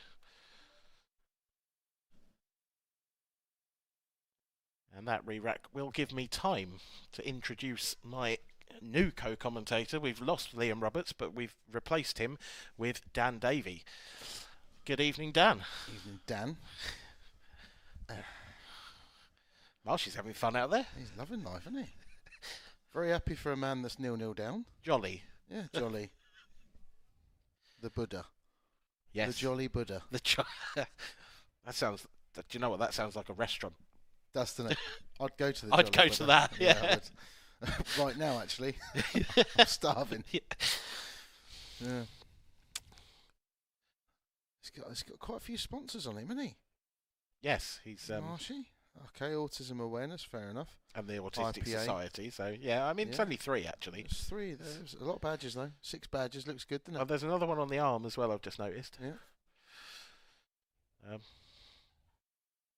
I: And that re-rack will give me time to introduce my new co-commentator. We've lost Liam Roberts, but we've replaced him with Dan Davey. Good evening, Dan.
B: Evening, Dan.
I: Marsh is having fun out there.
B: He's loving life, isn't he? Very happy for a man that's 0-0 down.
I: Jolly.
B: Yeah, jolly. The Buddha.
I: Yes.
B: The jolly Buddha.
I: That sounds. Do you know what? That sounds like a restaurant.
B: Doesn't it? I'd go to the
I: I'd go
B: Buddha.
I: to that, yeah.
B: Right now, actually. I'm starving. Yeah. He's got quite a few sponsors on him, hasn't he?
I: Yes, he's
B: Marshy. Okay, autism awareness, fair enough.
I: And the Autistic
B: IPA.
I: Society. So yeah, I mean it's only 3 actually.
B: It's 3. There's a lot of badges though. 6 badges looks good, doesn't it?
I: Oh, there's another one on the arm as well. I've just noticed.
B: Yeah.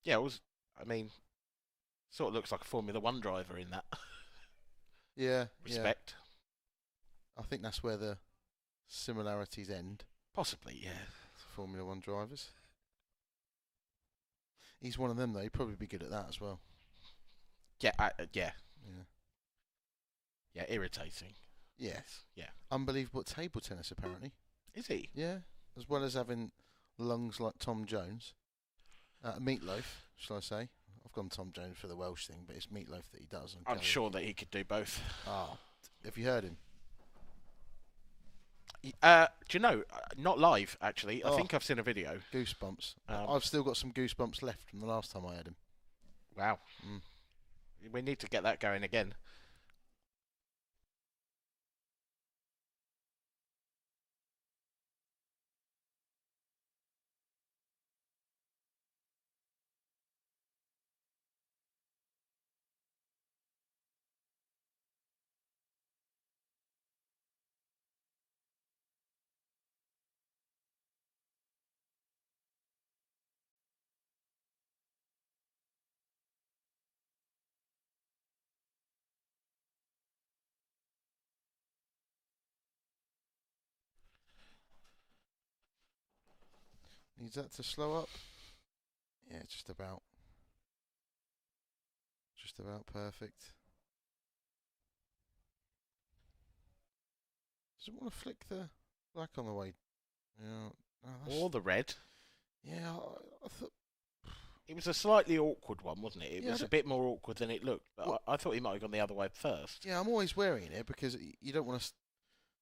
I: Yeah, it was. I mean, sort of looks like a Formula 1 driver in that.
B: Yeah.
I: Respect.
B: I think that's where the similarities end.
I: Possibly, yeah.
B: Formula 1 drivers. He's one of them though. He'd probably be good at that as well.
I: Yeah, yeah. Irritating.
B: Yes.
I: Yeah.
B: Unbelievable at table tennis, apparently.
I: Is he?
B: Yeah. As well as having lungs like Tom Jones. Meatloaf, shall I say? I've gone Tom Jones for the Welsh thing, but it's Meatloaf that he does.
I: I'm sure that he could do both.
B: Have you heard him?
I: Do you know? Not live, actually. I think I've seen a video.
B: Goosebumps. I've still got some goosebumps left from the last time I had him.
I: Wow. We need to get that going again.
B: Needs that to slow up? Yeah, just about. Just about perfect. Does it want to flick the black on the way? Yeah.
I: Or the red.
B: Yeah, I thought...
I: It was a slightly awkward one, wasn't it? It was a bit more awkward than it looked. But I thought he might have gone the other way first.
B: Yeah, I'm always wary in it because you don't want to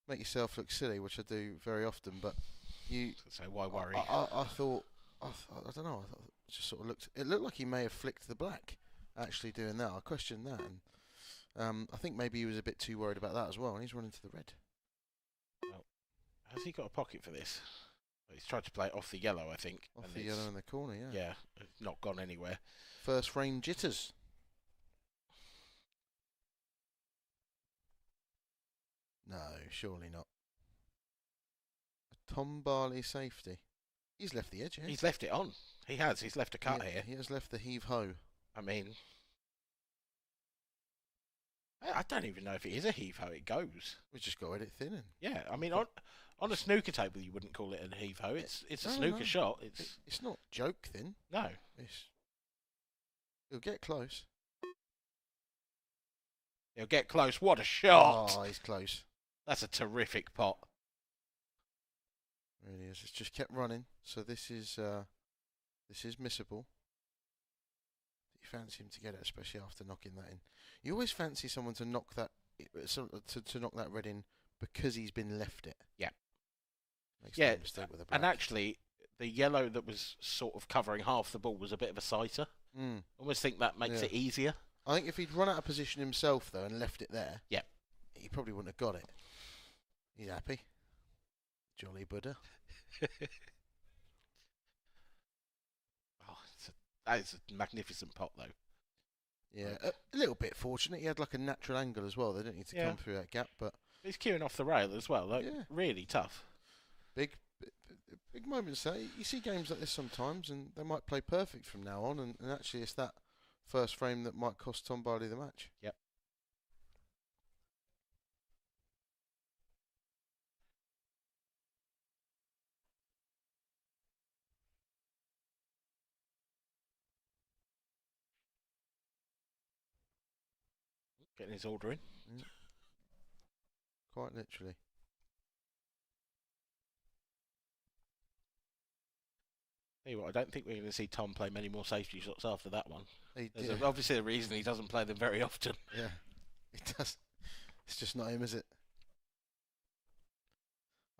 B: make yourself look silly, which I do very often, but you...
I: So why worry?
B: I thought... I don't know. I thought it just sort of looked... It looked like he may have flicked the black, actually doing that. I questioned that. And I think maybe he was a bit too worried about that as well, and he's running to the red.
I: Well, has he got a pocket for this? He's tried to play it off the yellow, I think.
B: Off the yellow in the corner, yeah.
I: Yeah, it's not gone anywhere.
B: First frame jitters. No, surely not. A Tom Barley safety. He's left the edge, yeah.
I: He's left it on. He has. He's left a cut here.
B: He has left the heave-ho.
I: I mean... I don't even know if it is a heave-ho. It goes.
B: We just got to edit thin.
I: Yeah, I mean, on a snooker table, you wouldn't call it a heave-ho. It's a snooker shot.
B: It's not joke thin.
I: No.
B: It'll get close.
I: He'll get close. What a shot!
B: Oh, he's close.
I: That's a terrific pot.
B: Really is. It's just kept running. So this is missable. You fancy him to get it, especially after knocking that in. You always fancy someone to knock that to knock that red in because he's been left it.
I: Yeah.
B: Makes no mistake with the black.
I: And actually, the yellow that was sort of covering half the ball was a bit of a sighter. Almost think that makes it easier.
B: I think if he'd run out of position himself though and left it there, he probably wouldn't have got it. He's happy. Jolly Buddha.
I: That is a magnificent pot, though.
B: Yeah, a little bit fortunate. He had like a natural angle as well. They didn't need to come through that gap, but
I: he's queuing off the rail as well. Like, really tough.
B: Big moments. You see games like this sometimes, and they might play perfect from now on. And actually, it's that first frame that might cost Tom Barley the match.
I: Yep. Getting his order in.
B: Quite literally.
I: Tell you what, I don't think we're going to see Tom play many more safety shots after that one.
B: Yeah.
I: There's obviously a reason he doesn't play them very often.
B: Yeah, it does. It's just not him, is it?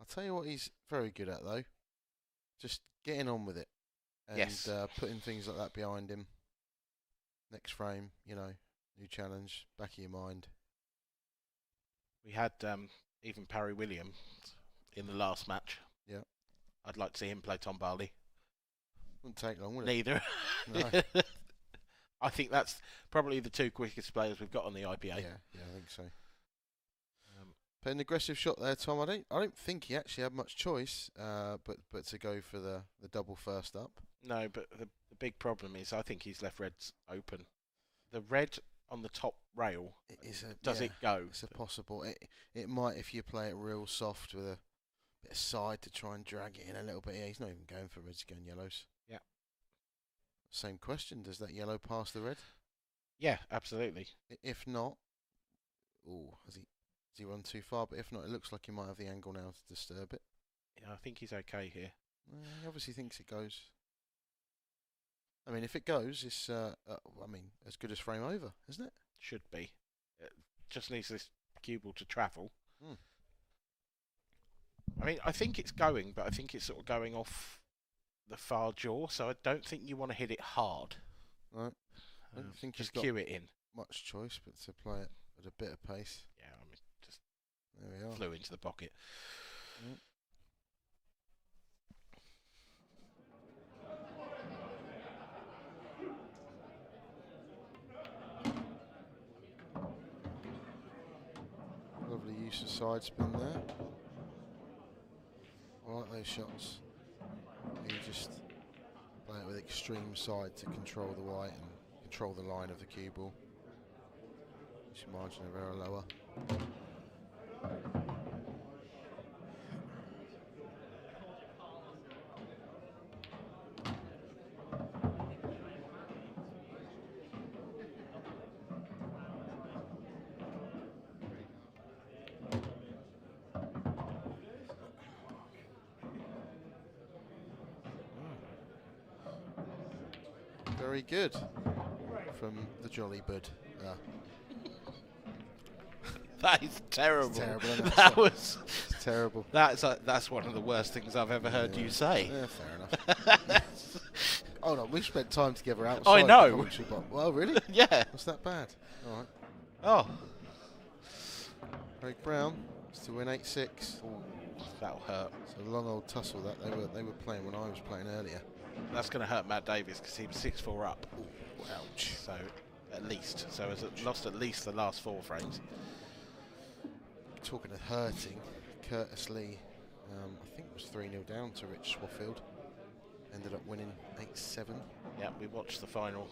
B: I'll tell you what he's very good at, though. Just getting on with it. And
I: Yes.
B: Putting things like that behind him. Next frame, you know, new challenge, back of your mind.
I: We had even Parry Williams in the last match.
B: Yeah.
I: I'd like to see him play Tom Barley.
B: Wouldn't take long, would it?
I: Neither.
B: No.
I: I think that's probably the two quickest players we've got on the IPA.
B: Yeah, I think so. But an aggressive shot there, Tom. I don't think he actually had much choice, but to go for the double first up.
I: No, but the big problem is I think he's left reds open. The red on the top rail, does it go?
B: It's a possible. It might if you play it real soft with a bit of side to try and drag it in a little bit. Yeah, he's not even going for reds, he's going yellows.
I: Yeah.
B: Same question. Does that yellow pass the red?
I: Yeah, absolutely.
B: If not, has he run too far? But if not, it looks like he might have the angle now to disturb it.
I: Yeah, I think he's okay here.
B: He obviously thinks it goes. I mean, if it goes, it's as good as frame over, isn't it?
I: Should be. It just needs this cue ball to travel. I mean, I think it's going, but I think it's sort of going off the far jaw, so I don't think you want to hit it hard.
B: Right. I don't think
I: just
B: he's got
I: cue it in.
B: much choice, but to play it at a bit of pace.
I: Yeah, I mean, just
B: there we are.
I: flew into the pocket.
B: Lovely use of side spin there. I like those shots. You just play it with extreme side to control the white and control the line of the cue ball. Which margin of error lower. Very good from the Jolly Bud.
I: That is terrible.
B: It's terrible, isn't it?
I: That was
B: it's terrible.
I: That's one of the worst things I've ever heard you say.
B: Yeah, fair enough. Hold on, we've spent time together outside.
I: I know.
B: Well, really?
I: Yeah.
B: What's that bad? All right.
I: Oh.
B: Craig Brown is to win 8-6.
I: That'll hurt.
B: It's a long old tussle that they were playing when I was playing earlier.
I: That's going to hurt Matt Davis because he was 6-4 up.
B: Ooh, ouch.
I: So at least. So has lost at least the last 4 frames.
B: Talking of hurting, Curtis Lee, I think was 3-0 down to Rich Swaffield. Ended up winning 8-7.
I: Yeah, we watched the final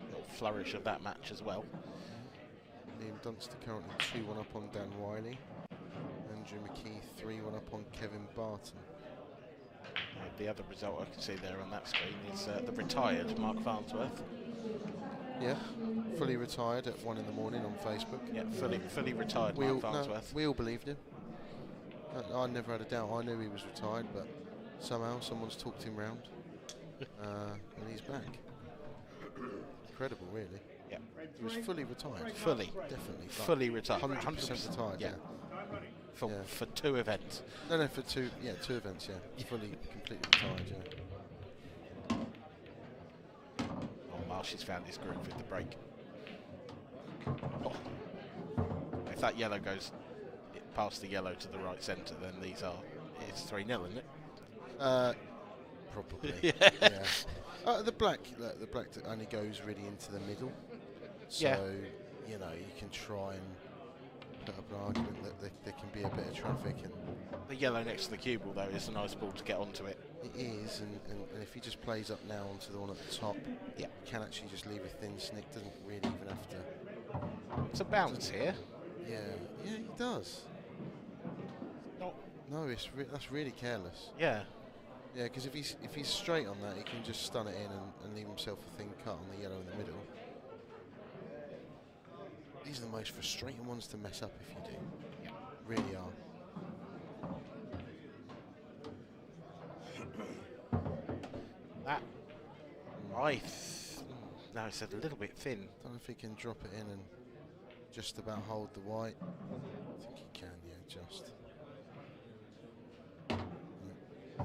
I: little flourish of that match as well.
B: Liam Dunster currently 2-1 up on Dan Wiley. Andrew McKee 3-1 up on Kevin Barton.
I: The other result I can see there on that screen is the retired Mark Farnsworth.
B: Yeah, fully retired at 1 in the morning on Facebook.
I: Yeah, fully retired Mark Farnsworth.
B: We all believed him. I never had a doubt. I knew he was retired, but somehow someone's talked him round, and he's back. Incredible, really.
I: Yeah,
B: he was fully retired.
I: Fully,
B: definitely.
I: Fully retired.
B: 100% retired. Yeah.
I: For 2 events.
B: No, for 2 events. Yeah, fully, completely retired. Yeah.
I: Oh, Marsh has found his groove with the break. Oh. If that yellow goes past the yellow to the right centre, then it's 3-0, isn't it?
B: Probably.
I: Yeah.
B: The black only goes really into the middle. So, you know, you can try and put up an argument that there can be a bit of traffic. And
I: the yellow next to the cue ball, though, is a nice ball to get onto it.
B: It is, and if he just plays up now onto the one at the top, you can actually just leave a thin snick, doesn't really even have to.
I: It's a bounce here.
B: Yeah, he does. No, that's really careless.
I: Yeah.
B: Yeah, because if he's straight on that, he can just stun it in and leave himself a thin cut on the yellow in the middle. These are the most frustrating ones to mess up if you do. Yeah. Really are.
I: That, no, it's a little bit thin.
B: Don't know if he can drop it in and just about hold the white. I think he can, yeah, just. I'm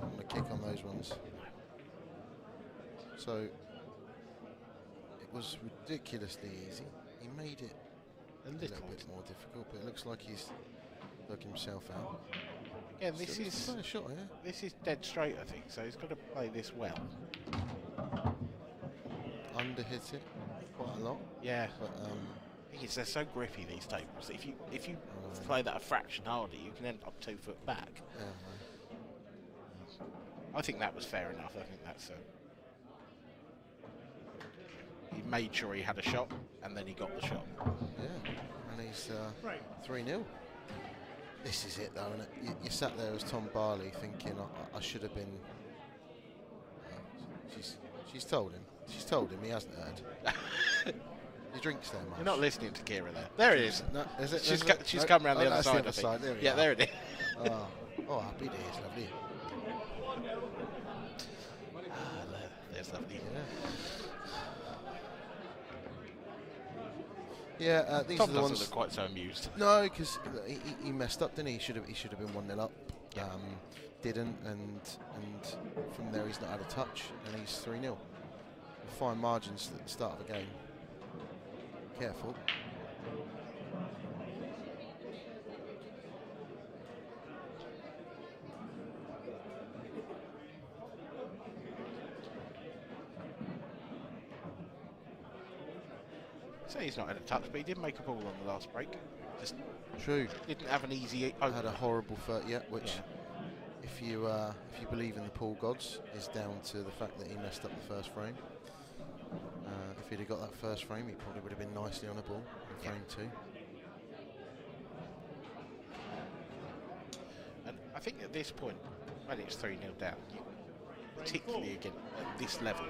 B: going to kick on those ones. So, it was ridiculously easy. He made it a little bit more difficult, but it looks like he's dug himself out.
I: Yeah, this is
B: a shot, yeah?
I: This is dead straight, I think. So he's got to play this well.
B: Underhit it quite a lot.
I: Yeah,
B: but
I: they're so grippy, these tables. If you play that a fraction harder, you can end up 2 foot back.
B: Yeah,
I: I think that was fair enough. I think that's he made sure he had a shot, and then he got the shot.
B: Yeah, and he's 3-0. This is it, though, isn't it? You sat there as Tom Barley thinking, I should have been. She's told him. She's told him. He hasn't heard. He drinks there, Marsh.
I: You're not listening to Kira there. There it is.
B: No, is it?
I: She's come around the other side.
B: The side. There
I: yeah, there it is.
B: Oh, happy days, lovely.
I: There's lovely.
B: Yeah, these
I: Tom
B: are the ones.
I: Doesn't look quite so amused.
B: No, because he messed up, didn't he? He should have been 1-0 up. Didn't, and from there he's not had a touch, and he's 3-0. Fine margins at the start of the game. Careful.
I: So he's not had a touch, but he did make a ball on the last break. Just
B: true.
I: Didn't have an easy.
B: Had a horrible which, if you believe in the pool gods, is down to the fact that he messed up the first frame. If he'd have got that first frame, he probably would have been nicely on a ball in frame 2.
I: And I think at this point, when it's 3-0 down, particularly again at this level,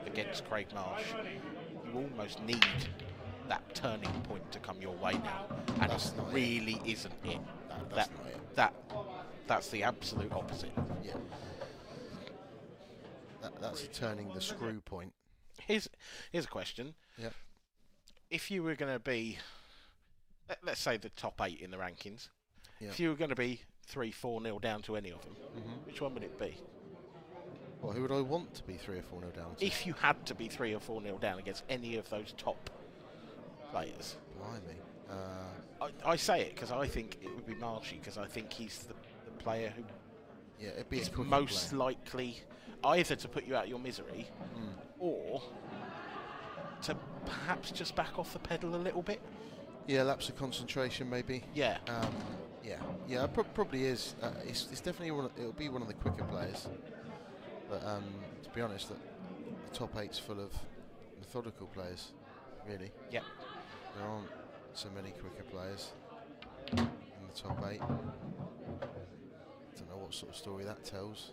I: against Craig Marsh, you almost need that turning point to come your way now, and it really isn't it.
B: That's not it.
I: That's the absolute opposite.
B: Yeah. That's turning the screw point.
I: Here's a question.
B: Yeah.
I: If you were going to be, let's say the top 8 in the rankings,
B: yeah.
I: If you were going to be 3-4-0 down to any of them, which one would it be?
B: Well, who would I want to be 3 or 4-0 down to?
I: If you had to be 3 or 4-0 down against any of those top players.
B: Blimey.
I: I say it because I think it would be Marshy, because I think he's the player who
B: it'd be
I: is most likely either to put you out of your misery or to perhaps just back off the pedal a little bit.
B: Yeah, lapse of concentration maybe.
I: Yeah.
B: Probably is. It's definitely it'll be one of the quicker players. But to be honest, the top 8's full of methodical players, really.
I: Yeah.
B: There aren't so many quicker players in the top 8. Don't know what sort of story that tells.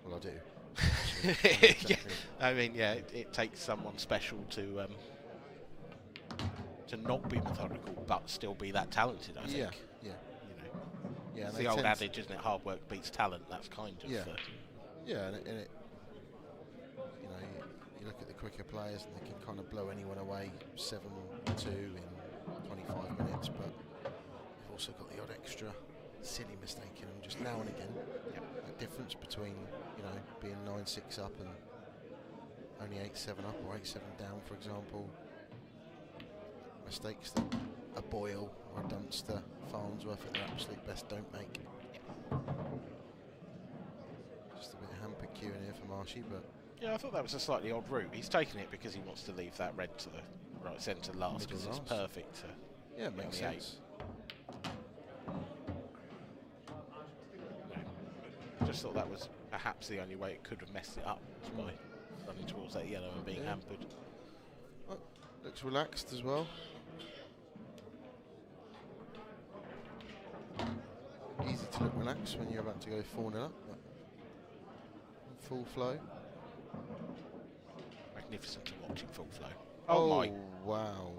B: Well, I do.
I: Yeah. I mean, yeah, it takes someone special to not be methodical but still be that talented, I think.
B: Yeah.
I: Yeah, it's the old adage, isn't it? Hard work beats talent. That's kind of.
B: Yeah, and it you look at the quicker players and they can kind of blow anyone away 7-2 in 25 minutes, but they've also got the odd extra silly mistake in them just now and again. That difference between being 9-6 up and only 8-7 up or 8-7 down, for example. Mistakes that a Boyle or a Dunster, Farnsworth at their absolute best don't make. Just a bit of hamper queue in here for Marshy, but
I: yeah, I thought that was a slightly odd route. He's taken it because he wants to leave that red to the right centre last, because it's perfect to
B: it makes sense.
I: I just thought that was perhaps the only way it could have messed it up, was by running towards that yellow and being hampered.
B: Well, looks relaxed as well. Easy to look relaxed when you're about to go 4-0 up, but full flow.
I: Magnificent to watch in full flow. Oh my.
B: Wow.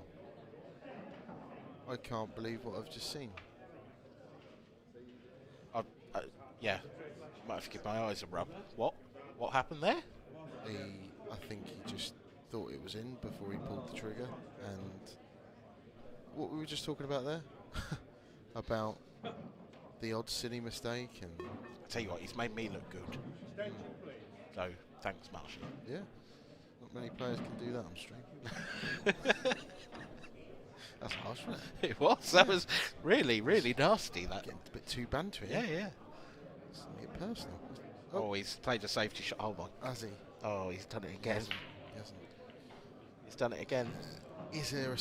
B: I can't believe what I've just seen.
I: Yeah, might have to give my eyes a rub. What happened there?
B: I think he just thought it was in before he pulled the trigger, and what we were just talking about there, about the odd silly mistake, and
I: I tell you what, he's made me look good. So thanks, Marsh.
B: Yeah, not many players can do that on stream. That's harsh, wasn't it?
I: It was. That was really, really nasty. That.
B: Getting a bit too bantery.
I: Yeah, yeah.
B: It's a bit personal.
I: Oh, he's played a safety shot. Oh my.
B: Has he?
I: Oh, he's done it again.
B: He hasn't.
I: He's done it again.
B: Is there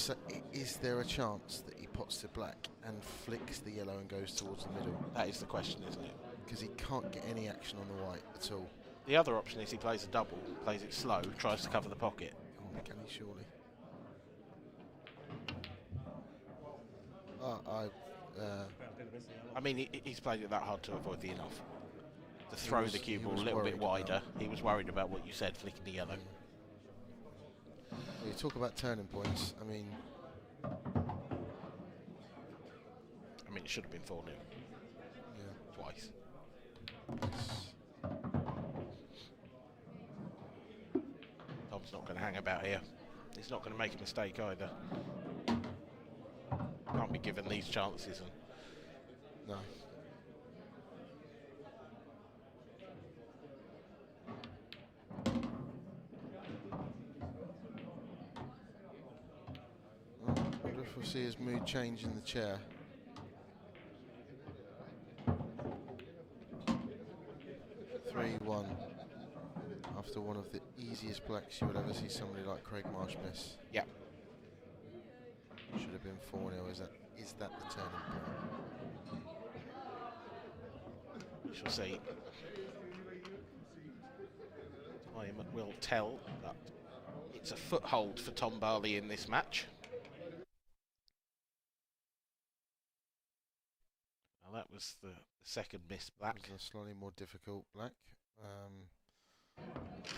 B: a chance that he pots to black and flicks the yellow and goes towards the middle?
I: That is the question, isn't it?
B: Because he can't get any action on the white at all.
I: The other option is he plays a double, plays it slow, tries to cover the pocket.
B: Oh, can he surely?
I: I mean, he's played it that hard to avoid the in-off. To throw the cue ball a little bit wider. He was worried about what you said, flicking the yellow.
B: Well, you talk about turning points. I mean,
I: it should have been 4-0.
B: Yeah.
I: Twice. Tom's not going to hang about here. He's not going to make a mistake either. Can't be given these chances.
B: No. I wonder if we'll see his mood change in the chair. After one of the easiest blacks you would ever see somebody like Craig Marsh miss.
I: Yeah.
B: Should have been 4-0. Is that the turning point?
I: We shall see. Time will tell that it's a foothold for Tom Barley in this match. Now that was the second missed black.
B: It was a slightly more difficult black.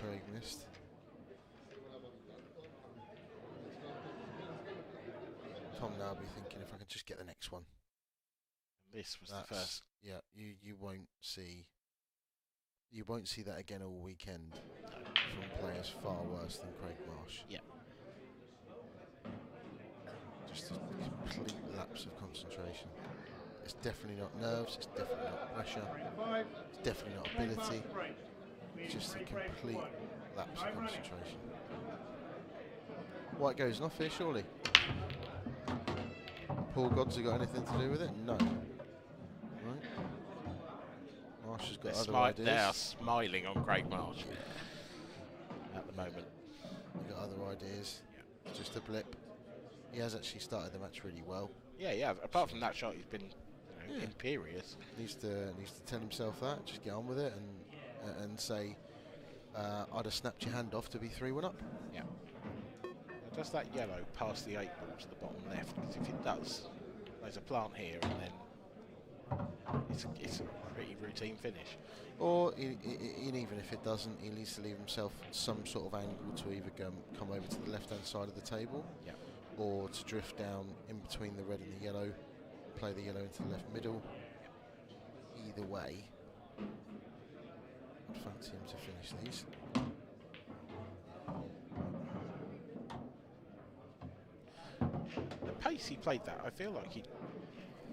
B: Craig missed. Tom now will be thinking, if I can just get the next one.
I: This was the first.
B: Yeah, you won't see that again all weekend from players far worse than Craig Marsh.
I: Yeah.
B: Just a complete lapse of concentration. It's definitely not nerves, it's definitely not pressure, it's definitely not ability. Just a complete lapse of concentration. White goes off here, surely. Paul God's got anything to do with it? No. Right. Marsh has got other ideas.
I: They are smiling on Craig Marsh at the moment.
B: They've got other ideas. Yeah. Just a blip. He has actually started the match really well.
I: Yeah. Apart from that shot, he's been imperious.
B: Needs to tell himself that. Just get on with it and say, I'd have snapped your hand off to be 3-1 up.
I: Yeah. Does that yellow pass the 8 ball to the bottom left? Because if it does, there's a plant here, and then it's a pretty routine finish.
B: Or even if it doesn't, he needs to leave himself some sort of angle to either come over to the left-hand side of the table, or to drift down in between the red and the yellow, play the yellow into the left middle. Either way, I'd fancy him to finish these.
I: The pace he played that, I feel like he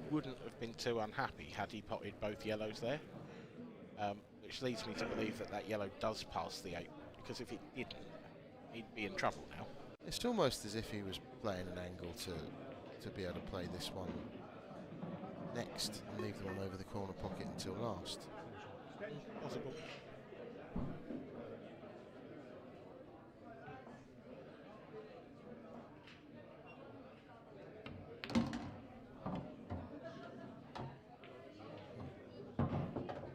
I: wouldn't have been too unhappy had he potted both yellows there, which leads me to believe that yellow does pass the 8, because if it didn't, he'd be in trouble now.
B: It's almost as if he was playing an angle to be able to play this one next and leave the one over the corner pocket until last.
I: Possible.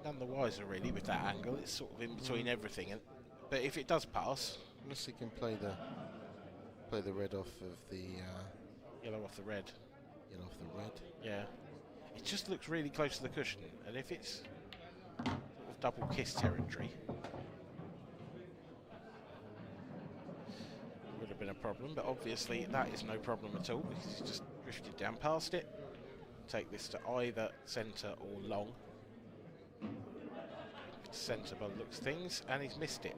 I: None the wiser really with that angle. It's sort of in between everything, but if it does pass,
B: unless he can play the red off of the
I: yellow off the red.
B: Yellow off the red.
I: Yeah. It just looks really close to the cushion, and if it's sort of double kiss territory, it would have been a problem, but obviously that is no problem at all because he's just drifted down past it. Take this to either centre or long. Centre by the looks of things, and he's missed it.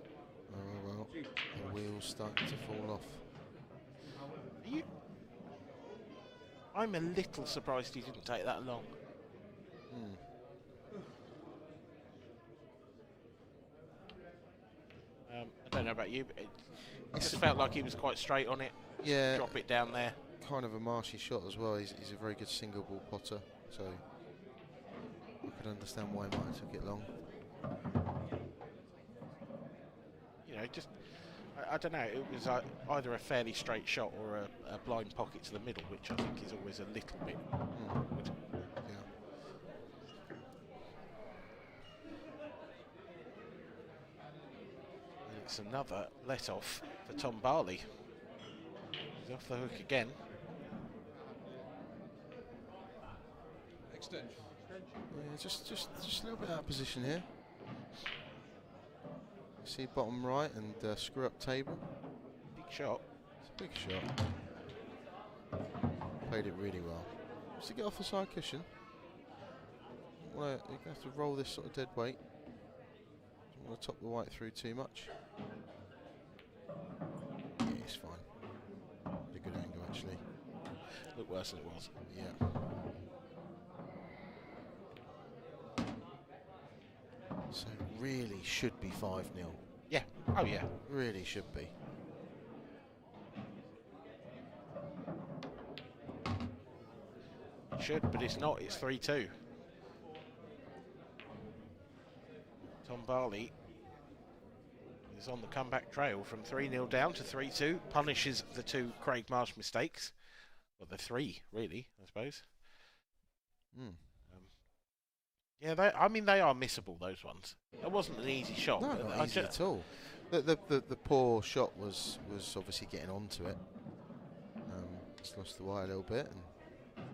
E: Oh well, the wheel's starting to fall off.
I: I'm a little surprised he didn't take that long. I don't know about you, but it just felt like he was quite straight on it.
E: Yeah.
I: Drop it down there.
E: Kind of a marshy shot as well. He's a very good single ball potter, so I could understand why he might have took it long.
I: You know, just I don't know. It was either a fairly straight shot or a blind pocket to the middle, which I think is always a little bit awkward.
E: Yeah.
I: And it's another let off for Tom Barley. He's off the hook again.
F: Extension.
E: Yeah, just a little bit out of position here. See bottom right and screw up table.
I: Big shot.
E: It's a big shot. Played it really well. Just to get off the side cushion. Well, you're going to have to roll this sort of dead weight. Don't want to top the white through too much. Yeah, it's fine. Had a good angle actually.
I: Looked worse than it was.
E: Yeah. So it really should be 5-0.
I: Yeah. Oh yeah.
E: Really should be.
I: Should, but it's not. It's 3-2. Tom Barley is on the comeback trail from 3-0 down to 3-2. Punishes the two Craig Marsh mistakes. Well, the three, really, I suppose. Yeah, they are missable, those ones. It wasn't an easy shot.
E: No, not easy at all. The poor shot was obviously getting onto it. Just lost the wire a little bit and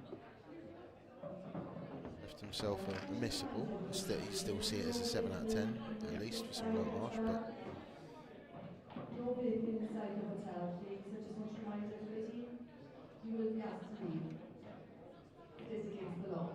E: left himself a missable. You still see it as a 7 out of 10 at least for someone like Marsh, but.
M: You will be asked to leave. It is against the law.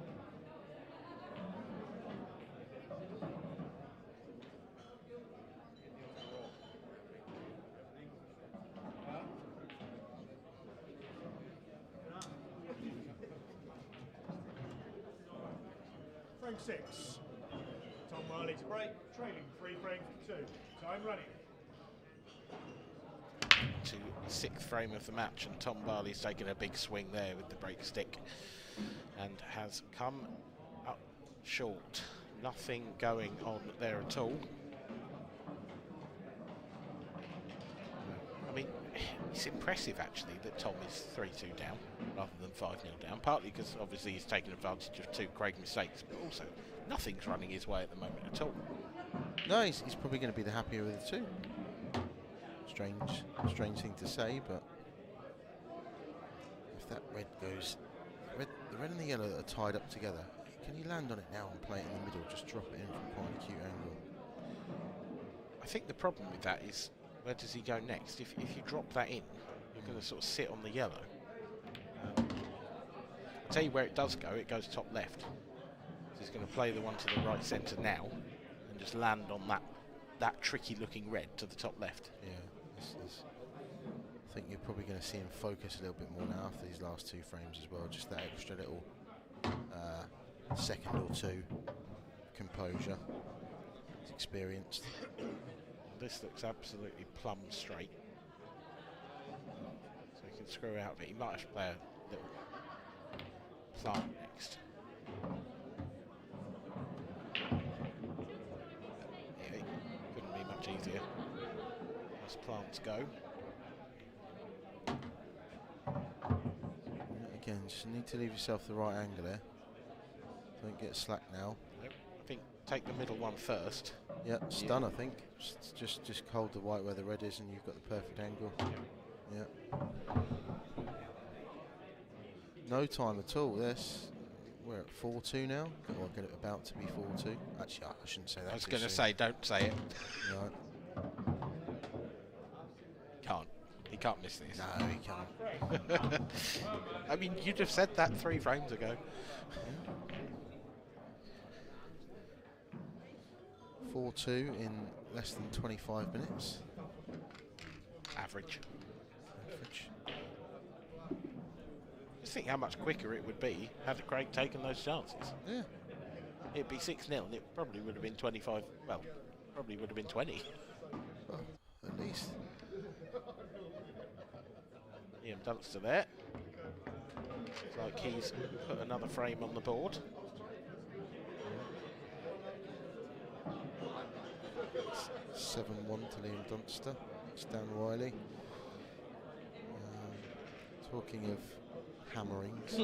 N: Frame 6. Tom Morley to break, trailing 3 frames to 2. Time running.
I: To the 6th frame of the match, and Tom Barley's taken a big swing there with the break stick and has come up short. Nothing going on there at all. I mean, it's impressive actually that Tom is 3-2 down rather than 5-0 down, partly because obviously he's taken advantage of two Craig mistakes, but also nothing's running his way at the moment at all.
E: No, he's probably going to be the happier with the two. Strange thing to say, but if that red goes, the red and the yellow are tied up together, can you land on it now and play it in the middle, just drop it in from quite a cute angle?
I: I think the problem with that is, where does he go next? If you drop that in, you're going to sort of sit on the yellow. I'll tell you where it does go, it goes top left. So he's going to play the one to the right centre now and just land on that tricky looking red to the top left.
E: Yeah. I think you're probably going to see him focus a little bit more now after these last 2 frames as well. Just that extra little second or two composure. He's experienced.
I: This looks absolutely plumb straight. So he can screw out of it. He might have to play a little plant next. Yeah, it couldn't be much easier. As plants go.
E: Again, just need to leave yourself the right angle there. Don't get slack now.
I: Nope. I think take the middle one first.
E: Yeah, stun, I think. Just hold the white where the red is and you've got the perfect angle. Yeah. No time at all, this. We're at 4-2 now. Or get it about to be 4-2. Actually, I shouldn't say that.
I: I was going to say, don't say it.
E: No.
I: Can't. He can't miss this.
B: No, he can't.
I: I mean, you'd have said that 3 frames ago.
B: 4-2 in less than 25 minutes.
I: Average. Just think how much quicker it would be had Craig taken those chances.
B: Yeah.
I: It'd be 6-0 and it probably would have been 25, well, probably would have been 20.
B: Well, at least.
I: Ian Dunster there. Looks like he's put another frame on the board.
B: It's 7-1 to Liam Dunster. It's Dan Wiley. Talking of hammerings.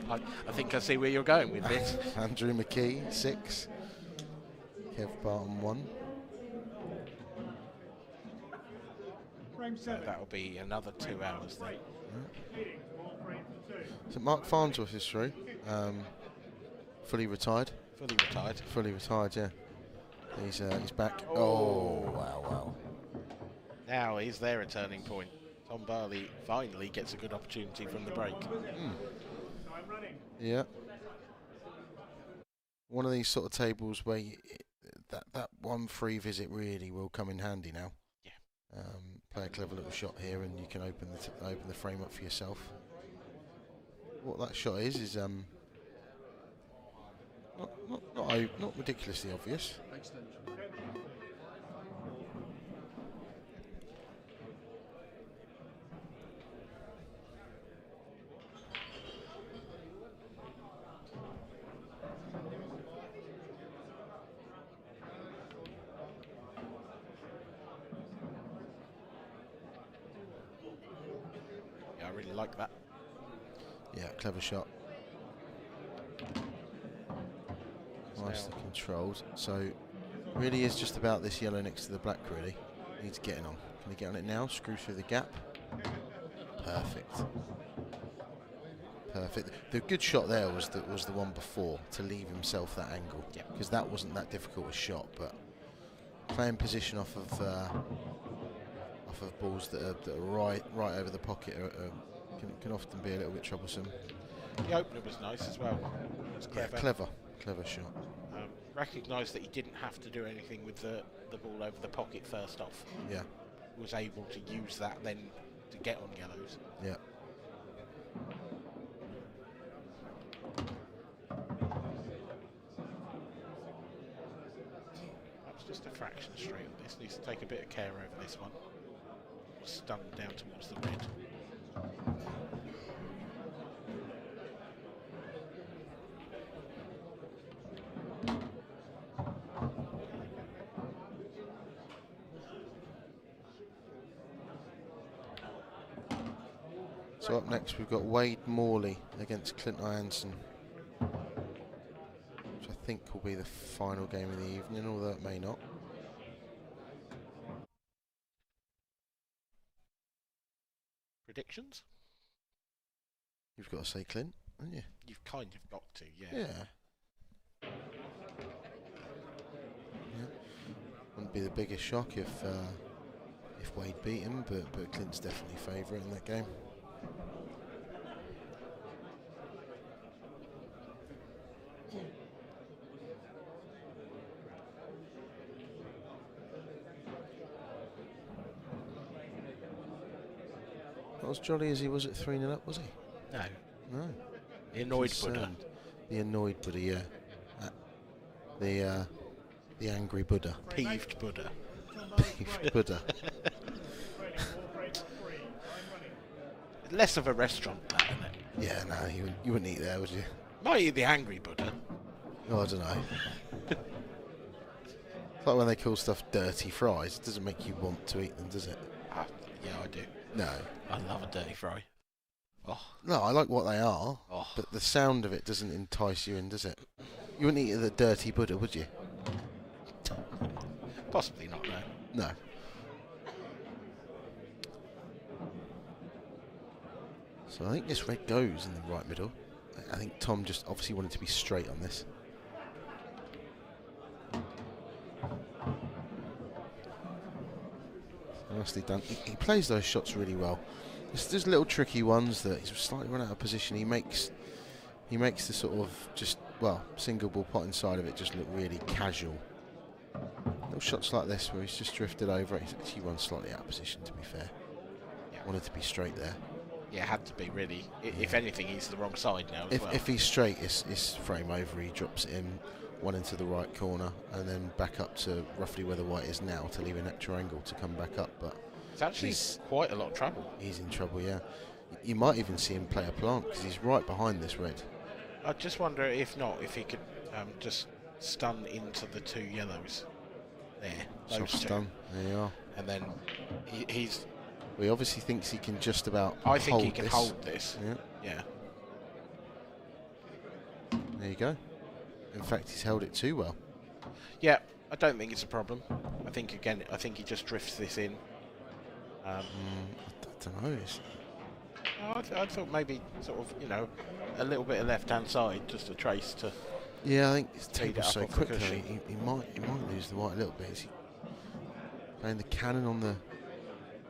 I: I think I see where you're going with this.
B: Andrew McKee, 6. Kev Barton, 1.
I: So that'll be another 2 hours then.
B: So Mark Farnsworth is through. Fully retired.
I: Fully retired.
B: Fully retired, yeah. He's back. Oh, wow.
I: Now is there a turning point? Tom Barley finally gets a good opportunity from the break.
B: Yeah. One of these sort of tables where that 1 free visit really will come in handy now.
I: Yeah.
B: Play a clever little shot here, and you can open the frame up for yourself. What that shot is not ridiculously obvious.
I: Yeah, I really like that.
B: Yeah, clever shot. Nicely controlled. So really is just about this yellow next to the black really. Needs getting on. Can he get on it now? Screw through the gap. Perfect. Perfect. The good shot there was the one before, to leave himself that angle.
I: Yeah.
B: Because that wasn't that difficult a shot, but playing position off of balls that are right over the pocket can often be a little bit troublesome.
I: The opener was nice as well. It was clever.
B: Yeah, clever shot.
I: Recognised that he didn't have to do anything with the ball over the pocket first off.
B: Yeah.
I: Was able to use that then to get on yellows.
B: Yeah.
I: Perhaps just a fraction straight on this. Needs to take a bit of care over this one. Stun down towards the red.
B: So up next we've got Wade Morley against Clint Ianson, which I think will be the final game of the evening, although it may not.
I: Predictions?
B: You've got to say Clint, haven't you?
I: You've kind of got to, yeah.
B: Yeah. Wouldn't be the biggest shock if Wade beat him, but Clint's definitely favourite in that game. Not as jolly as he was at 3-0 up, was he?
I: No.
B: No.
I: The annoyed Buddha.
B: The annoyed Buddha, yeah. The angry Buddha.
I: Peeved Buddha.
B: Peeved Buddha.
I: Less of a restaurant, that, isn't it?
B: Yeah, no, you wouldn't eat there, would you?
I: Might eat the angry Buddha.
B: Oh, I don't know. It's like when they call stuff dirty fries. It doesn't make you want to eat them, does it?
I: Yeah, I do.
B: No.
I: I love a dirty fry. Oh.
B: No, I like what they are,
I: Oh.
B: but the sound of it doesn't entice you in, does it? You wouldn't eat the dirty Buddha, would you?
I: Possibly not, no.
B: No. So I think this red goes in the right middle. I think Tom just obviously wanted to be straight on this. Nicely done. He plays those shots really well. There's little tricky ones that he's slightly run out of position. He makes the sort of single ball pot inside of it just look really casual. Little shots like this where he's just drifted over it. He's actually run slightly out of position, to be fair.
I: Yeah.
B: Wanted to be straight there.
I: Yeah, had to be really. If anything, he's the wrong side now as well.
B: If he's straight, it's frame over. He drops it in, one into the right corner, and then back up to roughly where the white is now to leave an extra angle to come back up. But
I: it's actually quite a lot of trouble.
B: He's in trouble, yeah. You might even see him play a plant because he's right behind this red.
I: I just wonder if he could just stun into the 2 yellows there.
B: Soft stun, there you are.
I: And then he's.
B: Well, he obviously thinks he can just about.
I: I think he can hold this.
B: Yeah. There you go. In fact, he's held it too well.
I: Yeah, I don't think it's a problem. I think he just drifts this in.
B: I don't know.
I: I thought maybe sort of, a little bit of left-hand side, just a trace to.
B: Yeah, I think it's tabled so
I: off
B: quickly. He might lose the white a little bit. Is he playing the cannon on the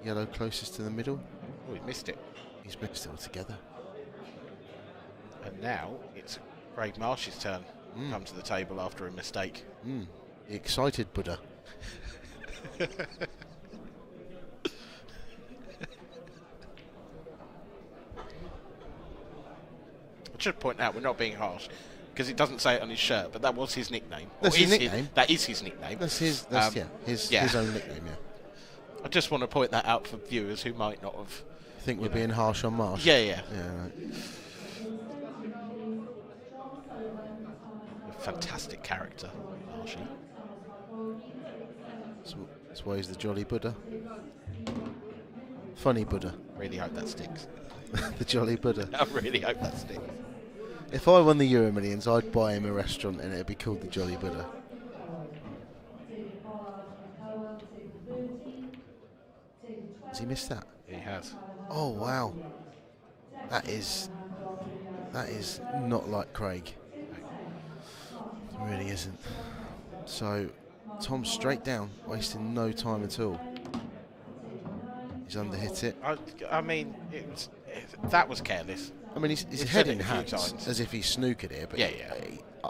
B: yellow closest to the middle?
I: Oh, he missed it.
B: He's mixed it all together.
I: And now it's Craig Marsh's turn to come to the table after a mistake.
B: The excited Buddha.
I: I should point out we're not being harsh because it doesn't say it on his shirt, but that was his nickname.
B: That's his nickname.
I: That is his nickname.
B: That's his. His own nickname. Yeah.
I: I just want to point that out for viewers who might not have.
B: You think we're being harsh on Marsh?
I: Yeah.
B: Right.
I: A fantastic character, Marshy.
B: That's why he's the jolly Buddha. Funny Buddha.
I: Really hope that sticks.
B: The jolly Buddha.
I: I really hope that sticks.
B: If I won the Euro Millions, I'd buy him a restaurant and it'd be called the Jolly Buddha. Has he missed that?
I: He has.
B: Oh wow, that is not like Craig. It really isn't. So Tom straight down, wasting no time at all. He's underhit it.
I: I mean, that was careless.
B: I mean, he's head in hands as if he's snookered here, but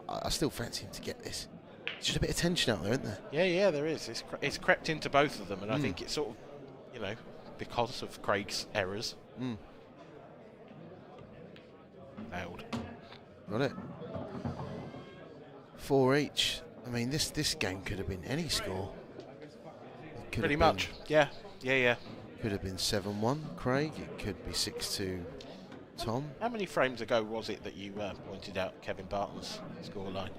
B: I still fancy him to get this. There's just a bit of tension out there, isn't there?
I: Yeah, there is. It's crept into both of them, and I think it's sort of, because of Craig's errors. Nailed.
B: Got it. 4 each. I mean, this game could have been any score.
I: Pretty much. Yeah.
B: Could have been 7-1, Craig. It could be 6-2, Tom.
I: How many frames ago was it that you pointed out Kevin Barton's scoreline?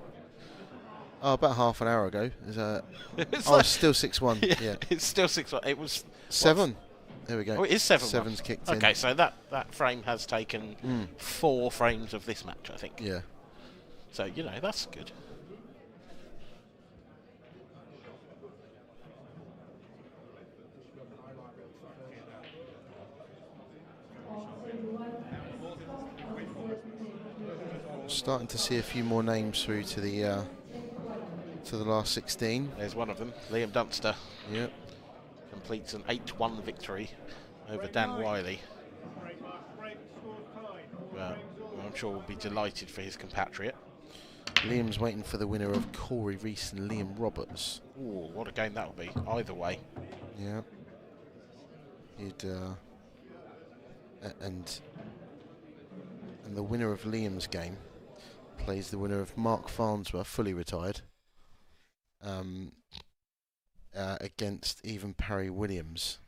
B: Oh, about half an hour ago. It's still 6-1. Yeah,
I: it's still 6-1. It was
B: 7. There we go.
I: Oh, it is 7-1.
B: 7's kicked in.
I: Okay, so that frame has taken 4 frames of this match, I think.
B: Yeah.
I: So, that's good.
B: Starting to see a few more names through to the last 16.
I: There's one of them, Liam Dunster.
B: Yep.
I: Completes an 8-1 victory over Dan Wiley. I'm sure we'll be delighted for his compatriot.
B: Liam's waiting for the winner of Corey Reese and Liam Roberts.
I: Ooh, what a game that'll be, either way.
B: Yeah. He'd and the winner of Liam's game plays the winner of Mark Farnsworth, fully retired, against Even Parry Williams.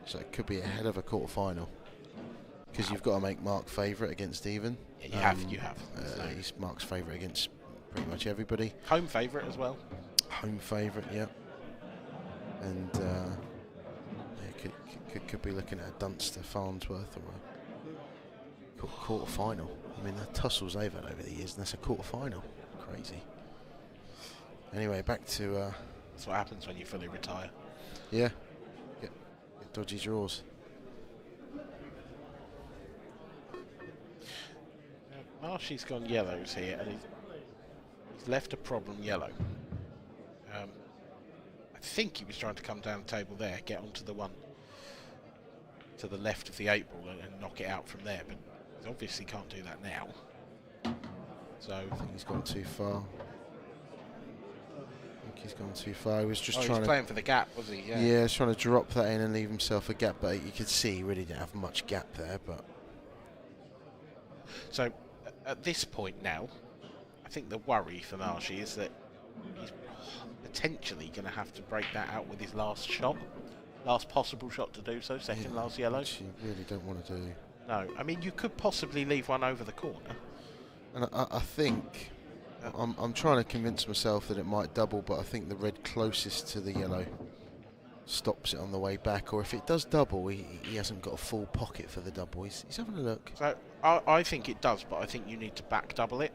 B: So it could be a hell of a quarter-final. Because you've got to make Mark favourite against Even.
I: Yeah, you have.
B: He's Mark's favourite against pretty much everybody.
I: Home favourite as well.
B: Home favourite, yeah. And could be looking at a Dunster, Farnsworth, or a quarter-final. I mean, the tussles they've had over the years, and that's a quarter-final. Crazy. Anyway, back to...
I: that's what happens when you fully retire.
B: Yeah. Get dodgy draws.
I: Marshy's gone yellows here, and he's left a problem yellow. I think he was trying to come down the table there, get onto the one to the left of the 8 ball and knock it out from there, but he obviously can't do that now. So
B: I think he's gone too far. He's gone too far. He was just
I: he
B: trying
I: was playing for the gap, was he?
B: Yeah, he was trying to drop that in and leave himself a gap, but you could see he really didn't have much gap there. But
I: so at this point now, I think the worry for Marshy is that he's potentially going to have to break that out with his last shot, last possible shot to do so, second last yellow.
B: Which you really don't want to do.
I: No, I mean you could possibly leave one over the corner.
B: And I think I'm trying to convince myself that it might double, but I think the red closest to the yellow stops it on the way back. Or if it does double, he hasn't got a full pocket for the double. He's having a look.
I: So I think it does, but I think you need to back double it.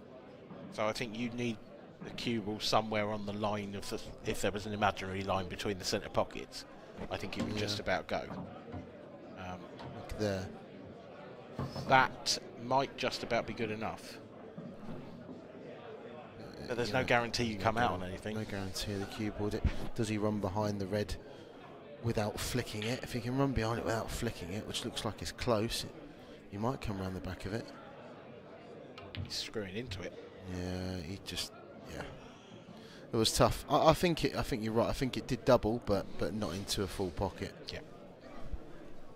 I: So I think you need the cue ball somewhere on the line of if there was an imaginary line between the centre pockets. I think it would just about go.
B: Look there.
I: That might just about be good enough. But there's no guarantee you come out on anything.
B: No guarantee of the cue ball. Does he run behind the red without flicking it? If he can run behind it without flicking it, which looks like it's close, he might come around the back of it.
I: He's screwing into it.
B: Yeah, it was tough. I think you're right. I think it did double, but not into a full pocket.
I: Yeah.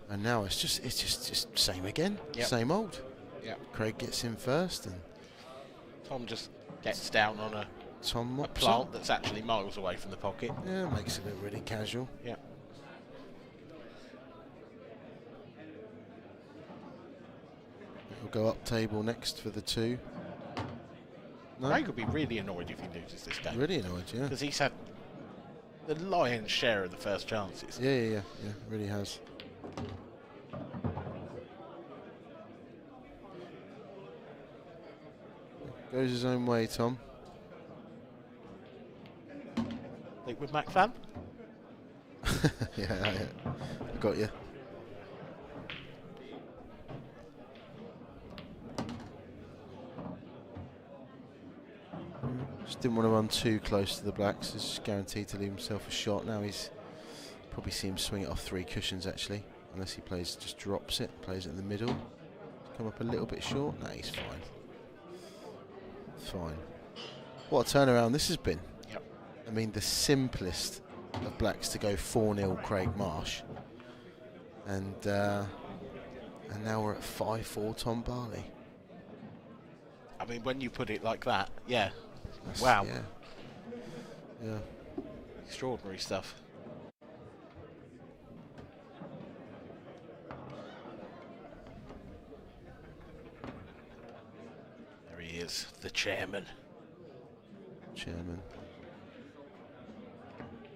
B: And now it's just same again.
I: Yep.
B: Same old.
I: Yeah.
B: Craig gets in first, and
I: Tom just gets down on a plant
B: up.
I: that's actually miles away from the pocket.
B: Yeah, makes it look really casual.
I: Yeah.
B: He'll go up table next for the 2. No?
I: Craig will be really annoyed if he loses this game.
B: Really annoyed, yeah.
I: Because he's had the lion's share of the first chances.
B: Yeah, really has. Goes his own way, Tom.
I: Think with Mac fan?
B: yeah, got you. Just didn't want to run too close to the blacks. He's guaranteed to leave himself a shot. Now he's probably see him swing it off 3 cushions actually, unless he just drops it, plays it in the middle. Come up a little bit short. No, he's fine. Fine. What a turnaround this has been.
I: Yep.
B: I mean, the simplest of blacks to go 4-0 Craig Marsh. And now we're at 5-4 Tom Barley.
I: I mean, when you put it like that, yeah.
B: That's,
I: wow.
B: Yeah.
I: Extraordinary stuff. There he is, the chairman.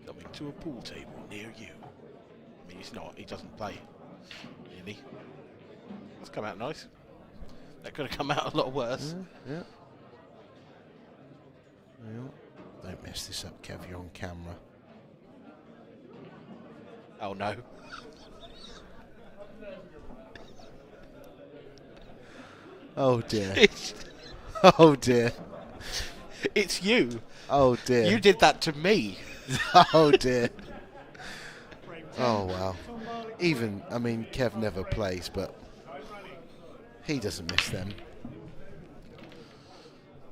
I: Coming to a pool table near you. I mean, he's not. He doesn't play. Really. That's come out nice. That could have come out a lot worse.
B: Yeah. Don't mess this up, Kev. You're on camera.
I: Oh no.
B: Oh dear. Oh dear.
I: It's you.
B: Oh dear.
I: You did that to me.
B: Oh dear. Oh wow. Even, I mean, Kev never plays, but he doesn't miss them.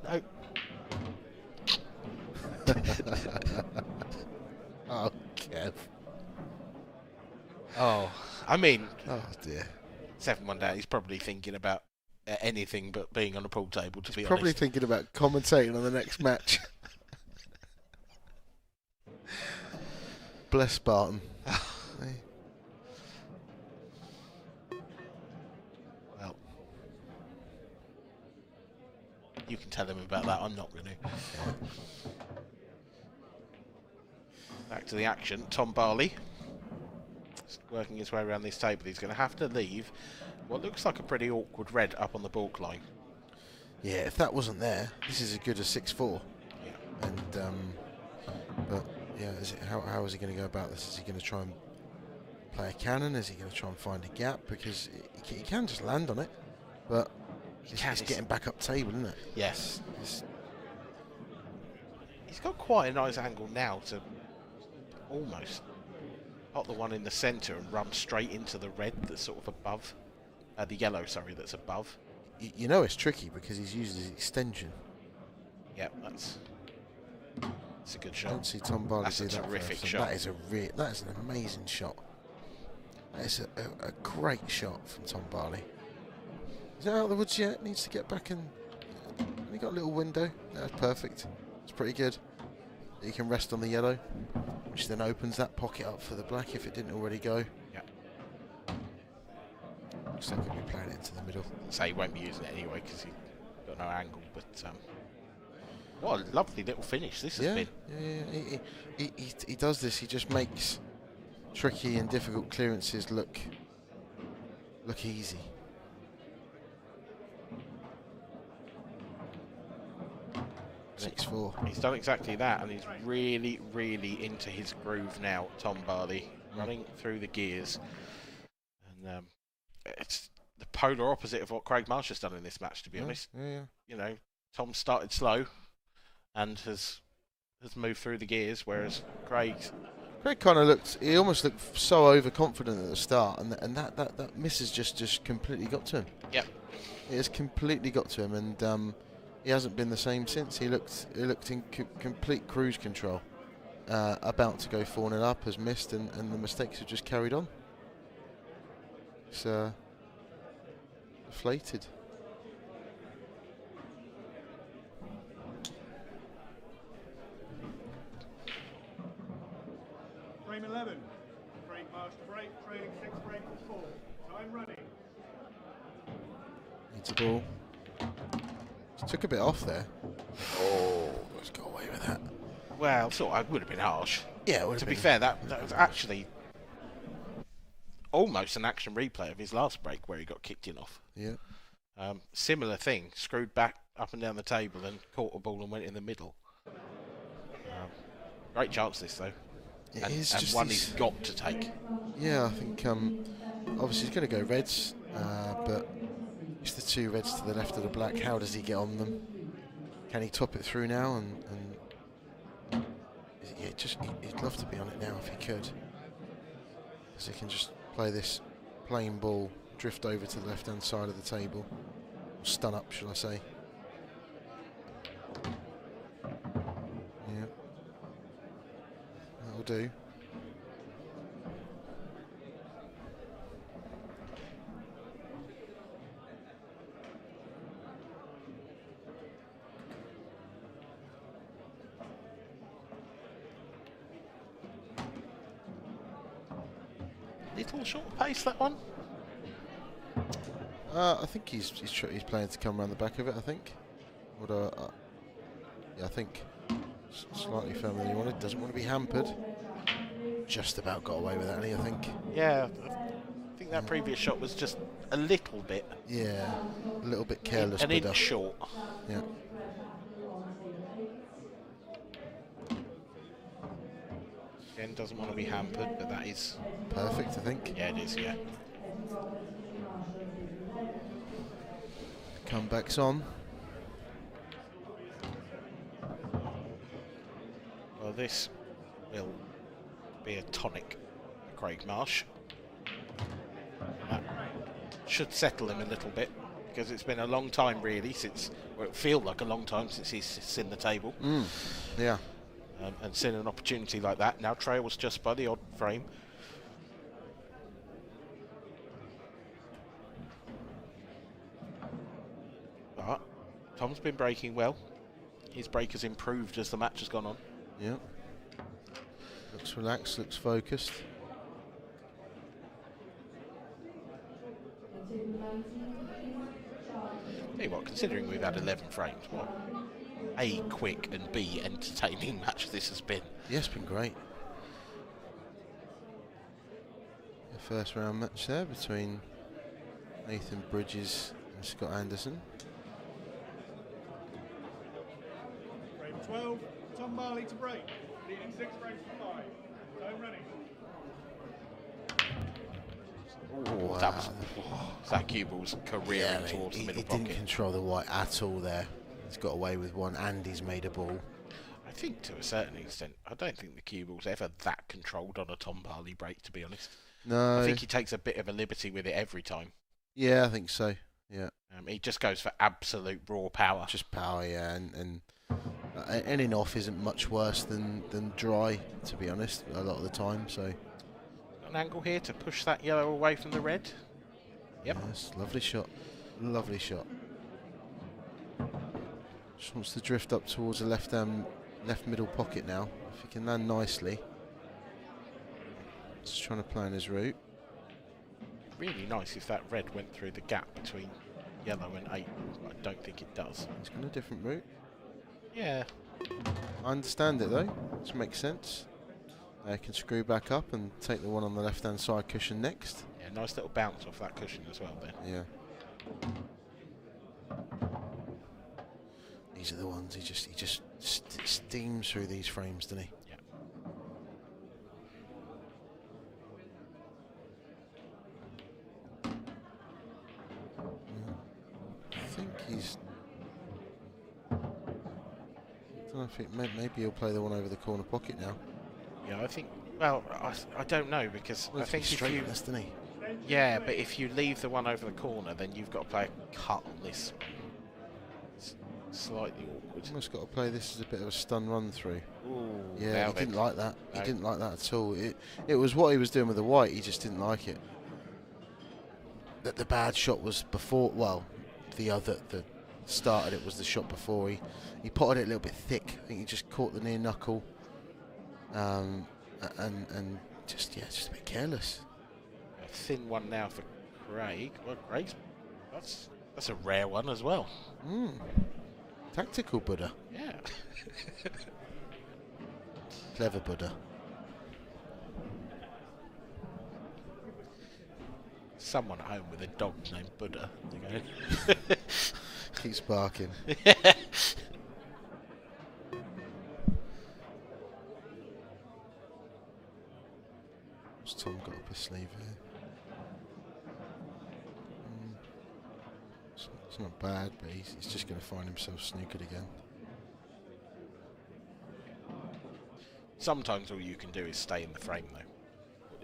I: No.
B: Oh, Kev.
I: Oh, I mean,
B: oh dear.
I: 7-1 down. He's probably thinking about anything but being on a pool table. To be
B: Probably
I: honest,
B: thinking about commentating on the next match. Bless Spartan. Hey.
I: Well, you can tell him about that. I'm not going to. Back to the action. Tom Barley working his way around this table. He's going to have to leave what looks like a pretty awkward red up on the balk line.
B: Yeah, if that wasn't there, this is as good as 6-4.
I: Yeah.
B: And but yeah, how is he going to go about this? Is he going to try and play a cannon? Is he going to try and find a gap? Because he can just land on it, but it's getting back up table, isn't it?
I: Yes. He's got quite a nice angle now to almost got the one in the centre and run straight into the red that's sort of above, the yellow, sorry, that's above.
B: You know it's tricky because he's used his extension.
I: Yeah, that's a good shot.
B: I don't see Tom Barley
I: That's
B: do
I: a
B: that
I: terrific
B: first,
I: shot.
B: that is an amazing shot. That is a great shot from Tom Barley. Is that out of the woods yet? Needs to get back and he got a little window. That's perfect. It's pretty good. You can rest on the yellow, which then opens that pocket up for the black if it didn't already go.
I: Yeah.
B: Looks like he'll be playing it into the middle.
I: So he won't be using it anyway because he's got no angle. But what a lovely little finish this has been.
B: Yeah. He does this. He just makes tricky and difficult clearances look easy.
I: He's done exactly that, and he's really, really into his groove now, Tom Barley, running through the gears. And it's the polar opposite of what Craig Marsh has done in this match, to be honest.
B: Yeah.
I: You know, Tom started slow and has moved through the gears, whereas Craig
B: kind of he almost looked so overconfident at the start, and that miss has just completely got to him.
I: Yep.
B: It has completely got to him, and he hasn't been the same since. He looked in complete cruise control, about to go 4-0 up, has missed, and the mistakes have just carried on. It's deflated.
N: Frame 11. Craig Marsh to break, trailing 6 frames to 4. Time running.
B: Needs a ball. Just took a bit off there. Oh, let's go away with that.
I: Well, sort of, would have been harsh.
B: Yeah, it would have
I: To
B: been.
I: be fair, that was actually almost an action replay of his last break where he got kicked in off.
B: Yeah.
I: Similar thing, screwed back up and down the table and caught a ball and went in the middle. Great chance this though.
B: It
I: and
B: is
I: and
B: just
I: one
B: these-
I: he's got to take.
B: Yeah, I think obviously he's going to go reds, but it's the 2 reds to the left of the black. How does he get on them? Can he top it through now? And he'd love to be on it now if he could, because he can just play this plain ball, drift over to the left-hand side of the table, or stun up, shall I say? Yeah, that'll do.
I: Little short pace, that one.
B: I think he's playing to come around the back of it. I think. Yeah, I think slightly firmer than he wanted. Doesn't want to be hampered. Just about got away with that, I think.
I: Yeah, I think that previous shot was just a little bit.
B: Yeah, a little bit careless.
I: An inch short.
B: Yeah.
I: Again, doesn't want to be hampered, but that is
B: perfect, I think.
I: Yeah, it is. Yeah.
B: Comebacks on.
I: Well, this will be a tonic for Craig Marsh. That should settle him a little bit, because it's been a long time really since, well, it feels like a long time since he's seen the table.
B: Yeah.
I: And seen an opportunity like that. Now trails just by the odd frame. But Tom's been breaking well. His break has improved as the match has gone on.
B: Yeah. Looks relaxed, looks focused.
I: Tell you what, considering we've had 11 frames, what A, quick, and B, entertaining match this has been.
B: Yeah, it's been great. The first round match there between Nathan Bridges and Scott Anderson.
N: Frame 12, Tom Barley to break, leading 6 frames to 5. Time running.
B: Oh,
I: that cue ball's careering towards the middle
B: he
I: pocket.
B: didn't control the white at all there. He's got away with one and he's made a ball.
I: I think to a certain extent, I don't think the cue ball's ever that controlled on a Tom Barley break, to be honest.
B: No.
I: I think he takes a bit of a liberty with it every time.
B: Yeah, I think so. Yeah.
I: He just goes for absolute raw power.
B: Just power, yeah, and ending off isn't much worse than dry, to be honest, a lot of the time. So
I: an angle here to push that yellow away from the red. Yep.
B: Yes, lovely shot. Lovely shot. Just wants to drift up towards the left middle pocket now. If he can land nicely. Just trying to plan his route.
I: Really nice if that red went through the gap between yellow and 8. I don't think it does.
B: He's got a different route.
I: Yeah.
B: I understand it though. This makes sense. They can screw back up and take the one on the left-hand side cushion next.
I: Yeah, nice little bounce off that cushion as well there.
B: Yeah. These are the ones he just steams through these frames, doesn't he?
I: Yeah.
B: I think he's. I don't know if maybe he'll play the one over the corner pocket now.
I: Yeah, I think. Well, I don't know because I think if you.
B: Doesn't he?
I: Yeah, but if you leave the one over the corner, then you've got to play a cut on this. It's slightly awkward.
B: Almost got to play this as a bit of a stun run through.
I: Ooh,
B: yeah, he didn't like that.
I: No.
B: He didn't like that at all. It was what he was doing with the white. He just didn't like it. That the bad shot was before. Well, the started it was the shot before. He potted it a little bit thick. I think he just caught the near knuckle. And just a bit careless.
I: A thin one now for Craig. Well, Craig's that's a rare one as well.
B: Tactical Buddha.
I: Yeah.
B: Clever Buddha.
I: Someone at home with a dog named Buddha.
B: Keeps barking. What's Tom got up his sleeve here? It's not bad, but he's just going to find himself snookered again.
I: Sometimes all you can do is stay in the frame, though.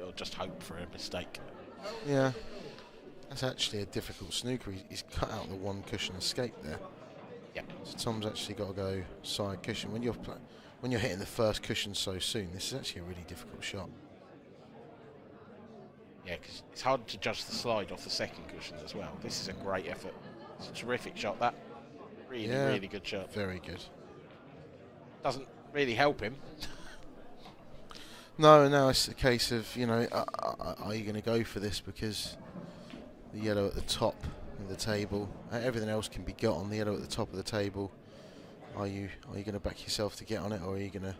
I: Or just hope for a mistake.
B: Yeah. That's actually a difficult snooker. He's cut out the one cushion escape there.
I: Yeah.
B: So Tom's actually got to go side cushion. When you're hitting the first cushion so soon, this is actually a really difficult shot.
I: Yeah, because it's hard to judge the slide off the second cushion as well. This is a great effort. It's a terrific shot, that. Really, really good shot.
B: Very good.
I: Doesn't really help him.
B: No, now it's a case of, are you going to go for this because the yellow at the top of the table, everything else can be got on the yellow at the top of the table. Are you going to back yourself to get on it, or are you going to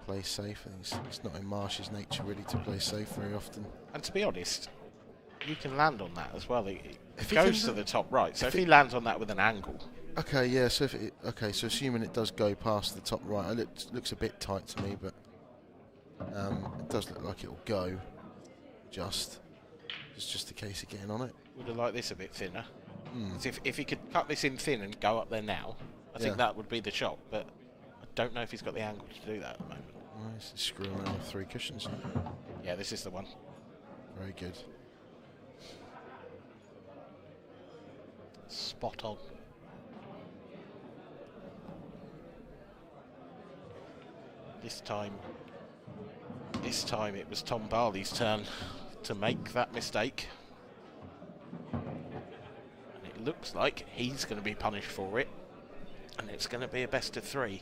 B: play safe? I think it's not in Marsh's nature really to play safe very often.
I: And to be honest, you can land on that as well. It
B: If
I: goes to the top right, so if he lands on that with an angle.
B: Okay, yeah. So so assuming it does go past the top right, it looks a bit tight to me, but it does look like it will go. It's just a case of getting on it.
I: Would have liked this a bit thinner. If he could cut this in thin and go up there now, I think that would be the shot. But I don't know if he's got the angle to do that at the moment.
B: Nice, screwing around with 3 cushions.
I: Yeah, this is the one.
B: Very good.
I: Spot on. This time it was Tom Barley's turn to make that mistake. And it looks like he's going to be punished for it. And it's going to be a best of 3.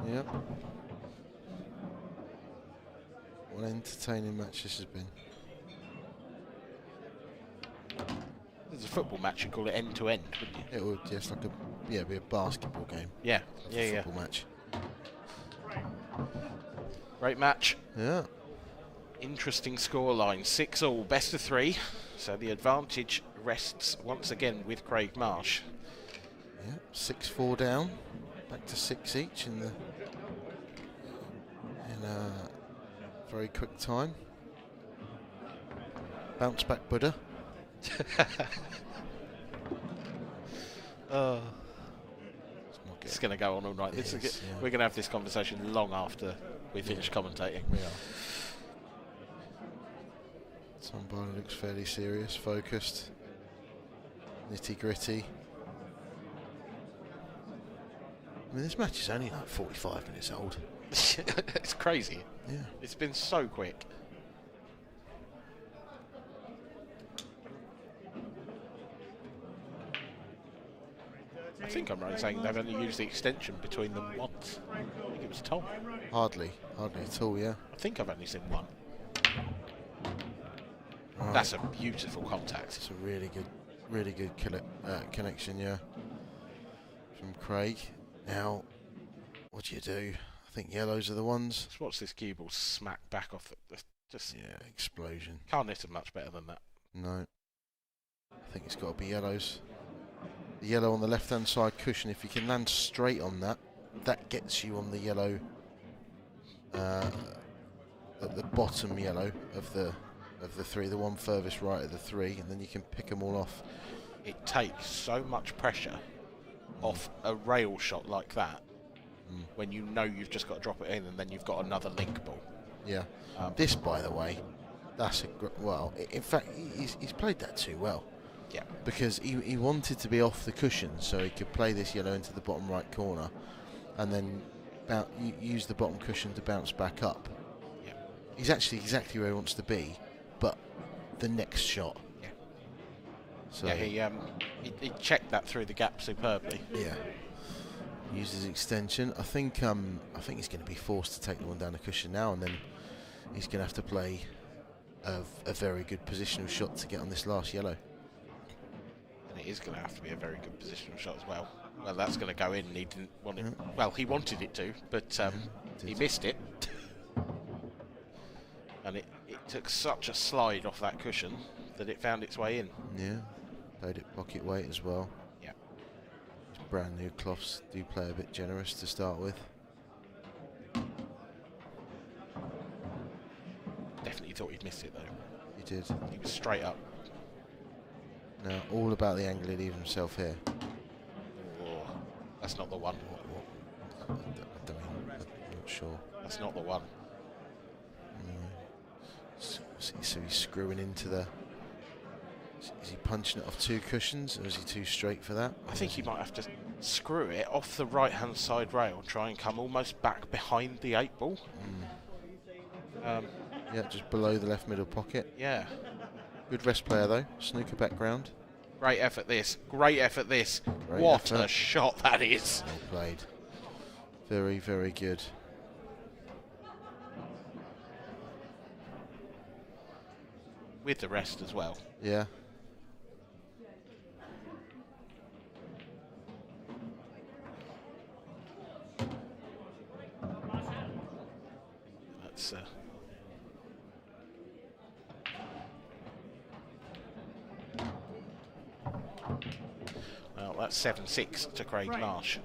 B: Yep. What an entertaining match this has been.
I: There's a football match, you'd call it end to end, wouldn't you?
B: It would, yes, like be a basketball game.
I: Yeah,
B: a football match.
I: Great match.
B: Yeah.
I: Interesting scoreline, 6-all, best of 3. So the advantage rests once again with Craig Marsh.
B: Yeah, 6-4 down, back to 6 each in a very quick time. Bounce back Buddha. Some more
I: It's going to go on all night. We're going to have this conversation long after we finish commentating.
B: We are. Tom Barley looks fairly serious, focused, nitty gritty. I mean, this match is only like 45 minutes old.
I: It's crazy.
B: Yeah.
I: It's been so quick. I think I'm right in saying they've only used the extension between them once. I think it was Tom.
B: Hardly at all, yeah.
I: I think I've only seen one.
B: Right.
I: That's a beautiful contact.
B: It's a really good connection, yeah. From Craig. Now, what do you do? I think yellows are the ones.
I: Just watch this cue ball smack back off just
B: explosion.
I: Can't hit him much better than that.
B: No. I think it's got to be yellows. The yellow on the left-hand side cushion, if you can land straight on that, that gets you on the yellow, at the bottom yellow of the three, the one furthest right of the three, and then you can pick them all off.
I: It takes so much pressure off a rail shot like that when you know you've just got to drop it in and then you've got another link ball.
B: Yeah. This, by the way, that's well, in fact, he's played that too well.
I: Yeah.
B: Because he wanted to be off the cushion so he could play this yellow into the bottom right corner and then use the bottom cushion to bounce back up.
I: Yeah.
B: He's actually exactly where he wants to be, but the next shot.
I: Yeah.
B: So
I: yeah, he checked that through the gap superbly.
B: Yeah. Used his extension. I think he's going to be forced to take the one down the cushion now, and then he's going to have to play a very good positional shot to get on this last yellow.
I: And it is going to have to be a very good positional shot as well. Well, that's going to go in, and he didn't want it. Well, he wanted it to, but he missed it. And it took such a slide off that cushion that it found its way in.
B: Yeah, played it pocket weight as well.
I: Yeah.
B: These brand new cloths do play a bit generous to start with.
I: Definitely thought he'd missed it though.
B: He did.
I: He was straight up.
B: Now, all about the angle he leaves himself here.
I: Oh, that's not the one.
B: I'm not sure.
I: That's not the one.
B: So he's screwing into the... Is he punching it off two cushions, or is he too straight for that?
I: I think he might have to screw it off the right-hand side rail, try and come almost back behind the 8-ball.
B: Yeah, just below the left middle pocket.
I: Yeah.
B: Good rest player though, snooker background.
I: Great effort this, great effort this.
B: Great
I: what
B: effort.
I: a shot that is.
B: Well played. Very, very good.
I: With the rest as well.
B: Yeah.
I: That's well, that's 7-6 to Craig Marsh.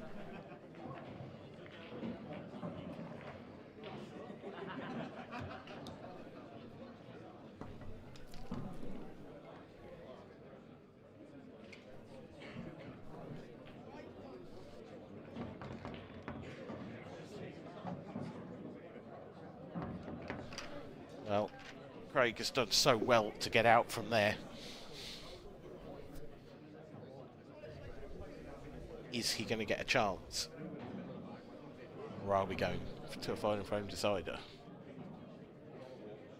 I: Well, Craig has done so well to get out from there. Is he going to get a chance? Or are we going to a final frame decider?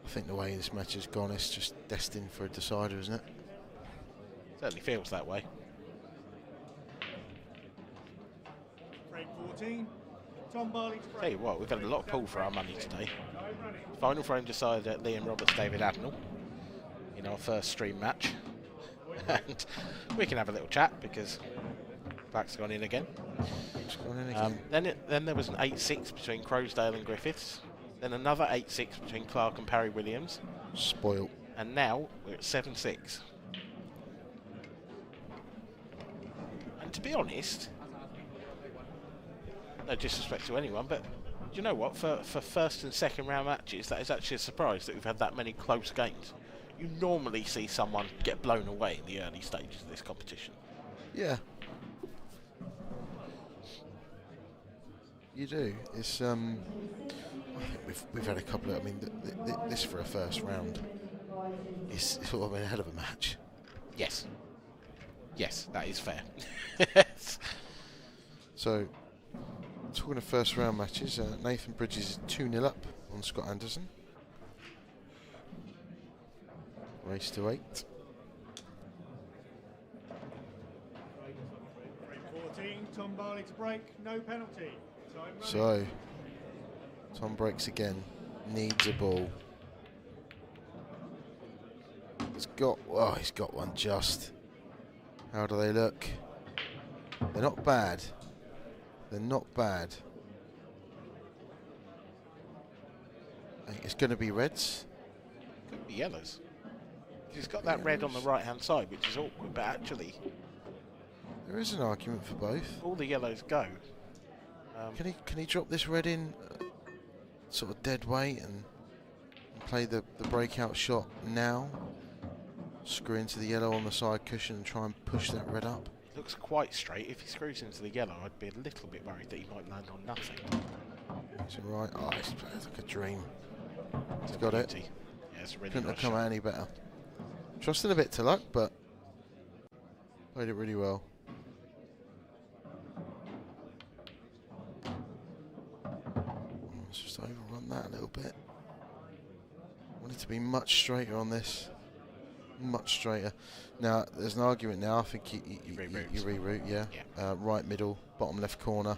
B: I think the way this match has gone, it's just destined for a decider, isn't it?
I: Certainly feels that way.
N: Frame 14. Tom Barley to
I: Tell you what, we've had a lot of pull for our money today. Final frame decider at Liam Roberts, David Admiral in our first stream match. And we can have a little chat because Black's gone in again. Then there was an 8-6 between Crosdale and Griffiths. Then another 8-6 between Clark and Parry Williams.
B: Spoilt.
I: And now we're at 7-6. And to be honest, no disrespect to anyone, but do you know what? For first and second round matches, that is actually a surprise that we've had that many close games. You normally see someone get blown away in the early stages of this competition.
B: Yeah. You do. It's I think we've had a couple of. I mean, this for a first round is sort of a hell of a match.
I: Yes. Yes, that is fair.
B: So, talking of first round matches, Nathan Bridges is 2-0 up on Scott Anderson. Race to 8.
N: Frame 14, Tom Barley to break, no penalty. Time running.
B: So, Tom breaks again, needs a ball. He's got one just. How do they look? They're not bad. They're not bad. I think it's going to be reds.
I: Could be yellows. He's got that red on the right-hand side, which is awkward, but actually...
B: There is an argument for both.
I: All the yellows go.
B: Can he drop this red in sort of dead weight and play the breakout shot now? Screw into the yellow on the side cushion and try and push that red up.
I: Looks quite straight. If he screws into the yellow, I'd be a little bit worried that he might land on nothing.
B: It's alright. Oh, it's like a dream. He's got it.
I: Yeah, it's a really
B: Couldn't
I: nice
B: have come
I: shot.
B: out any better. Trusting a bit to luck, but played it really well. Let's just overrun that a little bit. Want it to be much straighter on this. Much straighter. Now, there's an argument now. I think you reroute, yeah. Right middle, bottom left corner,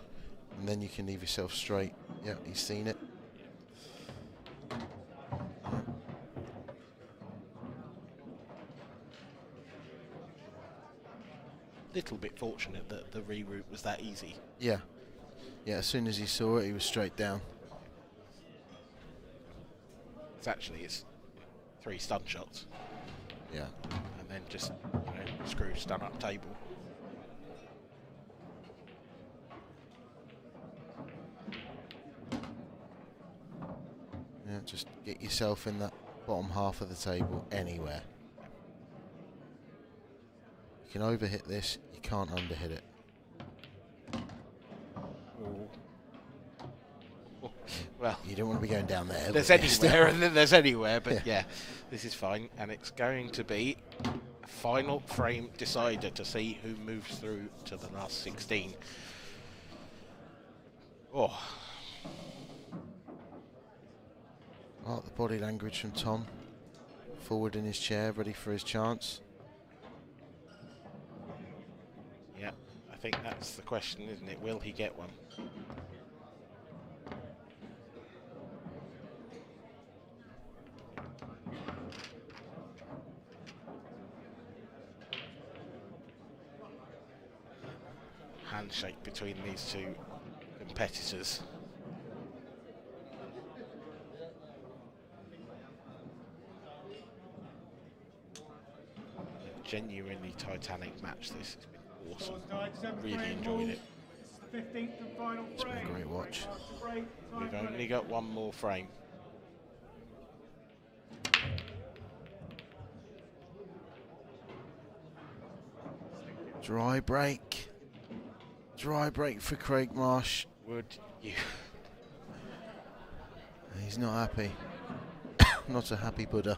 B: and then you can leave yourself straight. Yeah, he's seen it.
I: Little bit fortunate that the reroute was that easy.
B: Yeah. Yeah, as soon as he saw it, he was straight down.
I: It's 3 stun shots.
B: Yeah.
I: And then just screw stun up table.
B: Yeah, just get yourself in that bottom half of the table anywhere. You can overhit this, you can't underhit it.
I: Well,
B: you don't want to be going down there.
I: There's anywhere, and then there's anywhere, but yeah, this is fine, and it's going to be a final frame decider to see who moves through to the last 16. Oh.
B: I like the body language from Tom. Forward in his chair, ready for his chance.
I: Yeah, I think that's the question, isn't it? Will he get one? Handshake between these two competitors. A genuinely titanic match. This has been awesome. Really enjoyed it.
N: 15th and final
B: It's been a great watch.
I: We've only got one more frame.
B: Dry break. Dry break for Craig Marsh.
I: Would you?
B: He's not happy. Not a happy Buddha.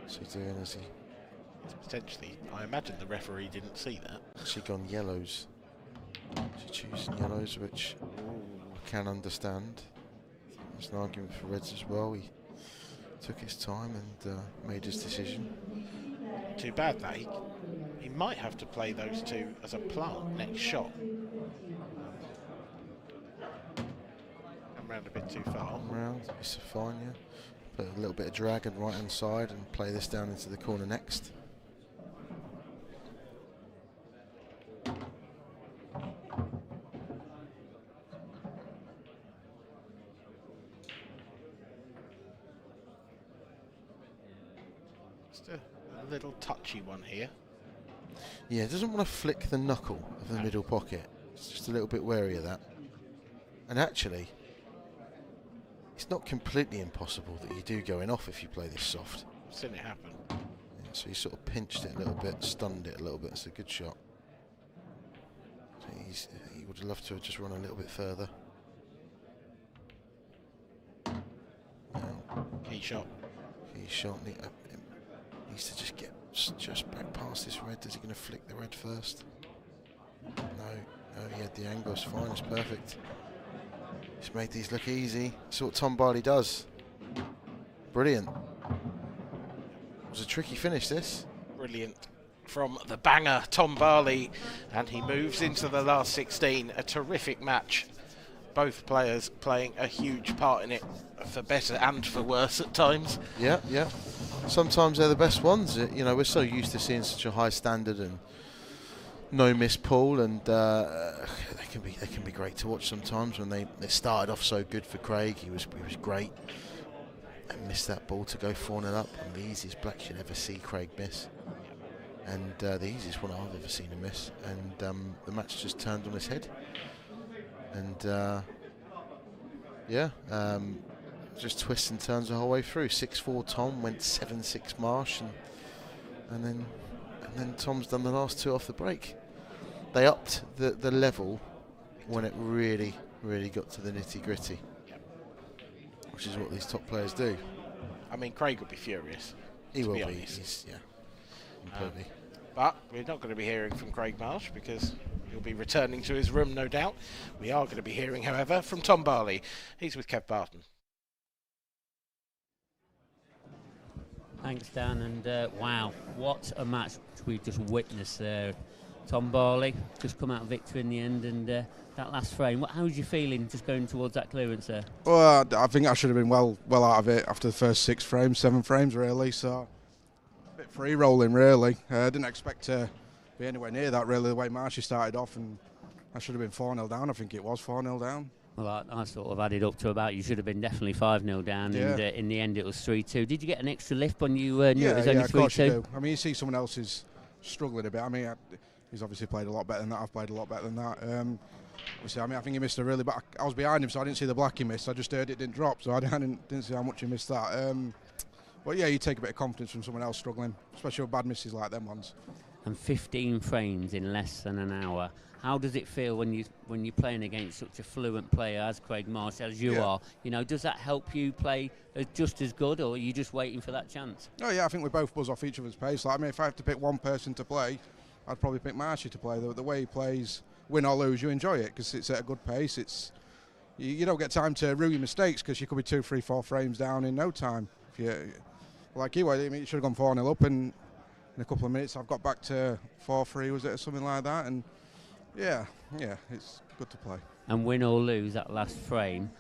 B: What's he doing? Is he?
I: Potentially, I imagine the referee didn't see that.
B: Actually gone yellows. She's choosing yellows, which I can understand. There's an argument for reds as well. He took his time and made his decision.
I: Too bad that he might have to play those two as a plant next shot. I'm round a bit too far.
B: Round, it's fine, yeah. Put a little bit of drag on the right hand side and play this down into the corner next.
I: Just a little touchy one here.
B: Yeah, doesn't want to flick the knuckle of the middle pocket. It's just a little bit wary of that. And actually, it's not completely impossible that you do going off if you play this soft.
I: I've seen it happen.
B: Yeah, so he sort of pinched it a little bit, stunned it a little bit. It's a good shot. So he would have loved to have just run a little bit further.
I: Key shot.
B: Key shot. Needs to just get just back past this red. Is he going to flick the red first? No, he had the angle. It's fine. It's perfect. He's made these look easy. That's what Tom Barley does. Brilliant. It was a tricky finish, this.
I: Brilliant from the banger, Tom Barley, and he moves into the last 16. A terrific match. Both players playing a huge part in it, for better and for worse at times.
B: Yeah. Sometimes they're the best ones. You know, we're so used to seeing such a high standard and no miss pool, and they can be great to watch sometimes. When they started off so good for Craig, he was great, and missed that ball to go 4-0 up, and the easiest black you'll ever see Craig miss, and the easiest one I've ever seen him miss, and the match just turned on its head, and just twists and turns the whole way through. 6-4 Tom, went 7-6 Marsh, and then Tom's done the last two off the break. They upped the level when it really got to the nitty-gritty, which is what these top players do.
I: I mean, Craig would be furious.
B: He will be.
I: Honest.
B: Completely.
I: But we're not going to be hearing from Craig Marsh because he'll be returning to his room, no doubt. We are going to be hearing, however, from Tom Barley. He's with Kev Barton.
K: Thanks, Dan, and wow, what a match we just witnessed there. Tom Barley just come out victor in the end, and that last frame. How was you feeling just going towards that clearance there?
O: Well, I think I should have been well out of it after the first 7 frames really. So a bit free rolling really. I didn't expect to be anywhere near that really. The way Marshy started off, and I should have been 4-0 down. I think it was 4-0 down.
K: Well, I sort of added up to about, you should have been definitely 5-0 down, and in the end it was 3-2. Did you get an extra lift when you knew it was only 3-2?
O: Of course you do. I mean, you see someone else is struggling a bit. I mean, he's obviously played a lot better than that. I've played a lot better than that. I think he missed a really, but I was behind him, so I didn't see the black he missed. I just heard it didn't drop, so I didn't see how much he missed that. But yeah, you take a bit of confidence from someone else struggling, especially with bad misses like them ones.
K: And 15 frames in less than an hour. How does it feel when you're playing against such a fluent player as Craig Marsh, as you are? You know, does that help you play just as good, or are you just waiting for that chance?
O: Oh yeah, I think we both buzz off each other's pace. Like, I mean, if I have to pick one person to play, I'd probably pick Marshy to play. The way he plays, win or lose, you enjoy it because it's at a good pace. It's you don't get time to rue your mistakes because you could be 2, 3, 4 frames down in no time. If you, like you, I mean, you should have gone 4-0 up, and in a couple of minutes I've got back to 4-3, was it, or something like that, and yeah, it's good to play.
K: And win or lose that last frame,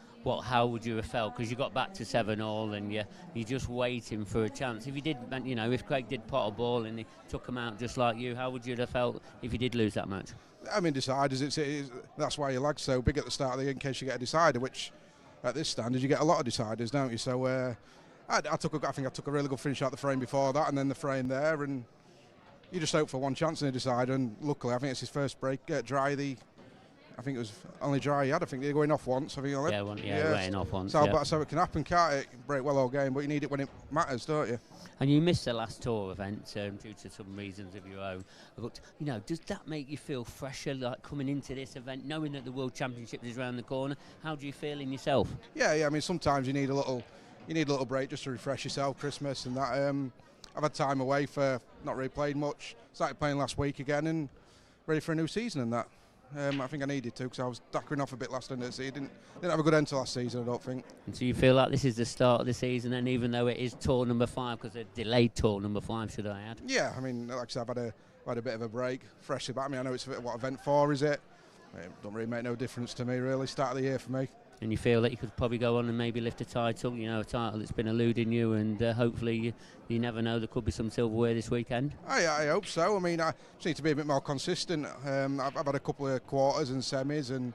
K: how would you have felt? Because you got back to 7-all and you're just waiting for a chance. If you did, if Craig did pot a ball and he took him out just like you, how would you have felt if you did lose that match?
O: I mean, deciders, that's why your lag's so big at the start of the year in case you get a decider, which at this standard you get a lot of deciders, don't you? So I think I took a really good finish out the frame before that, and then the frame there, and you just hope for one chance in a decider, and luckily I think it's his first break dry. I think it was only dry he had. I think they're going off once. I think
K: waiting off once.
O: So it can happen, can't it? Break well all game, but you need it when it matters, don't you?
K: And you missed the last tour event due to some reasons of your own. But does that make you feel fresher, like coming into this event, knowing that the World Championship is around the corner? How do you feel in yourself?
O: Yeah. I mean, sometimes you need a little break just to refresh yourself. Christmas and that. I've had time away for not really played much. Started playing last week again and ready for a new season and that. I think I needed to because I was dackering off a bit last end of the season. Didn't have a good end to last season, I don't think.
K: And so you feel like this is the start of the season, and even though it is tour number 5, because a delayed tour number 5, should I add?
O: Yeah, I mean, like I said, I've had a bit of a break, freshly back. I mean, I know it's what event 4 is it? It don't really make no difference to me, really. Start of the year for me.
K: And you feel that you could probably go on and maybe lift a title, a title that's been eluding you, and hopefully you never know, there could be some silverware this weekend.
O: I hope so. I mean, I just need to be a bit more consistent. I've had a couple of quarters and semis, and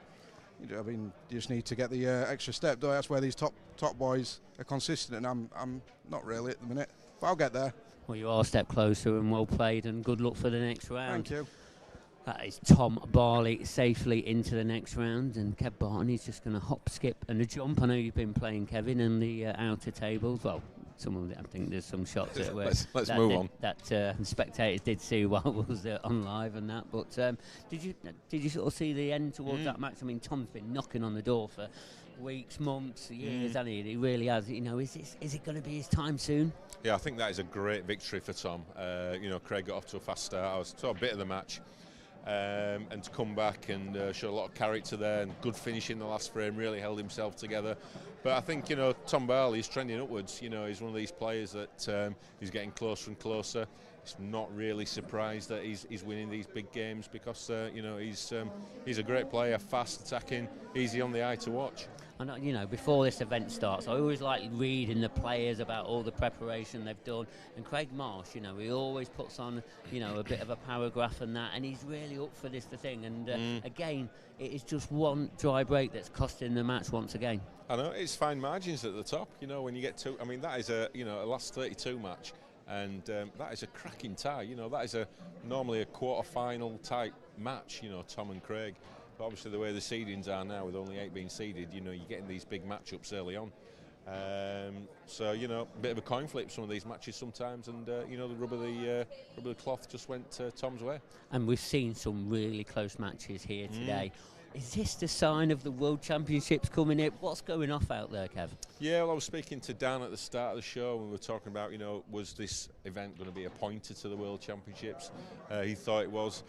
O: I mean, you just need to get the extra step. That's where these top boys are consistent, and I'm not really at the minute, but I'll get there.
K: Well, you are a step closer, and well played, and good luck for the next round.
O: Thank you.
K: That is Tom Barley safely into the next round, and Kev Barney's just going to hop, skip, and a jump. I know you've been playing, Kevin, in the outer tables. Well, some of it, I think there's some shots that were
A: let's move on.
K: That spectators did see while it was on live and that. But did you sort of see the end towards that match? I mean, Tom's been knocking on the door for weeks, months, years, hasn't he? He really has. You know, is it going to be his time soon?
A: Yeah, I think that is a great victory for Tom. Craig got off to a fast start. I saw a bit of the match. And to come back and show a lot of character there and good finish in the last frame, really held himself together. But I think, Tom Barley is trending upwards. He's one of these players that he's getting closer and closer. It's not really surprised that he's winning these big games because, he's a great player, fast attacking, easy on the eye to watch.
K: I know, before this event starts, I always like reading the players about all the preparation they've done. And Craig Marsh, he always puts on, a bit of a paragraph and that, and he's really up for this thing. And again, it is just one dry break that's costing the match once again.
A: I know, it's fine margins at the top. When you get to, that is a last 32 match, and that is a cracking tie. That is normally a quarter-final type match. Tom and Craig. But obviously, the way the seedings are now, with only 8 being seeded, you're getting these big matchups early on. So a bit of a coin flip some of these matches sometimes, and the rub of the cloth just went Tom's way.
K: And we've seen some really close matches here today. Is this the sign of the World Championships coming in? What's going off out there, Kev?
A: Yeah, well, I was speaking to Dan at the start of the show, and we were talking about, was this event going to be a pointer to the World Championships? He thought it was.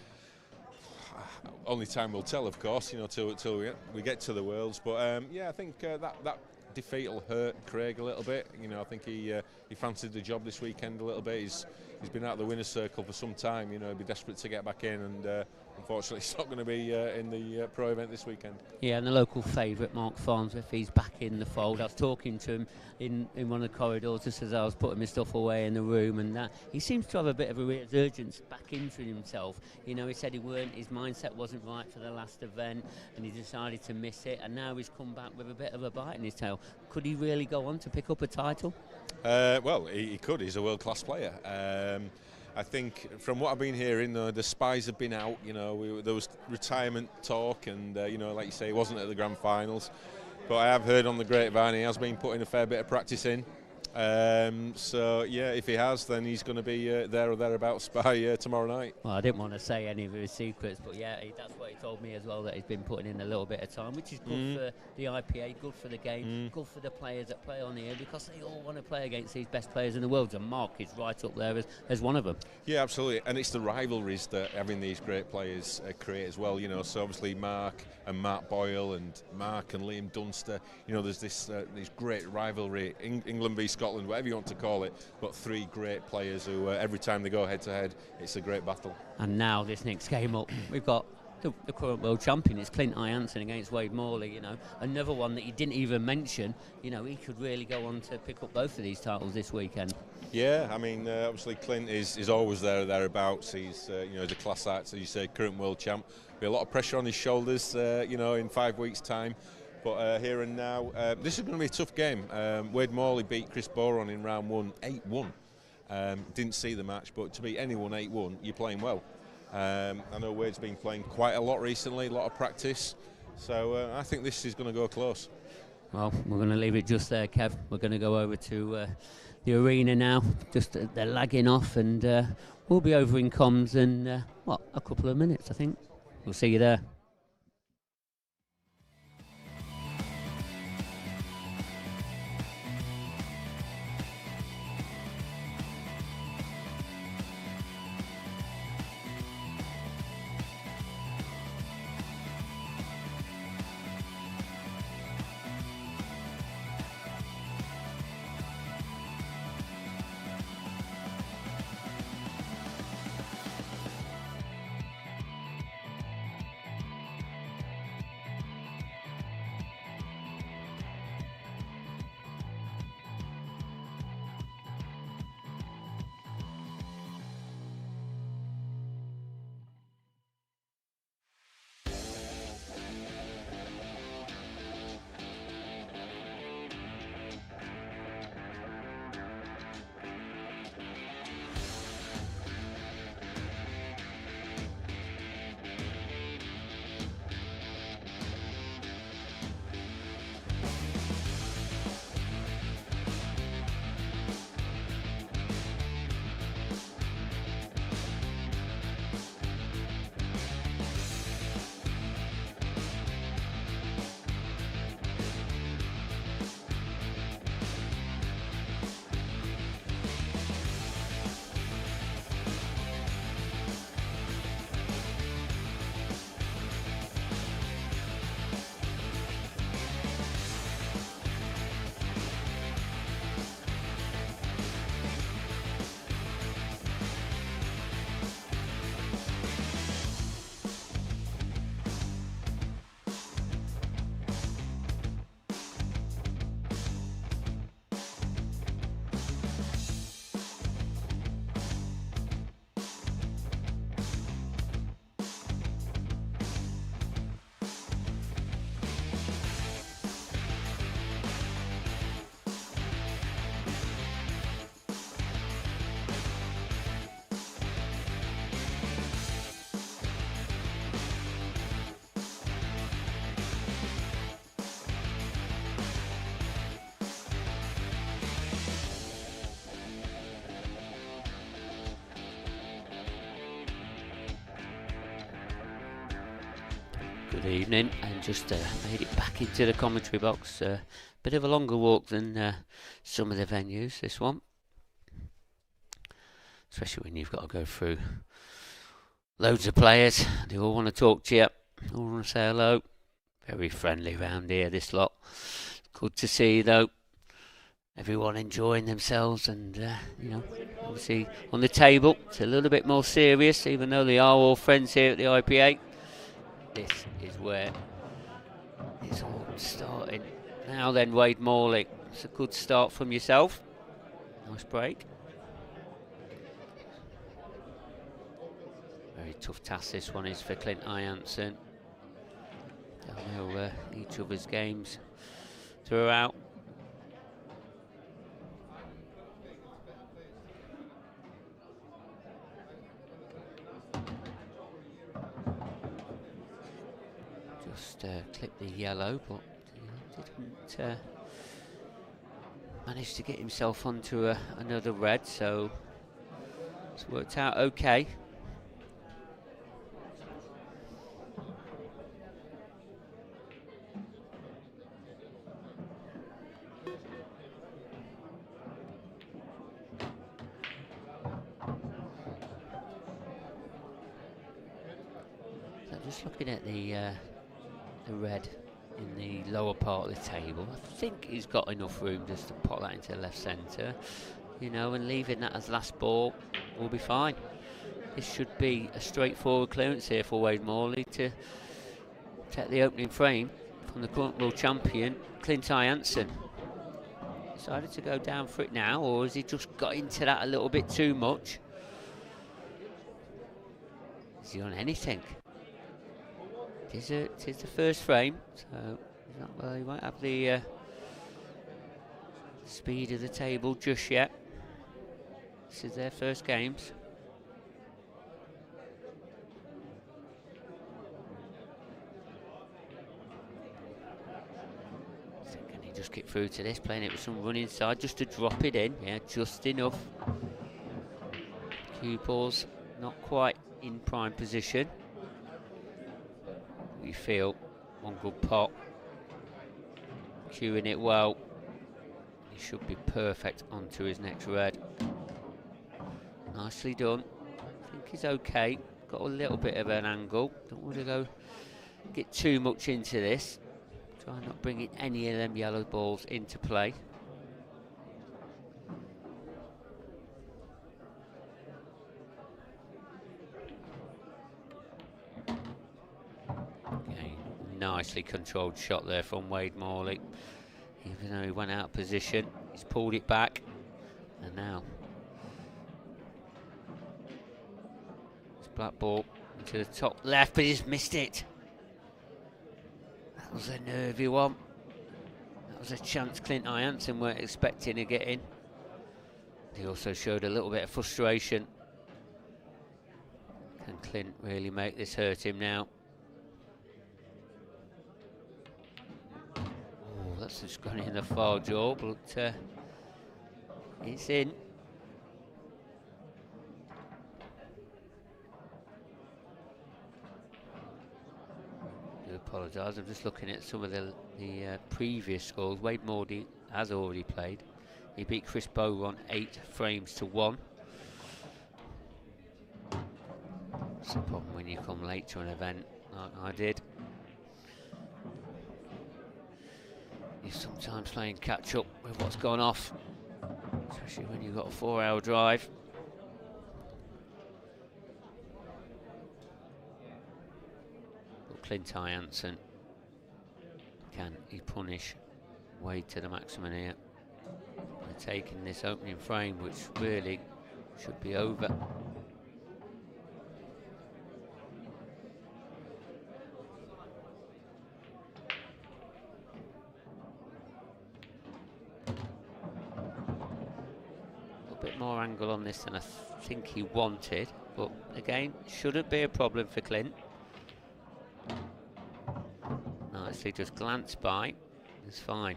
A: Only time will tell, of course, till we get to the Worlds. But I think that defeat will hurt Craig a little bit. I think he fancied the job this weekend a little bit. He's been out of the winner's circle for some time. He'd be desperate to get back in, and unfortunately, he's not going to be in the pro event this weekend. Yeah, and the local favourite, Mark Farnsworth, he's back in the fold. I was talking to him in one of the corridors just as I was putting my stuff away in the room, and that he seems to have a bit of a resurgence back into himself. He said his mindset wasn't right for the last event, and he decided to miss it, and now he's come back with a bit of a bite in his tail. Could he really go on to pick up a title? Well, he could. He's a world-class player. I think from what I've been hearing, the spies have been out. There was retirement talk, and like you say, he wasn't at the grand finals. But I have heard on the grapevine he has been putting a fair bit of practice in. So yeah, if he has, then he's going to be there or thereabouts by tomorrow night. Well, I didn't want to say any of his secrets, but yeah, that's what he told me as well, that he's been putting in a little bit of time, which is good for the IPA, good for the game, good for the players that play on here, because they all want to play against these best players in the world, and Mark is right up there as one of them. Yeah, absolutely, and it's the rivalries that having these great players create as well. So obviously Mark and Matt Boyle and Mark and Liam Dunster. There's this great rivalry, England v Scotland, whatever you want to call it, but 3 great players who every time they go head to head, it's a great battle. And now this next game up, we've got the current world champion. It's Clint Ianson against Wade Morley. Another one that he didn't even mention. He could really go on to pick up both of these titles this weekend. Yeah, obviously Clint is always there or thereabouts. He's he's a class act, as you say, current world champ. Be a lot of pressure on his shoulders, in 5 weeks' time. But here and now, this is going to be a tough game. Wade Morley beat Chris Boron in round 1, 8-1. Didn't see the match, but to beat anyone 8-1, you're playing well. I know Wade's been playing quite a lot recently, a lot of practice. So I think this is going to go close. Well, we're going to leave it just there, Kev. We're going to go over to the arena now. Just they're lagging off, and we'll be over in comms in, a couple of minutes, I think. We'll see you there.
K: Good evening, and just made it back into the commentary box. Bit of a longer walk than some of the venues, this one. Especially when you've got to go through loads of players. They all want to talk to you, all want to say hello. Very friendly round here, this lot. Good to see, though. Everyone enjoying themselves, and you know, obviously on the table it's a little bit more serious, even though they are all friends here at the IPA. This is where it's all starting. Now then, Wade Morley, it's a good start from yourself. Nice break. Very tough task this one is for Clint Ianson. They'll know each other's games throughout. Just clipped the yellow, but didn't manage to get himself onto another red, so it's worked out okay. So just looking at the red in the lower part of the table, I think he's got enough room just to pop that into the left centre, you know, and leaving that as last ball will be fine. This should be a straightforward clearance here for Wade Morley to take the opening frame from the current world champion, Clint Ianson. Decided to go down for it now, or has he just got into that a little bit too much? Is he on anything? It is the first frame, so well, he won't have the speed of the table just yet. This is their first games. So can he just get through to this, playing it with some run inside, just to drop it in, yeah, just enough. Cuesports not quite in prime position. You feel one good pot, cueing it well. He should be perfect onto his next red. Nicely done. I think he's okay. Got a little bit of an angle. Don't want to get too much into this. Try not bringing any of them yellow balls into play. Nicely controlled shot there from Wade Morley. Even though he went out of position, he's pulled it back, and now it's black ball into the top left, but he's missed it. That was a nervy one. That was a chance Clint Ianson weren't expecting to get in. He also showed a little bit of frustration. Can Clint really make this hurt him now? That's just gone in the far jaw, but it's in. I do apologise, I'm just looking at some of the previous scores. Wade Morley has already played. He beat Chris Bowen 8 frames to 1. It's a problem when you come late to an event like I did. You're sometimes playing catch up with what's gone off, especially when you've got a 4-hour drive. But Clint Ianson, can he punish Wade to the maximum here? They're taking this opening frame, which really should be over. More angle on this than I think he wanted, but again, shouldn't be a problem for Clint. Nicely just glanced by, it's fine.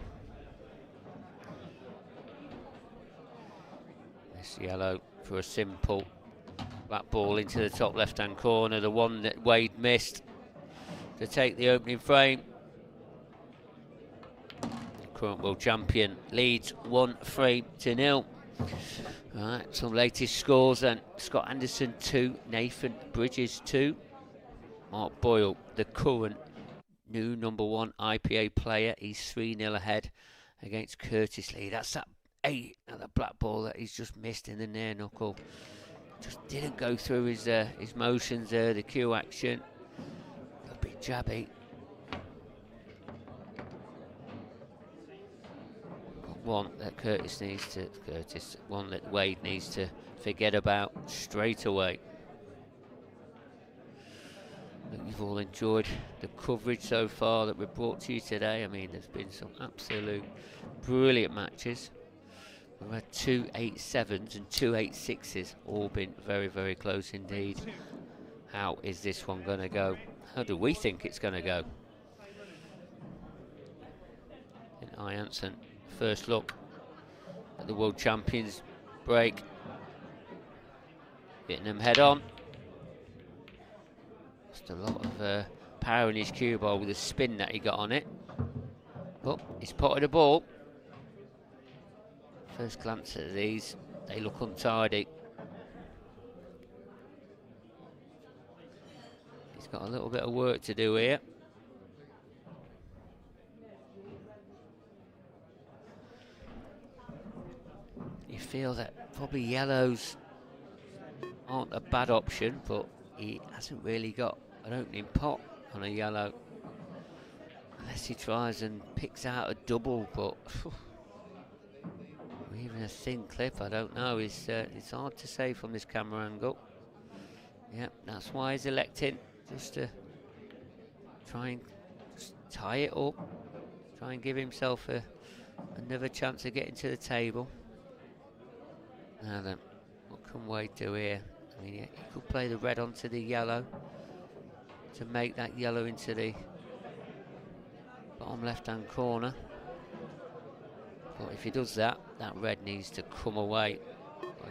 K: This yellow for a simple black ball into the top left hand corner, the one that Wade missed. to take the opening frame. Current world champion leads 1-0. Right, some latest scores then. Scott Anderson 2, Nathan Bridges 2. Mark Boyle, the current new #1 IPA player, he's 3-0 ahead against Curtis Lee. That's that 8 at the black ball that he's just missed in the near knuckle. Just didn't go through his motions there, the cue action. A bit jabby. One that one that Wade needs to forget about straight away. Look, you've all enjoyed the coverage so far that we've brought to you today. I mean, there's been some absolute brilliant matches. We've had 2 8-7s and 2 8-6s, all been very, very close indeed. How is this one going to go? How do we think it's going to go? In Ianson, first look at the World Champions break. Hitting them head on. Just a lot of power in his cue ball with the spin that he got on it. But he's potted a ball. First glance at these, they look untidy. He's got a little bit of work to do here. You feel that probably yellows aren't a bad option, but he hasn't really got an opening pot on a yellow. Unless he tries and picks out a double, but even a thin clip, I don't know. It's hard to say from this camera angle. Yep, that's why he's electing just to try and just tie it up, try and give himself another chance of getting to the table. Now then, what can Wade do here? I mean, he could play the red onto the yellow to make that yellow into the bottom left-hand corner. But if he does that, that red needs to come away.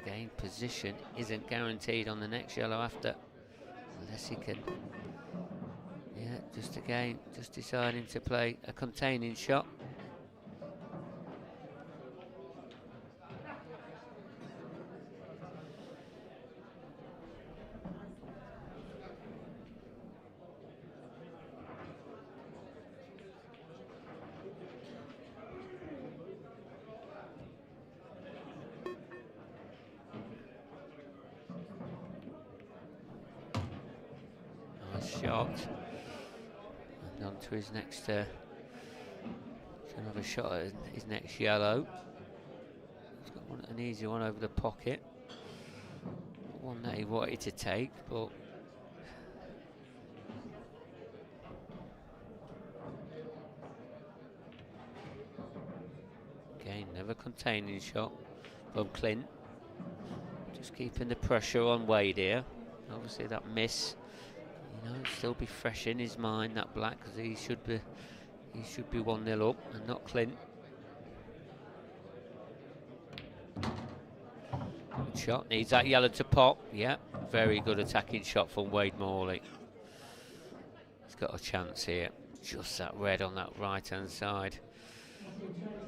K: Again, position isn't guaranteed on the next yellow after, unless he can, yeah, just again, just deciding to play a containing shot. Shot and on to his next another shot at his next yellow. He's got an easy one over the pocket, one that he wanted to take, but again another containing shot from Clint, just keeping the pressure on Wade here. Obviously that miss, you know, still be fresh in his mind, that black, because he should be 1-0 up and not Clint. Good shot, needs that yellow to pop. Yeah, very good attacking shot from Wade Morley. He's got a chance here. Just that red on that right hand side.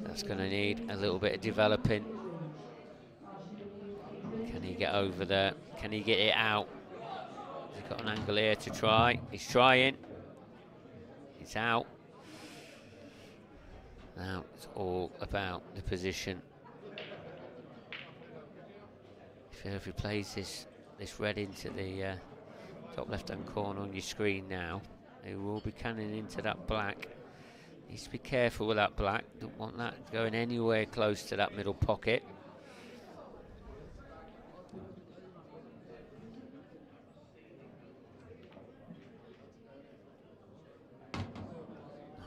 K: That's going to need a little bit of developing. Can he get over there? Can he get it out? He's got an angle here to try. He's trying. It's out. Now it's all about the position. If he plays this red into the top left-hand corner on your screen now, he will be canning into that black. Needs to be careful with that black. Don't want that going anywhere close to that middle pocket.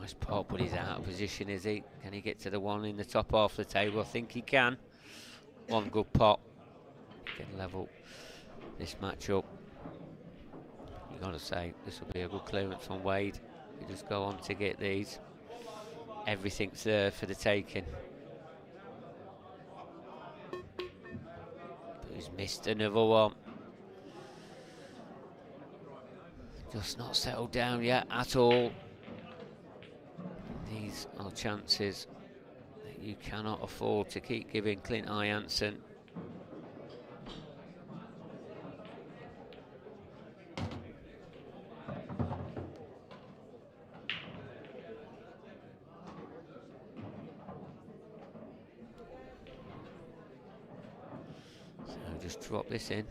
K: Nice pop, but he's out of position, is he? Can he get to the one in the top half of the table? I think he can. One good pop. Can level this match up. You've got to say, this will be a good clearance from Wade. You just go on to get these. Everything's there for the taking. But he's missed another one. Just not settled down yet at all. These are chances that you cannot afford to keep giving Clint Ianson. So just drop this in.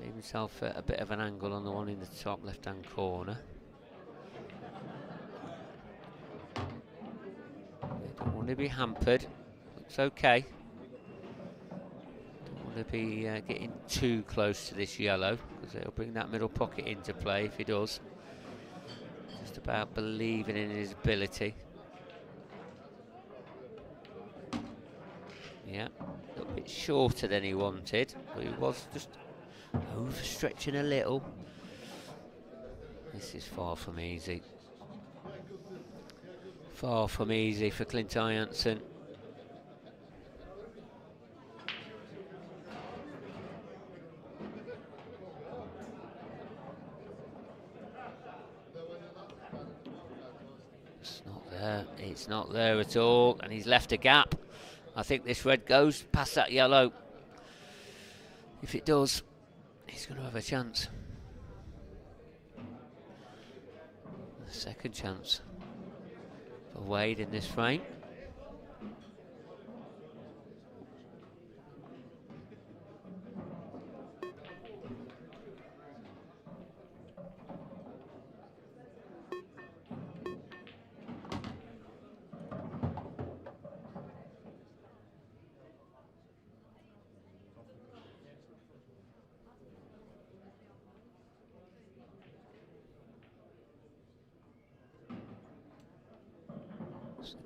K: Leave himself at a bit of an angle on the one in the top left-hand corner. Don't want to be hampered. Looks okay. Don't want to be getting too close to this yellow, because it'll bring that middle pocket into play if he does. Just about believing in his ability. Yeah, a little bit shorter than he wanted, but he was just overstretching a little. This is far from easy. Far from easy for Clint Ianson. It's not there. It's not there at all, and he's left a gap. I think this red goes past that yellow. If it does, he's going to have a chance. A second chance for Wade in this frame.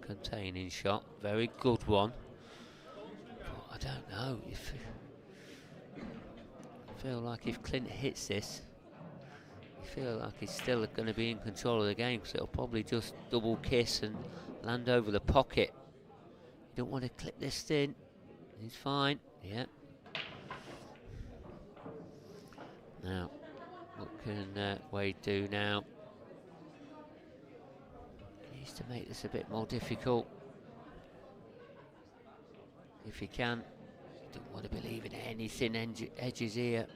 K: Containing shot, very good one. But I don't know. I feel like if Clint hits this, you feel like he's still going to be in control of the game, because it'll probably just double kiss and land over the pocket. You don't want to clip this thin. He's fine. Yeah. Now, what can Wade do now? To make this a bit more difficult, if he can. Don't want to be leaving any thin edges here.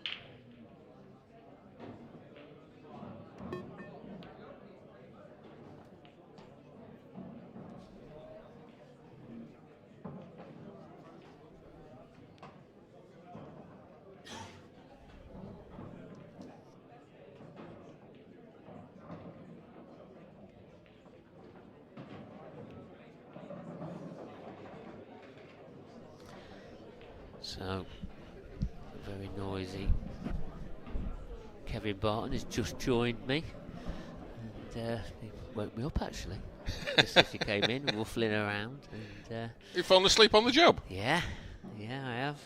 K: So, very noisy. Kevin Barton has just joined me, and he woke me up actually, just as he came in, ruffling around. And
E: you fallen asleep on the job?
K: Yeah, I have.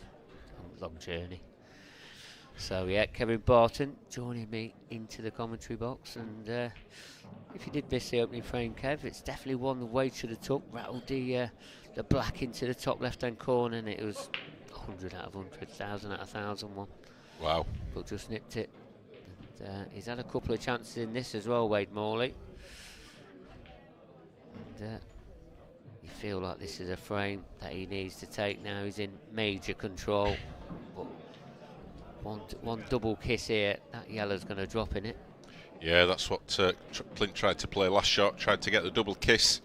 K: Long journey. So yeah, Kevin Barton joining me into the commentary box, and if you did miss the opening frame, Kev, it's definitely one the Wade should have took. Rattled the black into the top left-hand corner, and it was 100 out of 100, 1,000 out of 1,000 one.
E: Wow.
K: But just nipped it. And, he's had a couple of chances in this as well, Wade Morley. And you feel like this is a frame that he needs to take now. He's in major control. But one double kiss here, that yellow's going to drop in it.
E: Yeah, that's what Clint tried to play last shot, tried to get the double kiss.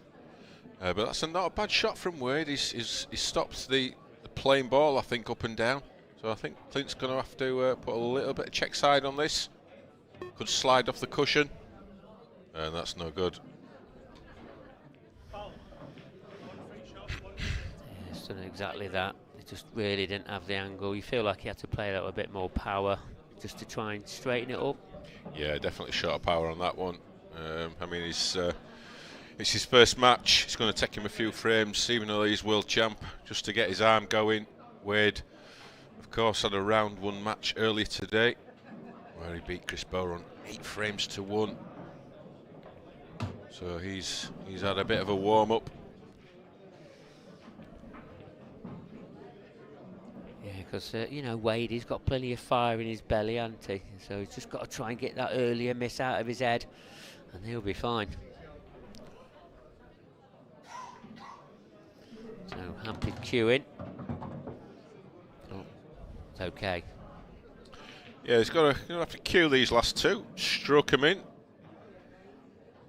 E: But that's not a bad shot from Wade. He stopped the playing ball, I think, up and down. So I think Clint's going to have to put a little bit of check side on this. Could slide off the cushion, and that's no good.
K: Yeah, it's done exactly that. He just really didn't have the angle. You feel like he had to play that with a bit more power just to try and straighten it up.
E: Yeah, definitely short of power on that one. I mean, it's his first match. It's going to take him a few frames, even though he's world champ, just to get his arm going. Wade, of course, had a round one match earlier today where he beat Chris Bowyer on 8 frames to 1. So he's had a bit of a warm up.
K: Yeah, because you know, Wade, he's got plenty of fire in his belly, hasn't he? So he's just got to try and get that earlier miss out of his head, and he'll be fine. So Hampy queuing. Oh, it's okay.
C: Yeah, he's got to have to cue these last two, stroke him in.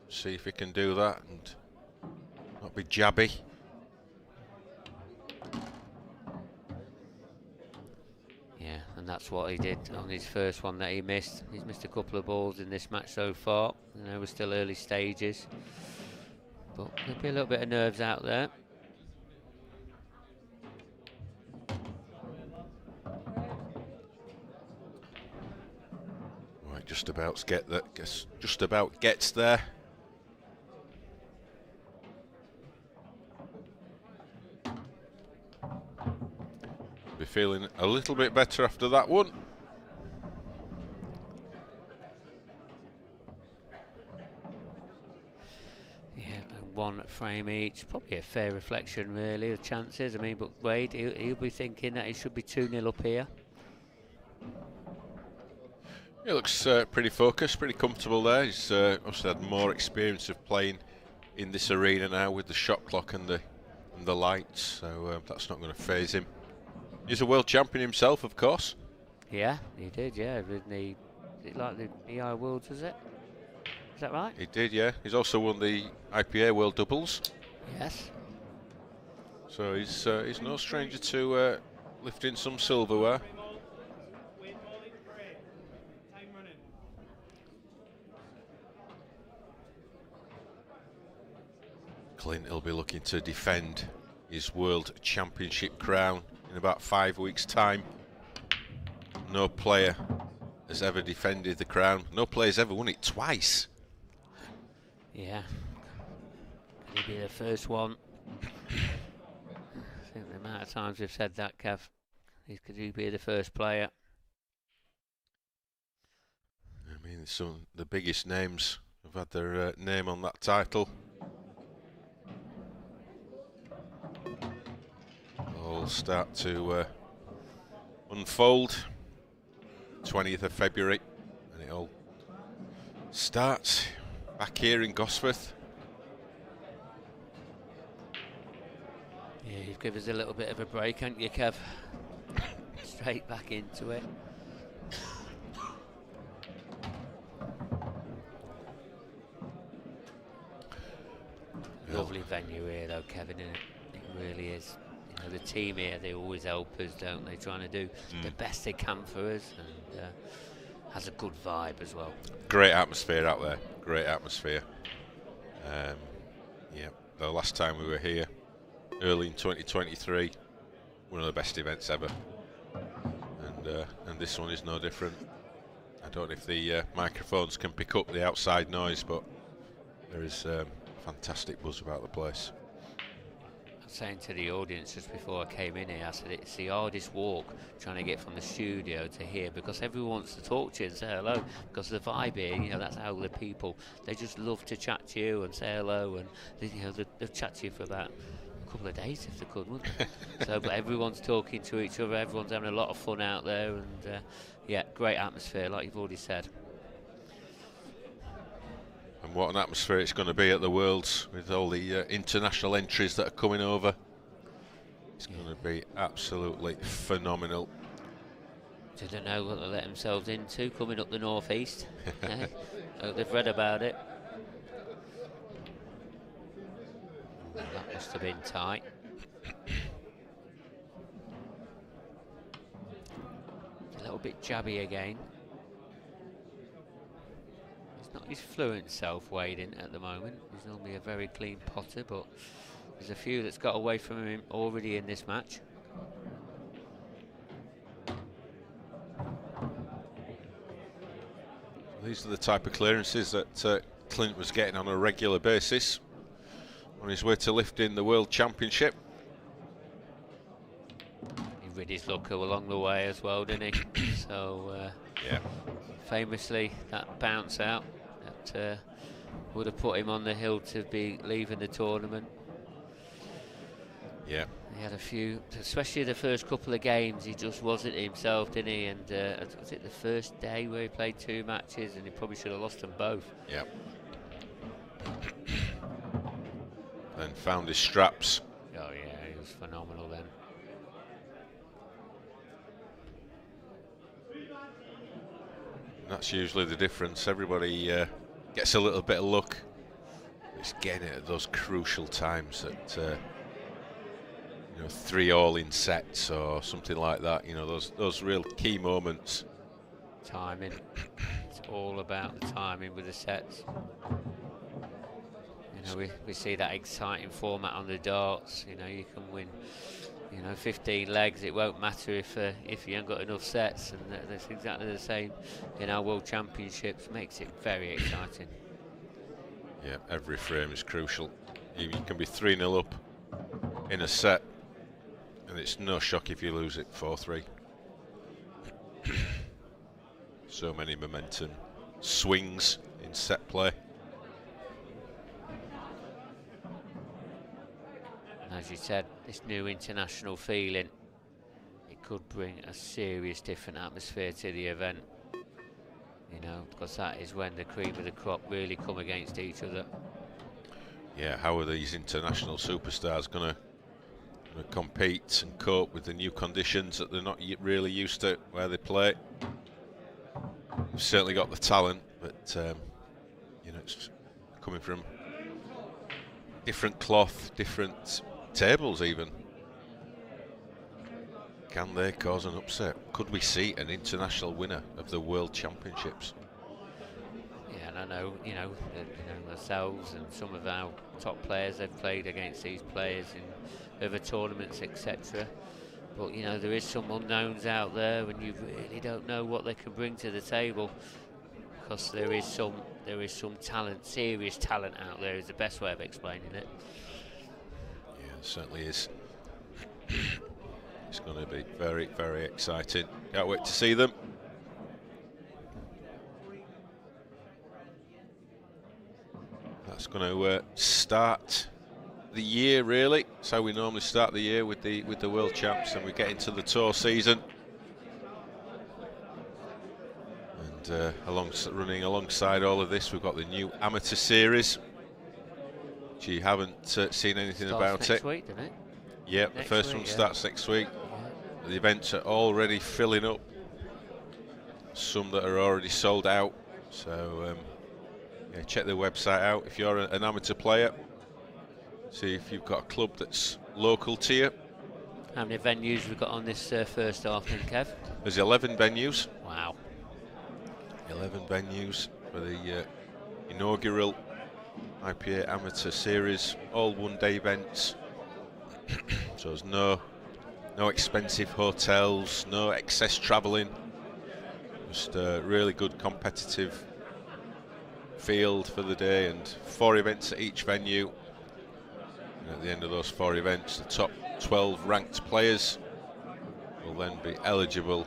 C: See if he can do that and not be jabby.
K: Yeah, and that's what he did on his first one that he missed. He's missed a couple of balls in this match so far. You know, we're still early stages, but there'll be a little bit of nerves out there.
C: Right, just about gets there. Be feeling a little bit better after that one.
K: Yeah, and one frame each, probably a fair reflection really of chances. I mean, but Wade, he'll be thinking that he should be 2-0 up here.
C: He looks pretty focused, pretty comfortable there. He's obviously had more experience of playing in this arena now with the shot clock and the lights, so that's not going to faze him. He's a world champion himself, of course.
K: Yeah, he did, yeah. Like the EI Worlds, was it? Is that right?
C: He did, yeah. He's also won the IPA World Doubles.
K: Yes.
C: So he's no stranger to lifting some silverware. Clint will be looking to defend his World Championship crown in about 5 weeks' time. No player has ever defended the crown. No player's ever won it twice.
K: Yeah. Could he be the first one? I think the amount of times we've said that, Kev. Could he be the first player?
C: I mean, some of the biggest names have had their name on that title. All start to unfold. 20th of February, and it all starts back here in Gosforth.
K: Yeah, you've given us a little bit of a break, haven't you, Kev? Straight back into it. Lovely venue here, though, Kevin, isn't it? It really is. You know, the team here, they always help us, don't they? Trying to do the best they can for us, and has a good vibe as well.
C: Great atmosphere out there. Great atmosphere. Yeah, the last time we were here, early in 2023, one of the best events ever, and this one is no different. I don't know if the microphones can pick up the outside noise, but there is fantastic buzz about the place.
K: I was saying to the audience just before I came in here, I said it's the hardest walk trying to get from the studio to here, because everyone wants to talk to you and say hello, because the vibe here, you know, that's how the people, they just love to chat to you and say hello, and you know, they'll chat to you for about a couple of days if they could, wouldn't they? So, but everyone's talking to each other, everyone's having a lot of fun out there, and yeah, great atmosphere, like you've already said.
C: And what an atmosphere it's going to be at the Worlds with all the international entries that are coming over. It's going to be absolutely phenomenal.
K: Do they know what they let themselves into coming up the northeast? They've read about it. That must have been tight. A little bit jabby again. Not his fluent self, Wade, in at the moment. He's normally a very clean potter, but there's a few that's got away from him already in this match.
C: These are the type of clearances that Clint was getting on a regular basis on his way to lifting the World Championship.
K: He rid his luck along the way as well, didn't he? So,
C: yeah.
K: Famously, that bounce out that would have put him on the hill to be leaving the tournament.
E: Yeah.
K: He had a few, especially the first couple of games, he just wasn't himself, didn't he? And was it the first day where he played 2 matches and he probably should have lost them both?
E: Yeah. Then found his straps.
K: Oh yeah, he was phenomenal then.
E: And that's usually the difference. Everybody gets a little bit of luck. It's getting it at those crucial times that 3-all in sets or something like that. You know, those real key moments.
K: Timing. It's all about the timing with the sets. You know, we see that exciting format on the darts. You know, you can win, 15 legs. It won't matter if you haven't got enough sets, and that's exactly the same in our World Championships. Makes it very exciting.
E: Yeah, every frame is crucial. You can be 3-0 up in a set, and it's no shock if you lose it 4-3. So many momentum swings in set play.
K: And as you said, this new international feeling, it could bring a serious different atmosphere to the event. You know, because that is when the cream of the crop really come against each other.
E: Yeah, how are these international superstars going to compete and cope with the new conditions that they're not really used to where they play? They've certainly got the talent, but it's coming from different cloth, different tables even. Can they cause an upset? Could we see an international winner of the World Championships?
K: Yeah, and I know, ourselves and some of our top players, they've played against these players in other tournaments, etc. But, there is some unknowns out there, and you really don't know what they can bring to the table, because there is some talent, serious talent out there, is the best way of explaining it.
E: Yeah, it certainly is. It's going to be very, very exciting. Can't wait to see them. That's going to start the year, really. It's how we normally start the year with the World Champs, and we get into the tour season. And running alongside all of this, we've got the new amateur series, which you haven't seen anything about
K: next week, doesn't it?
E: Yep, the first one starts next week. The events are already filling up. Some that are already sold out. So check the website out if you're an amateur player. See if you've got a club that's local to you.
K: How many venues have we got on this first half then, Kev?
E: There's 11 venues.
K: Wow.
E: 11 venues for the inaugural IPA Amateur Series, all one-day events. So there's no expensive hotels, no excess travelling. Just a really good competitive field for the day, and 4 events at each venue. And at the end of those 4 events, the top 12 ranked players will then be eligible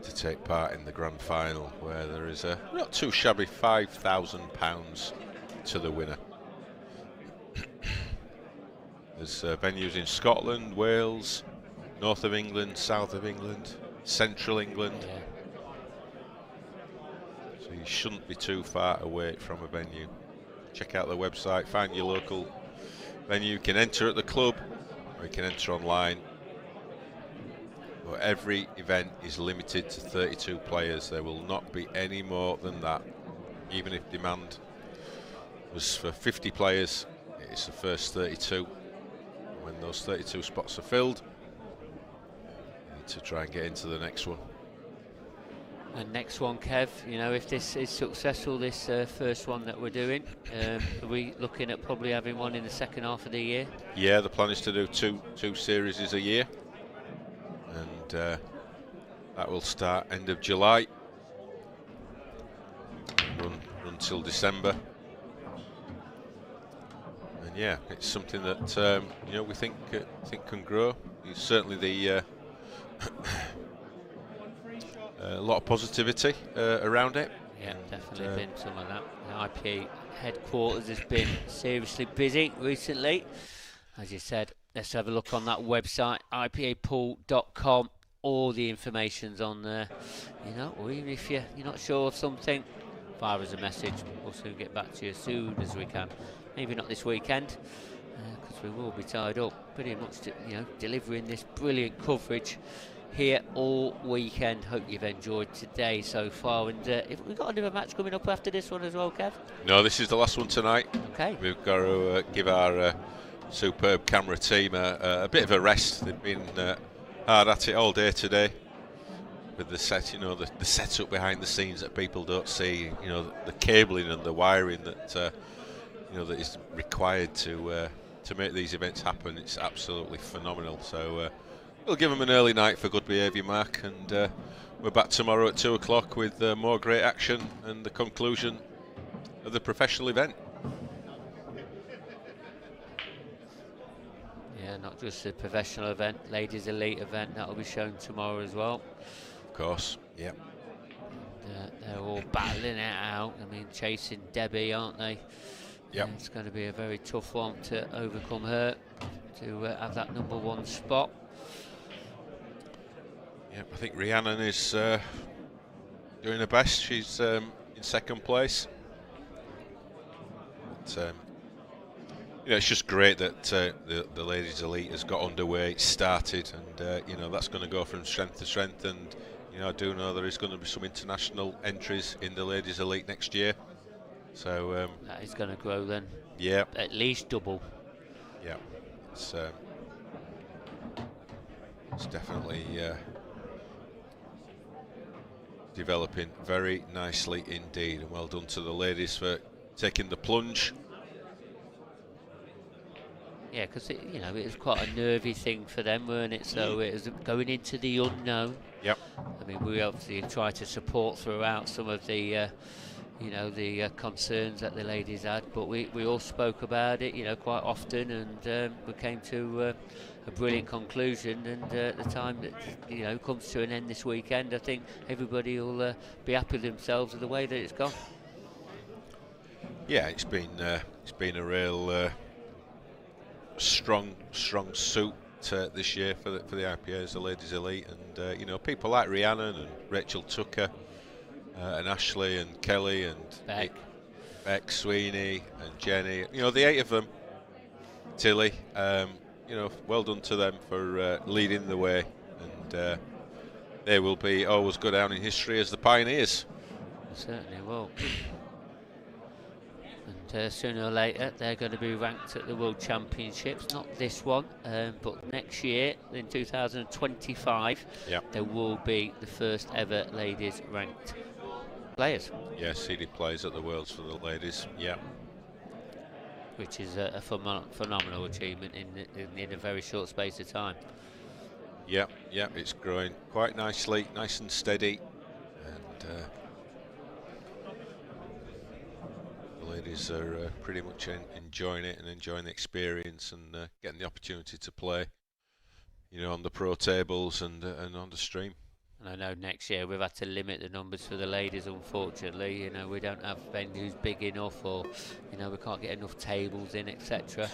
E: to take part in the grand final, where there is a not too shabby £5,000 to the winner. There's venues in Scotland, Wales, north of England, south of England, central England.
K: Yeah.
E: So you shouldn't be too far away from a venue. Check out the website, find your local venue. You can enter at the club, or you can enter online. But every event is limited to 32 players. There will not be any more than that. Even if demand was for 50 players, it's the first 32. When those 32 spots are filled, you need to try and get into the next one.
K: And next one, Kev, if this is successful, this first one that we're doing, are we looking at probably having one in the second half of the year?
E: Yeah, the plan is to do two series a year, and that will start end of July, run till December. And yeah, it's something that we think can grow. It's certainly the a lot of positivity around it.
K: Yeah, definitely been some of that. The IPA headquarters has been seriously busy recently. As you said, let's have a look on that website, ipapool.com. All the information's on there, you know, or even if you're not sure of something, fire us a message. We'll soon get back to you as soon as we can. Maybe not this weekend, because we will be tied up pretty much to, delivering this brilliant coverage here all weekend. Hope you've enjoyed today so far, and if we've got another match coming up after this one as well, Kev?
C: No, this is the last one tonight.
K: Okay.
C: We've got to give our superb camera team a bit of a rest. They've been hard at it all day today with the set, the setup behind the scenes that people don't see, the cabling and the wiring that that is required to make these events happen. It's absolutely phenomenal. So we'll give them an early night for good behaviour, Mark, and we're back tomorrow at 2 o'clock with more great action and the conclusion of the professional event.
K: Yeah, not just the professional event, ladies elite event, that'll be shown tomorrow as well.
C: Of course, yeah.
K: They're all battling it out. I mean, chasing Debbie, aren't they?
C: Yep.
K: It's going to be a very tough one to overcome her, to have that #1 spot.
C: Yep, I think Rhiannon is doing her best. She's in second place. But, it's just great that the ladies elite has got underway, it's started, and that's going to go from strength to strength. And I do know there is going to be some international entries in the ladies elite next year. So
K: that is going to grow then.
C: Yeah.
K: At least double.
C: Yeah. It's definitely developing very nicely indeed, and well done to the ladies for taking the plunge.
K: Yeah, because it was quite a nervy thing for them, weren't it? So it was going into the unknown.
C: Yep.
K: I mean, we obviously tried to support throughout some of the, the concerns that the ladies had, but we all spoke about it, quite often, and we came to a brilliant conclusion. And the time that comes to an end this weekend, I think everybody will be happy with themselves with the way that it's gone.
C: Yeah, it's been a real strong suit this year for the IPAs, the ladies elite, and people like Rhiannon and Rachel Tucker and Ashley and Kelly and Beck Sweeney and Jenny, the 8 of them, Tilly, well done to them for leading the way, and they will be always go down in history as the pioneers.
K: Certainly will. And sooner or later they're going to be ranked at the World Championships, not this one, but next year in 2025.
C: Yep.
K: There will be the first ever ladies ranked players.
C: Yeah, seeded players at the Worlds for the ladies. Yeah.
K: Which is a phenomenal achievement in a very short space of time.
C: Yeah, it's growing quite nicely, nice and steady, and the ladies are pretty much enjoying it and enjoying the experience, and getting the opportunity to play, on the pro tables and on the stream.
K: And I know next year we've had to limit the numbers for the ladies, unfortunately. We don't have venues big enough, or we can't get enough tables in, etc.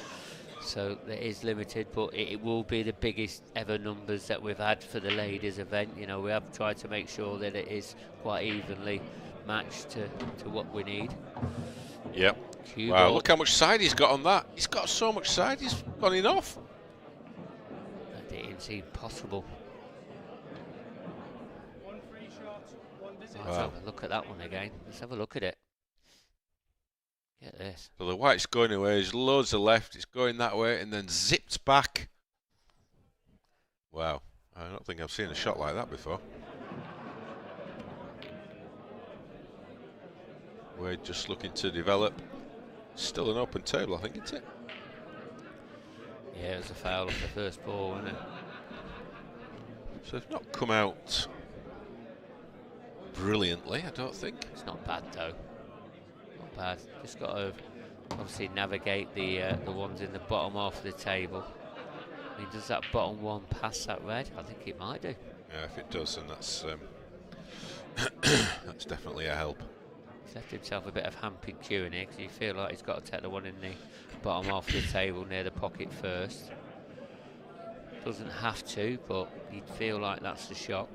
K: So it is limited, but it will be the biggest ever numbers that we've had for the ladies event. We have tried to make sure that it is quite evenly matched to what we need.
C: Yep. Wow, look how much side he's got on that. He's got so much side, he's gone enough.
K: That didn't seem possible. Let's have a look at that one again. Let's have a look at it. Get this.
C: So the white's going away, there's loads of left, it's going that way, and then zipped back. Wow, I don't think I've seen a shot like that before. We're just looking to develop. Still an open table, I think, isn't it?
K: Yeah, it was a foul off the first ball, wasn't it?
C: So they've not come out brilliantly, I don't think.
K: It's not bad though. Not bad. Just got to obviously navigate the ones in the bottom half of the table. I mean, does that bottom one pass that red? I think it might do.
C: Yeah, if it does, then that's that's definitely a help.
K: He's left himself a bit of hampered in here, because you feel like he's got to take the one in the bottom half of the table near the pocket first. Doesn't have to, but you'd feel like that's the shot.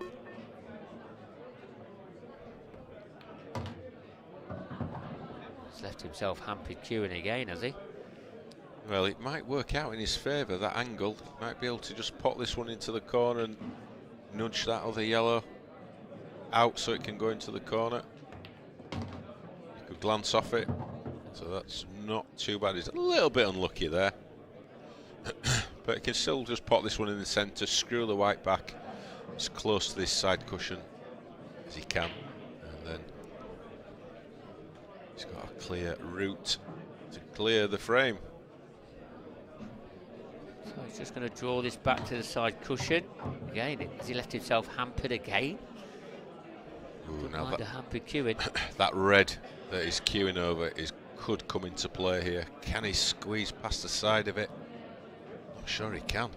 K: He's left himself hampered queuing again, has he?
C: Well, it might work out in his favour, that angle. He might be able to just pop this one into the corner and nudge that other yellow out so it can go into the corner. You could glance off it, so that's not too bad. He's a little bit unlucky there. But he can still just pop this one in the centre, screw the white back as close to this side cushion as he can, and then he's got a clear route to clear the frame.
K: So he's just going to draw this back to the side cushion. Again, has he left himself hampered again?
C: Ooh, now
K: that hampered queuing.
C: that red that he's queuing over could come into play here. Can he squeeze past the side of it? Not sure he can.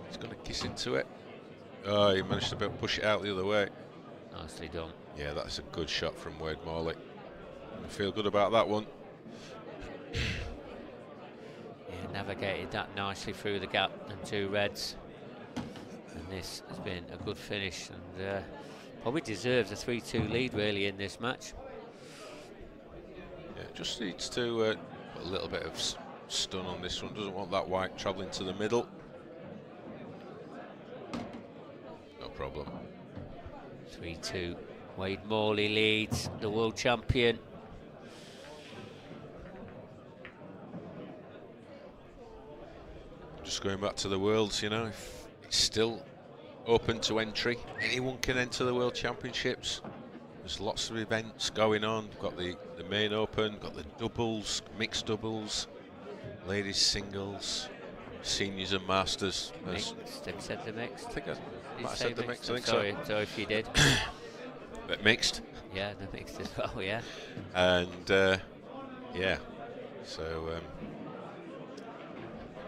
C: He's going to kiss into it. Oh, he managed to push it out the other way.
K: Nicely done.
C: Yeah, that's a good shot from Wade Morley. I feel good about that one.
K: Yeah, navigated that nicely through the gap and two reds. And this has been a good finish, and probably deserves a 3-2 lead really in this match.
C: Yeah, just needs to put a little bit of stun on this one. Doesn't want that white travelling to the middle. No problem.
K: 3-2. Wade Morley leads the world champion.
C: Just going back to the Worlds, you know, if it's still open to entry, anyone can enter the World Championships. There's lots of events going on. We've got the main open, got the doubles, mixed doubles, ladies singles, seniors and masters.
K: Mixed. Have you said the mixed?
C: I think I might have said the mixed. I think
K: sorry,
C: so.
K: Sorry if you did.
C: But mixed.
K: Yeah, the mixed as well, yeah.
C: And yeah, so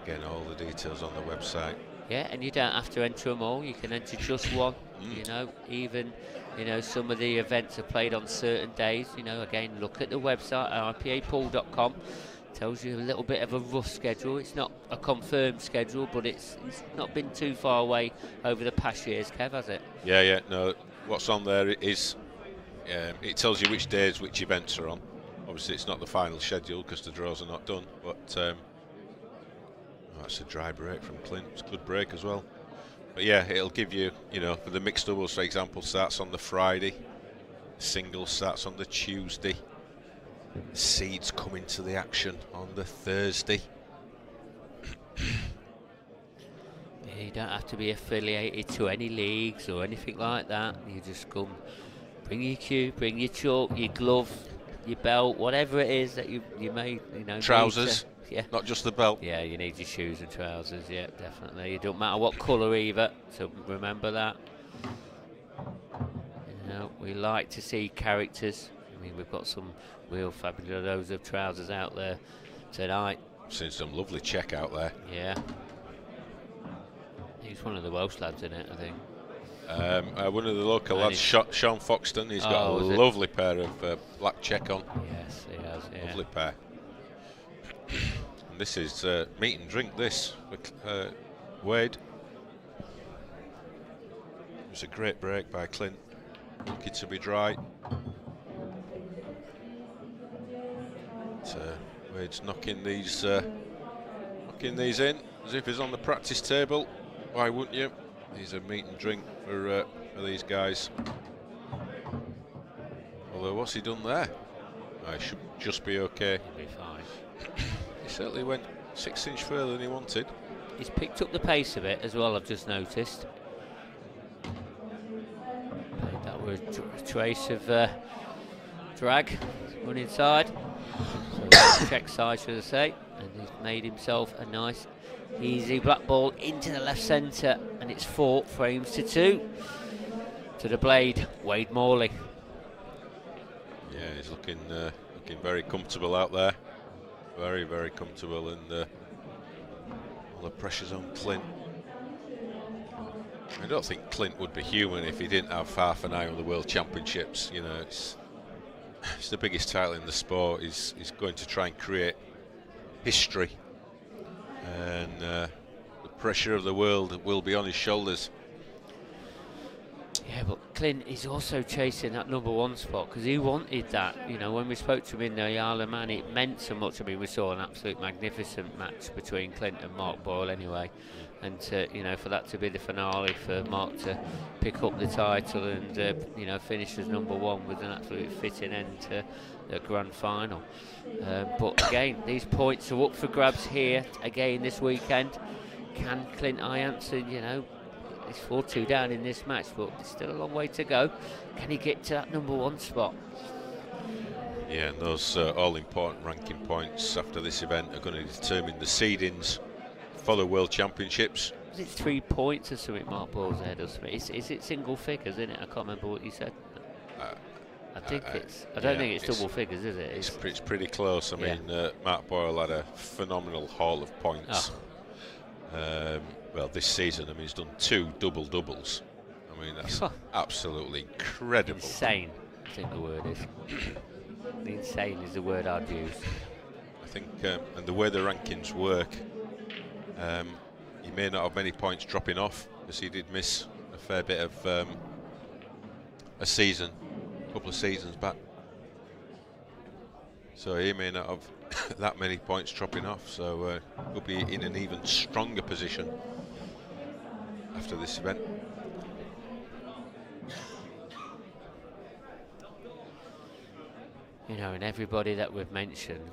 C: again, all the details on the website.
K: Yeah, and you don't have to enter them all. You can enter just one. You know, even some of the events are played on certain days. You know, again, look at the website ipapool.com. Tells you a little bit of a rough schedule. It's not a confirmed schedule, but it's not been too far away over the past years, Kev, has it?
C: Yeah, no. What's on there is it tells you which days which events are on. Obviously, it's not the final schedule because the draws are not done. But that's a dry break from Clint. It's a good break as well. But yeah, it'll give you, for the mixed doubles, for example, starts on the Friday. Singles starts on the Tuesday. Seeds come into the action on the Thursday.
K: Yeah, you don't have to be affiliated to any leagues or anything like that. You just come, bring your cue, bring your chalk, your glove, your belt, whatever it is that you may,
C: Trousers,
K: yeah,
C: not just the belt.
K: Yeah, you need your shoes and trousers, yeah, definitely. It don't matter what colour either, so remember that. We like to see characters. I mean, we've got some real fabulous of trousers out there tonight.
C: Seen some lovely check out there.
K: Yeah. He's one of the Welsh lads in it, I think.
C: One of the local lads, Sean Foxton. He's got a lovely pair of black check on.
K: Yes, he has. Yeah.
C: Lovely pair. And this is meat and drink. This with Wade. It was a great break by Clint. Lucky to be dry. Wade's knocking these in as if he's on the practice table. Why wouldn't you? These are meat and drink for these guys. Although, what's he done there? I should just be okay.
K: He'll be fine.
C: He certainly went 6 inches further than he wanted.
K: He's picked up the pace of it as well, I've just noticed. That was a trace of drag run inside. So check side, should I say. And he's made himself a nice, easy black ball into the left centre. And it's 4 frames to 2 to the blade, Wade Morley.
C: Yeah, he's looking very comfortable out there. Very, very comfortable, and all the pressure's on Clint. I don't think Clint would be human if he didn't have half an eye on the World Championships. It's the biggest title in the sport. He's going to try and create history. and the pressure of the world will be on his shoulders.
K: Yeah, but Clint is also chasing that #1 spot because he wanted that. You know, when we spoke to him in the Isle of Man, it meant so much. I mean, we saw an absolute magnificent match between Clint and Mark Boyle anyway. And, you know, for that to be the finale, for Mark to pick up the title and, you know, finish as #1 with an absolute fitting end to the grand final. But again, these points are up for grabs here again this weekend. Can Clint Ianson, you know, he's 4-2 down in this match, but there's still a long way to go. Can he get to that #1 spot?
C: Yeah, and those all-important ranking points after this event are going to determine the seedings for the World Championships.
K: Is it 3 points or something Mark Boyle's ahead of me? Is it single figures, isn't it? I can't remember what you said. I think it's... I don't think it's double figures, is it?
C: It's pretty close. I mean, Mark Boyle had a phenomenal haul of points. Well, this season, I mean, he's done 2 double-doubles. I mean, that's absolutely incredible.
K: Insane, I think the word is. Insane is the word I'd use.
C: I think, and the way the rankings work, he may not have many points dropping off, because he did miss a fair bit of a season, a couple of seasons back. So he may not have that many points dropping off, so he'll be in an even stronger position after this event.
K: You know, and everybody that we've mentioned,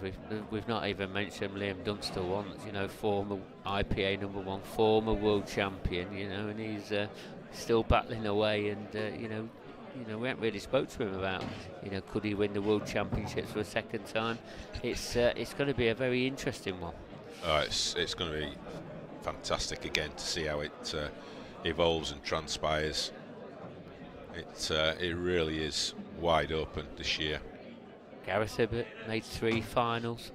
K: we've not even mentioned Liam Dunster once. You know, former IPA #1, former world champion. You know, and he's still battling away. And you know, we haven't really spoke to him about, you know, could he win the World Championships for a second time? It's going to be a very interesting one.
C: It's going to be fantastic again to see how it evolves and transpires. It really is wide open this year.
K: Gareth Hibbert made 3 finals.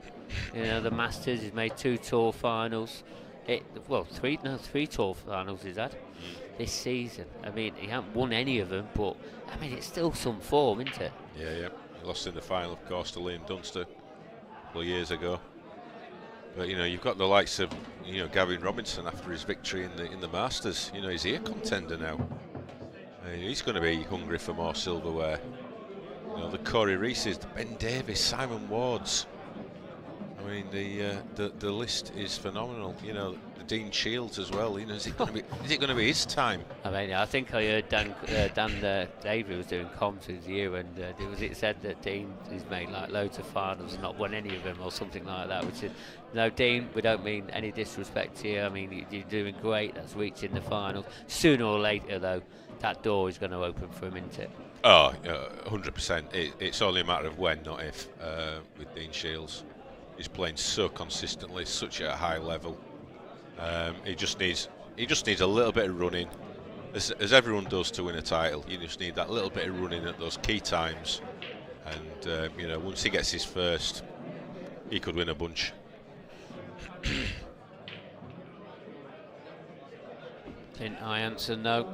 K: You know, the Masters, he's made 2 tour finals. 3 tour finals he's had this season. I mean, he hasn't won any of them, but I mean, it's still some form, isn't it?
C: Yeah. He lost in the final, of course, to Liam Dunster a couple of years ago. But you know, you've got the likes of, you know, Gavin Robinson after his victory in the Masters. You know, he's a contender now. He's going to be hungry for more silverware. You know, the Corey Reeses, the Ben Davis, Simon Wards. I mean, the list is phenomenal. You know, the Dean Shields as well. You know, is it going to be his time?
K: I mean, I think I heard Dan Davey was doing comms this year, and it said that Dean has made like loads of finals and not won any of them or something like that. Which is, no, Dean, we don't mean any disrespect to you. I mean, you're doing great. That's reaching the finals. Sooner or later, though, that door is going to open for him, isn't it?
C: Oh, 100%. It's only a matter of when, not if. With Dean Shields, he's playing so consistently, such at a high level. He just needs a little bit of running, as everyone does to win a title. You just need that little bit of running at those key times, and you know, once he gets his first, he could win a bunch.
K: Clint Ianson, though,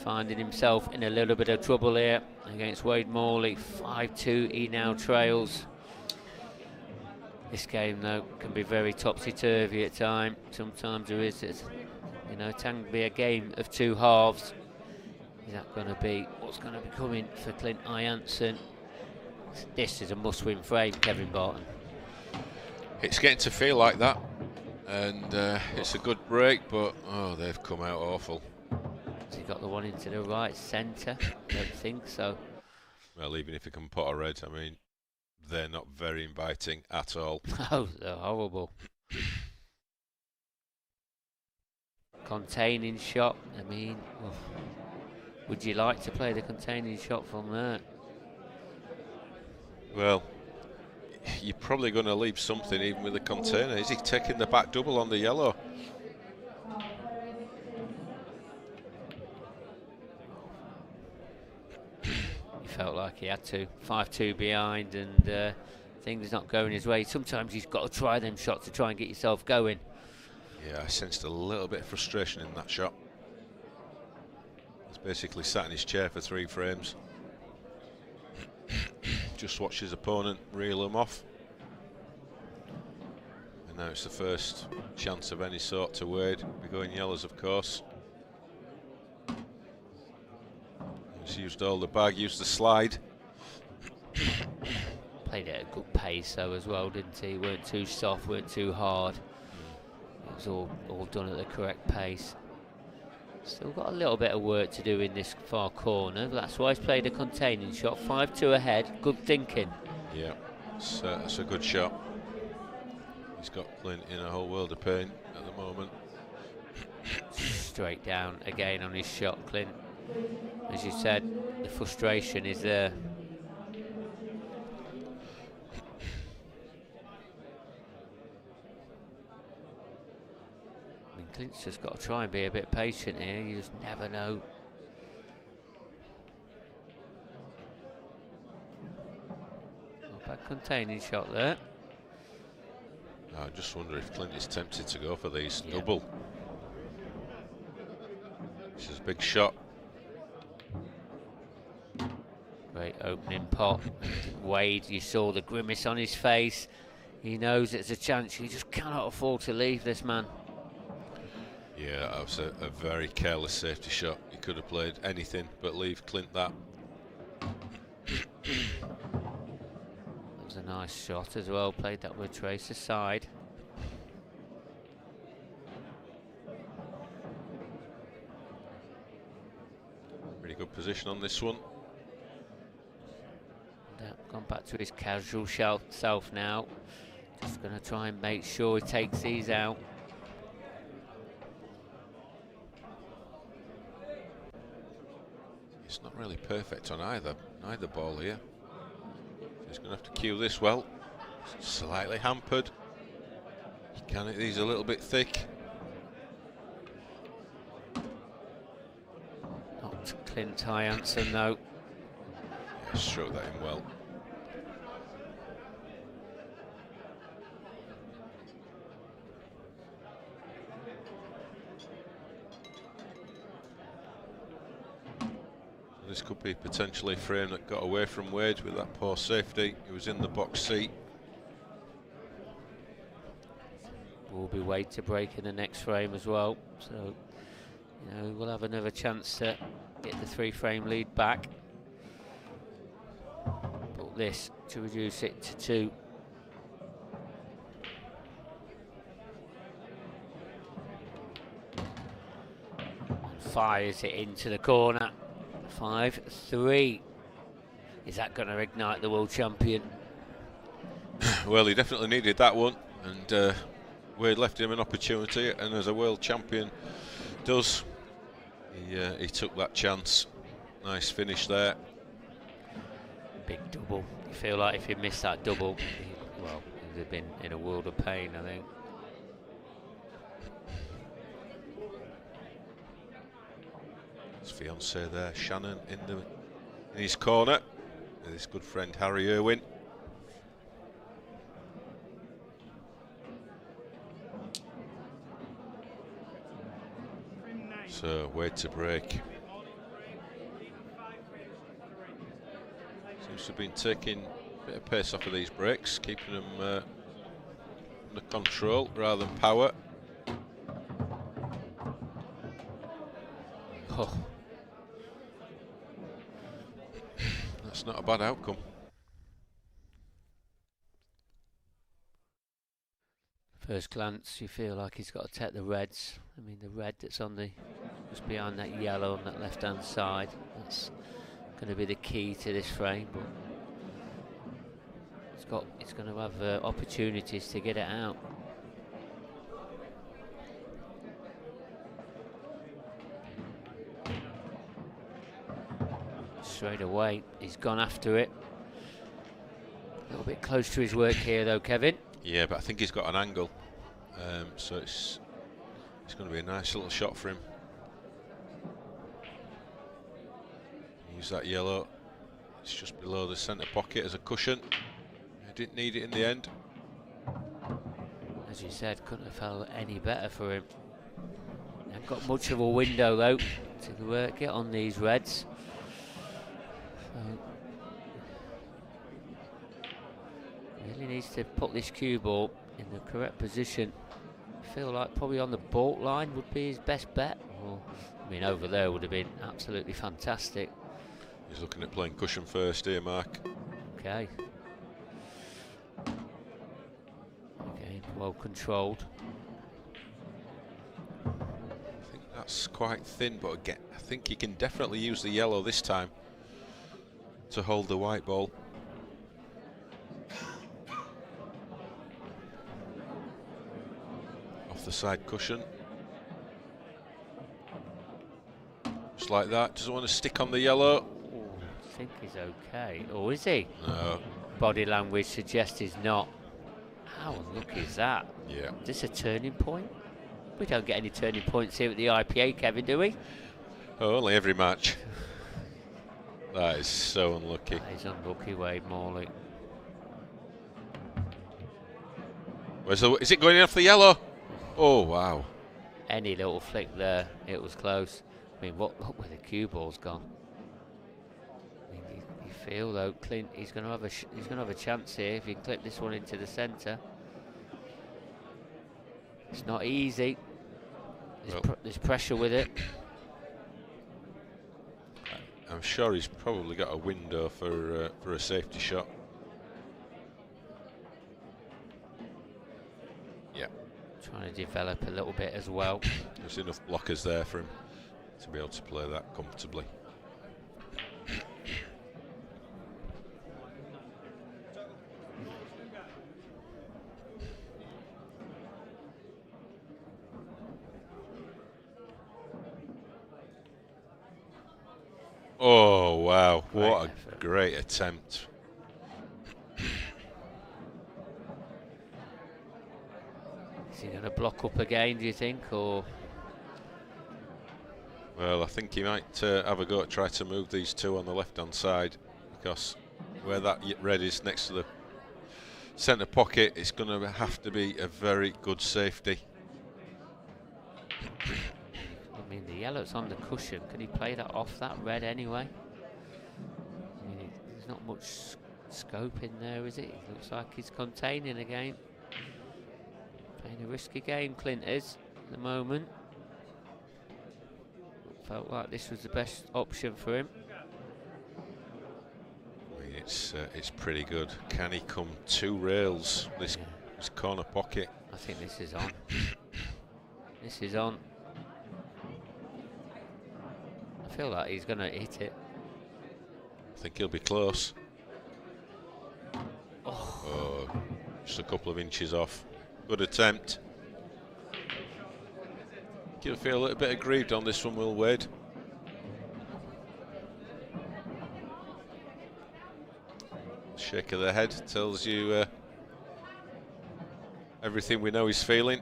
K: finding himself in a little bit of trouble here against Wade Morley. 5-2, he now trails. This game, though, can be very topsy-turvy at times. Sometimes there is, you know, it can be a game of 2 halves. Is that going to be what's going to be coming for Clint Ianson? This is a must-win frame, Kevin Barton.
C: It's getting to feel like that, and it's a good break, but they've come out awful.
K: Has he got the one into the right centre? Don't think so.
C: Well, even if he can put a red, I mean, they're not very inviting at all.
K: Oh, they're horrible. Containing shot. I mean, would you like to play the containing shot from there?
C: Well, you're probably going to leave something even with the container. Is he taking the back double on the yellow?
K: He felt like he had to. 5-2 behind, and things not going his way. Sometimes he's got to try them shots to try and get yourself going.
C: Yeah, I sensed a little bit of frustration in that shot. He's basically sat in his chair for 3 frames. Just watch his opponent reel him off. Now it's the first chance of any sort to Wade. We're going yellows, of course. He's used all the bag, used the slide.
K: Played it at a good pace though as well, didn't he? Weren't too soft, weren't too hard. It was all done at the correct pace. Still got a little bit of work to do in this far corner. That's why he's played a containing shot. 5-2 ahead. Good thinking.
C: Yeah, that's a good shot. He's got Clint in a whole world of pain at the moment.
K: Straight down again on his shot, Clint. As you said, the frustration is there. I mean, Clint's just got to try and be a bit patient here. You just never know. Not bad containing shot there.
C: I just wonder if Clint is tempted to go for these double. This is a big shot.
K: Great opening pot. Wade, you saw the grimace on his face. He knows it's a chance. He just cannot afford to leave this man.
C: Yeah, that was a very careless safety shot. He could have played anything but leave Clint that.
K: That was a nice shot as well. Played that with Trace aside.
C: Really good position on this one.
K: Gone back to his casual self now. Just going to try and make sure he takes these out.
C: It's not really perfect on either ball here. He's going to have to cue this well. Slightly hampered. These are a little bit thick.
K: Not Clint Ianson though.
C: Yeah, stroke that in well. This could be potentially a frame that got away from Wade with that poor safety. He was in the box seat.
K: Will be Wade to break in the next frame as well. So, you know, we'll have another chance to get the 3-frame lead back. But this to reduce it to 2. And fires it into the corner. 5-3. Is that going to ignite the world champion?
C: Well, he definitely needed that one, and Wade left him an opportunity, and as a world champion does, he took that chance. Nice finish there.
K: Big double. You feel like if he missed that double, well, he'd have been in a world of pain, I think.
C: His fiancée there, Shannon, in his corner with his good friend Harry Irwin. So Wade to break. Seems to have been taking a bit of pace off of these breaks, keeping them under control rather than power.
K: Oh.
C: That's not a bad outcome.
K: First glance, you feel like he's got to take the reds. I mean, the red that's on the just behind that yellow on that left-hand side. That's going to be the key to this frame. But it's going to have opportunities to get it out. Straight away, he's gone after it. A little bit close to his work here, though, Kevin.
C: Yeah, but I think he's got an angle, so it's going to be a nice little shot for him. Use that yellow. It's just below the centre pocket as a cushion. He didn't need it in the end.
K: As you said, couldn't have felt any better for him. They've got much of a window though to get on these reds. So really needs to put this cue ball in the correct position. I feel like probably on the baulk line would be his best bet. Or, I mean, over there would have been absolutely fantastic.
A: He's looking at playing cushion first here, Mark.
K: Okay. Again, well controlled.
A: I think that's quite thin, but again, I think he can definitely use the yellow this time to hold the white ball. Off the side cushion. Just like that, doesn't want to stick on the yellow.
K: I think he's okay. Or is he?
A: No.
K: Body language suggests he's not. How unlucky is that?
A: Yeah.
K: Is this a turning point? We don't get any turning points here at the IPA, Kevin, do we?
A: Oh, only every match. That is so unlucky.
K: That is unlucky, Wade Morley.
A: Is it going off the yellow? Oh, wow.
K: Any little flick there, it was close. I mean, look where the cue ball's gone. I mean, you feel though, Clint, he's going to have a chance here if he can clip this one into the centre. It's not easy. There's pressure with it.
A: I'm sure he's probably got a window for a safety shot. Yeah.
K: Trying to develop a little bit as well.
A: There's enough blockers there for him to be able to play that comfortably. Oh wow, what a great attempt.
K: Is he going to block up again, do you think, or?
A: Well, I think he might have a go at try to move these two on the left-hand side, because where that red is next to the centre pocket, it's going to have to be a very good safety.
K: I mean, the yellow's on the cushion. Can he play that off that red anyway? I mean, there's not much scope in there, is it? It looks like he's containing again. Playing a risky game, Clint is, at the moment. Felt like this was the best option for him.
A: I mean, it's pretty good. Can he come 2 rails, this corner pocket?
K: I think this is on. This is on. I feel like he's going to hit it.
A: I think he'll be close. Oh, just a couple of inches off. Good attempt. You'll feel a little bit aggrieved on this one, Will Wade. Shake of the head tells you everything we know he's feeling.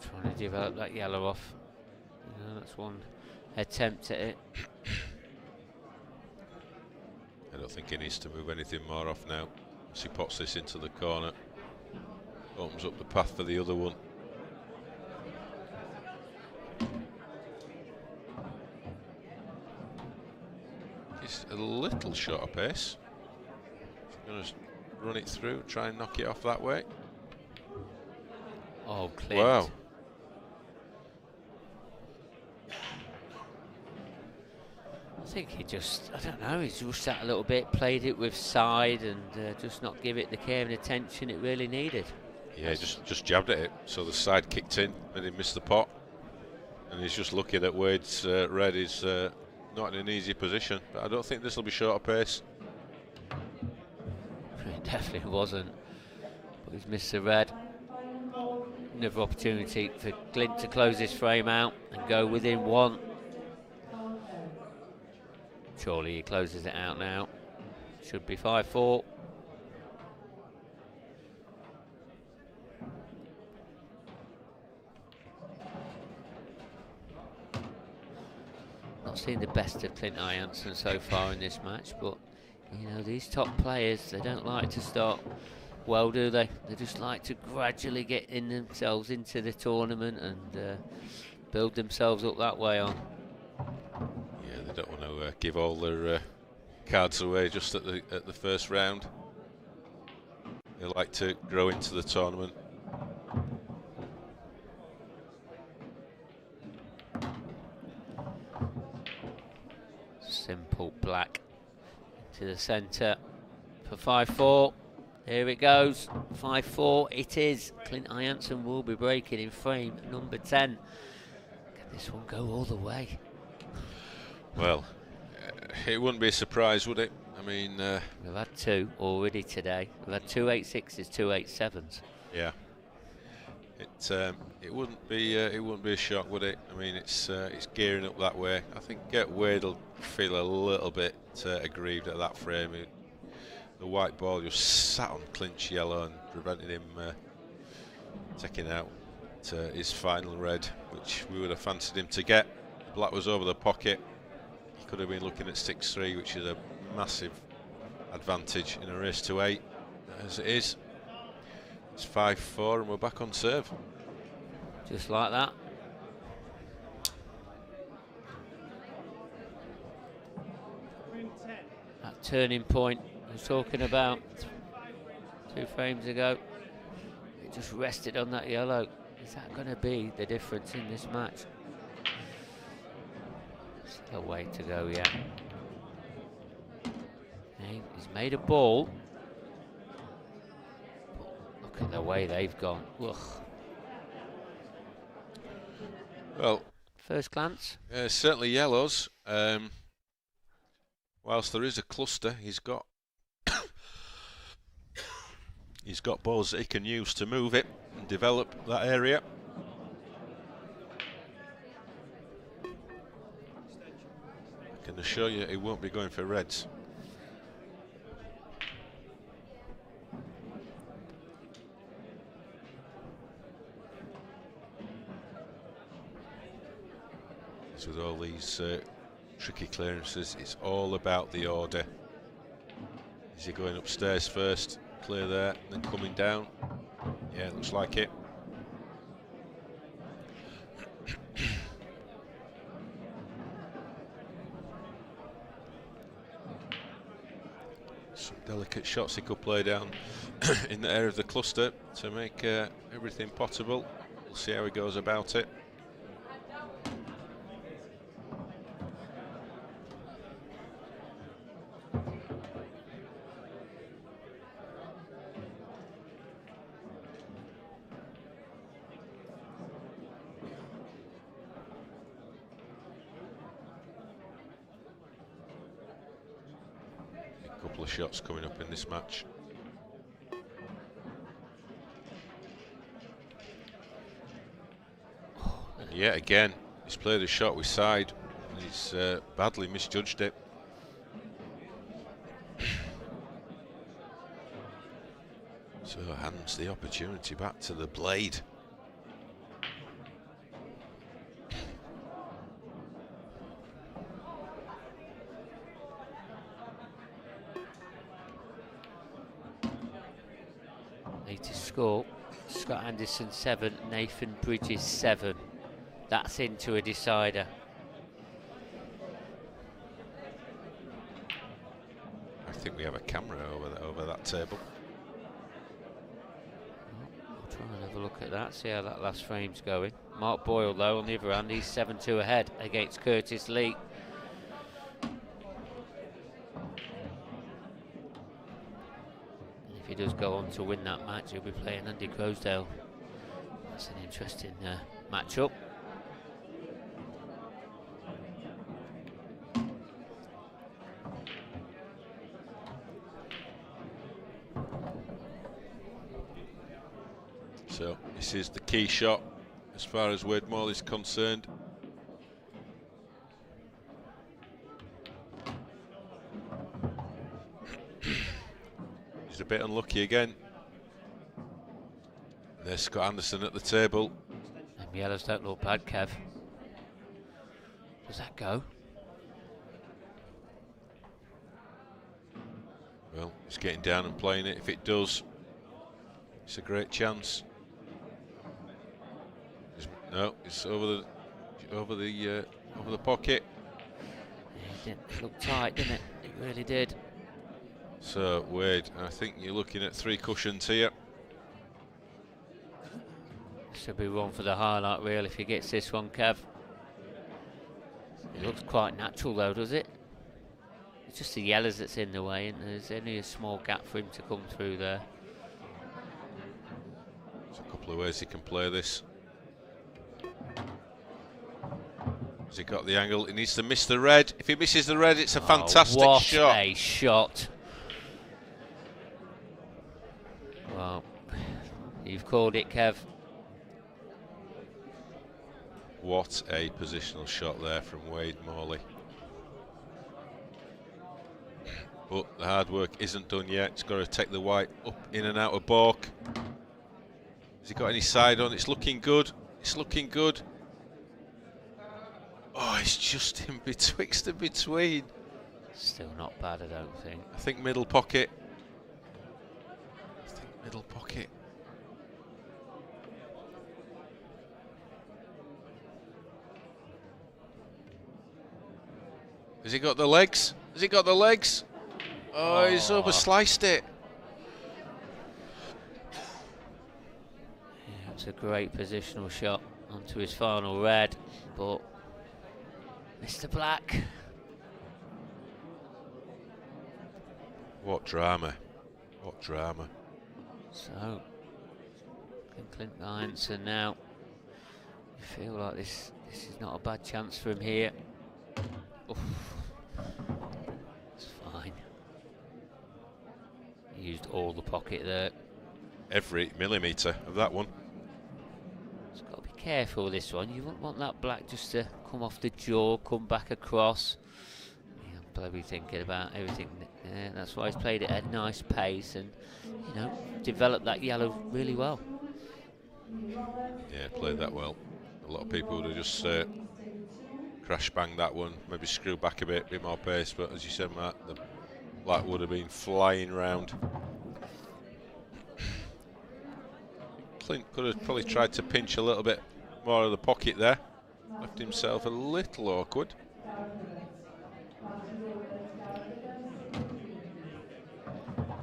K: Trying to develop that yellow off. That's one attempt at it.
A: I don't think he needs to move anything more off now. Once he pops this into the corner, opens up the path for the other one. He's a little short of pace. Going to run it through, try and knock it off that way.
K: Oh, Clint.
A: Wow.
K: I think he just, I don't know, he's rushed that a little bit, played it with side and just not give it the care and attention it really needed.
A: Yeah, just jabbed at it, so the side kicked in and he missed the pot. And he's just looking at Wade's red is not in an easy position, but I don't think this will be short of pace.
K: It definitely wasn't, but he's missed the red. Another opportunity for Clint to close this frame out and go within 1. Surely he closes it out now. Should be 5-4. Not seen the best of Clint Ianson so far in this match, but you know, these top players, they don't like to start well, do they? They just like to gradually get in themselves into the tournament and build themselves up that way on.
A: Yeah, they don't want to give all their cards away just at the first round. They like to grow into the tournament.
K: Simple black to the centre for 5-4. Here it goes, 5-4 it is. Clint Ianson will be breaking in frame number 10. Can this one go all the way?
A: Well, it wouldn't be a surprise, would it? I mean,
K: we've had 2 already today. We've had 2 8-6s, 2 8-7s.
A: Yeah. It wouldn't be a shock, would it? I mean, it's gearing up that way. I think Wade will feel a little bit aggrieved at that frame. The white ball just sat on Clint's yellow and prevented him taking out his final red, which we would have fancied him to get. Black was over the pocket. He could have been looking at 6-3, which is a massive advantage in a race to 8. As it is, it's 5-4 and we're back on serve.
K: Just like that. That turning point I was talking about 2 frames ago. It just rested on that yellow. Is that going to be the difference in this match? Still a way to go yet. Okay, he's made a ball. Look at the way they've gone. Ugh.
A: Well,
K: first glance,
A: certainly yellows. Whilst there is a cluster, he's got balls that he can use to move it and develop that area. I can assure you he won't be going for reds. With all these tricky clearances, it's all about the order. Is he going upstairs first, clear there, and then coming down? Yeah, it looks like it. Some delicate shots he could play down in the area of the cluster to make everything potable. We'll see how he goes about it. Shots coming up in this match. And yet again, he's played a shot with side and he's badly misjudged it. So hands the opportunity back to the blade.
K: Score, Scott Anderson 7, Nathan Bridges 7. That's into a decider.
A: I think we have a camera over that table.
K: We'll try and have a look at that, see how that last frame's going. Mark Boyle though on the other hand, he's 7-2 ahead against Curtis Lee. If he does go on to win that match, he'll be playing Andy Crosdale. That's an interesting matchup.
A: So this is the key shot as far as Wade Morley is concerned. He's a bit unlucky again. There's Scott Anderson at the table.
K: Them yellows don't look bad, Kev. Does that go?
A: Well, he's getting down and playing it. If it does,
C: It's a great chance. No, it's over the pocket.
K: Yeah, it looked tight, didn't it? It really did.
C: So Wade, I think you're looking at 3 cushions here.
K: Should be one for the highlight reel if he gets this one, Kev. It looks quite natural though, does it? It's just the yellows that's in the way, and there's only a small gap for him to come through there.
C: There's a couple of ways he can play this. Has he got the angle? He needs to miss the red. If he misses the red, it's a fantastic shot.
K: What a shot. Well, you've called it, Kev.
C: What a positional shot there from Wade Morley. But the hard work isn't done yet. It's got to take the white up, in and out of balk. Has he got any side on? It's looking good. It's looking good. Oh, it's just in betwixt and between.
K: Still not bad, I don't think.
C: I think middle pocket. Middle pocket. Has he got the legs? Has he got the legs? Oh, he's oversliced it.
K: Yeah, it's a great positional shot onto his final red, but Mr. Black.
C: What drama. What drama.
K: So, Clint Ianson now. You feel like this is not a bad chance for him here. Oof. It's fine. He used all the pocket there.
C: Every millimetre of that one.
K: He's got to be careful with this one. You wouldn't want that black just to come off the jaw, come back across. Yeah, I'm probably thinking about everything. Yeah, that's why he's played it at a nice pace and, you know, developed that yellow really well.
C: Yeah, played that well. A lot of people would have just crash banged that one, maybe screw back a bit more pace, but as you said, Matt, the black would have been flying round. Clint could have probably tried to pinch a little bit more of the pocket there. Left himself a little awkward.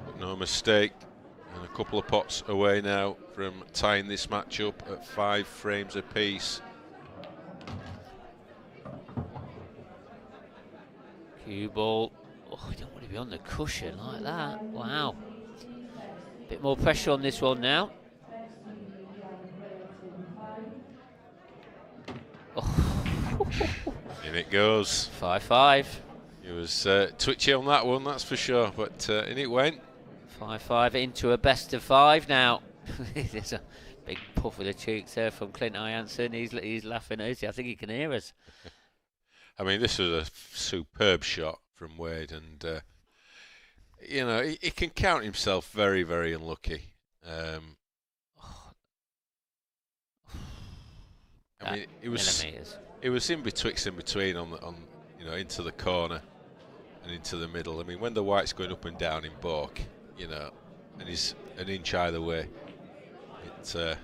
C: But no mistake, and a couple of pots away now from tying this match up at 5 frames apiece.
K: Cue ball. Oh, you don't want to be on the cushion like that. Wow. Bit more pressure on this one now. Oh.
C: In it goes.
K: 5-5.
C: He was twitchy on that one, that's for sure, but in it went.
K: 5-5 into a best of 5 now. There's a big puff of the cheeks there from Clint Ianson. He's laughing at us. I think he can hear us.
C: I mean, this was a superb shot from Wade, and you know, he can count himself very, very unlucky. I mean, it was in betwixt and between on you know, into the corner and into the middle. I mean, when the white's going up and down in balk, you know, and he's an inch either way, it's a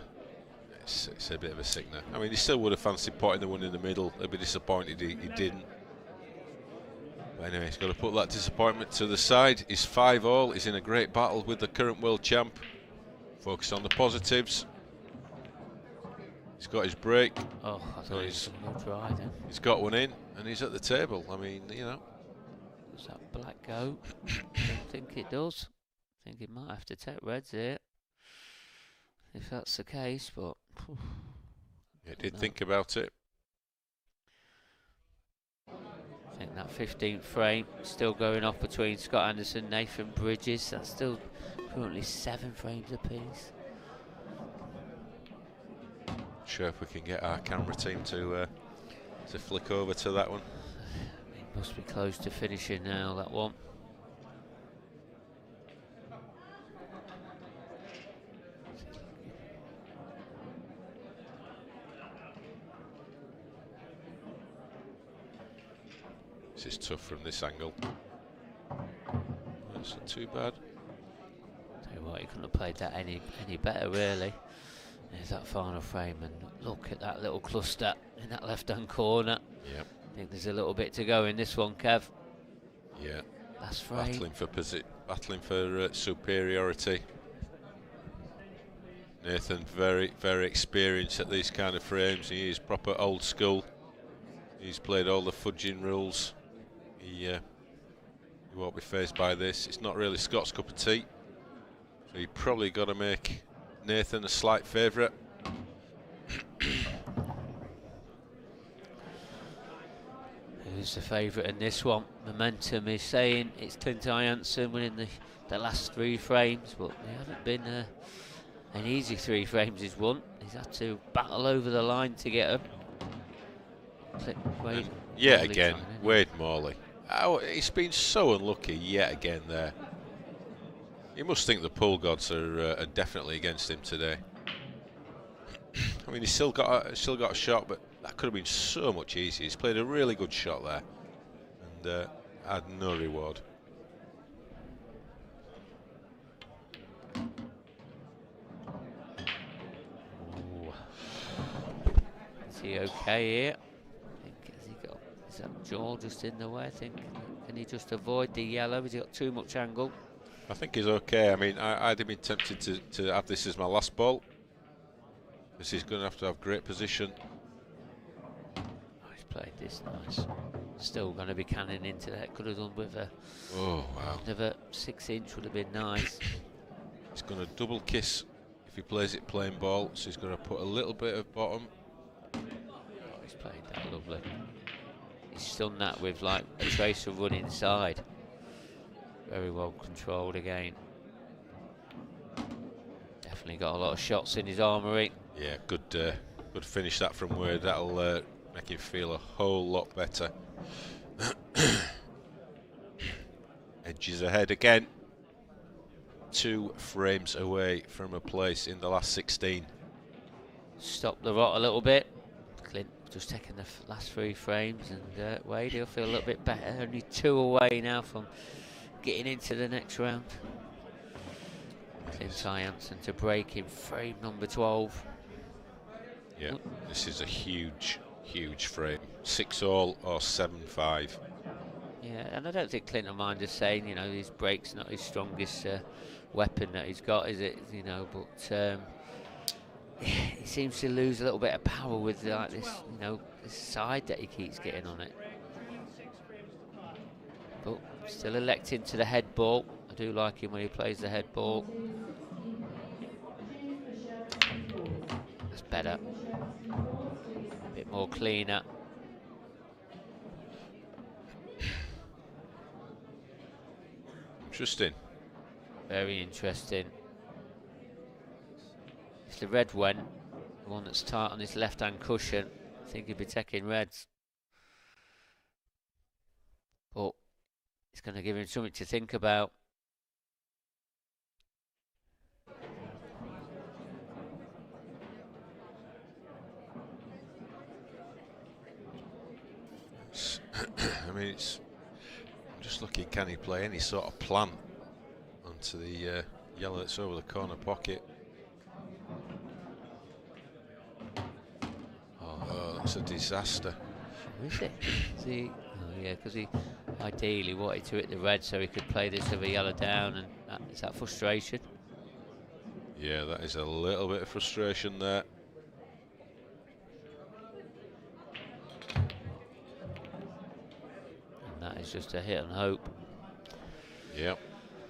C: bit of a sickener. I mean, he still would have fancied potting the one in the middle. They'd be disappointed he didn't. But anyway, he's got to put that disappointment to the side. He's 5-all. He's in a great battle with the current world champ. Focus on the positives. He's got his break.
K: Oh, I thought he was going to try then.
C: He's got one in, and he's at the table. I mean, you know.
K: Does that black go? I don't think it does. I think he might have to take reds here, if that's the case, but...
C: He did think about it.
K: I think that 15th frame still going off between Scott Anderson and Nathan Bridges. That's still currently 7 frames apiece.
C: Sure, if we can get our camera team to flick over to that one.
K: It must be close to finishing now, that one.
C: This is tough from this angle. That's not too bad.
K: Tell you what, he couldn't have played that any better, really. There's that final frame, and look at that little cluster in that left-hand corner.
E: Yep.
K: I think there's a little bit to go in this one, Kev.
E: Yeah.
K: Last frame.
E: Battling for superiority. Nathan very, very experienced at these kind of frames. He is proper old school. He's played all the fudging rules. He won't be phased by this. It's not really Scott's cup of tea, so you probably got to make Nathan a slight favourite.
K: Who's the favourite in this one? Momentum is saying it's Clint Ianson winning the last 3 frames, but they haven't been an easy 3 frames he's won. He's had to battle over the line to get them. Wade
E: Morley again, Wade Morley. Oh, he's been so unlucky yet again there. You must think the pool gods are definitely against him today. I mean, he's still got a shot, but that could have been so much easier. He's played a really good shot there, and had no reward.
K: Ooh. Is he okay here? Is that jaw just in the way? I think. Can he just avoid the yellow? Has he got too much angle?
E: I think he's okay. I mean, I'd have been tempted to have this as my last ball, because he's going to have great position.
K: Oh, he's played this nice. Still going to be canning into that. Could have done with a.
E: Oh wow!
K: Another 6-inch would have been nice.
E: He's going to double kiss if he plays it plain ball. So he's going to put a little bit of bottom.
K: Oh, he's played that lovely. He's done that with like a tracer run inside. Very well controlled again. Definitely got a lot of shots in his armoury.
E: Yeah, good finish that from Wade. That'll make him feel a whole lot better. Edges ahead again. 2 frames away from a place in the last 16.
K: Stop the rot a little bit. Clint just taking the last 3 frames, and Wade, he'll feel a little bit better. Only 2 away now from getting into the next round. Clint Ianson to break in frame number 12.
E: Yeah, this is a huge frame. 6-all or 7-5.
K: Yeah, and I don't think Clint will mind us saying, you know, his break's not his strongest weapon that he's got, is it? You know, but he seems to lose a little bit of power with like this, you know, this side that he keeps getting on it. But still electing to the head ball. I do like him when he plays the head ball. That's better. A bit more cleaner.
E: Interesting.
K: Very interesting. If the red went, the one that's tight on his left-hand cushion, I think he'd be taking reds. But it's going to give him something to think about.
E: I mean, it's. I'm just looking, can he play any sort of plant onto the yellow that's over the corner pocket? Oh, that's a disaster.
K: Is it? See, oh yeah, because he ideally wanted to hit the red so he could play this with a yellow down, and is that frustration?
E: Yeah, that is a little bit of frustration there.
K: And that is just a hit and hope.
E: Yep.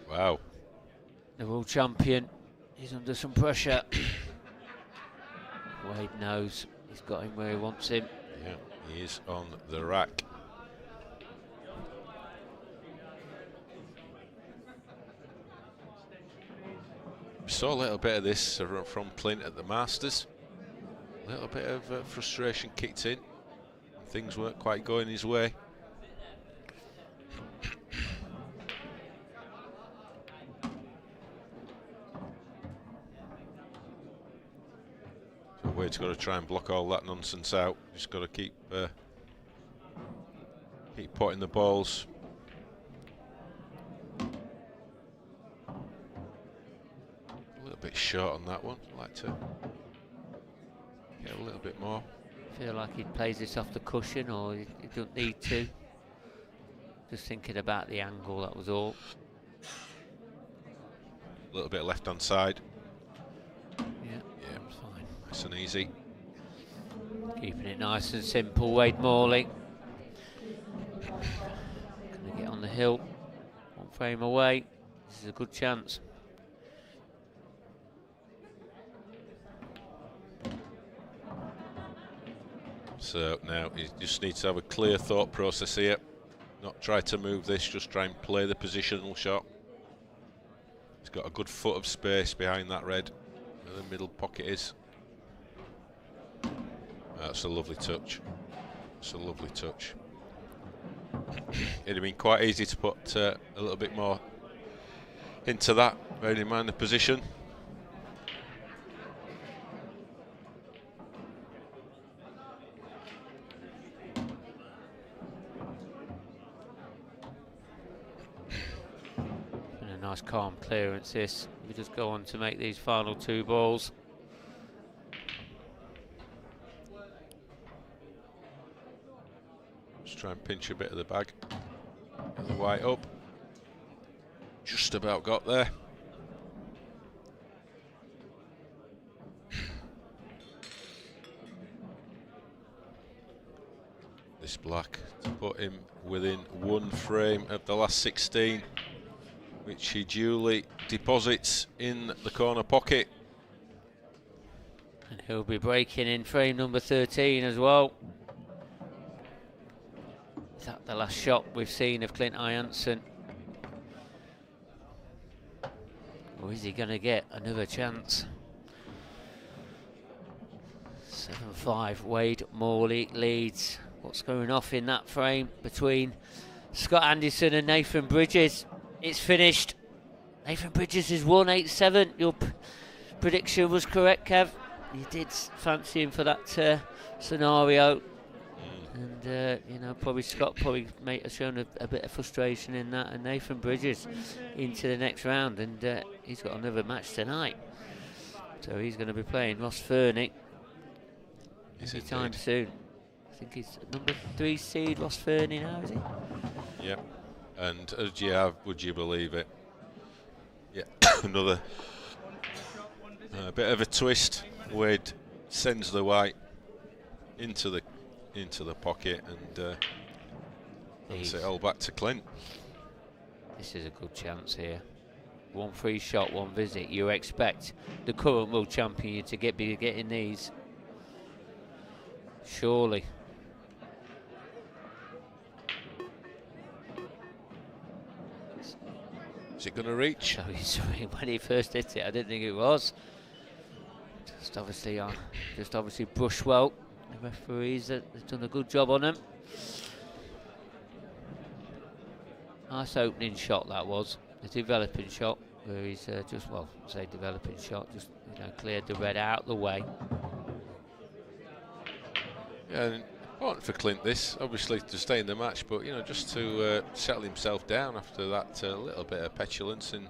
E: Wow.
K: The world champion is under some pressure. Wade knows he's got him where he wants him.
E: Yeah, he is on the rack. We saw a little bit of this from Clint at the Masters. A little bit of frustration kicked in. Things weren't quite going his way. So Wade's got to try and block all that nonsense out. Just got to keep potting the balls.
C: bit short on that one. I'd like to get a little bit more.
K: Feel like he plays this off the cushion, or he don't need to. Just thinking about the angle, that was all.
C: A little bit left hand side.
K: Yeah, fine.
C: Nice and easy.
K: Keeping it nice and simple, Wade Morley. Gonna get on the hill. One frame away. This is a good chance.
C: So now he just needs to have a clear thought process here. Not try to move this, just try and play the positional shot. He's got a good foot of space behind that red, where the middle pocket is. That's a lovely touch. That's a lovely touch. It'd have been quite easy to put a little bit more into that, bearing in mind the position.
K: Nice calm clearance this. We just go on to make these final 2 balls.
C: Just try and pinch a bit of the bag. Get the white up. Just about got there. This black to put him within 1 frame of the last 16. Which he duly deposits in the corner pocket.
K: And he'll be breaking in frame number 13 as well. Is that the last shot we've seen of Clint Ianson? Or is he going to get another chance? 7-5, Wade Morley leads. What's going off in that frame between Scott Anderson and Nathan Bridges? It's finished. Nathan Bridges is 187. Your prediction was correct, Kev. You did fancy him for that scenario. And, you know, probably Scott may have shown a bit of frustration in that. And Nathan Bridges into the next round. And he's got another match tonight. So he's going to be playing Ross Fernie anytime soon. I think he's number 3 seed, Ross Fernie now, is he?
C: Yeah. And would you believe it? Yeah, another bit of a twist. Wade sends the white into the pocket, and that's it all back to Clint.
K: This is a good chance here. 1 free shot, 1 visit. You expect the current world champion to be getting these. Surely.
C: Is it going to reach?
K: When he first hit it, I didn't think it was. Just obviously brushed well. The referees have done a good job on him. Nice opening shot that was. A developing shot where he's just cleared the red out the way.
C: Yeah, and important for Clint this, obviously to stay in the match, but you know, just to settle himself down after that little bit of petulance in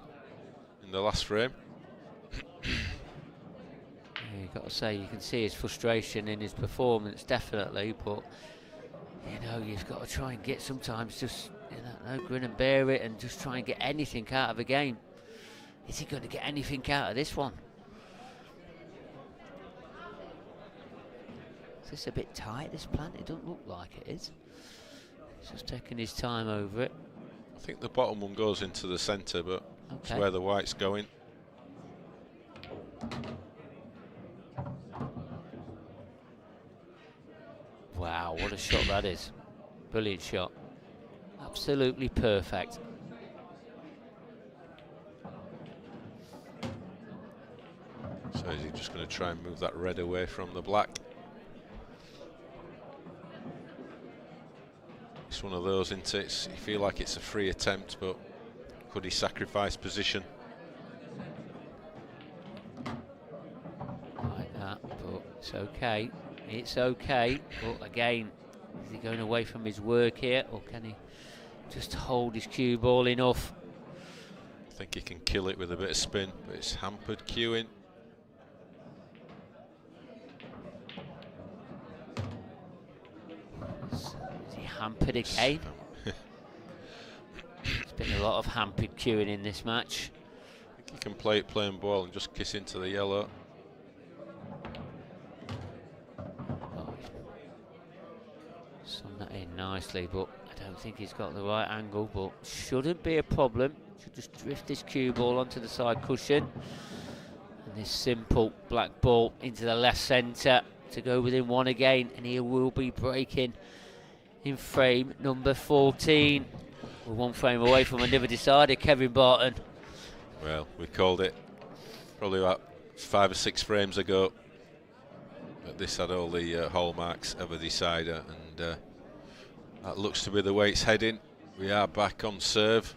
C: the last frame.
K: Yeah, you've got to say, you can see his frustration in his performance, definitely, but you know, you've got to try and get sometimes just, you know, grin and bear it and just try and get anything out of a game. Is he going to get anything out of this one? Is this a bit tight, this plant? It doesn't look like it is. He's just taking his time over it.
C: I think the bottom one goes into the centre, but that's where the white's going.
K: Wow, what a shot that is. Brilliant shot. Absolutely perfect.
C: So is he just going to try and move that red away from the black? It's one of those, isn't it? You feel like it's a free attempt, but could he sacrifice position?
K: Like that, but it's okay. It's okay. But again, is he going away from his work here, or can he just hold his cue ball enough?
C: I think he can kill it with a bit of spin, but it's hampered queuing.
K: Is he hampered again? There's been a lot of hampered queuing in this match.
C: I think he can play it plain ball and just kiss into the yellow.
K: Sung that in nicely, but I don't think he's got the right angle, but shouldn't be a problem. Should just drift this cue ball onto the side cushion. And this simple black ball into the left centre to go within one again, and he will be breaking in frame number 14. We're one frame away from another decider, Kevin Barton.
C: Well, we called it probably about 5 or 6 frames ago. But this had all the hallmarks of a decider, and that looks to be the way it's heading. We are back on serve.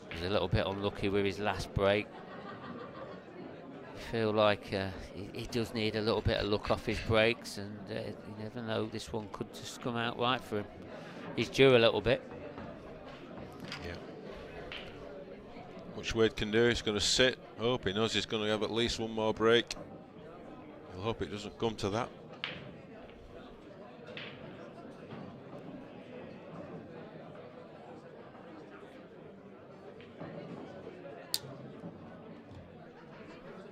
K: He's a little bit unlucky with his last break. I feel like he does need a little bit of luck off his breaks, and you never know, this one could just come out right for him. He's due a little bit.
C: Yeah. Which Wade can do, he's going to sit, hope he knows he's going to have at least one more break. He'll hope it doesn't come to that.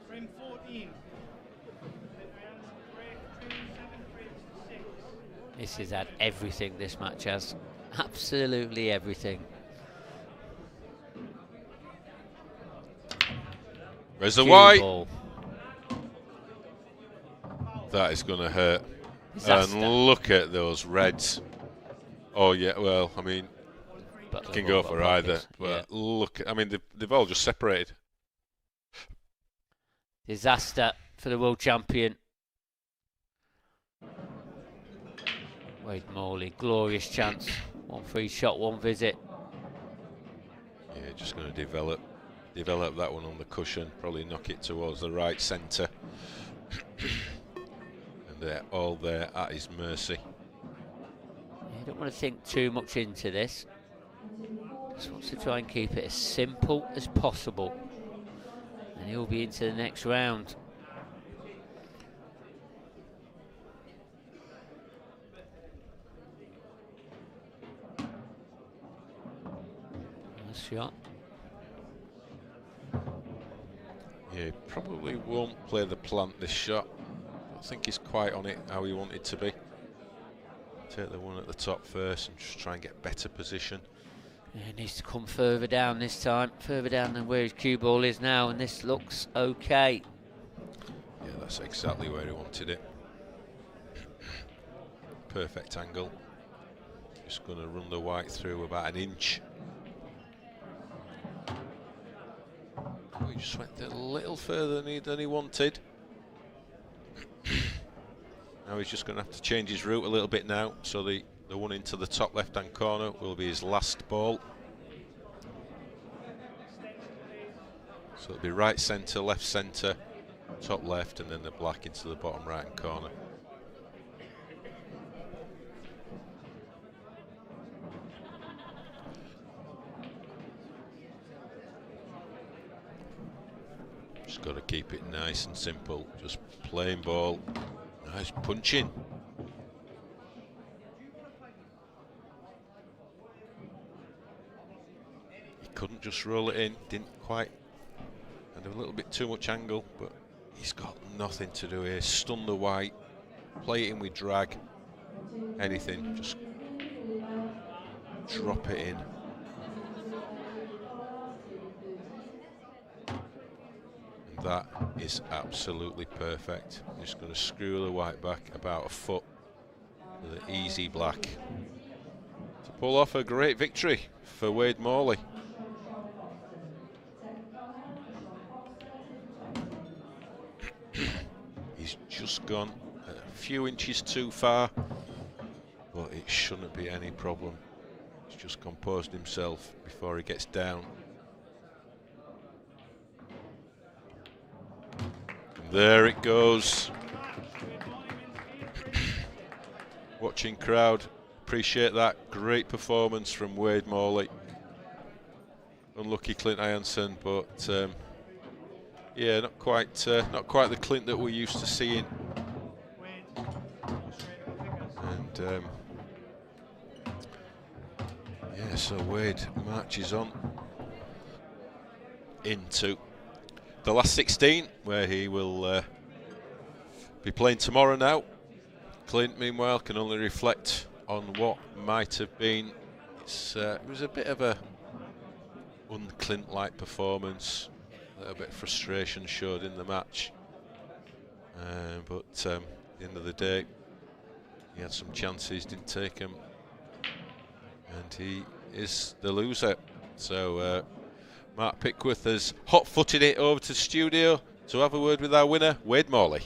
N: Frame 14.
K: This has had everything, this match has. Absolutely everything.
C: Where's the white? Ball. That is going to hurt.
K: Disaster.
C: And look at those reds. Oh yeah, well, I mean, you can go for either. But yeah. Look, I mean, they've all just separated.
K: Disaster for the world champion. Wade Morley, glorious chance. 1 free shot, 1 visit.
C: Yeah, just going to develop that one on the cushion. Probably knock it towards the right centre. And they're all there at his mercy.
K: Yeah, you don't want to think too much into this. Just wants to try and keep it as simple as possible. And he'll be into the next round. Nice shot.
C: Yeah, he probably won't play the plant this shot. I think he's quite on it how he wanted to be. Take the one at the top first and just try and get better position.
K: Yeah, he needs to come further down this time, further down than where his cue ball is now, and this looks okay.
C: Yeah, that's exactly where he wanted it. Perfect angle. Just going to run the white through about an inch. Oh, he just went a little further than he wanted. Now he's just going to have to change his route a little bit now, so the one into the top left-hand corner will be his last ball. So it'll be right centre, left centre, top left, and then the black into the bottom right-hand corner. Just got to keep it nice and simple, just plain ball. Nice punching. He couldn't just roll it in, didn't quite. Had a little bit too much angle, but he's got nothing to do here. Stun the white, play it in with drag, anything, just drop it in. That is absolutely perfect. Just going to screw the white back about a foot with an easy black to pull off a great victory for Wade Morley. He's just gone a few inches too far, but it shouldn't be any problem. He's just composed himself before he gets down. There it goes. Watching crowd, appreciate that. Great performance from Wade Morley. unlucky Clint Ianson, but yeah, not quite the Clint that we're used to seeing. And yeah, so Wade marches on into the last 16, where he will be playing tomorrow now. Clint, meanwhile, can only reflect on what might have been. It was a bit of a un-Clint-like performance. A little bit of frustration showed in the match. But at the end of the day, he had some chances, didn't take them. And he is the loser. So Mark Pickworth has hot-footed it over to the studio to have a word with our winner, Wade Morley.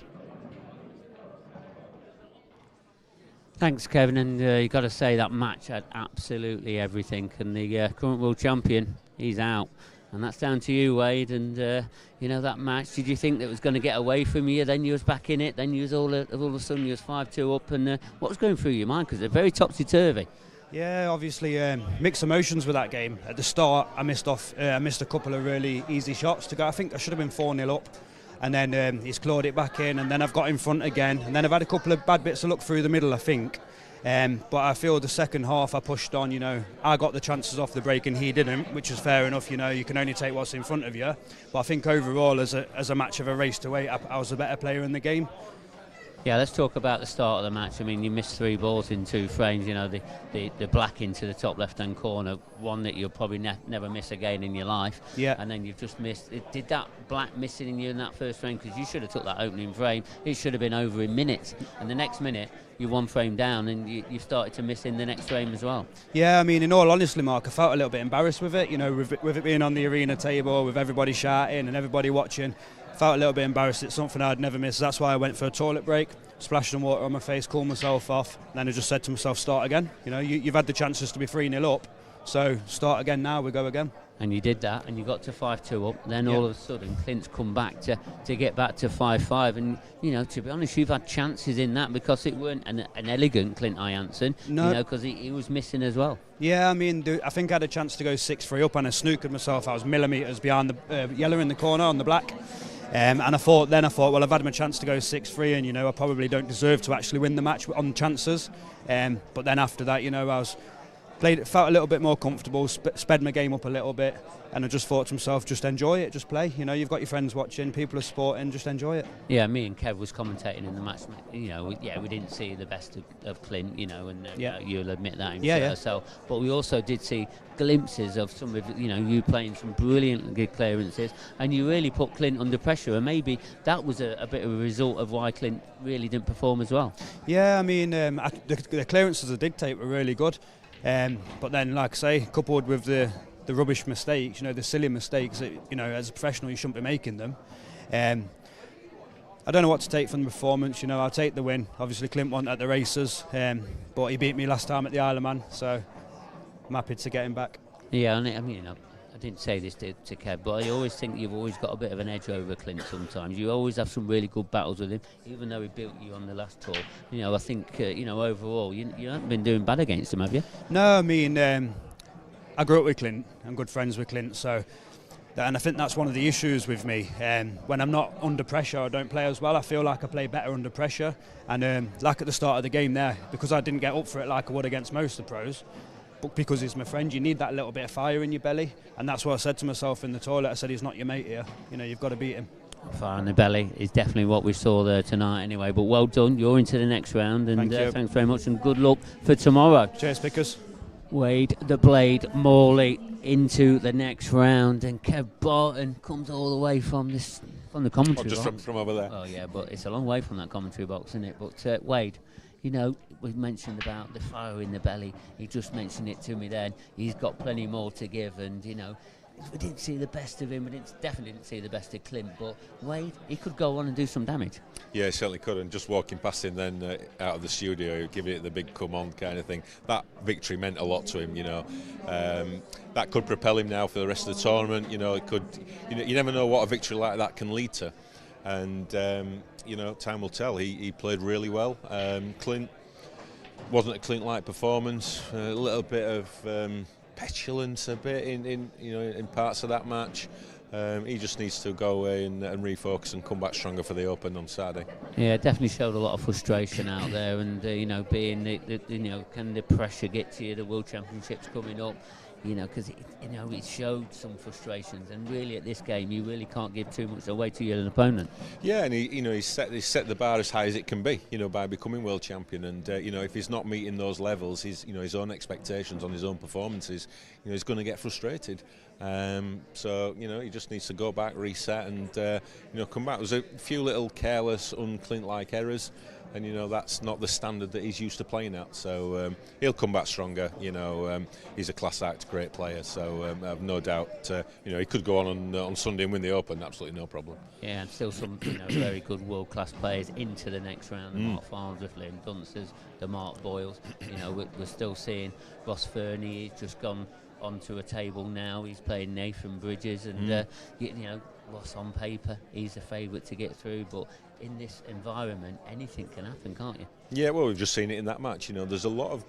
K: Thanks, Kevin, and you've got to say that match had absolutely everything, and the current world champion, he's out. And that's down to you, Wade, and you know, that match, did you think that it was going to get away from you? Then you was back in it, then you was all of a sudden you was 5-2 up, and what was going through your mind? Because they're very topsy-turvy.
P: Yeah, obviously mixed emotions with that game. At the start, I missed a couple of really easy shots to go. I think I should have been 4-0 up. And then he's clawed it back in, and then I've got in front again, and then I've had a couple of bad bits of luck through the middle, I think. But I feel the second half I pushed on. You know, I got the chances off the break and he didn't, which is fair enough. You know, you can only take what's in front of you. But I think overall, as a match of a race to 8, I was a better player in the game.
K: Yeah, let's talk about the start of the match. I mean, you missed 3 balls in 2 frames. You know, the black into the top left-hand corner, one that you'll probably never miss again in your life.
P: Yeah.
K: And then you've just missed. Did that black missing in you in that first frame? Because you should have took that opening frame. It should have been over in minutes. And the next minute, you're 1 frame down, and you started to miss in the next frame as well.
P: Yeah, I mean, in all honesty, Mark, I felt a little bit embarrassed with it. You know, with it being on the arena table, with everybody shouting and everybody watching. Felt a little bit embarrassed. It's something I'd never miss. That's why I went for a toilet break, splashed some water on my face, cooled myself off, and then I just said to myself, start again. You know, you've had the chances to be 3-0 up, so start again now, we go again.
K: And you did that, and you got to 5-2 up. Then all of a sudden, Clint's come back to get back to 5-5. And, you know, to be honest, you've had chances in that because it weren't an elegant Clint Ianson,
P: no.
K: You know, because he was missing as well.
P: Yeah, I mean, I think I had a chance to go 6-3 up, and I snookered myself. I was millimetres behind the yellow in the corner on the black. And I thought, well, I've had my chance to go 6-3, and, you know, I probably don't deserve to actually win the match on chances. But then after that, you know, felt a little bit more comfortable, sped my game up a little bit, and I just thought to myself, just enjoy it, just play. You know, you've got your friends watching, people are sporting, just enjoy it.
K: Yeah, me and Kev was commentating in the match. You know, we didn't see the best of Clint, you know, and you'll admit that yourself. But we also did see glimpses of some of, you know, you playing some brilliant good clearances, and you really put Clint under pressure, and maybe that was a bit of a result of why Clint really didn't perform as well.
P: Yeah, I mean, the clearances I did take were really good. But then, like I say, coupled with the rubbish mistakes, you know, the silly mistakes that, you know, as a professional you shouldn't be making them. I don't know what to take from the performance. You know, I'll take the win. Obviously, Clint won at the races, but he beat me last time at the Isle of Man, so I'm happy to get him back.
K: Yeah, I mean, you know, I didn't say this to Kev, but I always think you've always got a bit of an edge over Clint sometimes. You always have some really good battles with him, even though he built you on the last tour. You know, I think, you know, overall, you haven't been doing bad against him, have you?
P: No, I mean, I grew up with Clint. I'm good friends with Clint, so... And I think that's one of the issues with me. When I'm not under pressure, I don't play as well. I feel like I play better under pressure. And like at the start of the game there, because I didn't get up for it like I would against most of the pros, but because he's my friend, you need that little bit of fire in your belly. And that's what I said to myself in the toilet. I said, he's not your mate here. You know, you've got to beat him.
K: Fire in the belly is definitely what we saw there tonight anyway. But well done. You're into the next round. And thanks very much, and good luck for tomorrow.
P: Cheers, Pickers.
K: Wade the Blade Morley into the next round, and Kev Barton comes all the way from the commentary box.
A: From over there.
K: Oh yeah, but it's a long way from that commentary box, isn't it? But Wade, you know, we mentioned about the fire in the belly. He just mentioned it to me then. He's got plenty more to give, and you know, we didn't see the best of him. We definitely didn't see the best of Clint, but Wade, he could go on and do some damage.
A: Yeah, he certainly could. And just walking past him then out of the studio, giving it the big come on kind of thing. That victory meant a lot to him, you know. That could propel him now for the rest of the tournament. You know, it could. You never know what a victory like that can lead to. And you know, time will tell. He played really well. Clint wasn't a Clint-like performance. A little bit of petulant a bit in parts of that match. He just needs to go away and refocus and come back stronger for the Open on Saturday.
K: Yeah, definitely showed a lot of frustration out there, and being can the pressure get to you? The World Championships coming up, because it showed some frustrations, and really at this game you really can't give too much away to your opponent.
A: Yeah, and he's set the bar as high as it can be, by becoming world champion, and if he's not meeting those levels, his own expectations on his own performances, he's going to get frustrated. So he just needs to go back, reset, and come back. There's a few little careless, un-Clint-like errors, and that's not the standard that he's used to playing at. So he'll come back stronger. He's a class act, great player. So I have no doubt. He could go on Sunday and win the Open. Absolutely no problem.
K: Yeah, and still some very good world-class players into the next round. The Mark Farnes, the Liam Dunsters, the Mark Boyles. We're still seeing Ross Fernie. He's just gone onto a table now. He's playing Nathan Bridges, and Ross on paper, he's a favourite to get through, but in this environment anything can happen, can't you?
A: Yeah, well, we've just seen it in that match. There's a lot of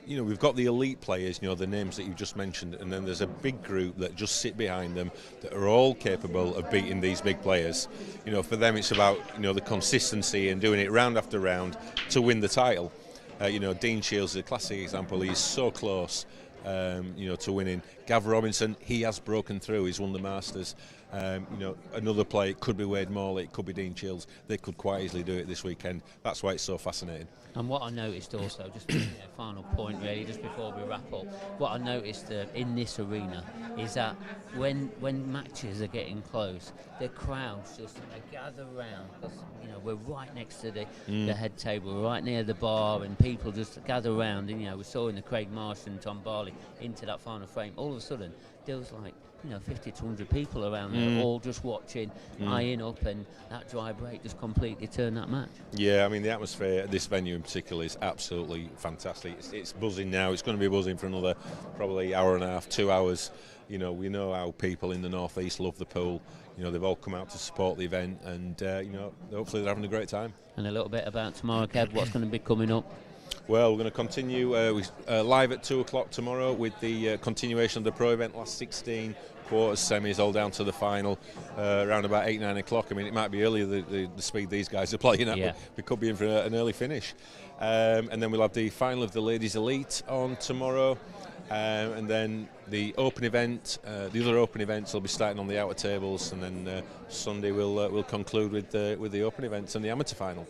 A: we've got the elite players, the names that you've just mentioned, and then there's a big group that just sit behind them that are all capable of beating these big players. For them it's about the consistency and doing it round after round to win the title. Dean Shields is a classic example. He's so close to winning. Gav Robinson, he has broken through. He's won the Masters. Another player, it could be Wade Morley, it could be Dean Shields. They could quite easily do it this weekend. That's why it's so fascinating.
K: And what I noticed also, just a final point really, just before we wrap up, what I noticed in this arena is that when matches are getting close, the crowds just gather round, because we're right next to the head table, we're right near the bar, and people just gather round. And we saw in the Craig Marsh and Tom Barley into that final frame, all of a sudden there was 50 to 100 people around there, all just watching, eyeing up, and that dry break just completely turned that match.
A: Yeah, I mean, the atmosphere at this venue in particular is absolutely fantastic. It's buzzing now. It's going to be buzzing for another probably hour and a half, 2 hours. We know how people in the North East love the pool. They've all come out to support the event, and hopefully they're having a great time.
K: And a little bit about tomorrow, Kev, what's going to be coming up?
A: Well, we're going to continue live at 2 o'clock tomorrow with the continuation of the pro event, last 16 quarters, semis, all down to the final around about 8-9 o'clock. I mean, it might be earlier the speed these guys are playing at, but we could be in for an early finish. And then we'll have the final of the Ladies Elite on tomorrow. And then the open event, the other open events will be starting on the outer tables, and then Sunday we'll conclude with the open events and the amateur final.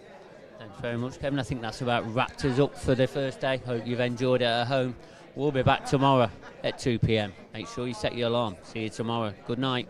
K: Thanks very much, Kevin. I think that's about wrapped us up for the first day. Hope you've enjoyed it at home. We'll be back tomorrow at 2 p.m. Make sure you set your alarm. See you tomorrow. Good night.